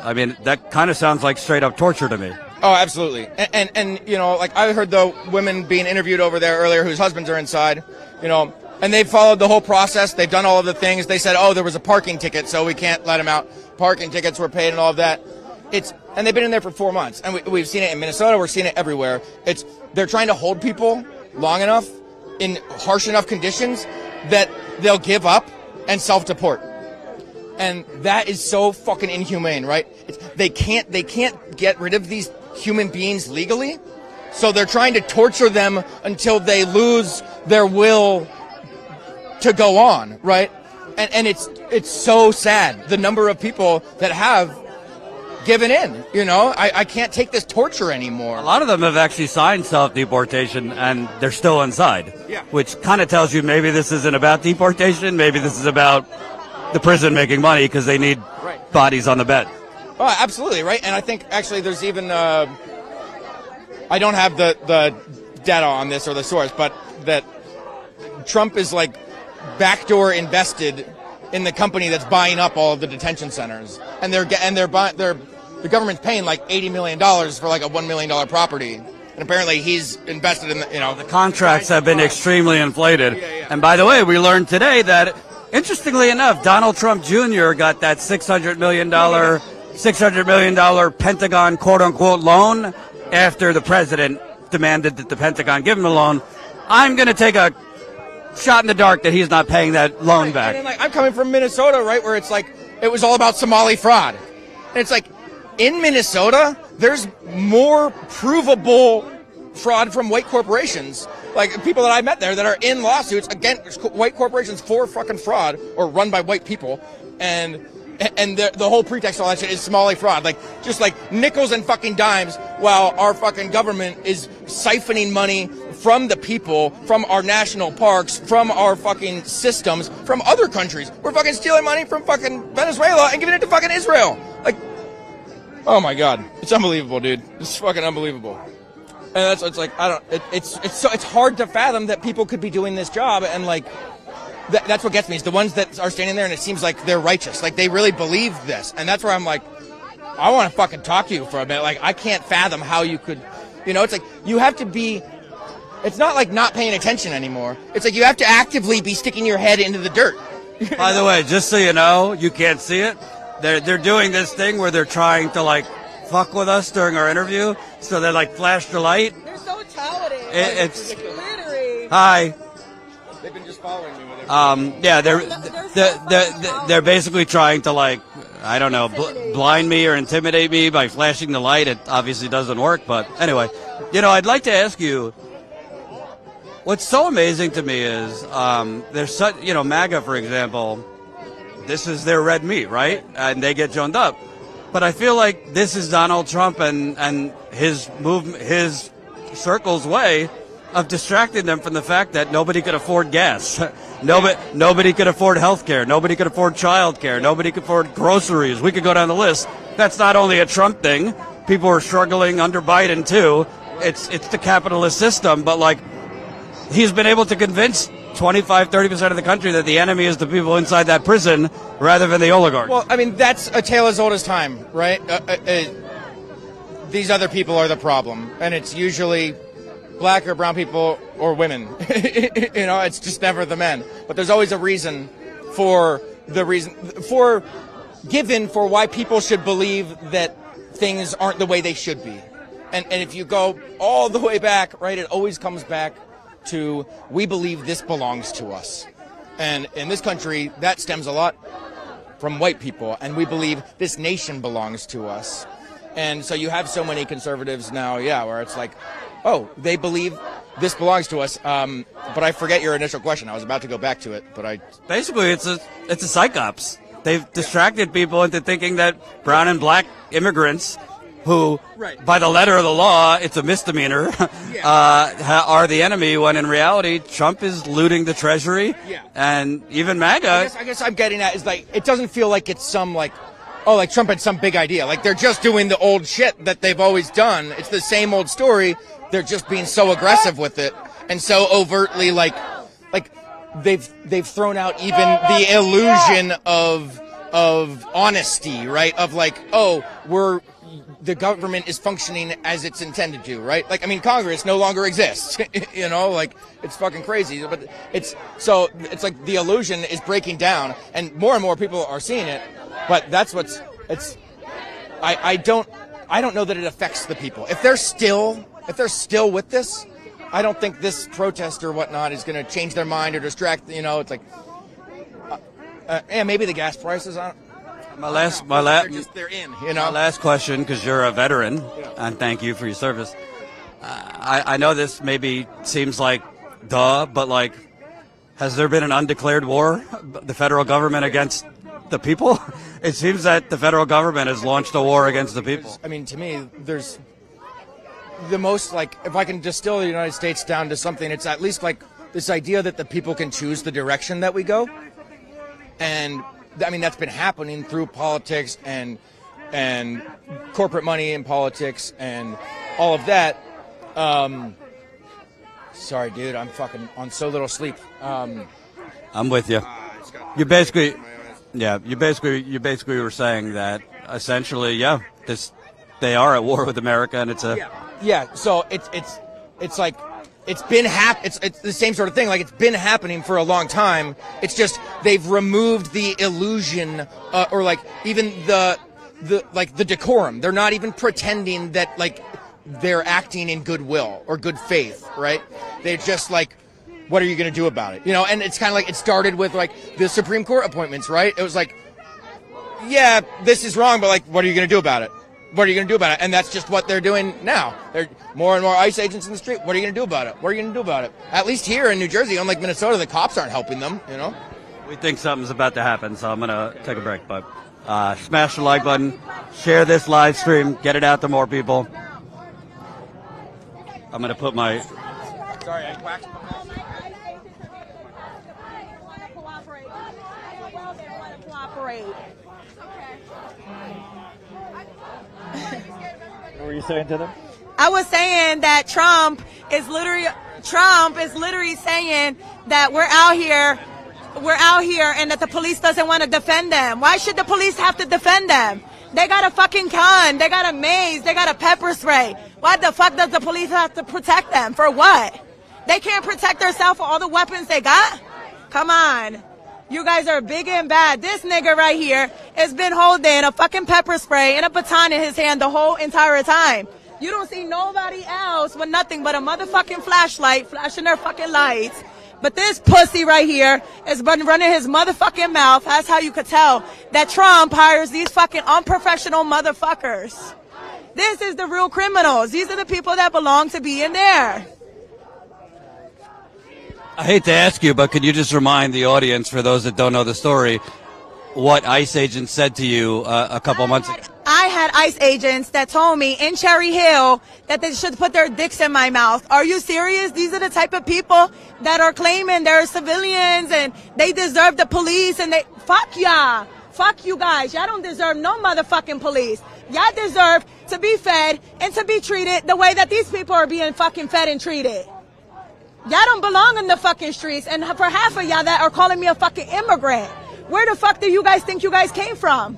I mean, that kind of sounds like straight up torture to me. Oh, absolutely. And like I heard the women being interviewed over there earlier whose husbands are inside, and they've followed the whole process. They've done all of the things. They said, oh, there was a parking ticket, so we can't let them out. Parking tickets were paid and all of that. And they've been in there for 4 months. And we've seen it in Minnesota. We're seeing it everywhere. They're trying to hold people long enough in harsh enough conditions that they'll give up and self-deport. And that is so fucking inhumane, right? They can't get rid of these human beings legally, So they're trying to torture them until they lose their will to go on, right? And it's so sad, the number of people that have given in. You know, I can't take this torture anymore. A lot of them have actually signed self-deportation, and they're still inside. Yeah. Which kind of tells you maybe this isn't about deportation, maybe this is about the prison making money because they need bodies on the bed. Oh, absolutely, right? And I think actually there's even, I don't have the data on this or the source, but that Trump is like backdoor invested in the company that's buying up all of the detention centers, and the government's paying like $80 million for like a $1 million property, and apparently he's invested in the Contracts have been extremely inflated. And by the way, we learned today that, interestingly enough, Donald Trump Jr. got that $600 million Pentagon quote-unquote loan after the president demanded that the Pentagon give him a loan. I'm going to take a shot in the dark that he's not paying that loan back. And then, I'm coming from Minnesota, right, where it's like it was all about Somali fraud. And it's like, in Minnesota, there's more provable fraud from white corporations. Like, people that I met there that are in lawsuits against white corporations for fucking fraud or run by white people. And the whole pretext of all that shit is Somali fraud. Like, just like nickels and fucking dimes, while our fucking government is siphoning money from the people, from our national parks, from our fucking systems, from other countries. We're fucking stealing money from fucking Venezuela and giving it to fucking Israel. Like, oh my God. It's unbelievable, dude. It's fucking unbelievable. And it's like, it's hard to fathom that people could be doing this job, and like, that's what gets me, is the ones that are standing there and it seems like they're righteous. Like, they really believe this. And that's where I'm like, I want to fucking talk to you for a minute. Like, I can't fathom how you could, it's like, you have to be, it's not like not paying attention anymore. It's like you have to actively be sticking your head into the dirt. By the way, just so you know, you can't see it. They're doing this thing where they're trying to like fuck with us during our interview. So they like flash the light. They're so talented. It's glittery. Hi. They've been just following me with everything. Yeah, they're basically trying to like, I don't know, blind me or intimidate me by flashing the light. It obviously doesn't work, but anyway, I'd like to ask you, what's so amazing to me is there's such, MAGA, for example, this is their red meat, right? And they get joned up. But I feel like this is Donald Trump and his movement, his circle's way of distracting them from the fact that nobody could afford gas. Nobody could afford health care. Nobody could afford child care. Nobody could afford groceries. We could go down the list. That's not only a Trump thing. People are struggling under Biden, too. It's the capitalist system. But, like, he's been able to convince 25, 30% of the country that the enemy is the people inside that prison rather than the oligarchs. Well, I mean, that's a tale as old as time, right? These other people are the problem. And it's usually black or brown people or women. It's just never the men. But there's always a reason for why people should believe that things aren't the way they should be. And if you go all the way back, right, it always comes back to, we believe this belongs to us. And in this country, that stems a lot from white people. And we believe this nation belongs to us. And so you have so many conservatives now, where it's like, oh, they believe this belongs to us. But I forget your initial question. I was about to go back to it, but Basically, it's a psychops. They've distracted people into thinking that brown and black immigrants, who, by the letter of the law, it's a misdemeanor, are the enemy, when in reality, Trump is looting the treasury. Yeah. And even MAGA. I guess I'm getting at is, like, it doesn't feel like it's some, like, oh, like Trump had some big idea. Like, they're just doing the old shit that they've always done. It's the same old story. They're just being so aggressive with it and so overtly, like they've thrown out even the illusion of honesty, right? Of like, oh, the government is functioning as it's intended to, right? Like, I mean, Congress no longer exists, like, it's fucking crazy. But it's like the illusion is breaking down, and more people are seeing it. But that's I don't know that it affects the people. If they're still with this, I don't think this protest or whatnot is going to change their mind or distract. It's like, maybe the gas prices aren't. My last question, because you're a veteran, and thank you for your service. I know this maybe seems like duh, but like, has there been an undeclared war, the federal government against the people? It seems that the federal government has launched a war against the people. I mean, to me, there's the most, like, if I can distill the United States down to something, it's at least like this idea that the people can choose the direction that we go. And I mean, that's been happening through politics and corporate money in politics and all of that. Sorry, dude, I'm fucking on so little sleep. I'm with you. You basically, yeah, you basically were saying that essentially, yeah, they are at war with America, and it's a yeah. So it's like it's been it's the same sort of thing. Like, it's been happening for a long time. It's just they've removed the illusion or like even the decorum. They're not even pretending that like they're acting in goodwill or good faith, right? They're just like, what are you going to do about it? You know, and it's kind of like it started with like the Supreme Court appointments, right? It was like, yeah, this is wrong, but like, what are you going to do about it? What are you going to do about it? And that's just what they're doing now. There are more and more ICE agents in the street. What are you going to do about it? What are you going to do about it? At least here in New Jersey, unlike Minnesota, the cops aren't helping them, you know? We think something's about to happen, so I'm going to take a break. But smash the like button, share this live stream, get it out to more people. I'm going to put my... Sorry, I whacked. What were you saying to them? I was saying that Trump is literally saying that we're out here, and that the police doesn't want to defend them. Why should the police have to defend them? They got a fucking gun, they got a mace, they got a pepper spray. Why the fuck does the police have to protect them? For what? They can't protect themselves for all the weapons they got? Come on. You guys are big and bad. This nigga right here has been holding a fucking pepper spray and a baton in his hand the whole entire time. You don't see nobody else with nothing but a motherfucking flashlight flashing their fucking lights. But this pussy right here has been running his motherfucking mouth. That's how you could tell that Trump hires these fucking unprofessional motherfuckers. This is the real criminals. These are the people that belong to be in there. I hate to ask you, but could you just remind the audience, for those that don't know the story, what ICE agents said to you a couple months ago? I had ICE agents that told me in Cherry Hill that they should put their dicks in my mouth. Are you serious? These are the type of people that are claiming they're civilians and they deserve the police, and they... Fuck y'all. Fuck you guys. Y'all don't deserve no motherfucking police. Y'all deserve to be fed and to be treated the way that these people are being fucking fed and treated. Y'all don't belong in the fucking streets, and for half of y'all that are calling me a fucking immigrant, where the fuck do you guys think you guys came from?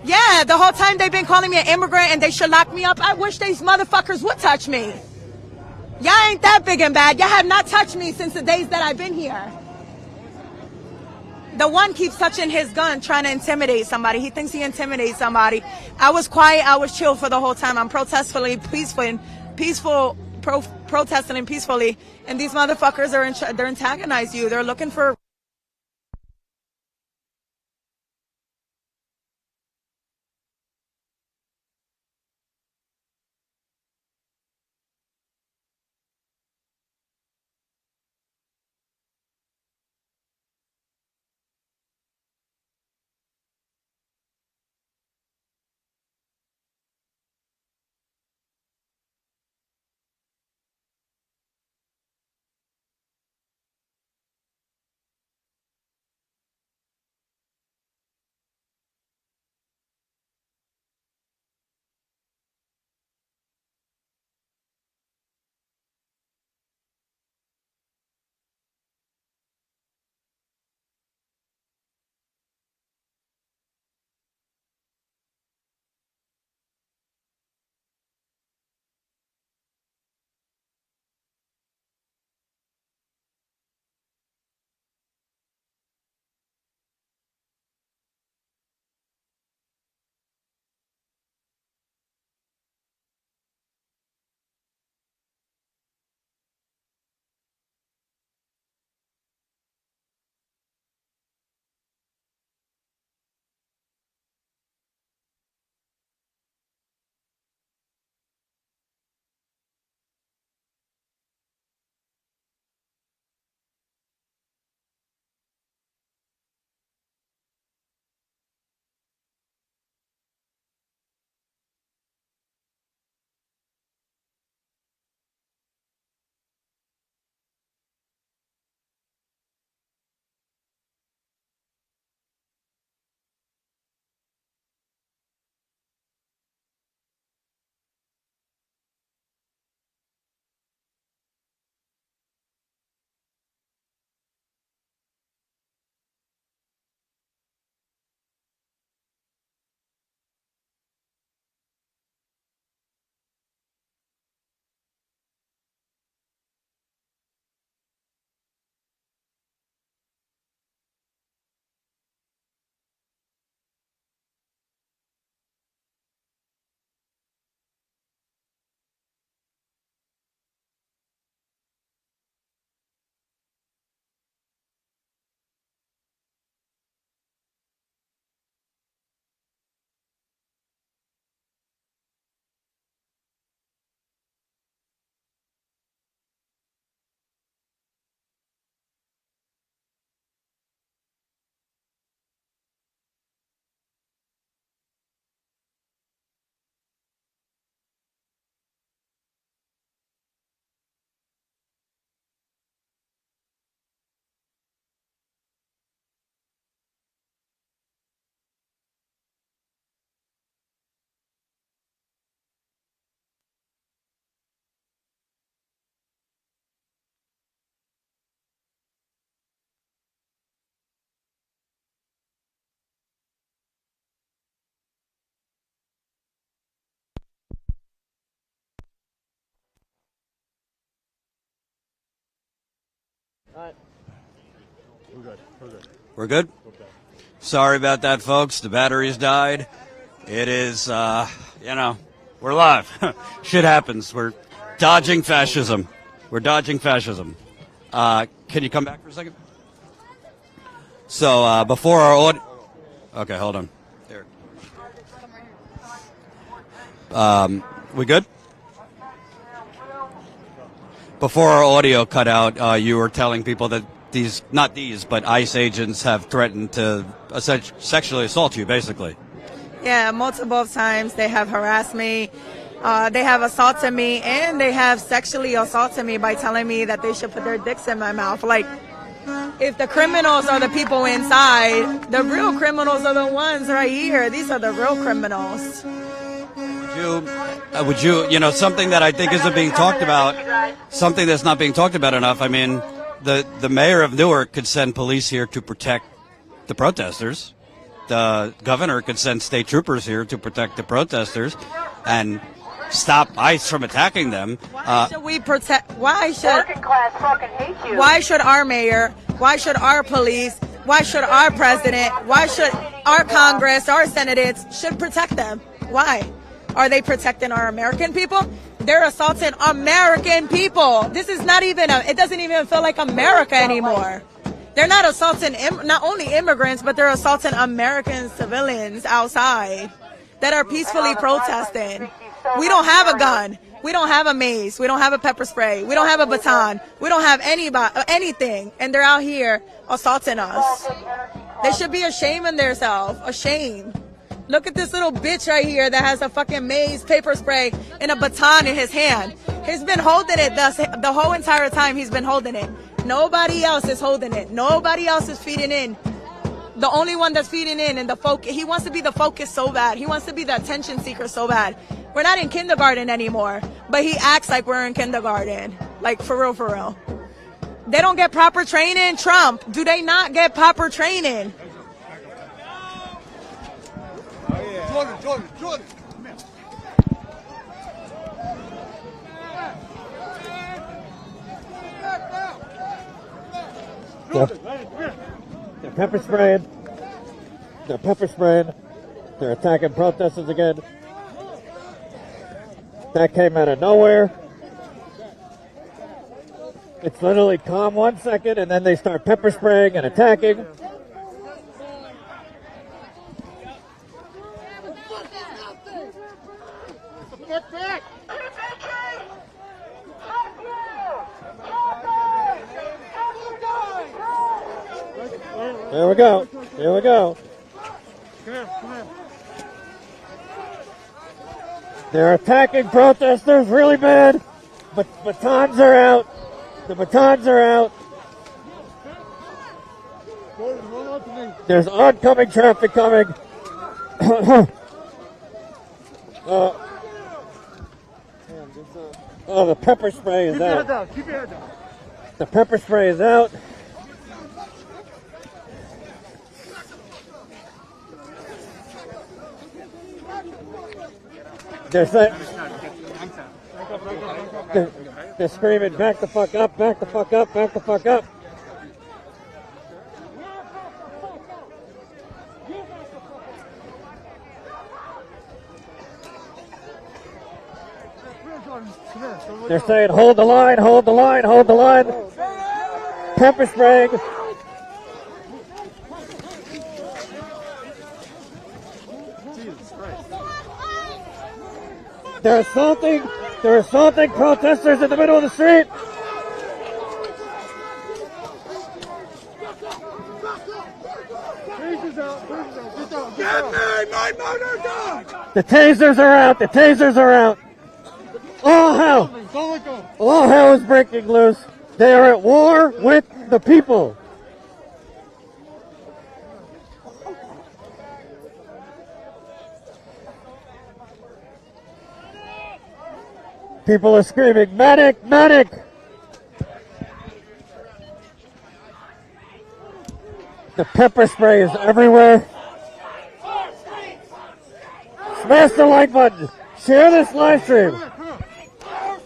Yeah, the whole time they've been calling me an immigrant and they should lock me up. I wish these motherfuckers would touch me. Y'all ain't that big and bad. Y'all have not touched me since the days that I've been here. The one keeps touching his gun, trying to intimidate somebody. He thinks he intimidates somebody. I was quiet, I was chill for the whole time. I'm protesting peacefully, and these motherfuckers are they're antagonize you. They're looking for We're good. We're good. We're good? Okay. Sorry about that, folks. The batteries died. It is, you know, we're live. Shit happens. We're dodging fascism. We're dodging fascism. Can you come back for a second? So, before our audio... Okay, hold on. There. We good? Before our audio cut out, you were telling people that but ICE agents have threatened to sexually assault you, basically. Yeah, multiple times they have harassed me. They have assaulted me, and they have sexually assaulted me by telling me that they should put their dicks in my mouth. Like, if the criminals are the people inside, the real criminals are the ones right here. These are the real criminals. Would you, something that I think isn't being talked about, something that's not being talked about enough. I mean, the mayor of Newark could send police here to protect the protesters. The governor could send state troopers here to protect the protesters and stop ICE from attacking them. Why should we protect? Why should Working class fucking hate you. Why should our mayor? Why should our police? Why should our president? Why should our Congress, our senators should protect them? Why? Are they protecting our American people? They're assaulting American people. This is not even it doesn't even feel like America anymore. They're not assaulting not only immigrants, but they're assaulting American civilians outside that are peacefully protesting. We don't have a gun. We don't have a mace. We don't have a pepper spray. We don't have a baton. We don't have anything. And they're out here assaulting us. They should be ashamed of themselves. Ashamed. Look at this little bitch right here that has a fucking mace, paper spray, and a baton in his hand. He's been holding it the whole entire time he's been holding it. Nobody else is holding it. Nobody else is feeding in. The only one that's feeding in and the focus, he wants to be the focus so bad. He wants to be the attention seeker so bad. We're not in kindergarten anymore, but he acts like we're in kindergarten. Like, for real, for real. They don't get proper training. Trump, do they not get proper training? Jordan, come here. They're pepper spraying. They're pepper spraying. They're attacking protesters again. That came out of nowhere. It's literally calm 1 second, and then they start pepper spraying and attacking. There we go. Here we go. Come here. They're attacking protesters really bad. But batons are out. The batons are out. There's oncoming traffic coming. The pepper spray is out. Keep your head down. The pepper spray is out. They're saying, they're screaming, back the fuck up, back the fuck up, back the fuck up. They're saying, hold the line, hold the line, hold the line. Pepper spraying. They're assaulting protesters in the middle of the street. The tasers are out. The tasers are out. All hell is breaking loose. They are at war with the people. People are screaming, medic, medic! The pepper spray is everywhere. Smash the like button. Share this live stream.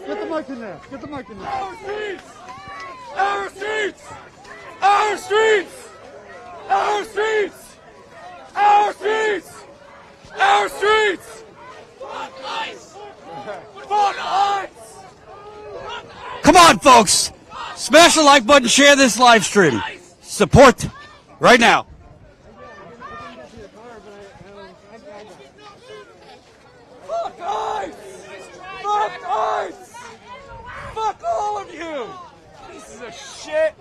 Get the mic in there. Get the mic in there. Our seats! streets! Our streets! Our streets! Our streets! Our streets! Fuck ICE! Fuck ICE! Come on, folks! Smash the like button, share this live stream. Support right now. Fuck ICE! Fuck ICE! Fuck all of you! Pieces of shit!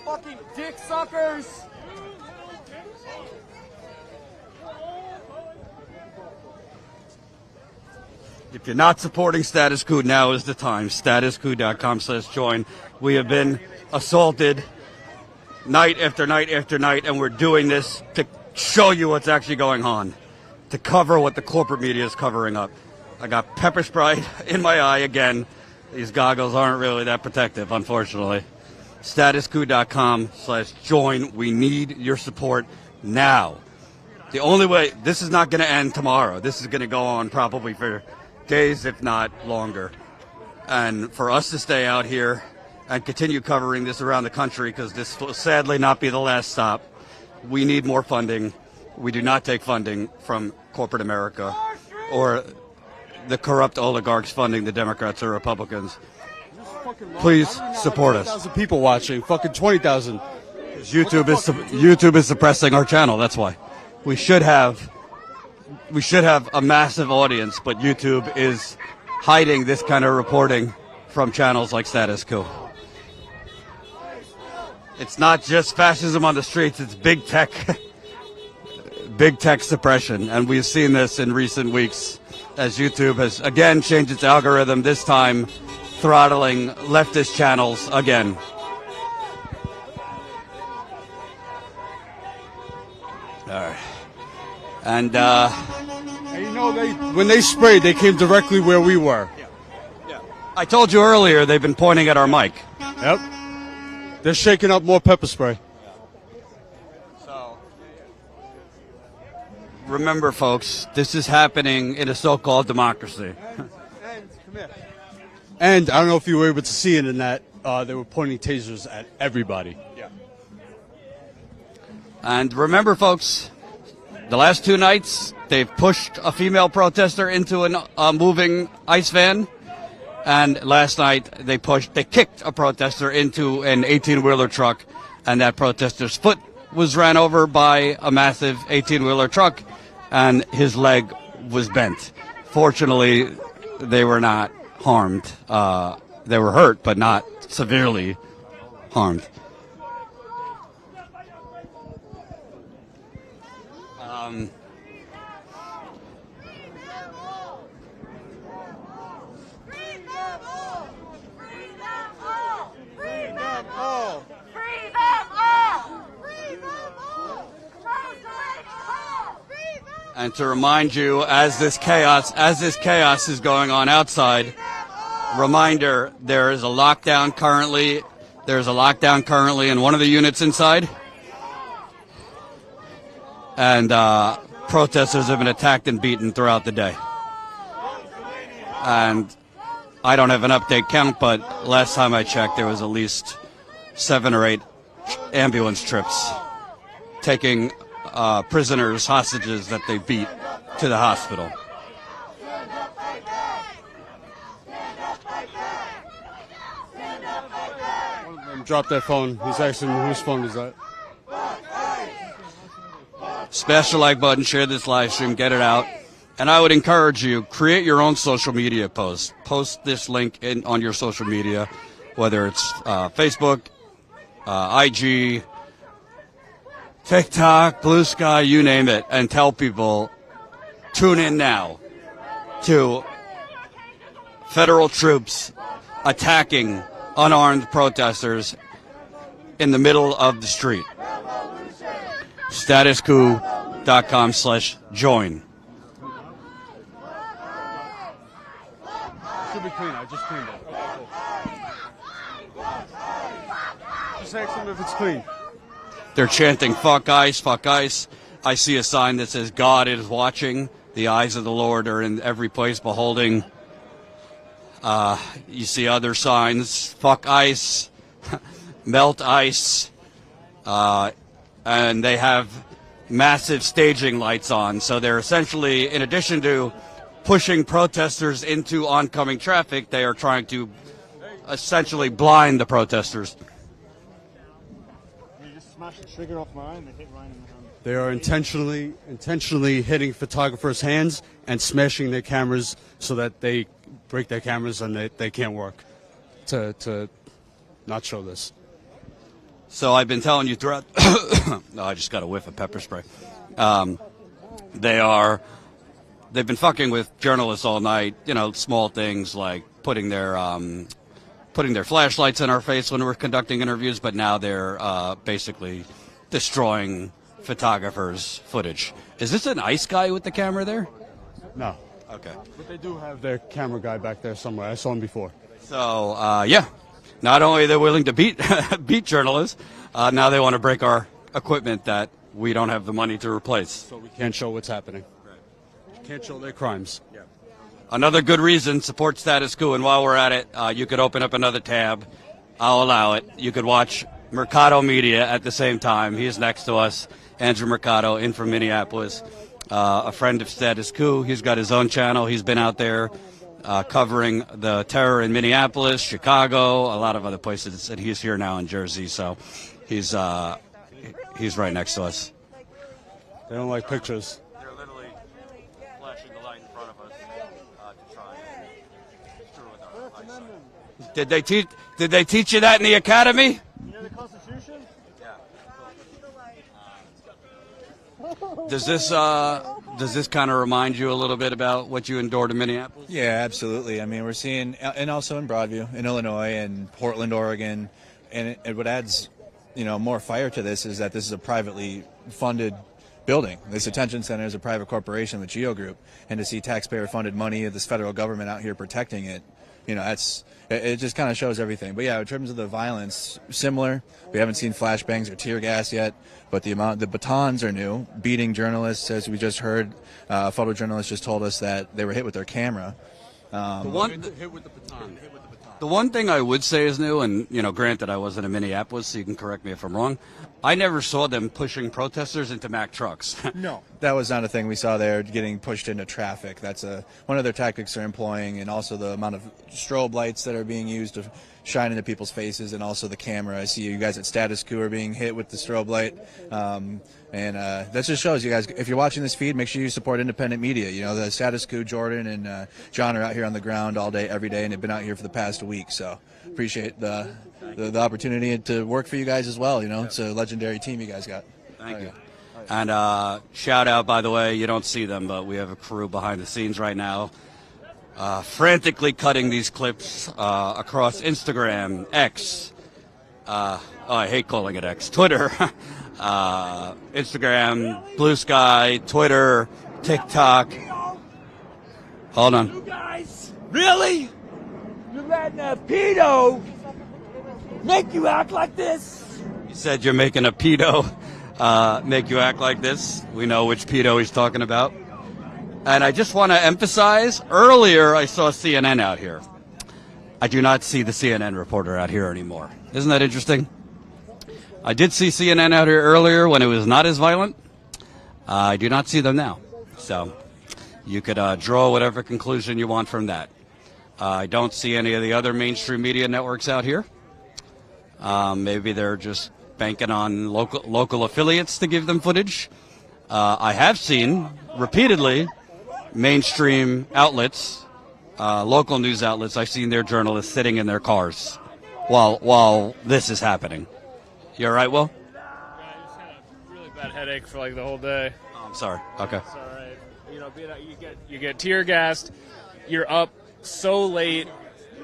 Fucking dick suckers! If you're not supporting Status Coup, now is the time. Statuscoup.com/join. We have been assaulted night after night after night, and we're doing this to show you what's actually going on, to cover what the corporate media is covering up. I got pepper spray in my eye again. These goggles aren't really that protective, unfortunately. Statuscoup.com/join. We need your support now. The only way, this is not going to end tomorrow. This is going to go on probably for days, if not longer. And for us to stay out here and continue covering this around the country, because this will sadly not be the last stop, we need more funding. We do not take funding from corporate America or the corrupt oligarchs funding the Democrats or Republicans. Please support us. 20,000 people watching, fucking 20,000. YouTube is suppressing our channel. That's why we should have a massive audience, but YouTube is hiding this kind of reporting from channels like Status Coup. It's not just fascism on the streets; it's big tech, big tech suppression, and we've seen this in recent weeks as YouTube has again changed its algorithm. This time, throttling leftist channels again. All right. And you know, when they sprayed, they came directly where we were. Yeah. I told you earlier they've been pointing at our mic. Yep. They're shaking up more pepper spray. So remember, folks, this is happening in a so-called democracy. And I don't know if you were able to see it in that they were pointing tasers at everybody. Yeah. And remember, folks, the last 2 nights, they've pushed a female protester into a moving ICE van. And last night, they kicked a protester into an 18-wheeler truck. And that protester's foot was ran over by a massive 18-wheeler truck. And his leg was bent. Fortunately, they were not harmed. They were hurt, but not severely harmed. And to remind you, as this chaos is going on outside, reminder, there is a lockdown currently. There's a lockdown currently in one of the units inside. And protesters have been attacked and beaten throughout the day. And I don't have an update count, but last time I checked, there was at least 7 or 8 ambulance trips taking prisoners, hostages that they beat to the hospital. One of them dropped their phone. He's asking whose phone is that? Smash the like button, share this live stream, get it out. And I would encourage you, create your own social media post. Post this link on your social media, whether it's Facebook, IG, TikTok, Blue Sky, you name it, and tell people, tune in now to federal troops attacking unarmed protesters in the middle of the street. Statuscoup.com/join. Should be clean. I just cleaned it. Just ask them if it's clean. They're chanting, fuck ICE, fuck ICE. I see a sign that says, God is watching. The eyes of the Lord are in every place beholding. You see other signs, fuck ICE. melt ice, and they have massive staging lights on. So they're essentially, in addition to pushing protesters into oncoming traffic, they are trying to essentially blind the protesters. You just smashed the trigger off mine. They hit Ryan in the hand. They are intentionally hitting photographers' hands and smashing their cameras so that they break their cameras and they can't work to not show this. So I've been telling you throughout. No, I just got a whiff of pepper spray. They've been fucking with journalists all night. You know, small things like putting their flashlights in our face when we're conducting interviews, but now they're basically destroying photographers' footage. Is this an ICE guy with the camera there? No. Okay. But they do have their camera guy back there somewhere. I saw him before. So, yeah. Not only are they willing to beat journalists, now they want to break our equipment that we don't have the money to replace. So we can't show what's happening. Right. Can't show their crimes. Yeah. Another good reason, support status quo. And while we're at it, you could open up another tab. I'll allow it. You could watch Mercado Media at the same time. He's next to us, Andrew Mercado, in from Minneapolis. A friend of Status Quo. He's got his own channel. He's been out there covering the terror in Minneapolis, Chicago, a lot of other places, and he's here now in Jersey, so he's right next to us. They don't like pictures. They're literally flashing the light in front of us to try and screw with our eyesight. Did they teach you that in the academy? You know the Constitution? Does this kind of remind you a little bit about what you endured in Minneapolis? Yeah, absolutely. I mean, we're seeing, and also in Broadview, in Illinois, and Portland, Oregon, and what adds, more fire to this is that this is a privately funded building. This detention center is a private corporation with Geo Group, and to see taxpayer-funded money of this federal government out here protecting it, it just kind of shows everything. But yeah, in terms of the violence, similar. We haven't seen flashbangs or tear gas yet, but the batons are new. Beating journalists, as we just heard, a photojournalist just told us that they were hit with their camera. Hit with the baton. The one thing I would say is new, and granted I wasn't in Minneapolis, so you can correct me if I'm wrong. I never saw them pushing protesters into Mack trucks. No, that was not a thing we saw there. Getting pushed into traffic. That's one of their tactics they're employing, and also the amount of strobe lights that are being used to shine into people's faces, and also the camera. I see you guys at Status Quo are being hit with the strobe light. And that just shows you guys, if you're watching this feed, make sure you support independent media. The Status Quo, Jordan and John are out here on the ground all day, every day, and they've been out here for the past week. So appreciate the opportunity to work for you guys as well. It's a legendary team you guys got. Thank you. And shout out, by the way, you don't see them, but we have a crew behind the scenes right now frantically cutting these clips across Instagram, X. I hate calling it X. Twitter. Instagram, Blue Sky, Twitter, TikTok. Hold on. You guys, really? You're letting a pedo make you act like this? You said you're making a pedo make you act like this. We know which pedo he's talking about. And I just want to emphasize, earlier I saw CNN out here. I do not see the CNN reporter out here anymore. Isn't that interesting? I did see CNN out here earlier when it was not as violent. I do not see them now. So you could draw whatever conclusion you want from that. I don't see any of the other mainstream media networks out here. Maybe they're just banking on local affiliates to give them footage. I have seen repeatedly mainstream outlets, local news outlets. I've seen their journalists sitting in their cars while this is happening. You all right, Will? Yeah, I just had a really bad headache for like the whole day. Oh, I'm sorry. Okay. It's all right. You get tear gassed. You're up so late.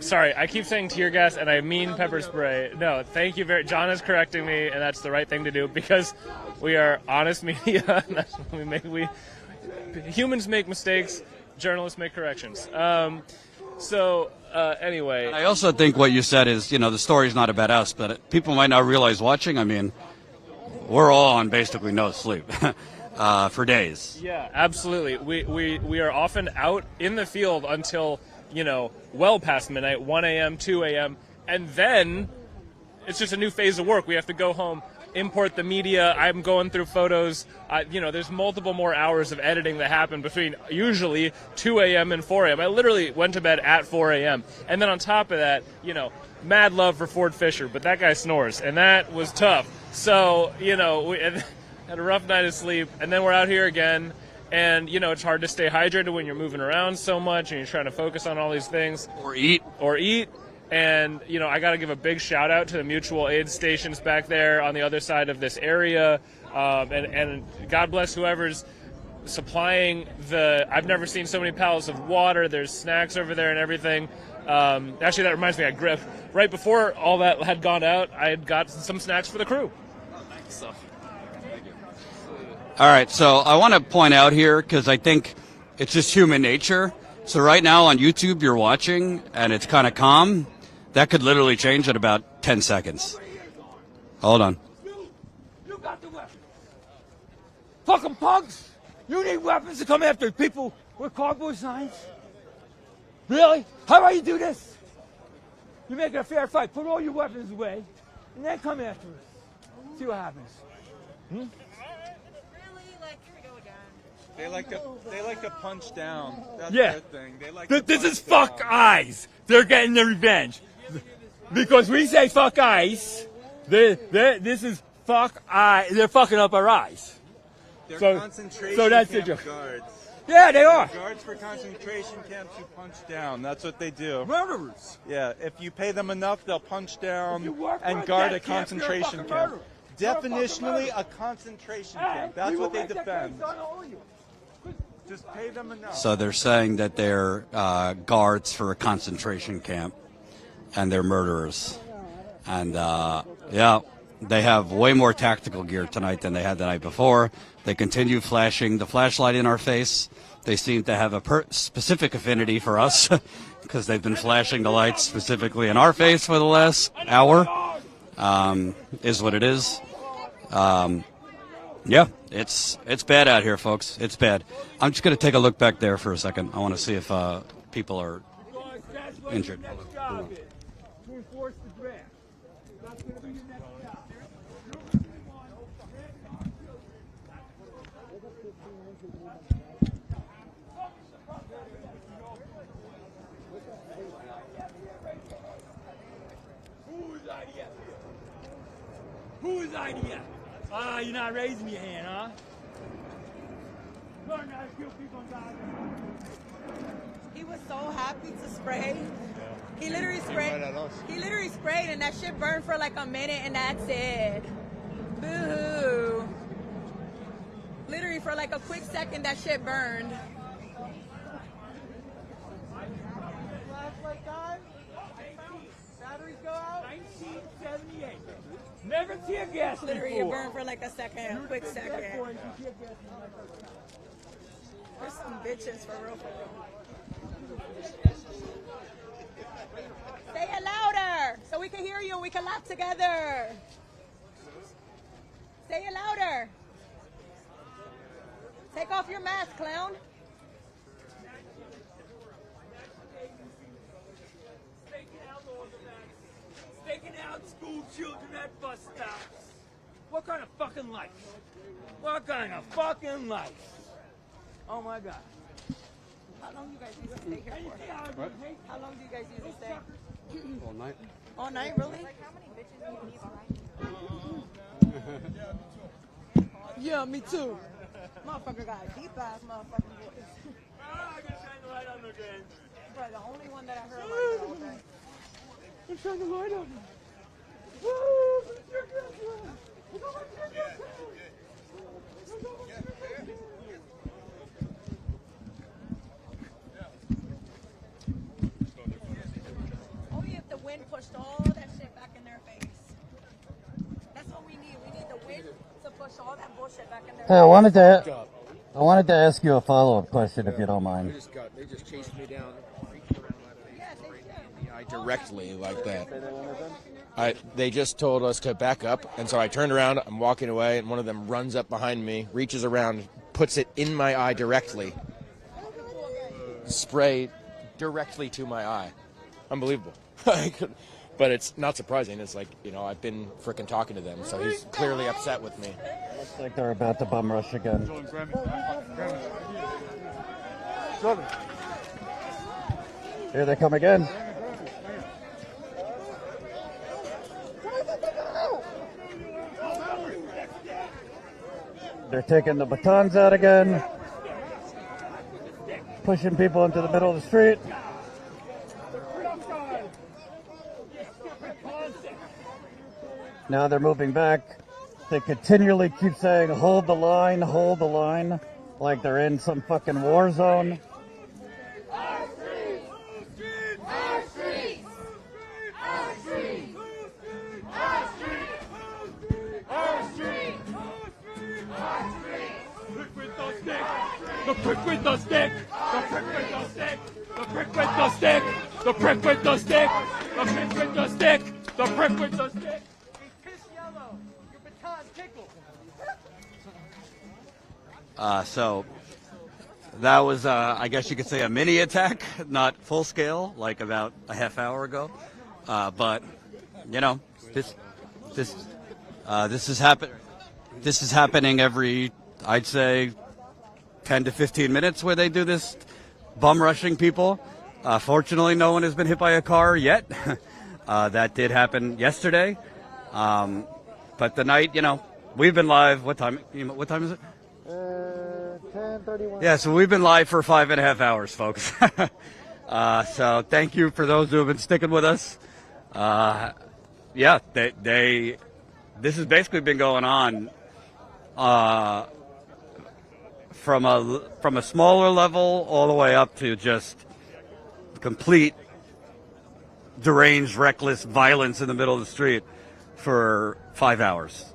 Sorry, I keep saying tear gas, and I mean pepper spray. No, thank you very. John is correcting me, and that's the right thing to do because we are honest media. And that's what we make. Humans make mistakes. Journalists make corrections. Anyway. I also think what you said is, the story's not about us, but people might not realize watching. I mean, we're all on basically no sleep for days. Yeah, absolutely. We are often out in the field until, well past midnight, 1 a.m., 2 a.m., and then it's just a new phase of work. We have to go home, import the media. I'm going through photos. There's multiple more hours of editing that happen between usually 2 a.m. and 4 a.m. I literally went to bed at 4 a.m. And then on top of that, mad love for Ford Fisher, but that guy snores, and that was tough. So, we had a rough night of sleep, and then we're out here again. And, it's hard to stay hydrated when you're moving around so much and you're trying to focus on all these things. Or eat. And, I got to give a big shout out to the mutual aid stations back there on the other side of this area. And God bless whoever's supplying I've never seen so many pallets of water. There's snacks over there and everything. Actually, that reminds me, right before all that had gone out, I had got some snacks for the crew. So. All right, so I want to point out here, because I think it's just human nature. So right now on YouTube, you're watching, and it's kind of calm. That could literally change in about 10 seconds. Hold on. You got the weapons. Fucking punks! You need weapons to come after people with cardboard signs? Really? How about you do this? You make it a fair fight. Put all your weapons away, and then come after us. See what happens. They like to punch down. That's Yeah. their thing. They like This is fuck ICE. They're getting their revenge. Because we say fuck ICE, this is fuck ICE. They're fucking up our eyes. They're concentration that's camp the guards. Yeah, they are. Guards for concentration camps who punch down. That's what they do. Murderers. Yeah, if you pay them enough, they'll punch down and for guard that a camp, you're a concentration fucking camp. murderer. Definitionally, a concentration camp. That's what they defend. defend. Just pay them enough. So they're saying that they're guards for a concentration camp, and they're murderers. And, they have way more tactical gear tonight than they had the night before. They continue flashing the flashlight in our face. They seem to have a specific affinity for us because they've been flashing the lights specifically in our face for the last hour. Is what it is. Yeah, it's bad out here, folks. It's bad. I'm just going to take a look back there for a second. I want to see if people are injured. To enforce the draft. That's going to be your next job. Who's IDF? Ah, you're not raising your hand, huh? Learn how to kill people and die. He was so happy to spray. He literally sprayed. He literally sprayed, and that shit burned for like a minute, and that's it. Boo-hoo. Literally for like a quick second, that shit burned. Flashlight died. Batteries go out. 1978. Never tear gas before. Literally, it burned for like a second, a quick second. There's some bitches for real. Say it louder so we can hear you and we can laugh together. Say it louder. Take off your mask, clown. Taking out school children at bus stops. What kind of fucking life? What kind of fucking life? Oh my God. How long do you guys usually stay here for? What? How long do you guys usually stay? All night. All night, really? Like, how many bitches do you leave behind? Yeah, me too. Motherfucker got a deep ass motherfucking voice. I can shine the light on the again. Probably the only one that I heard like that all day. I'm trying to light on. Only if the wind pushed all that shit back in their face. That's what we need. We need the wind to push all that bullshit back in their Hey, I wanted to ask you a follow-up question, if you don't mind. They just chased me down. Directly like that. They just told us to back up, and so I turned around, I'm walking away, and one of them runs up behind me, reaches around, puts it in my eye directly. Spray directly to my eye. Unbelievable. But it's not surprising. It's like, you know, I've been frickin' talking to them, so he's clearly upset with me. Looks like they're about to bum rush again. Here they come again. They're taking the batons out again, pushing people into the middle of the street. Now they're moving back. They continually keep saying, hold the line, like they're in some fucking war zone. Our streets! Our streets! Our streets! Our streets! Our streets! Our streets! Prick with the stick! The prick with the stick! The prick with the stick! The prick with the stick! The prick with the stick! The prick with the stick! The prick with the stick! So that was, I guess you could say, a mini attack, not full scale, like about a half hour ago. But you know, this is happening every, I'd say, 10 to 15 minutes where they do this bum rushing people. Fortunately, no one has been hit by a car yet. That did happen yesterday. But the night, you know, we've been live. What time is it? 10:31. Yeah, so we've been live for 5.5 hours, folks. So thank you for those who have been sticking with us. Yeah, this has basically been going on from a smaller level all the way up to just complete deranged, reckless violence in the middle of the street for 5 hours.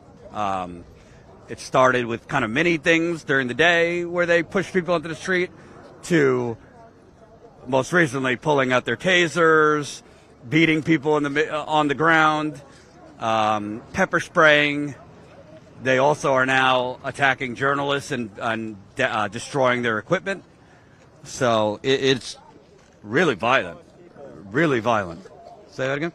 It started with kind of mini things during the day where they push people into the street, to most recently pulling out their tasers, beating people on the ground, pepper spraying. They also are now attacking journalists and destroying their equipment. So it's really violent, really violent. Say that again?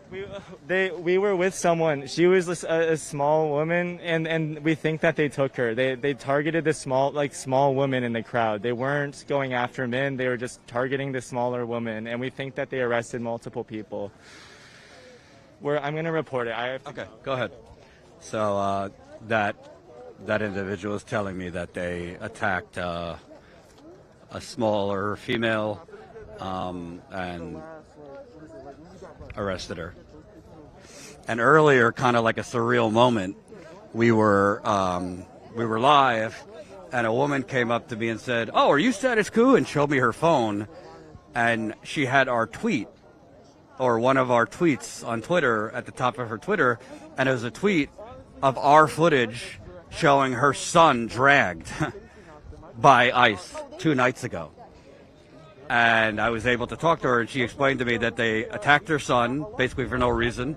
We were with someone. She was a small woman, and we think that they took her. They targeted the small woman in the crowd. They weren't going after men. They were just targeting the smaller woman, and we think that they arrested multiple people. I'm going to report it. Okay, go ahead. So that individual is telling me that they attacked a smaller female and arrested her. And earlier, kind of like a surreal moment, we were live, and a woman came up to me and said, "Oh, are you status Coup?" and showed me her phone, and she had our tweet, or one of our tweets on Twitter at the top of her Twitter, and it was a tweet of our footage showing her son dragged by ICE 2 nights ago. And I was able to talk to her, and she explained to me that they attacked her son, basically for no reason,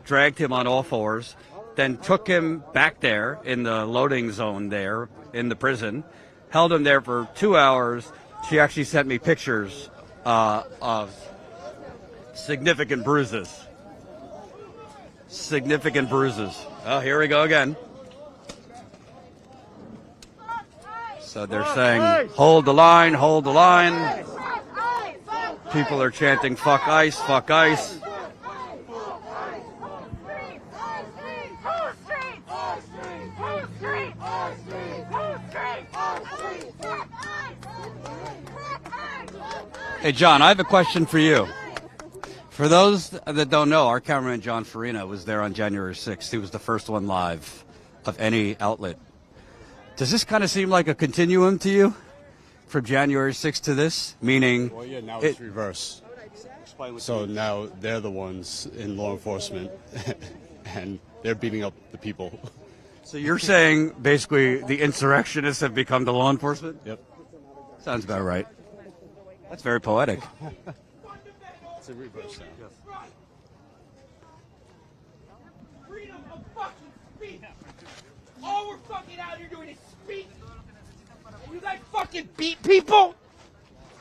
dragged him on all fours, then took him back there in the loading zone there in the prison, held him there for 2 hours. She actually sent me pictures of significant bruises. Significant bruises. Oh, here we go again. So they're saying, hold the line, hold the line. People are chanting, fuck ICE, fuck ICE. Hey, John, I have a question for you. For those that don't know, our cameraman, John Farina, was there on January 6th. He was the first one live of any outlet. Does this kind of seem like a continuum to you from January 6th to this? Meaning... Well, yeah, now it's reverse. So now they're the ones in law enforcement, and they're beating up the people. So you're saying basically the insurrectionists have become the law enforcement? Yep. Sounds about right. That's very poetic. It's a reverse now. Freedom of fucking speech. All we're fucking out here doing is speak. And you guys fucking beat people?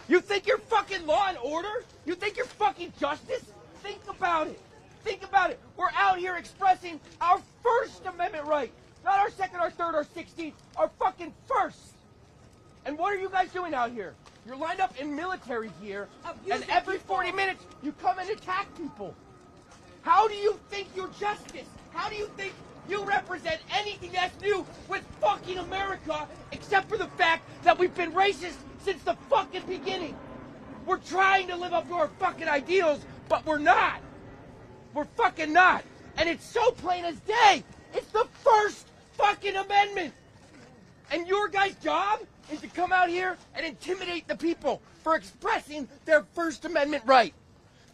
You think you're fucking law and order? You think you're fucking justice? Think about it. Think about it. We're out here expressing our First Amendment right. Not our second, our third, our 16th, our fucking first. And what are you guys doing out here? You're lined up in military gear, and every 40 minutes you come and attack people. How do you think you're justice? How do you think you represent anything that's new with fucking America, except for the fact that we've been racist since the fucking beginning? We're trying to live up to our fucking ideals, but we're not. We're fucking not. And it's so plain as day. It's the First fucking Amendment. And your guys' job is to come out here and intimidate the people for expressing their First Amendment right.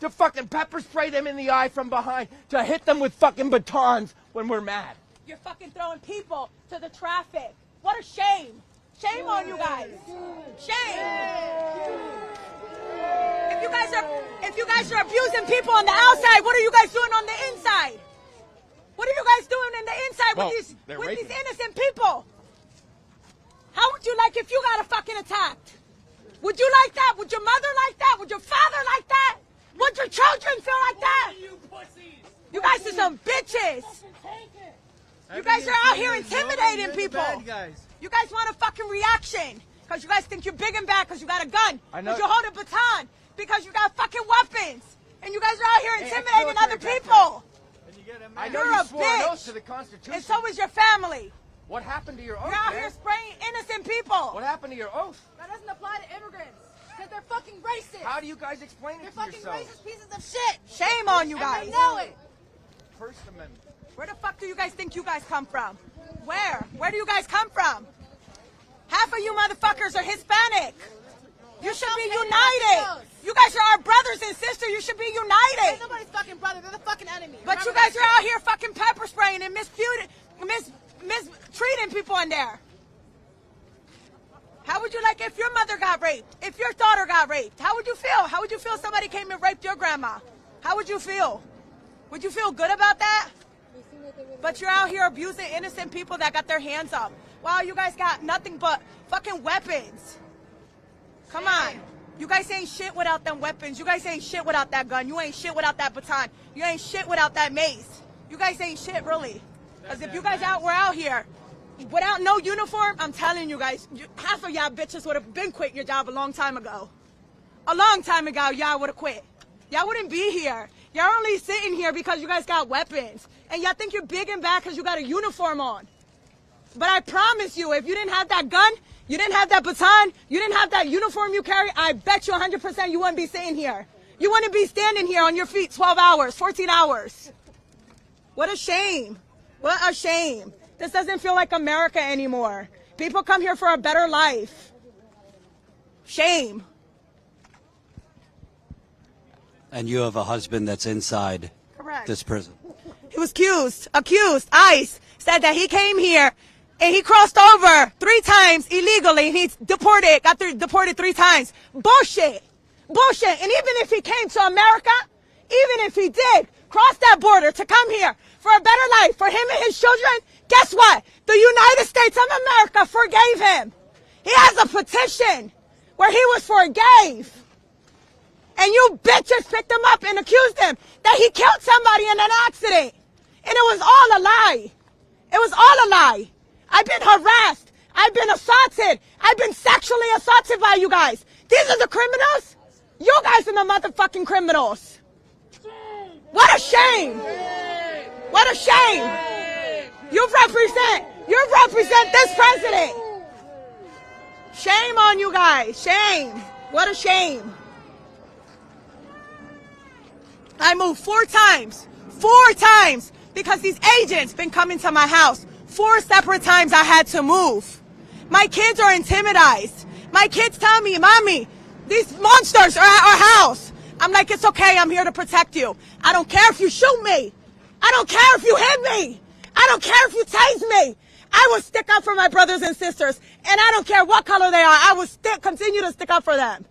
To fucking pepper spray them in the eye from behind, to hit them with fucking batons when we're mad. You're fucking throwing people to the traffic. What a shame. Shame on you guys. Shame. If you guys are abusing people on the outside, what are you guys doing on the inside? What are you guys doing in the inside with these innocent people? How would you like if you got fucking attacked? Would you like that? Would your mother like that? Would your father like that? Would your children feel like that? You guys are some bitches. You guys are out here intimidating people. You guys want a fucking reaction because you guys think you're big and bad because you got a gun, because you hold a baton, because you got fucking weapons, and you guys are out here intimidating other people. I know You're you a swore an oath bitch. to the Constitution. And so is your family. What happened to your oath? You're out man? here spraying innocent people. What happened to your oath? That doesn't apply to immigrants. Because they're fucking racist. How do you guys explain it They're to fucking yourselves? racist pieces of shit. Shame on you guys. And they know it. First Amendment. Where the fuck do you guys think you guys come from? Where? Where do you guys come from? Half of you motherfuckers are Hispanic. You should be united. You guys are our brothers and sisters. You should be united. They're nobody's fucking brother. They're the fucking enemy. But you guys are out here fucking pepper spraying and mistreating people in there. How would you like if your mother got raped? If your daughter got raped? How would you feel? How would you feel if somebody came and raped your grandma? How would you feel? Would you feel good about that? But you're out here abusing innocent people that got their hands up. Wow, you guys got nothing but fucking weapons. Come on. You guys ain't shit without them weapons. You guys ain't shit without that gun. You ain't shit without that baton. You ain't shit without that mace. You guys ain't shit, really. Because if you guys were out here without no uniform, I'm telling you guys, half of y'all bitches would have been quit your job a long time ago. A long time ago, y'all would have quit. Y'all wouldn't be here. Y'all only sitting here because you guys got weapons. And y'all think you're big and bad because you got a uniform on. But I promise you, if you didn't have that gun, you didn't have that baton, you didn't have that uniform you carry, I bet you 100% you wouldn't be sitting here. You wouldn't be standing here on your feet 12 hours, 14 hours. What a shame. What a shame. This doesn't feel like America anymore. People come here for a better life. Shame. And you have a husband that's inside Correct. this prison. He was accused. ICE said that he came here and he crossed over 3 times illegally and he's deported, got deported 3 times. Bullshit. Bullshit. And even if he came to America, even if he did cross that border to come here for a better life for him and his children, guess what? The United States of America forgave him. He has a petition where he was forgave. And you bitches picked him up and accused him that he killed somebody in an accident. And it was all a lie. It was all a lie. I've been harassed. I've been assaulted. I've been sexually assaulted by you guys. These are the criminals? You guys are the motherfucking criminals. What a shame. What a shame. You represent this president. Shame on you guys. Shame. What a shame. I moved 4 times. 4 times. Because these agents been coming to my house. 4 separate times I had to move. My kids are intimidated. My kids tell me, Mommy, these monsters are at our house. I'm like, it's okay. I'm here to protect you. I don't care if you shoot me. I don't care if you hit me. I don't care if you tase me. I will stick up for my brothers and sisters. And I don't care what color they are. I will continue to stick up for them.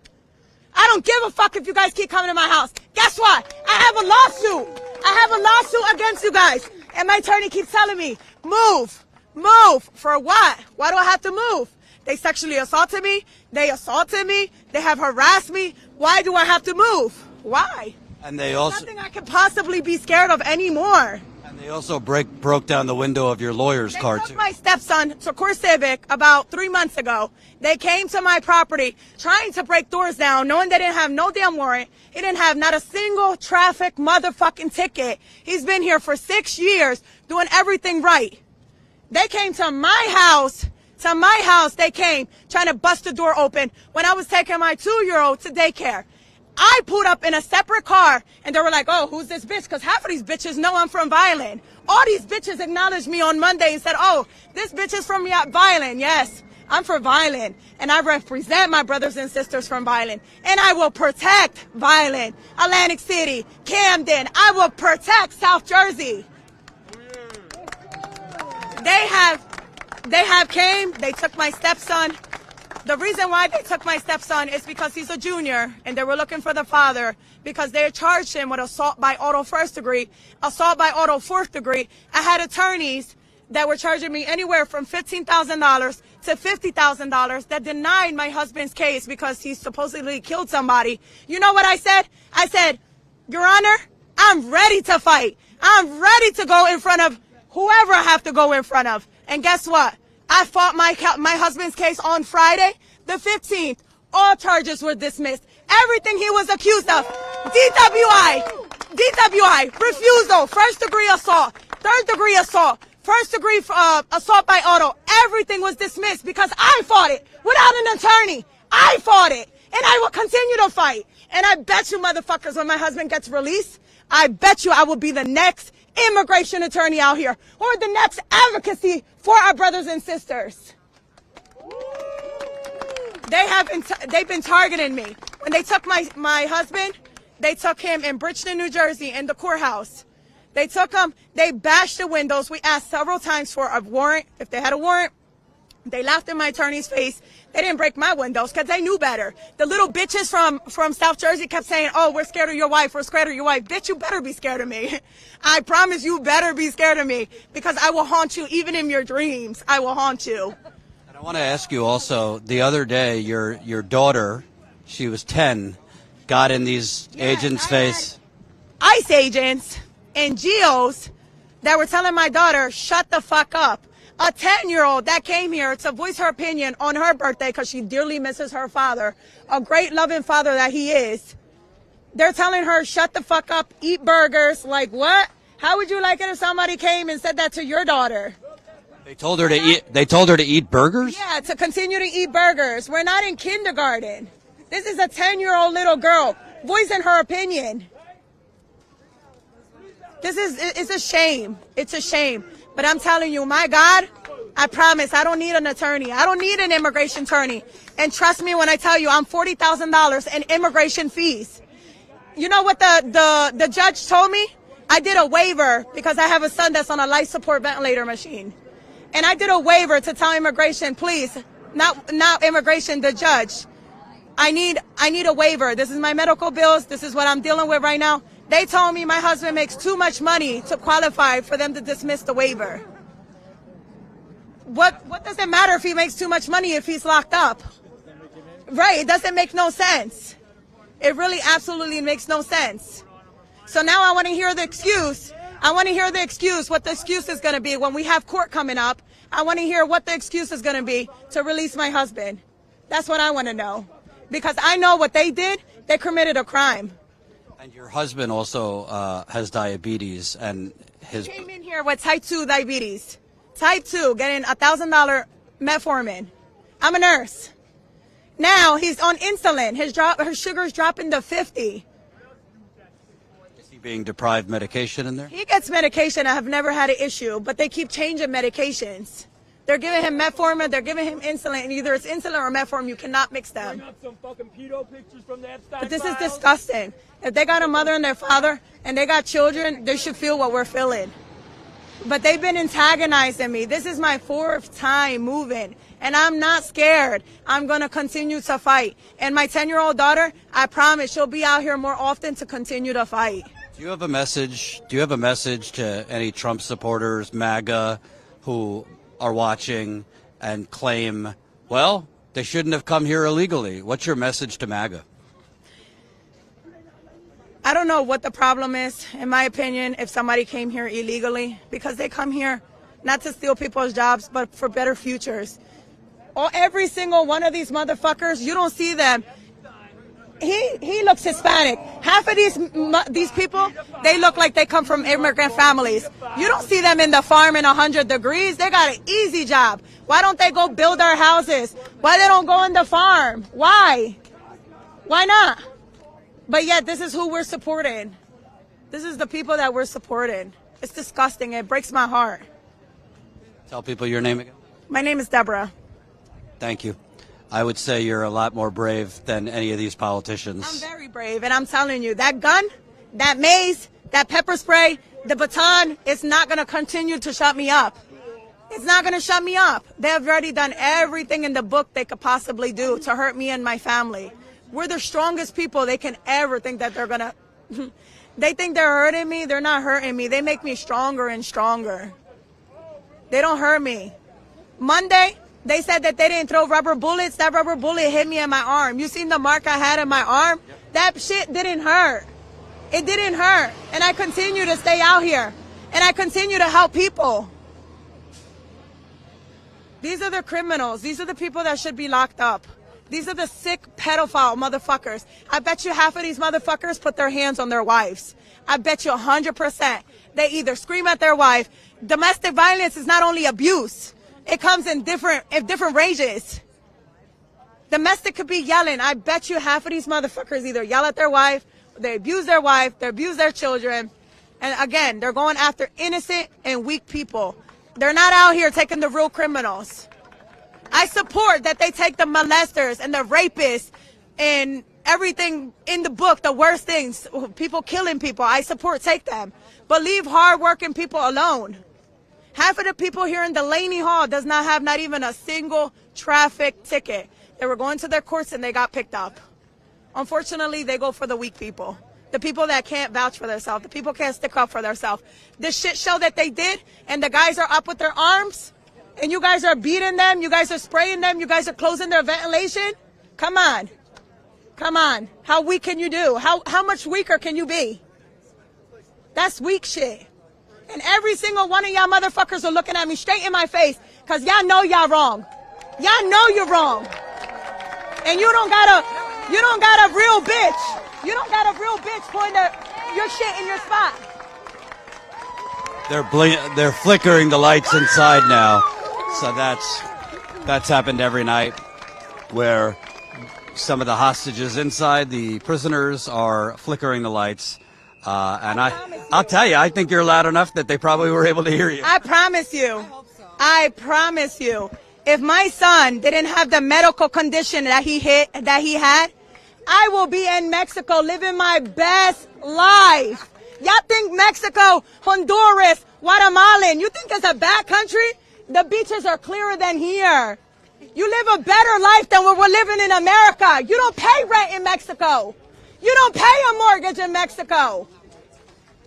I don't give a fuck if you guys keep coming to my house. Guess what? I have a lawsuit. I have a lawsuit against you guys. And my attorney keeps telling me, move. Move. For what? Why do I have to move? They sexually assaulted me. They assaulted me. They have harassed me. Why do I have to move? Why? And they also nothing I could possibly be scared of anymore. and they also broke down the window of your lawyer's car too. My stepson to Core Civic about 3 months ago. They came to my property trying to break doors down, knowing they didn't have no damn warrant. He didn't have not a single traffic motherfucking ticket. He's been here for 6 years doing everything right. They came to my house. To my house, they came trying to bust the door open when I was taking my 2-year-old to daycare. I pulled up in a separate car, and they were like, oh, who's this bitch? Because half of these bitches know I'm from Violin. All these bitches acknowledged me on Monday and said, oh, this bitch is from Violin. Yes, I'm from Violin, and I represent my brothers and sisters from Violin, and I will protect Violin, Atlantic City, Camden. I will protect South Jersey. They have came, they took my stepson. The reason why they took my stepson is because he's a junior and they were looking for the father because they charged him with assault by auto first degree, assault by auto fourth degree. I had attorneys that were charging me anywhere from $15,000 to $50,000 that denied my husband's case because he supposedly killed somebody. You know what I said? I said, Your Honor, I'm ready to fight. I'm ready to go in front of whoever I have to go in front of. And guess what? I fought my husband's case on Friday, the 15th. All charges were dismissed. Everything he was accused of. DWI, refusal, first degree assault, third degree assault, first degree assault by auto. Everything was dismissed because I fought it without an attorney. I fought it. And I will continue to fight. And I bet you motherfuckers when my husband gets released, I bet you I will be the next immigration attorney out here or the next advocacy for our brothers and sisters. They've been targeting me. When they took my husband, they took him in Bridgeton, New Jersey in the courthouse. They took him, they bashed the windows. We asked several times for a warrant. If they had a warrant, they laughed in my attorney's face. They didn't break my windows because they knew better. The little bitches from South Jersey kept saying, oh, we're scared of your wife. We're scared of your wife. Bitch, you better be scared of me. I promise you better be scared of me because I will haunt you even in your dreams. I will haunt you. And I want to ask you also, the other day, your daughter, she was 10, got in these agents' face. ICE agents and GEOs that were telling my daughter, shut the fuck up. A 10-year-old that came here to voice her opinion on her birthday because she dearly misses her father, a great loving father that he is. They're telling her, shut the fuck up, eat burgers. Like what? How would you like it if somebody came and said that to your daughter? They told her to eat. They told her to eat burgers? Yeah, to continue to eat burgers. We're not in kindergarten. This is a 10-year-old little girl voicing her opinion. It's a shame. It's a shame. But I'm telling you, my God, I promise I don't need an attorney. I don't need an immigration attorney. And trust me when I tell you, I'm $40,000 in immigration fees. You know what the judge told me? I did a waiver because I have a son that's on a life support ventilator machine. And I did a waiver to tell immigration, please, not immigration, the judge. I need a waiver. This is my medical bills. This is what I'm dealing with right now. They told me my husband makes too much money to qualify for them to dismiss the waiver. What does it matter if he makes too much money if he's locked up? Right, it doesn't make no sense. It really absolutely makes no sense. So now I want to hear the excuse. I want to hear the excuse, what the excuse is going to be when we have court coming up. I want to hear what the excuse is going to be to release my husband. That's what I want to know. Because I know what they did, they committed a crime. And your husband also has diabetes, and his... He came in here with type 2 diabetes. Type 2, getting $1,000 metformin. I'm a nurse. Now he's on insulin. His sugar's dropping to 50. Is he being deprived medication in there? He gets medication. I have never had an issue, but they keep changing medications. They're giving him metformin, they're giving him insulin, and either it's insulin or metformin, you cannot mix them. But this is disgusting. If they got a mother and their father, and they got children, they should feel what we're feeling. But they've been antagonizing me. This is my 4th time moving, and I'm not scared. I'm going to continue to fight. And my 10-year-old daughter, I promise she'll be out here more often to continue to fight. Do you have a message? Do you have a message to any Trump supporters, MAGA, who are watching and claim, well, they shouldn't have come here illegally? What's your message to MAGA? I don't know what the problem is, in my opinion, if somebody came here illegally, because they come here not to steal people's jobs, but for better futures. Every single one of these motherfuckers, you don't see them. He looks Hispanic. Half of these people, they look like they come from immigrant families. You don't see them in the farm in 100 degrees. They got an easy job. Why don't they go build our houses? Why they don't go in the farm? Why? Why not? But yet, this is who we're supporting. This is the people that we're supporting. It's disgusting. It breaks my heart. Tell people your name again. My name is Deborah. Thank you. I would say you're a lot more brave than any of these politicians. I'm very brave, and I'm telling you, that gun, that mace, that pepper spray, the baton, it's not going to continue to shut me up. It's not going to shut me up. They have already done everything in the book they could possibly do to hurt me and my family. We're the strongest people they can ever think that they're going to. They think they're hurting me. They're not hurting me. They make me stronger and stronger. They don't hurt me. Monday, they said that they didn't throw rubber bullets. That rubber bullet hit me in my arm. You seen the mark I had in my arm? Yep. That shit didn't hurt. It didn't hurt. And I continue to stay out here. And I continue to help people. These are the criminals. These are the people that should be locked up. These are the sick pedophile motherfuckers. I bet you half of these motherfuckers put their hands on their wives. I bet you 100%. They either scream at their wife. Domestic violence is not only abuse. It comes in different ranges. Domestic could be yelling. I bet you half of these motherfuckers either yell at their wife, they abuse their wife, they abuse their children. And again, they're going after innocent and weak people. They're not out here taking the real criminals. I support that they take the molesters and the rapists and everything in the book, the worst things, people killing people. I support take them. But leave hardworking people alone. Half of the people here in Delaney Hall does not have not even a single traffic ticket. They were going to their courts and they got picked up. Unfortunately, they go for the weak people. The people that can't vouch for themselves. The people can't stick up for themselves. The shit show that they did and the guys are up with their arms and you guys are beating them. You guys are spraying them. You guys are closing their ventilation. Come on. Come on. How weak can you do? How much weaker can you be? That's weak shit. And every single one of y'all motherfuckers are looking at me straight in my face because y'all know y'all wrong. Y'all know you're wrong. And you don't got a real bitch. You don't got a real bitch putting your shit in your spot. They're flickering the lights inside now. So that's happened every night where some of the hostages inside, the prisoners, are flickering the lights. And I'll tell you, I think you're loud enough that they probably were able to hear you. I promise you. I promise you. If my son didn't have the medical condition that he had, I will be in Mexico living my best life. Y'all think Mexico, Honduras, Guatemalan, you think it's a bad country? The beaches are clearer than here. You live a better life than what we're living in America. You don't pay rent in Mexico. You don't pay a mortgage in Mexico.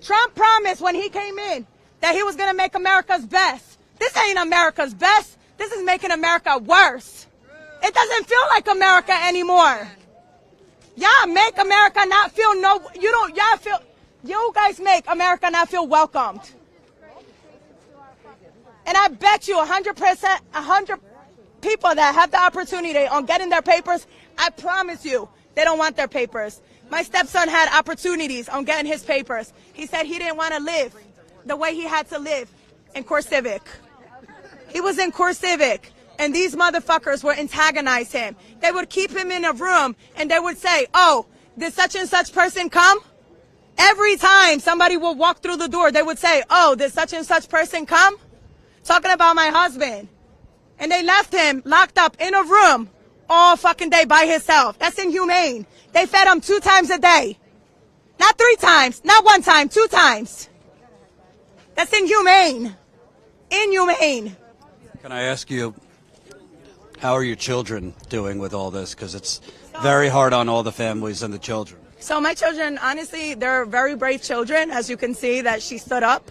Trump promised when he came in that he was going to make America's best. This ain't America's best. This is making America worse. It doesn't feel like America anymore. Y'all make America not feel you guys make America not feel welcomed. And I bet you 100%, 100 people that have the opportunity on getting their papers, I promise you, they don't want their papers. My stepson had opportunities on getting his papers. He said he didn't want to live the way he had to live in Core Civic. He was in Core Civic, and these motherfuckers would antagonize him. They would keep him in a room, and they would say, oh, did such and such person come? Every time somebody would walk through the door, they would say, oh, did such and such person come? Talking about my husband. And they left him locked up in a room all fucking day by himself. That's inhumane. They fed him 2 times a day. Not 3 times, not 1 time, 2 times. That's inhumane. Inhumane. Can I ask you, how are your children doing with all this? Because it's very hard on all the families and the children. So my children, honestly, they're very brave children, as you can see that she stood up.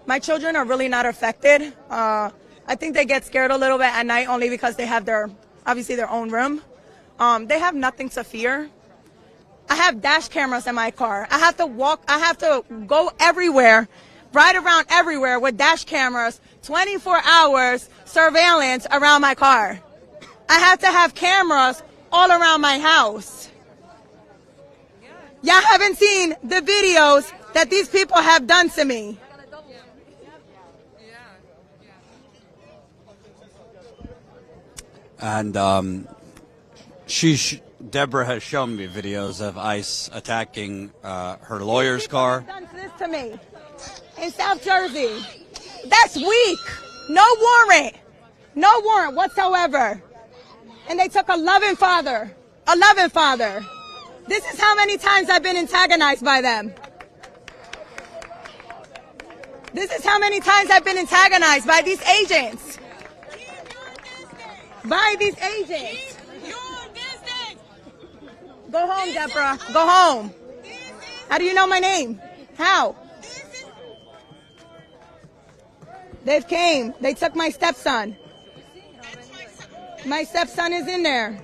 My children are really not affected. I think they get scared a little bit at night only because they have obviously their own room. They have nothing to fear. I have dash cameras in my car. I have to go everywhere, ride around everywhere with dash cameras, 24 hours surveillance around my car. I have to have cameras all around my house. Y'all haven't seen the videos that these people have done to me. And Deborah has shown me videos of ICE attacking her lawyer's car. Done this to me in South Jersey. That's weak. No warrant whatsoever. And they took a loving father. This is how many times I've been antagonized by them. This is how many times I've been antagonized by these agents. Go home, Deborah. Go home. How do you know my name? How? They've came. They took my stepson. My stepson is in there.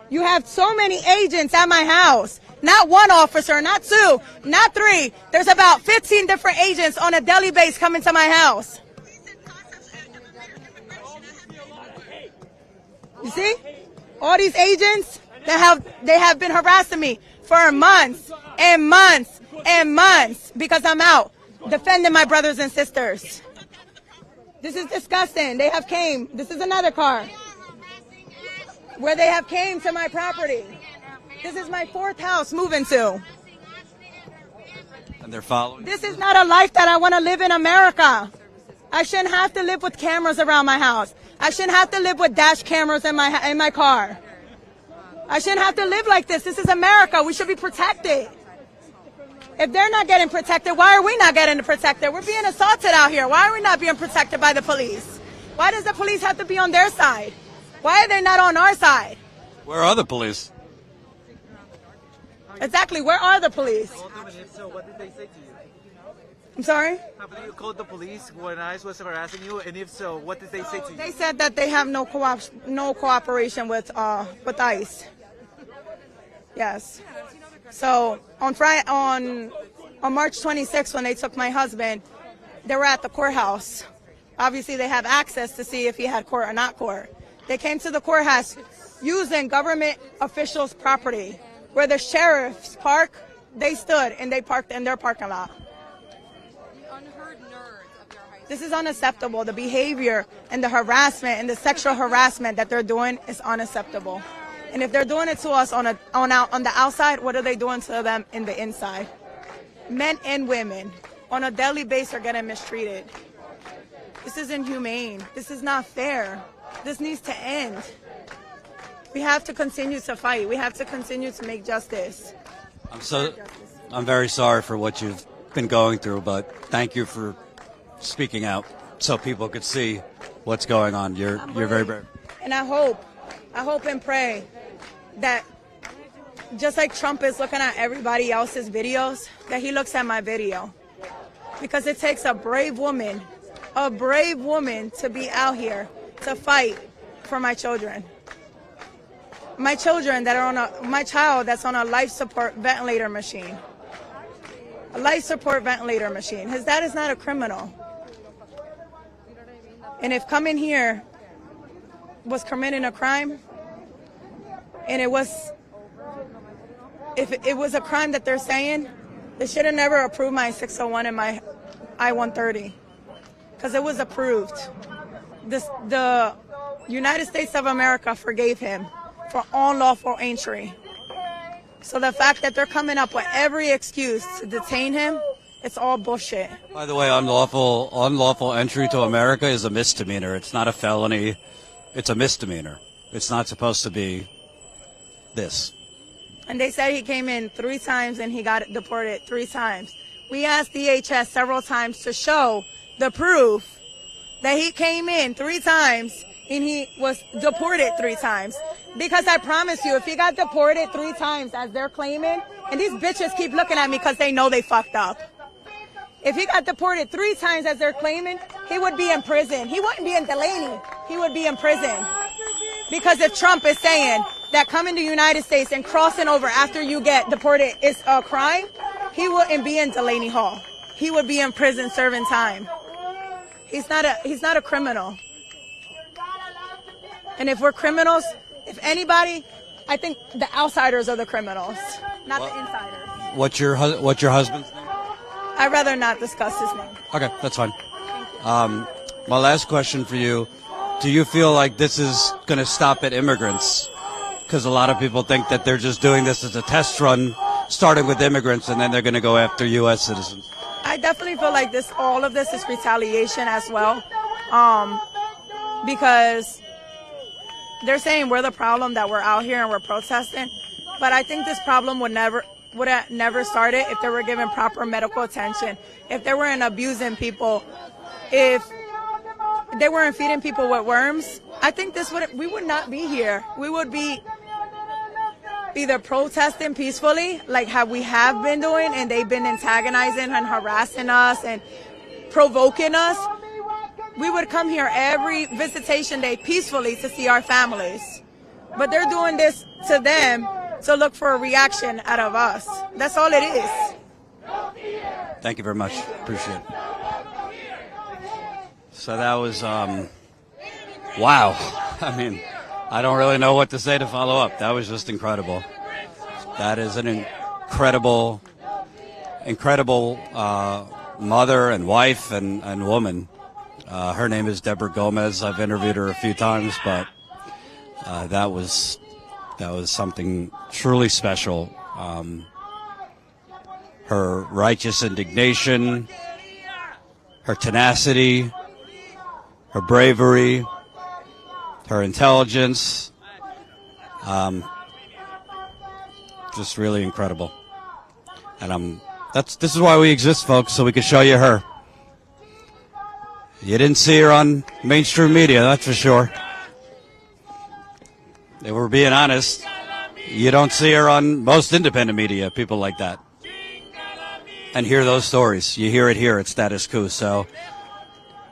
You have so many agents at my house. Not one officer, not two, not three. There's about 15 different agents on a daily basis coming to my house. You see? All these agents, they have been harassing me for months and months and months because I'm out defending my brothers and sisters. This is disgusting. They have came. This is another car where they have came to my property. This is my 4th house moving to. And they're following. This is not a life that I want to live in America. I shouldn't have to live with cameras around my house. I shouldn't have to live with dash cameras in my car. I shouldn't have to live like this. This is America. We should be protected. If they're not getting protected, why are we not getting protected? We're being assaulted out here. Why are we not being protected by the police? Why does the police have to be on their side? Why are they not on our side? Where are the police? Exactly. Where are the police? So what did they say to you? I'm sorry? Have you called the police when ICE was harassing you? And if so, what did they say to you? They said that they have no cooperation with ICE. Yes. So on March 26th, when they took my husband, they were at the courthouse. Obviously, they have access to see if he had court or not court. They came to the courthouse using government officials' property. Where the sheriffs park, they stood and they parked in their parking lot. This is unacceptable. The behavior and the harassment and the sexual harassment that they're doing is unacceptable. And if they're doing it to us on the outside, what are they doing to them in the inside? Men and women on a daily basis are getting mistreated. This is inhumane. This is not fair. This needs to end. We have to continue to fight. We have to continue to make justice. I'm very sorry for what you've been going through, but thank you for speaking out so people could see what's going on. You're very brave. And I hope and pray that just like Trump is looking at everybody else's videos, that he looks at my video. Because it takes a brave woman to be out here to fight for my children. My children that are my child that's on a life support ventilator machine. A life support ventilator machine. His dad is not a criminal. And if coming here was committing a crime, and if it was a crime that they're saying, they should have never approved my 601 and my I-130. Because it was approved. The United States of America forgave him for unlawful entry. So the fact that they're coming up with every excuse to detain him, it's all bullshit. By the way, unlawful entry to America is a misdemeanor. It's not a felony. It's a misdemeanor. It's not supposed to be this. And they said he came in 3 times and he got deported 3 times. We asked DHS several times to show the proof that he came in 3 times and he was deported 3 times. Because I promise you, if he got deported 3 times as they're claiming, and these bitches keep looking at me because they know they fucked up. If he got deported 3 times as they're claiming, he would be in prison. He wouldn't be in Delaney. He would be in prison. Because if Trump is saying that coming to the United States and crossing over after you get deported is a crime, he wouldn't be in Delaney Hall. He would be in prison serving time. He's not a criminal. And if we're criminals, if anybody, I think the outsiders are the criminals, not the insiders. What's your husband's name? I'd rather not discuss his name. Okay, that's fine. My last question for you: do you feel like this is going to stop at immigrants? Because a lot of people think that they're just doing this as a test run, starting with immigrants, and then they're going to go after U.S. citizens. I definitely feel like all of this is retaliation as well, because they're saying we're the problem, that we're out here and we're protesting, but I think this problem would have never started if they were given proper medical attention, if they weren't abusing people, if they weren't feeding people with worms. I think we would not be here. We would be either protesting peacefully, like how we have been doing, and they've been antagonizing and harassing us and provoking us. We would come here every visitation day peacefully to see our families. But they're doing this to them to look for a reaction out of us. That's all it is. Thank you very much. Appreciate it. So that was, wow. I mean, I don't really know what to say to follow up. That was just incredible. That is an incredible mother and wife and woman. Her name is Deborah Gomez. I've interviewed her a few times, but that was something truly special. Her righteous indignation, her tenacity, her bravery, her intelligence, just really incredible. And this is why we exist, folks, so we can show you her. You didn't see her on mainstream media, that's for sure. If we're being honest, you don't see her on most independent media, people like that. And hear those stories. You hear it here at Status Coup. So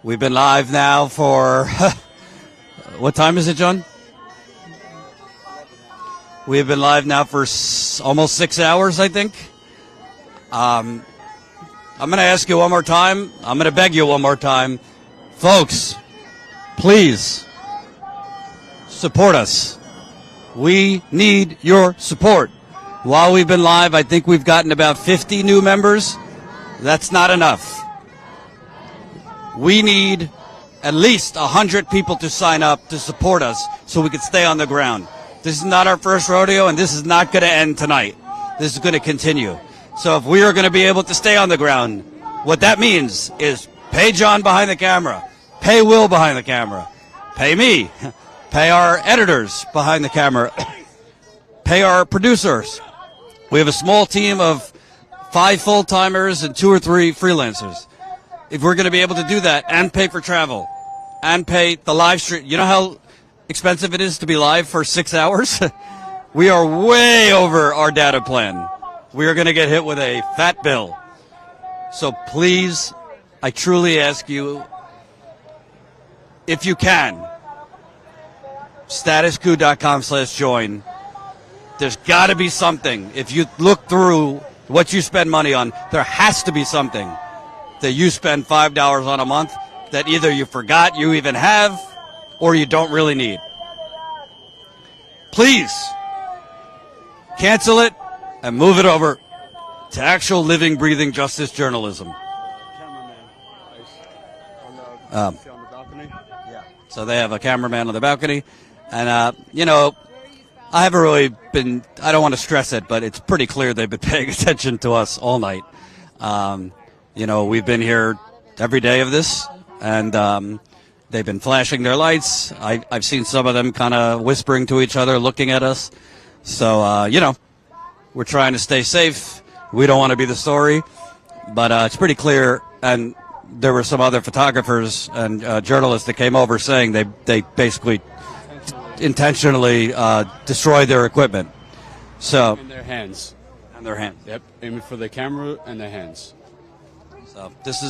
we've been live now for, what time is it, John? We've been live now for almost 6 hours, I think. I'm going to ask you one more time. I'm going to beg you one more time. Folks, please support us. We need your support. While we've been live, I think we've gotten about 50 new members. That's not enough. We need at least 100 people to sign up to support us so we can stay on the ground. This is not our first rodeo, and this is not going to end tonight. This is going to continue. So if we are going to be able to stay on the ground, what that means is pay John behind the camera, pay Will behind the camera, pay me, pay our editors behind the camera, pay our producers. We have a small team of 5 full-timers and 2 or 3 freelancers. If we're going to be able to do that and pay for travel and pay the live stream, you know how expensive it is to be live for 6 hours? We are way over our data plan. We are going to get hit with a fat bill. So please, I truly ask you, if you can, statuscoup.com/join. There's got to be something. If you look through what you spend money on, there has to be something that you spend $5 on a month that either you forgot you even have or you don't really need. Please cancel it and move it over to actual living, breathing justice journalism. So they have a cameraman on the balcony. And, you know, I haven't really been, I don't want to stress it, but it's pretty clear they've been paying attention to us all night. You know, we've been here every day of this, and they've been flashing their lights. I've seen some of them kind of whispering to each other, looking at us. So, you know, we're trying to stay safe. We don't want to be the story, but it's pretty clear. And there were some other photographers and journalists that came over saying they basically intentionally destroyed their equipment. So in their hands. And their hands. Yep, aiming for the camera and their hands. So this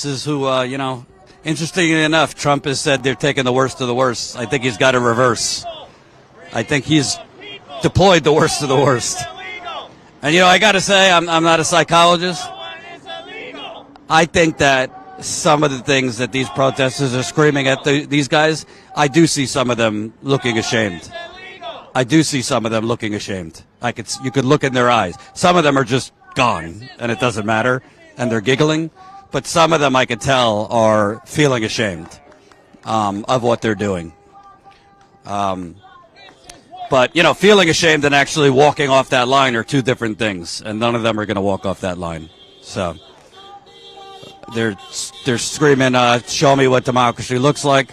is who you know. Interestingly enough, Trump has said they're taking the worst of the worst. I think he's got to reverse. I think he's deployed the worst of the worst. And, you know, I got to say, I'm not a psychologist. I think that some of the things that these protesters are screaming at these guys, I do see some of them looking ashamed. I do see some of them looking ashamed. You could look in their eyes. Some of them are just gone, and it doesn't matter, and they're giggling. But some of them, I could tell, are feeling ashamed of what they're doing. But, you know, feeling ashamed and actually walking off that line are two different things, and none of them are going to walk off that line. So they're screaming, show me what democracy looks like.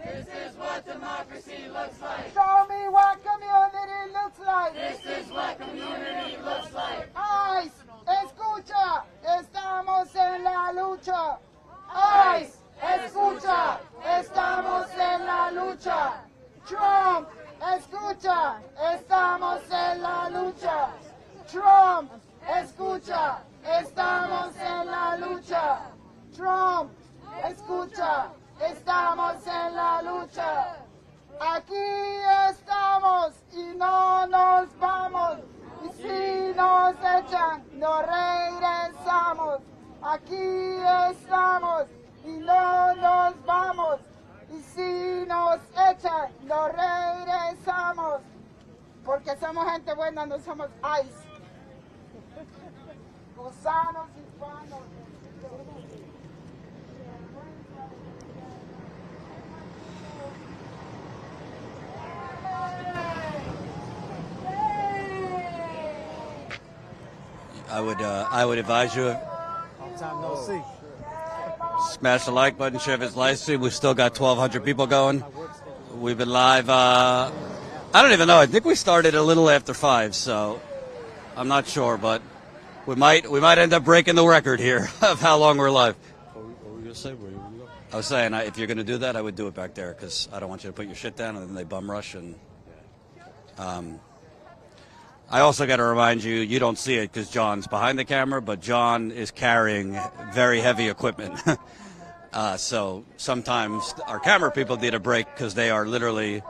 This is what democracy looks like. Show me what community looks like. This is what community looks like. ICE, escucha, estamos en la lucha. ICE, escucha, estamos en la lucha. Trump, escucha, estamos en la lucha. Trump, escucha, estamos en la lucha. Trump, escucha, estamos en la lucha. Aquí estamos y no nos vamos. Y si nos echan, no regresamos. Aquí estamos y no nos vamos. Y si nos echan, no regresamos. Porque somos gente buena, no somos ICE. Gusanos hispanos. I would advise you, Long time no see. smash the like button, share this live stream. We've still got 1,200 people going. We've been live, I don't even know. I think we started a little after 5, so I'm not sure, but we might end up breaking the record here of how long we're live. What were you going to say? Where you going to go? I was saying, if you're going to do that, I would do it back there, because I don't want you to put your shit down and then they bum rush. And I also got to remind you, you don't see it because John's behind the camera, but John is carrying very heavy equipment. So sometimes our camera people need a break because they are literally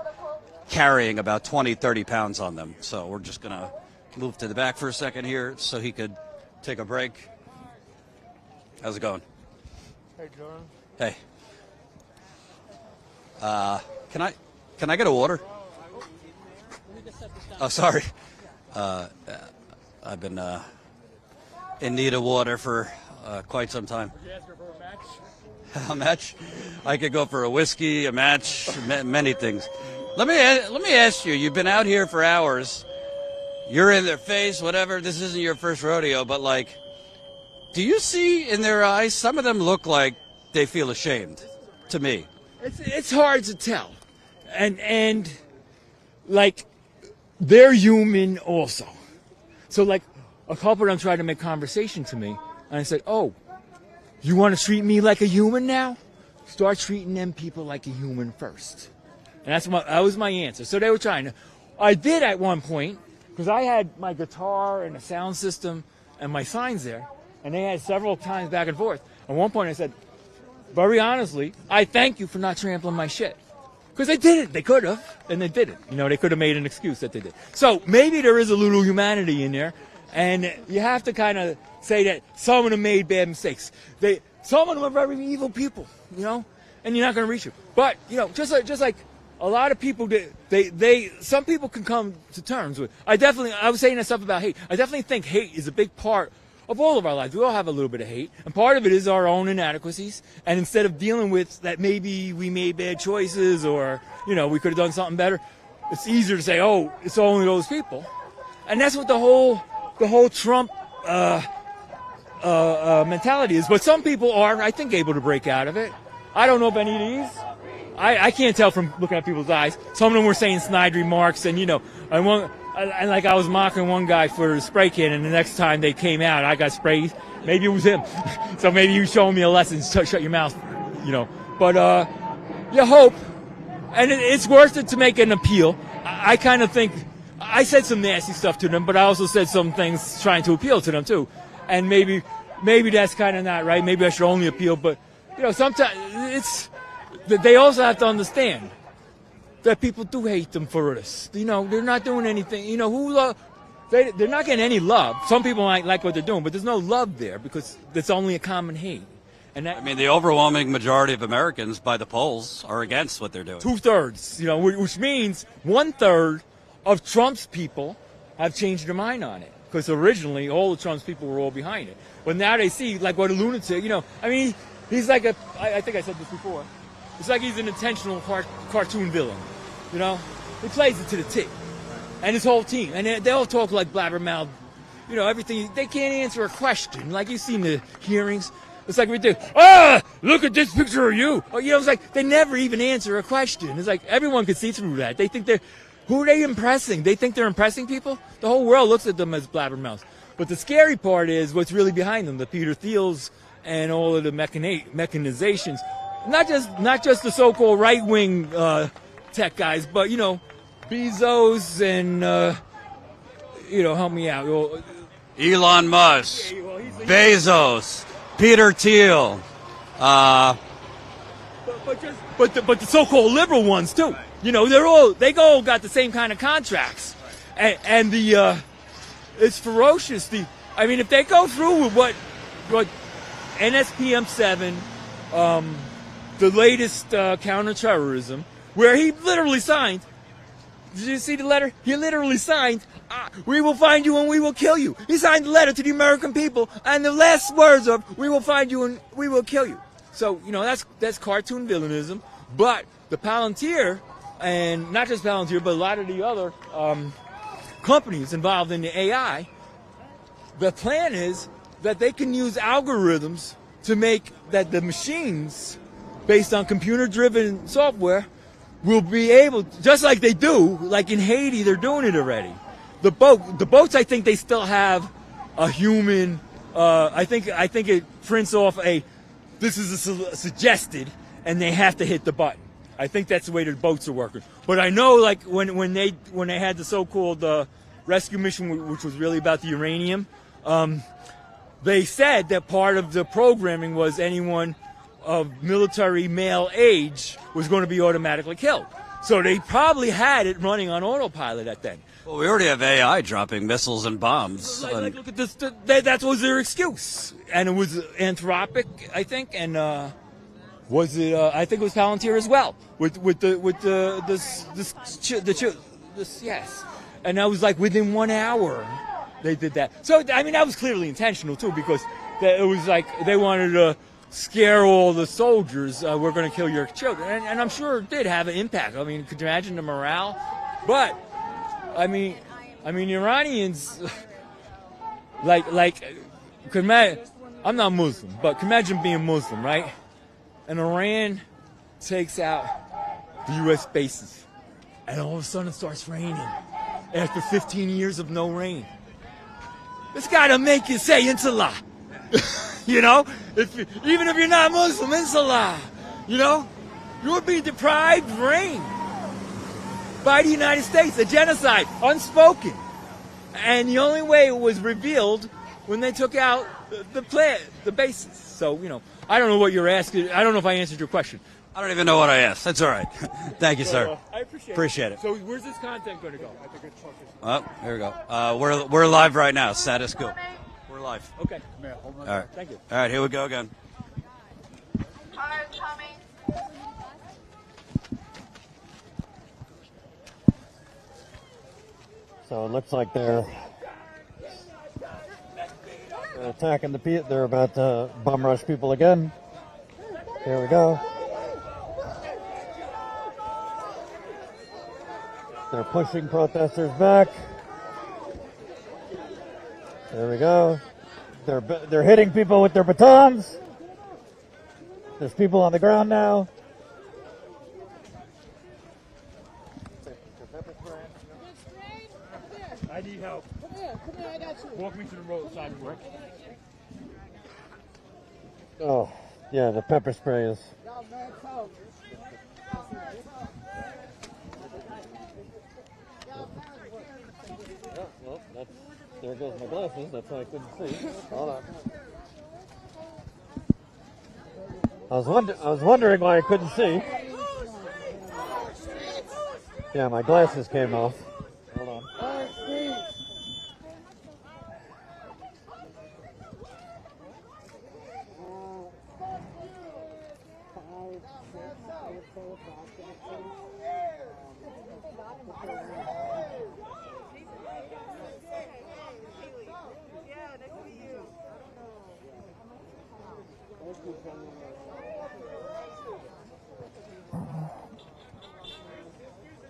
carrying about 20, 30 pounds on them. So we're just going to move to the back for a second here so he could take a break. How's it going? Hey, Jordan. Hey. Can I get a water? Oh, sorry. I've been in need of water for quite some time. Would you ask her for a match? A match? I could go for a whiskey, a match, many things. Let me ask you. You've been out here for hours. You're in their face, whatever. This isn't your first rodeo, but like, do you see in their eyes? Some of them look like they feel ashamed. To me, it's hard to tell, and like they're human also. So like a couple of them tried to make conversation to me, and I said, "Oh, you want to treat me like a human now? Start treating them people like a human first." And that was my answer. So they were trying to. I did at one point, because I had my guitar and a sound system and my signs there, and they had several times back and forth. At one point I said, very honestly, I thank you for not trampling my shit. Because they didn't. They could have, and they didn't. You know, they could have made an excuse that they did. So maybe there is a little humanity in there, and you have to kind of say that some of them made bad mistakes. Some of them are very evil people, you know, and you're not going to reach them. But, you know, just like a lot of people, some people can come to terms with. I was saying that stuff about hate. I definitely think hate is a big part of all of our lives. We all have a little bit of hate, and part of it is our own inadequacies. And instead of dealing with that, maybe we made bad choices, or you know, we could have done something better. It's easier to say, "Oh, it's only those people," and that's what the whole Trump mentality is. But some people are, I think, able to break out of it. I don't know if any of these. I can't tell from looking at people's eyes. Some of them were saying snide remarks, and you know, I was mocking one guy for a spray can, and the next time they came out, I got sprayed. Maybe it was him. So maybe he was showing me a lesson. Shut your mouth, you know. But you hope, and it's worth it to make an appeal. I kind of think I said some nasty stuff to them, but I also said some things trying to appeal to them too. And maybe that's kind of not right. Maybe I should only appeal, but you know, sometimes they also have to understand that people do hate them for this. You know, they're not doing anything. You know, they're not getting any love. Some people might like what they're doing, but there's no love there because it's only a common hate. And that, I mean, the overwhelming majority of Americans, by the polls, are against what they're doing. 2/3, you know, which means 1/3 of Trump's people have changed their mind on it. Because originally, all of Trump's people were all behind it. But now they see, like, what a lunatic, you know, I mean, he's like I think I said this before, it's like he's an intentional cartoon villain, you know? He plays it to the T. And his whole team. And they all talk like blabbermouth, you know, everything. They can't answer a question. Like, you've seen the hearings. It's like we do. Look at this picture of you. Or, you know, it's like they never even answer a question. It's like everyone can see through that. They think who are they impressing? They think they're impressing people? The whole world looks at them as blabbermouths. But the scary part is what's really behind them, the Peter Thiels and all of the mechanizations. Not just the so-called right-wing tech guys, but, you know, Bezos and, you know, help me out. Elon Musk, Bezos, Peter Thiel. But the so-called liberal ones too. You know, they all got the same kind of contracts, and it's ferocious. I mean, if they go through with what NSPM 7, the latest counterterrorism, where he literally signed. Did you see the letter? He literally signed, we will find you and we will kill you. He signed the letter to the American people, and the last words are, we will find you and we will kill you. So, you know, that's cartoon villainism. But the Palantir, and not just Palantir, but a lot of the other companies involved in the AI, the plan is that they can use algorithms to make that the machines, based on computer-driven software, will be able, just like they do, like in Haiti, they're doing it already. The boats, I think they still have a human. I think it prints off this is a suggested, and they have to hit the button. I think that's the way the boats are working. But I know, like when they had the so-called rescue mission, which was really about the uranium, they said that part of the programming was anyone of military male age was going to be automatically killed. So they probably had it running on autopilot at then. Well, we already have AI dropping missiles and bombs. Like look at this. That was their excuse, and it was Anthropic, I think, and was it? I think it was Palantir as well. Yes, and that was like within 1 hour they did that. So I mean that was clearly intentional too, because it was like they wanted to scare all the soldiers, we're going to kill your children. And I'm sure it did have an impact. I mean, could you imagine the morale? But, I mean, Iranians, I'm not Muslim, but can imagine being Muslim, right? And Iran takes out the U.S. bases, and all of a sudden it starts raining after 15 years of no rain. It's got to make you say Inshallah. You know, even if you're not Muslim, Inshallah, you know, you would be deprived of rain by the United States, a genocide, unspoken. And the only way it was revealed when they took out the bases. So, you know, I don't know what you're asking. I don't know if I answered your question. I don't even know what I asked. That's all right. Thank you, sir. I appreciate it. So where's this content going to go? Oh, here we go. We're live right now. Status quo. We're live. Okay. All right. Thank you. All right, here we go again. So it looks like they're attacking they're about to bum rush people again. Here we go. They're pushing protesters back. There we go. They're hitting people with their batons. There's people on the ground now. I need help. Come here, I got you. Walk me to the roadside quick. Oh, yeah, the pepper spray is. Well, there goes my glasses. That's why I couldn't see. Hold on. I was wondering why I couldn't see. Yeah, my glasses came off. Hold on.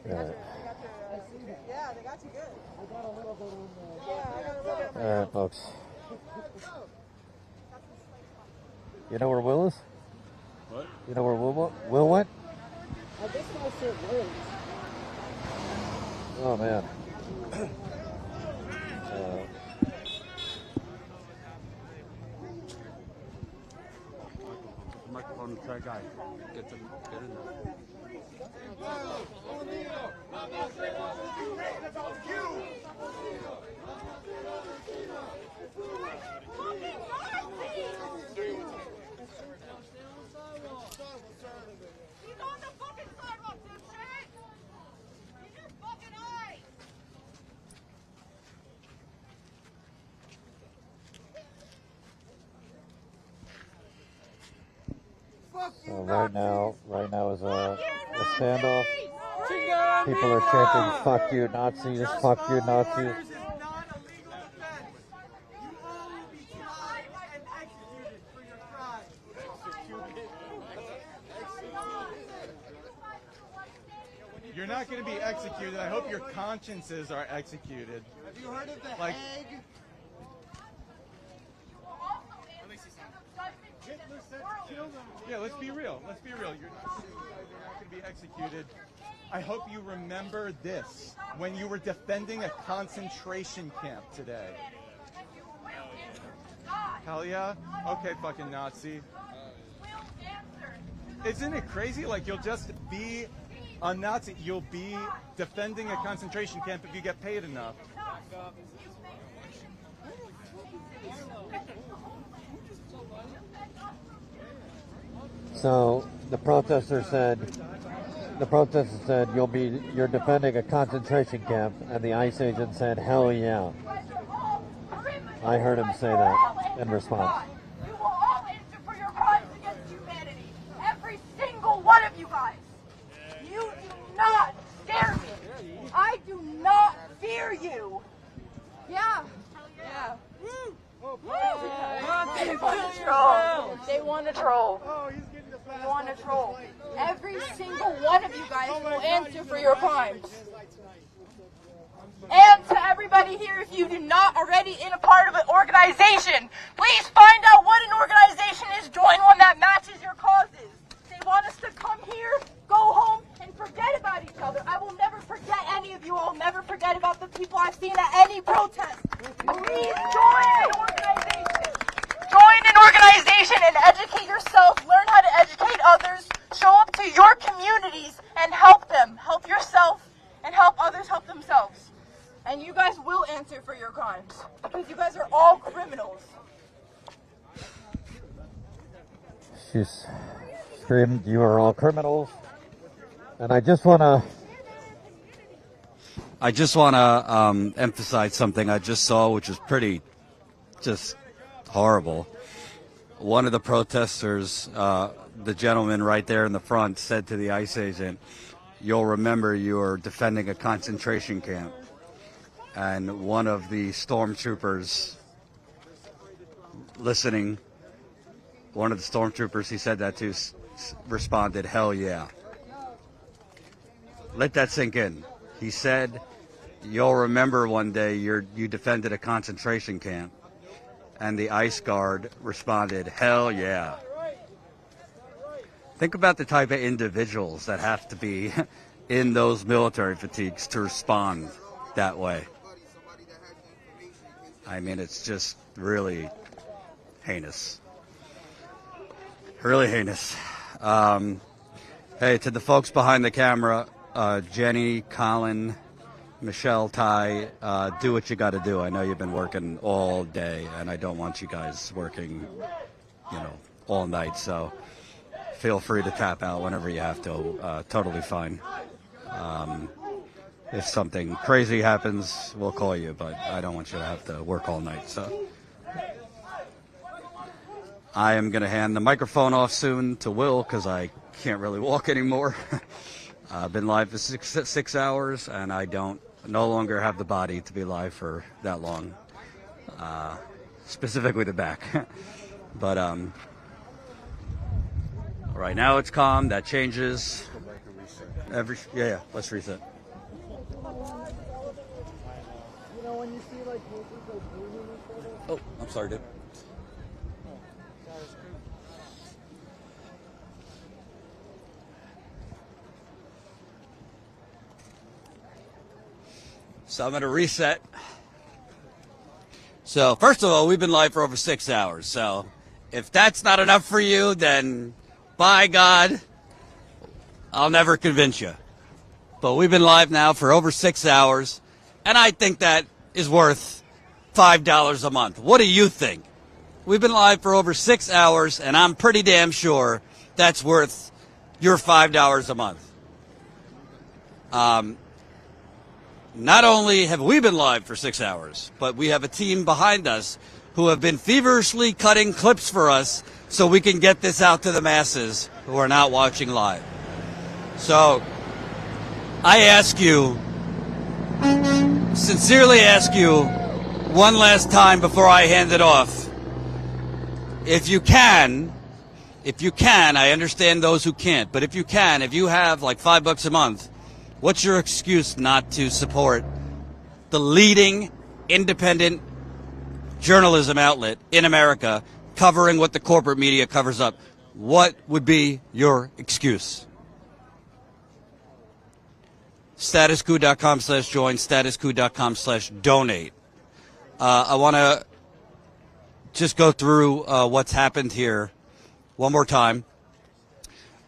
Yeah, they got you good. All right, folks. You know where Will is? What? You know where Will went? I guess my shirt works. Oh, man. Microphone to that guy. Get in there. So right now is a standoff. People are chanting, "Fuck you, Nazis! Fuck you, Nazis!" You're not going to be executed. I hope your consciences are executed. Have you heard of the Like, Hague? yeah, let's be real. Let's be real. You're not going to be executed. I hope you remember this when you were defending a concentration camp today. Hell yeah? Okay, fucking Nazi. Isn't it crazy? Like, you'll just be a Nazi. You'll be defending a concentration camp if you get paid enough. So the protester said, you're defending a concentration camp, and the ICE agent said, "Hell yeah." I heard him say that in response. You will all answer for your crimes against humanity. Every single one of you guys. You do not scare me. I do not fear you. Yeah. Yeah. They want to troll. They want to troll. They want to troll. Every single one of you guys will answer for your crimes. And to everybody here, if you do not already in a part of an organization, please find out what an organization is. Join one that matches your causes. They want us to come here, go home, and forget about each other. I will never forget any of you. I'll never forget about the people I've seen at any protest. Please join an organization. Join an organization and educate yourself. Learn how to educate others. Show up to your communities and help them. Help yourself and help others help themselves. And you guys will answer for your crimes because you guys are all criminals. She screamed, "You are all criminals." And I just want to emphasize something I just saw, which is pretty just horrible. One of the protesters, the gentleman right there in the front, said to the ICE agent, "You'll remember you are defending a concentration camp." And one of the stormtroopers listening, one of the stormtroopers he said that to responded, "Hell yeah." Let that sink in. He said, "You'll remember one day you defended a concentration camp." And the ICE guard responded, "Hell yeah." Think about the type of individuals that have to be in those military fatigues to respond that way. I mean, it's just really heinous. Really heinous. Hey, to the folks behind the camera, Jenny, Colin, Michelle, Ty, do what you got to do. I know you've been working all day, and I don't want you guys working, all night. So feel free to tap out whenever you have to. Totally fine. if something crazy happens, we'll call you, but I don't want you to have to work all night. So I am going to hand the microphone off soon to Will because I can't really walk anymore. I've been live for six hours, and I no longer have the body to be live for that long, specifically the back. But right now it's calm. That changes. Yeah, let's reset. Oh, I'm sorry, dude. So I'm going to reset. So first of all, we've been live for over 6 hours. So if that's not enough for you, then by God, I'll never convince you. But we've been live now for over 6 hours, and I think that is worth $5 a month. What do you think? We've been live for over 6 hours, and I'm pretty damn sure that's worth your $5 a month. Not only have we been live for 6 hours, but we have a team behind us who have been feverishly cutting clips for us so we can get this out to the masses who are not watching live. So I ask you, sincerely ask you, one last time before I hand it off, if you can, I understand those who can't, but if you have like $5 a month, what's your excuse not to support the leading independent journalism outlet in America covering what the corporate media covers up? What would be your excuse? Statuscoup.com/join, statuscoup.com/donate. I want to just go through what's happened here one more time.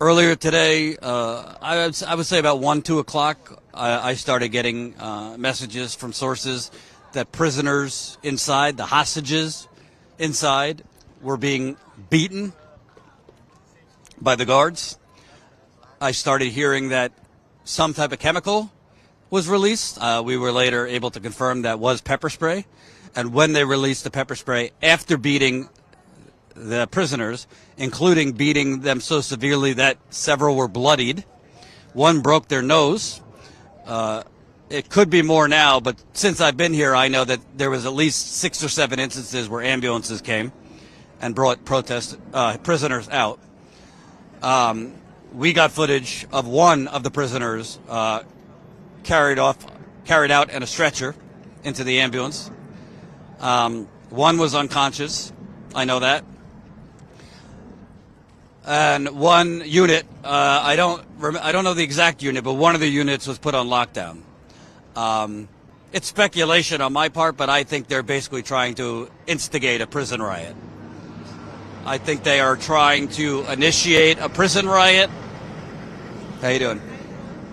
Earlier today, I would say about 1, 2 o'clock, I started getting messages from sources that prisoners inside, the hostages inside, were being beaten by the guards. I started hearing that some type of chemical was released. We were later able to confirm that was pepper spray. And when they released the pepper spray, after beating the prisoners, including beating them so severely that several were bloodied, one broke their nose. It could be more now, but since I've been here, I know that there was at least 6 or 7 instances where ambulances came and brought prisoners out. We got footage of one of the prisoners carried out in a stretcher into the ambulance. One was unconscious. I know that. And one unit, I don't know the exact unit, but one of the units was put on lockdown. It's speculation on my part, but I think they're basically trying to instigate a prison riot. I think they are trying to initiate a prison riot. How you doing?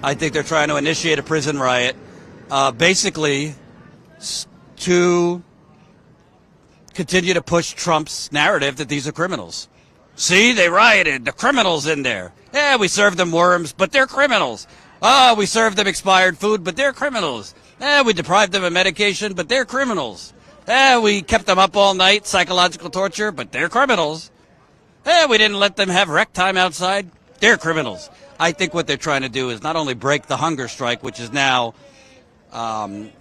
I think they're trying to initiate a prison riot, basically to continue to push Trump's narrative that these are criminals. See, they rioted. The criminals in there. Yeah, we served them worms, but they're criminals. Oh, we served them expired food, but they're criminals. We deprived them of medication, but they're criminals. We kept them up all night, psychological torture, but they're criminals. We didn't let them have rec time outside. They're criminals. I think what they're trying to do is not only break the hunger strike, which is now, in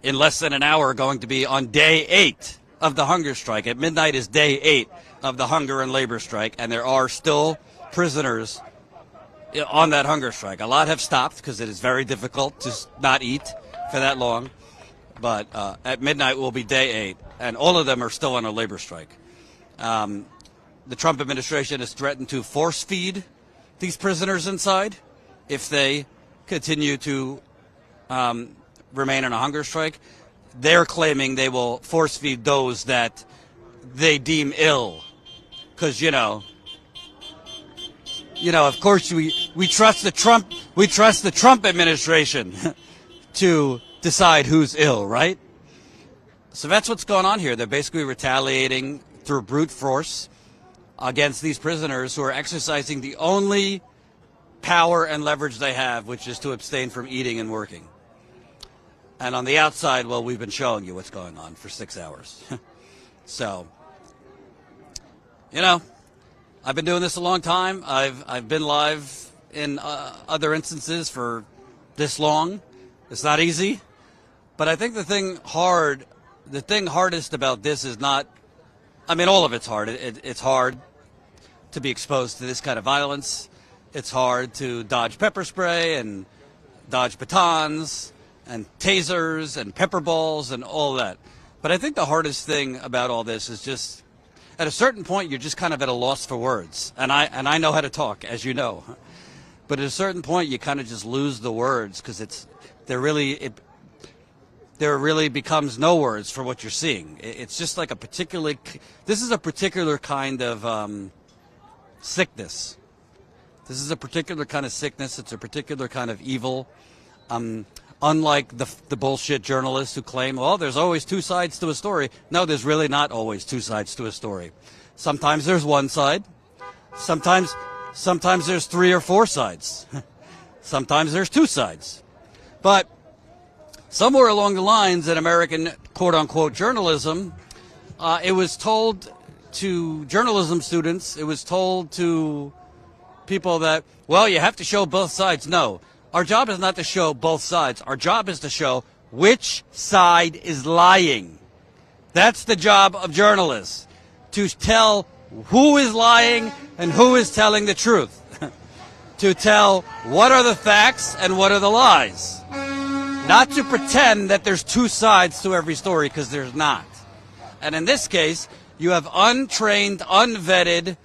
less than an hour, going to be on day 8 of the hunger strike. At midnight is day 8 of the hunger and labor strike, and there are still prisoners on that hunger strike. A lot have stopped because it is very difficult to not eat for that long. But at midnight will be day 8, and all of them are still on a labor strike. The Trump administration has threatened to force feed these prisoners inside if they continue to remain on a hunger strike. They're claiming they will force feed those that they deem ill. Because, of course we trust the Trump administration to decide who's ill, right? So that's what's going on here. They're basically retaliating through brute force against these prisoners who are exercising the only power and leverage they have, which is to abstain from eating and working. And on the outside, well, we've been showing you what's going on for 6 hours. So, you know, I've been doing this a long time. I've been live in other instances for this long. It's not easy. But I think the thing hardest about this is not, I mean, all of it's hard. It's hard to be exposed to this kind of violence. It's hard to dodge pepper spray and dodge batons and tasers and pepper balls and all that. But I think the hardest thing about all this is just, at a certain point, you're just kind of at a loss for words. And I know how to talk, as you know. But at a certain point, you kind of just lose the words because there really becomes no words for what you're seeing. It's just like this is a particular kind of sickness. This is a particular kind of sickness. It's a particular kind of evil. Unlike the bullshit journalists who claim, well, there's always two sides to a story. No, there's really not always two sides to a story. Sometimes there's one side. Sometimes there's 3 or 4 sides. Sometimes there's 2 sides. But somewhere along the lines in American quote-unquote journalism, it was told to journalism students, it was told to people that, well, you have to show both sides. No, our job is not to show both sides. Our job is to show which side is lying. That's the job of journalists, to tell who is lying and who is telling the truth, to tell what are the facts and what are the lies, not to pretend that there's 2 sides to every story, because there's not. And in this case, you have untrained, unvetted